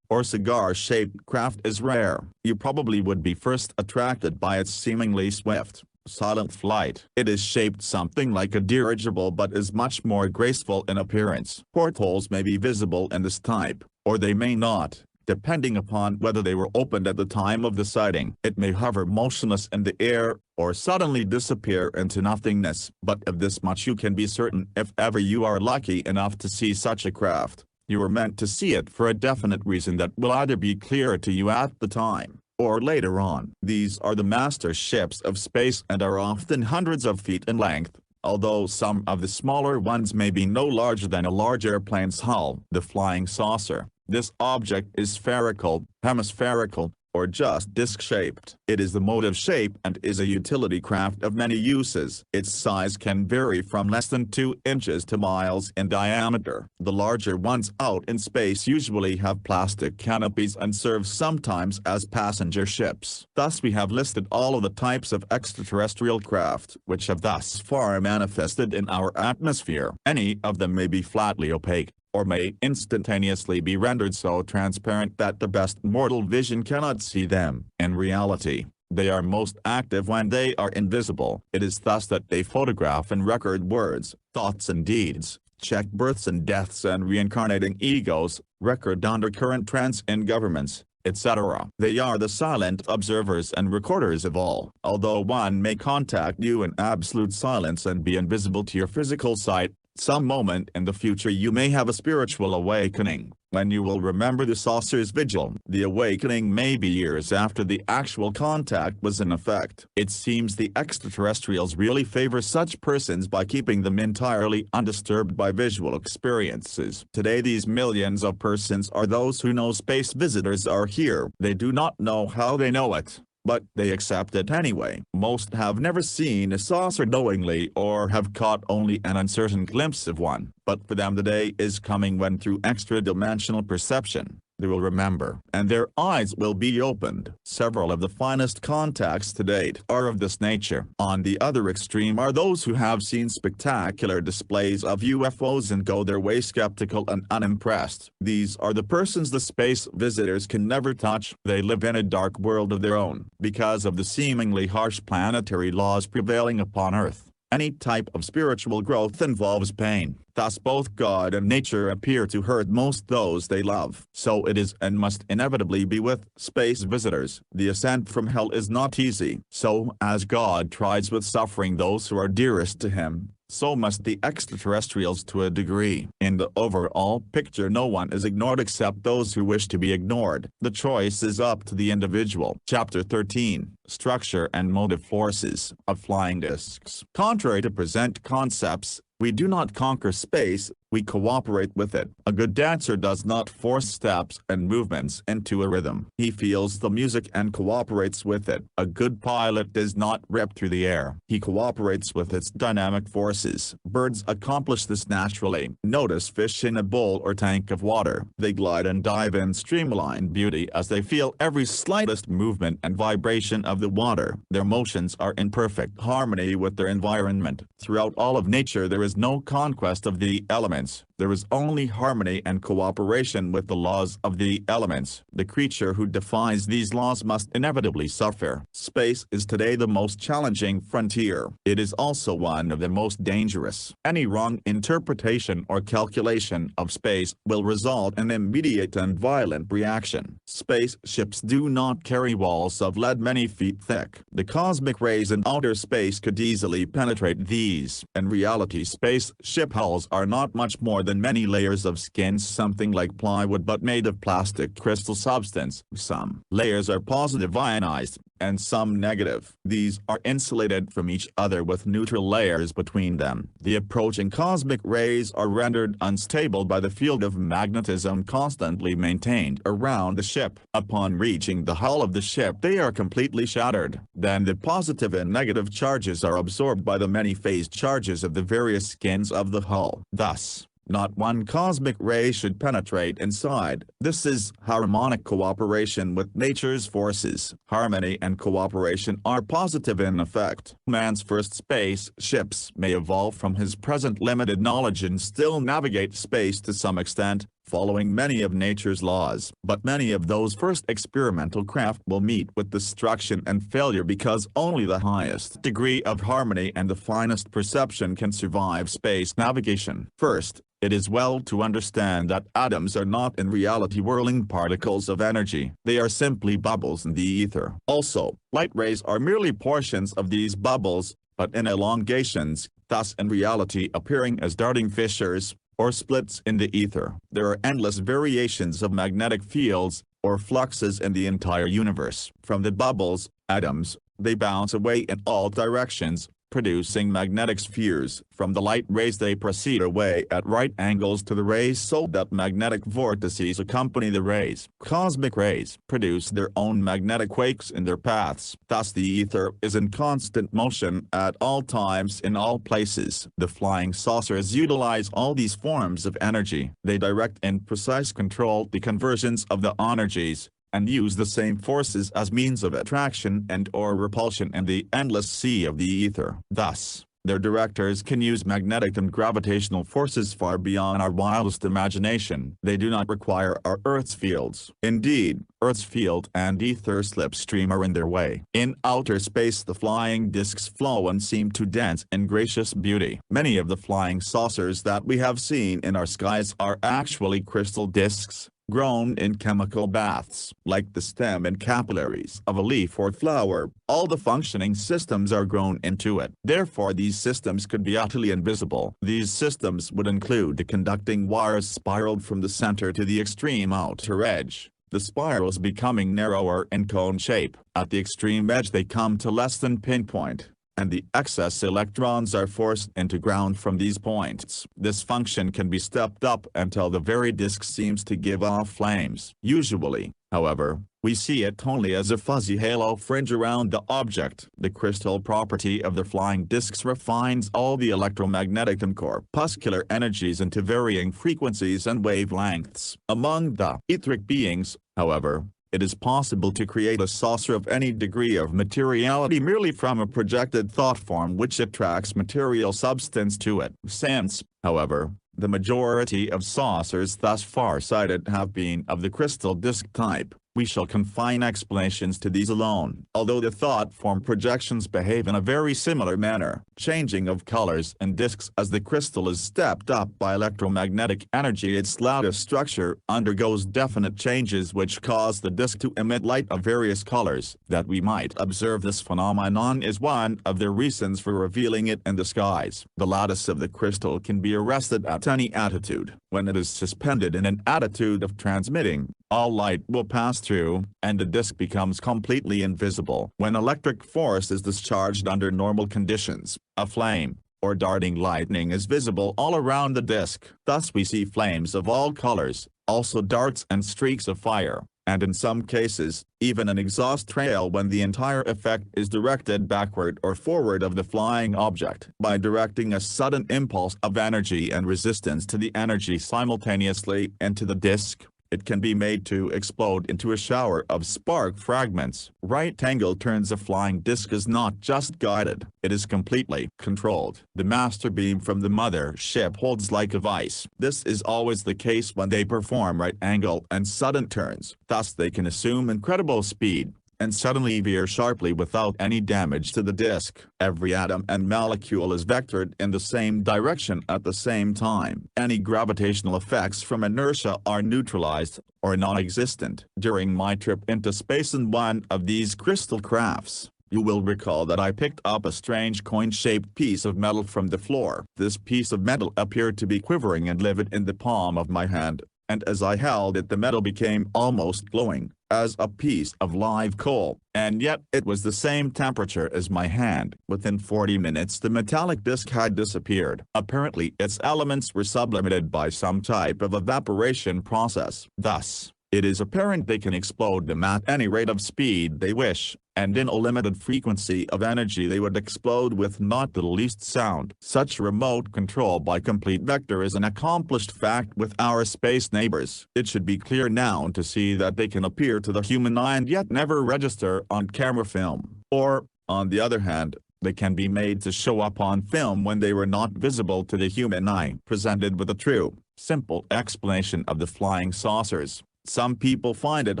or cigar-shaped craft is rare. You probably would be first attracted by its seemingly swift, silent flight. It is shaped something like a dirigible but is much more graceful in appearance. Portholes may be visible in this type, or they may not, depending upon whether they were opened at the time of the sighting. It may hover motionless in the air, or suddenly disappear into nothingness. But of this much you can be certain: if ever you are lucky enough to see such a craft, you are meant to see it for a definite reason that will either be clear to you at the time, or later on. These are the master ships of space and are often hundreds of feet in length, although some of the smaller ones may be no larger than a large airplane's hull. The flying saucer. This object is spherical, hemispherical, or just disc-shaped. It is the motive shape and is a utility craft of many uses. Its size can vary from less than 2 inches to miles in diameter. The larger ones out in space usually have plastic canopies and serve sometimes as passenger ships. Thus we have listed all of the types of extraterrestrial craft which have thus far manifested in our atmosphere. Any of them may be flatly opaque, or may instantaneously be rendered so transparent that the best mortal vision cannot see them. In reality, they are most active when they are invisible. It is thus that they photograph and record words, thoughts and deeds, check births and deaths and reincarnating egos, record undercurrent trends in governments, etc. They are the silent observers and recorders of all. Although one may contact you in absolute silence and be invisible to your physical sight, some moment in the future you may have a spiritual awakening, when you will remember the saucer's vigil. The awakening may be years after the actual contact was in effect. It seems the extraterrestrials really favor such persons by keeping them entirely undisturbed by visual experiences. Today these millions of persons are those who know space visitors are here. They do not know how they know it, but they accept it anyway. Most have never seen a saucer knowingly or have caught only an uncertain glimpse of one, but for them the day is coming when through extra-dimensional perception, they will remember, and their eyes will be opened. Several of the finest contacts to date are of this nature. On the other extreme are those who have seen spectacular displays of UFOs and go their way skeptical and unimpressed. These are the persons the space visitors can never touch. They live in a dark world of their own. Because of the seemingly harsh planetary laws prevailing upon Earth, any type of spiritual growth involves pain. Thus both God and nature appear to hurt most those they love. So it is and must inevitably be with space visitors. The ascent from hell is not easy. So as God tries with suffering those who are dearest to him, so must the extraterrestrials to a degree. In the overall picture, no one is ignored except those who wish to be ignored. The choice is up to the individual. Chapter 13. Structure and motive forces of flying discs. Contrary to present concepts, we do not conquer space, we cooperate with it. A good dancer does not force steps and movements into a rhythm. He feels the music and cooperates with it. A good pilot does not rip through the air. He cooperates with its dynamic forces. Birds accomplish this naturally. Notice fish in a bowl or tank of water. They glide and dive in streamline beauty as they feel every slightest movement and vibration of the water. Their motions are in perfect harmony with their environment. Throughout all of nature there is no conquest of the elements. There is only harmony and cooperation with the laws of the elements. The creature who defies these laws must inevitably suffer. Space is today the most challenging frontier. It is also one of the most dangerous. Any wrong interpretation or calculation of space will result in immediate and violent reaction. Spaceships do not carry walls of lead many feet thick. The cosmic rays in outer space could easily penetrate these. In reality, spaceship hulls are not much more than many layers of skins, something like plywood but made of plastic crystal substance. Some layers are positive ionized, and some negative. These are insulated from each other with neutral layers between them. The approaching cosmic rays are rendered unstable by the field of magnetism constantly maintained around the ship. Upon reaching the hull of the ship, they are completely shattered. Then the positive and negative charges are absorbed by the many-phased charges of the various skins of the hull. Thus, not one cosmic ray should penetrate inside. This is harmonic cooperation with nature's forces. Harmony and cooperation are positive in effect. Man's first spaceships may evolve from his present limited knowledge and still navigate space to some extent, following many of nature's laws. But many of those first experimental craft will meet with destruction and failure because only the highest degree of harmony and the finest perception can survive space navigation. First, it is well to understand that atoms are not in reality whirling particles of energy. They are simply bubbles in the ether. Also, light rays are merely portions of these bubbles, but in elongations, thus in reality appearing as darting fissures, or splits in the ether. There are endless variations of magnetic fields, or fluxes in the entire universe. From the bubbles, atoms, they bounce away in all directions, producing magnetic spheres. From the light rays they proceed away at right angles to the rays so that magnetic vortices accompany the rays. Cosmic rays produce their own magnetic quakes in their paths. Thus the ether is in constant motion at all times in all places. The flying saucers utilize all these forms of energy. They direct and precise control the conversions of the energies, and use the same forces as means of attraction and or repulsion in the endless sea of the ether. Thus, their directors can use magnetic and gravitational forces far beyond our wildest imagination. They do not require our Earth's fields. Indeed, Earth's field and ether slipstream are in their way. In outer space the flying discs flow and seem to dance in gracious beauty. Many of the flying saucers that we have seen in our skies are actually crystal discs, grown in chemical baths. Like the stem and capillaries of a leaf or flower, all the functioning systems are grown into it. Therefore these systems could be utterly invisible. These systems would include the conducting wires spiraled from the center to the extreme outer edge, the spirals becoming narrower in cone shape. At the extreme edge they come to less than pinpoint, and the excess electrons are forced into ground from these points. This function can be stepped up until the very disk seems to give off flames. Usually, however, we see it only as a fuzzy halo fringe around the object. The crystal property of the flying disks refines all the electromagnetic and corpuscular energies into varying frequencies and wavelengths. Among the etheric beings, however, it is possible to create a saucer of any degree of materiality merely from a projected thought form which attracts material substance to it. Since, however, the majority of saucers thus far cited have been of the crystal disk type, We shall confine explanations to these alone. Although the thought-form projections behave in a very similar manner, changing of colors and disks as the crystal is stepped up by electromagnetic energy, its lattice structure undergoes definite changes which cause the disk to emit light of various colors. That we might observe this phenomenon is one of the reasons for revealing it in the skies. The lattice of the crystal can be arrested at any attitude. When it is suspended in an attitude of transmitting, all light will pass through, and the disk becomes completely invisible. When electric force is discharged under normal conditions, a flame, or darting lightning is visible all around the disk. Thus we see flames of all colors, also darts and streaks of fire, and in some cases, even an exhaust trail when the entire effect is directed backward or forward of the flying object. By directing a sudden impulse of energy and resistance to the energy simultaneously into the disk, it can be made to explode into a shower of spark fragments. Right angle turns. A flying disk is not just guided, it is completely controlled. The master beam from the mother ship holds like a vice. This is always the case when they perform right angle and sudden turns. Thus they can assume incredible speed, and suddenly veer sharply without any damage to the disk. Every atom and molecule is vectored in the same direction at the same time. Any gravitational effects from inertia are neutralized, or non-existent. During my trip into space in one of these crystal crafts, you will recall that I picked up a strange coin-shaped piece of metal from the floor. This piece of metal appeared to be quivering and livid in the palm of my hand, and as I held it the metal became almost glowing, as a piece of live coal, and yet it was the same temperature as my hand. Within 40 minutes the metallic disk had disappeared. Apparently its elements were sublimated by some type of evaporation process. Thus, it is apparent they can explode them at any rate of speed they wish, and in a limited frequency of energy they would explode with not the least sound. Such remote control by complete vector is an accomplished fact with our space neighbors. It should be clear now to see that they can appear to the human eye and yet never register on camera film. Or, on the other hand, they can be made to show up on film when they were not visible to the human eye. Presented with a true, simple explanation of the flying saucers, some people find it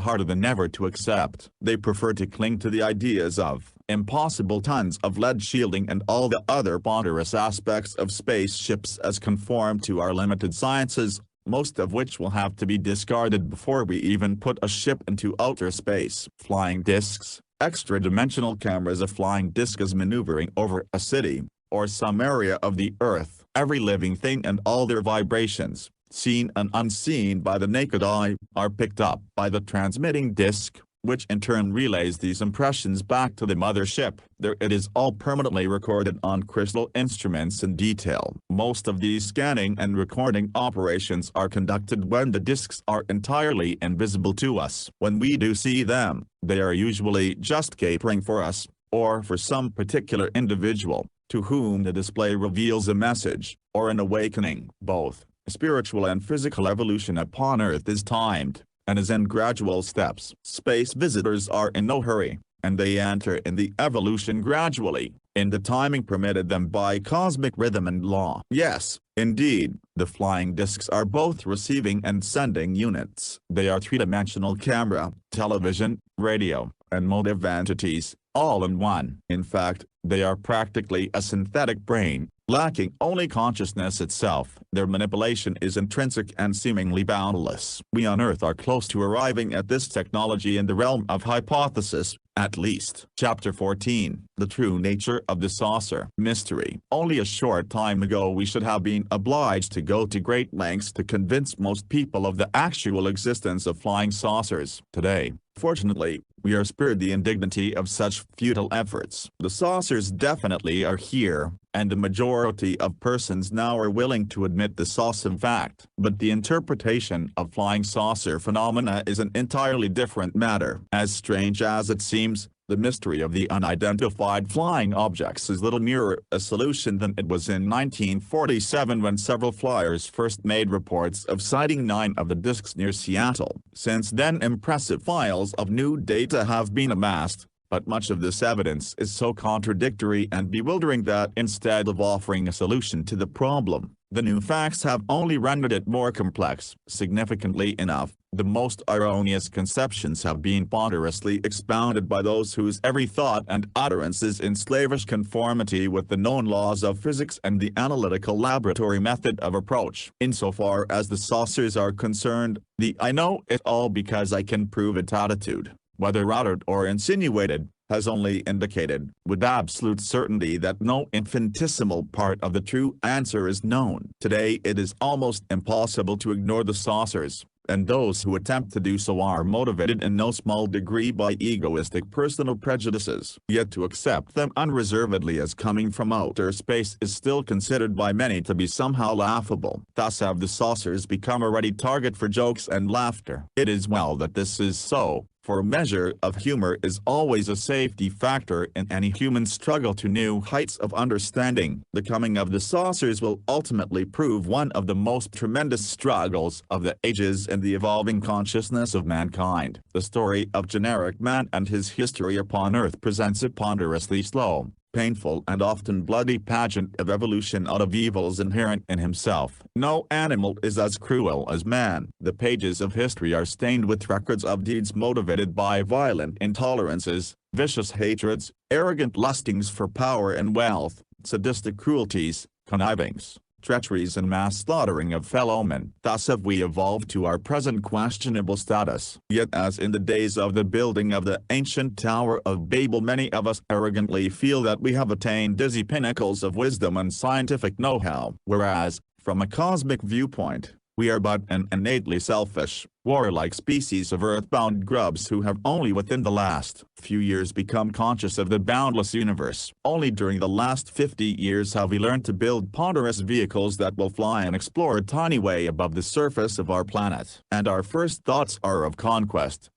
harder than ever to accept. They prefer to cling to the ideas of impossible tons of lead shielding and all the other ponderous aspects of spaceships as conform to our limited sciences, most of which will have to be discarded before we even put a ship into outer space. Flying discs, extra-dimensional cameras. A flying disc is maneuvering over a city, or some area of the Earth. Every living thing and all their vibrations, seen and unseen by the naked eye, are picked up by the transmitting disk, which in turn relays these impressions back to the mothership. There it is all permanently recorded on crystal instruments in detail. Most of these scanning and recording operations are conducted when the disks are entirely invisible to us. When we do see them, they are usually just capering for us, or for some particular individual, to whom the display reveals a message, or an awakening. Both spiritual and physical evolution upon Earth is timed, and is in gradual steps. Space visitors are in no hurry, and they enter in the evolution gradually, in the timing permitted them by cosmic rhythm and law. Yes, indeed, the flying disks are both receiving and sending units. They are three-dimensional camera, television, radio, and motive entities, all in one. In fact, they are practically a synthetic brain, lacking only consciousness itself. Their manipulation is intrinsic and seemingly boundless. We on Earth are close to arriving at this technology in the realm of hypothesis, at least. Chapter 14. The True Nature of the Saucer Mystery. Only a short time ago we should have been obliged to go to great lengths to convince most people of the actual existence of flying saucers. Today, fortunately, we are spared the indignity of such futile efforts. The saucers definitely are here, and the majority of persons now are willing to admit this awesome fact. But the interpretation of flying saucer phenomena is an entirely different matter. As strange as it seems, the mystery of the unidentified flying objects is little nearer a solution than it was in 1947 when several flyers first made reports of sighting 9 of the disks near Seattle. Since then impressive files of new data have been amassed, but much of this evidence is so contradictory and bewildering that instead of offering a solution to the problem, The new facts have only rendered it more complex. Significantly enough, the most erroneous conceptions have been ponderously expounded by those whose every thought and utterance is in slavish conformity with the known laws of physics and the analytical laboratory method of approach. Insofar as the saucers are concerned, the "I know it all because I can prove it" attitude, whether uttered or insinuated, has only indicated, with absolute certainty, that no infinitesimal part of the true answer is known. Today it is almost impossible to ignore the saucers, and those who attempt to do so are motivated in no small degree by egoistic personal prejudices. Yet to accept them unreservedly as coming from outer space is still considered by many to be somehow laughable. Thus have the saucers become a ready target for jokes and laughter. It is well that this is so, for a measure of humor is always a safety factor in any human struggle to new heights of understanding. The coming of the saucers will ultimately prove one of the most tremendous struggles of the ages in the evolving consciousness of mankind. The story of generic man and his history upon Earth presents a ponderously slow, painful and often bloody pageant of evolution out of evils inherent in himself. No animal is as cruel as man. The pages of history are stained with records of deeds motivated by violent intolerances, vicious hatreds, arrogant lustings for power and wealth, sadistic cruelties, connivings, treacheries and mass slaughtering of fellow men. Thus have we evolved to our present questionable status. Yet as in the days of the building of the ancient Tower of Babel, many of us arrogantly feel that we have attained dizzy pinnacles of wisdom and scientific know-how, whereas, from a cosmic viewpoint, we are but an innately selfish, warlike species of earthbound grubs who have only within the last few years become conscious of the boundless universe. Only during the last 50 years have we learned to build ponderous vehicles that will fly and explore a tiny way above the surface of our planet. And our first thoughts are of conquest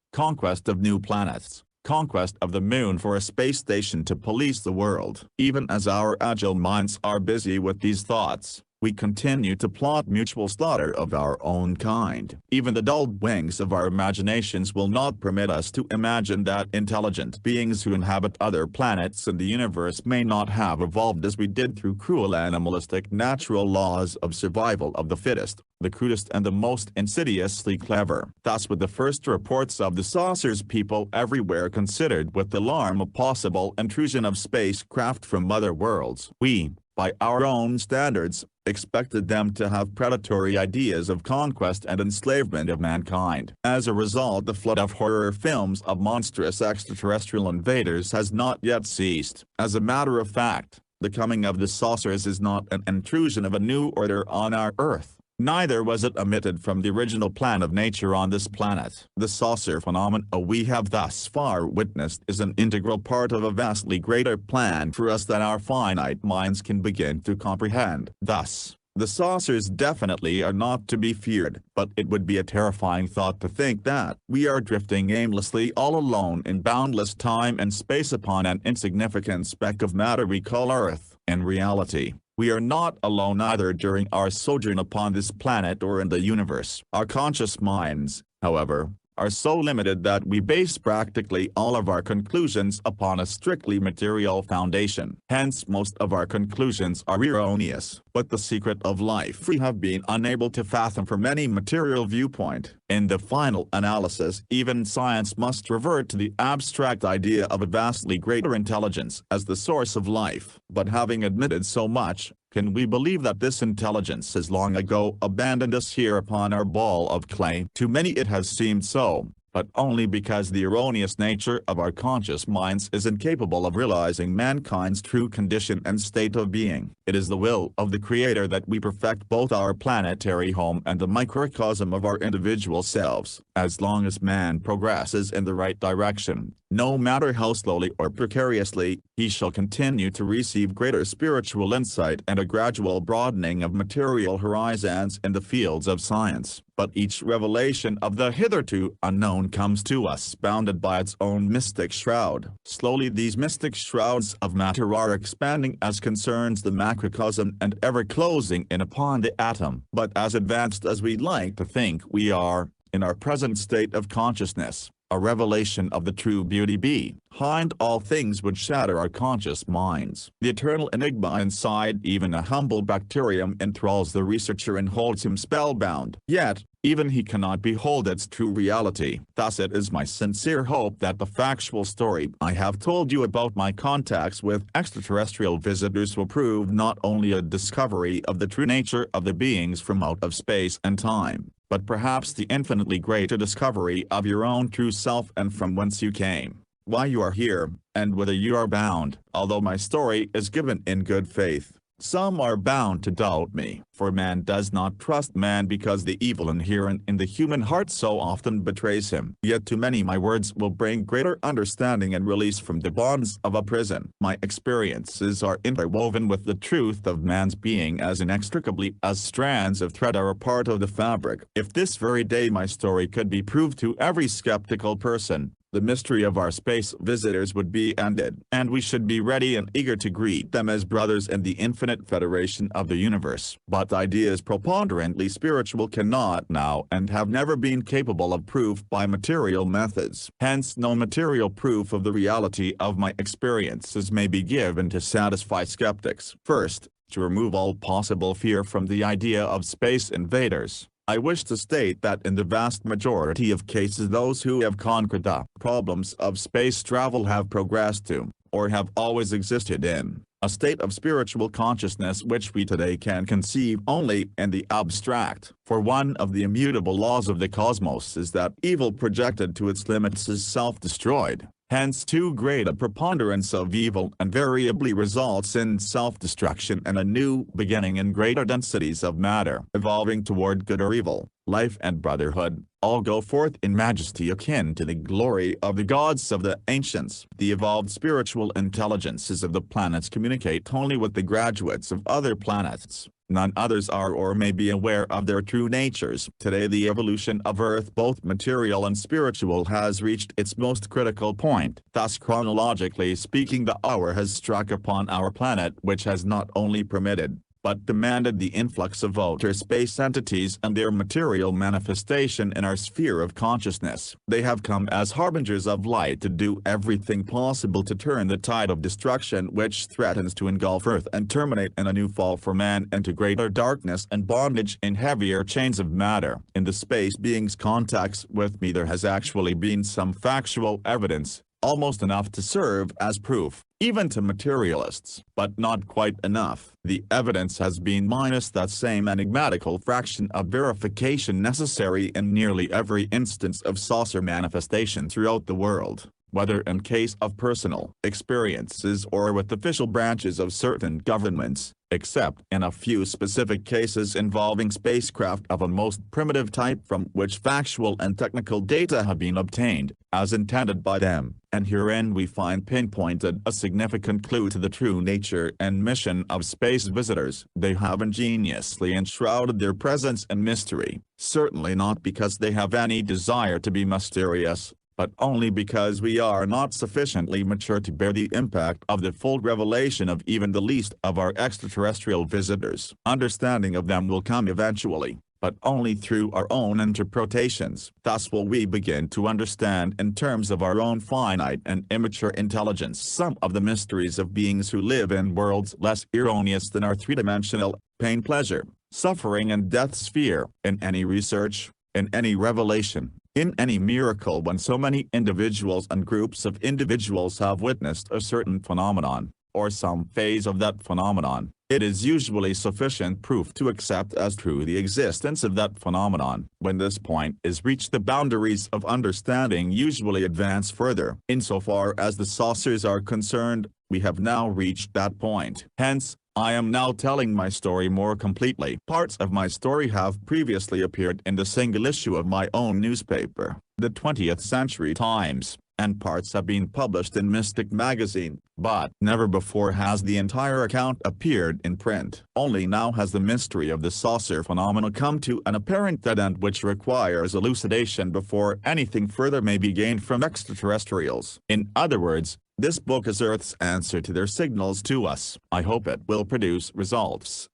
of new planets, conquest of the moon for a space station to police the world. Even as our agile minds are busy with these thoughts, we continue to plot mutual slaughter of our own kind. Even the dulled wings of our imaginations will not permit us to imagine that intelligent beings who inhabit other planets in the universe may not have evolved as we did through cruel animalistic natural laws of survival of the fittest, the crudest and the most insidiously clever. Thus with the first reports of the saucers, people everywhere considered with alarm a possible intrusion of spacecraft from other worlds. We, by our own standards, expected them to have predatory ideas of conquest and enslavement of mankind. As a result, the flood of horror films of monstrous extraterrestrial invaders has not yet ceased. As a matter of fact, the coming of the saucers is not an intrusion of a new order on our Earth. Neither was it omitted from the original plan of nature on this planet. The saucer phenomenon we have thus far witnessed is an integral part of a vastly greater plan for us than our finite minds can begin to comprehend. Thus, the saucers definitely are not to be feared, but it would be a terrifying thought to think that we are drifting aimlessly all alone in boundless time and space upon an insignificant speck of matter we call Earth. In reality, we are not alone either during our sojourn upon this planet or in the universe. Our conscious minds, however, are so limited that we base practically all of our conclusions upon a strictly material foundation. Hence most of our conclusions are erroneous. But the secret of life we have been unable to fathom from any material viewpoint. In the final analysis, even science must revert to the abstract idea of a vastly greater intelligence as the source of life. But having admitted so much, can we believe that this intelligence has long ago abandoned us here upon our ball of clay? To many it has seemed so, but only because the erroneous nature of our conscious minds is incapable of realizing mankind's true condition and state of being. It is the will of the Creator that we perfect both our planetary home and the microcosm of our individual selves. As long as man progresses in the right direction, no matter how slowly or precariously, he shall continue to receive greater spiritual insight and a gradual broadening of material horizons in the fields of science. But each revelation of the hitherto unknown comes to us bounded by its own mystic shroud. Slowly these mystic shrouds of matter are expanding as concerns the macrocosm and ever closing in upon the atom. But as advanced as we like to think we are, in our present state of consciousness, a revelation of the true beauty behind all things would shatter our conscious minds. The eternal enigma inside even a humble bacterium enthralls the researcher and holds him spellbound. Yet, even he cannot behold its true reality. Thus it is my sincere hope that the factual story I have told you about my contacts with extraterrestrial visitors will prove not only a discovery of the true nature of the beings from out of space and time, but perhaps the infinitely greater discovery of your own true self and from whence you came, why you are here, and whither you are bound. Although my story is given in good faith, some are bound to doubt me, for man does not trust man because the evil inherent in the human heart so often betrays him. Yet to many my words will bring greater understanding and release from the bonds of a prison. My experiences are interwoven with the truth of man's being as inextricably as strands of thread are a part of the fabric. If this very day my story could be proved to every skeptical person, the mystery of our space visitors would be ended, and we should be ready and eager to greet them as brothers in the infinite federation of the universe. But ideas preponderantly spiritual cannot now and have never been capable of proof by material methods. Hence no material proof of the reality of my experiences may be given to satisfy skeptics. First, to remove all possible fear from the idea of space invaders, I wish to state that in the vast majority of cases those who have conquered the problems of space travel have progressed to, or have always existed in, a state of spiritual consciousness which we today can conceive only in the abstract. For one of the immutable laws of the cosmos is that evil projected to its limits is self-destroyed. Hence too great a preponderance of evil invariably results in self-destruction and a new beginning in greater densities of matter. Evolving toward good or evil, life and brotherhood, all go forth in majesty akin to the glory of the gods of the ancients. The evolved spiritual intelligences of the planets communicate only with the graduates of other planets. None others are or may be aware of their true natures. Today the evolution of Earth, both material and spiritual, has reached its most critical point. Thus chronologically speaking the hour has struck upon our planet which has not only permitted, but demanded the influx of outer space entities and their material manifestation in our sphere of consciousness. They have come as harbingers of light to do everything possible to turn the tide of destruction which threatens to engulf Earth and terminate in a new fall for man into greater darkness and bondage in heavier chains of matter. In the space beings' contacts with me there has actually been some factual evidence, almost enough to serve as proof, even to materialists, but not quite enough. The evidence has been minus that same enigmatical fraction of verification necessary in nearly every instance of saucer manifestation throughout the world, whether in case of personal experiences or with official branches of certain governments, except in a few specific cases involving spacecraft of a most primitive type from which factual and technical data have been obtained, as intended by them, and herein we find pinpointed a significant clue to the true nature and mission of space visitors. They have ingeniously enshrouded their presence in mystery, certainly not because they have any desire to be mysterious, but only because we are not sufficiently mature to bear the impact of the full revelation of even the least of our extraterrestrial visitors. Understanding of them will come eventually, but only through our own interpretations. Thus will we begin to understand in terms of our own finite and immature intelligence some of the mysteries of beings who live in worlds less erroneous than our three-dimensional, pain, pleasure, suffering and death sphere. In any research, in any revelation, in any miracle, when so many individuals and groups of individuals have witnessed a certain phenomenon, or some phase of that phenomenon, it is usually sufficient proof to accept as true the existence of that phenomenon. When this point is reached, the boundaries of understanding usually advance further. Insofar as the saucers are concerned, we have now reached that point. Hence, I am now telling my story more completely. Parts of my story have previously appeared in the single issue of my own newspaper, the 20th Century Times, and parts have been published in Mystic magazine, but never before has the entire account appeared in print. Only now has the mystery of the saucer phenomena come to an apparent dead end which requires elucidation before anything further may be gained from extraterrestrials. In other words, this book is Earth's answer to their signals to us. I hope it will produce results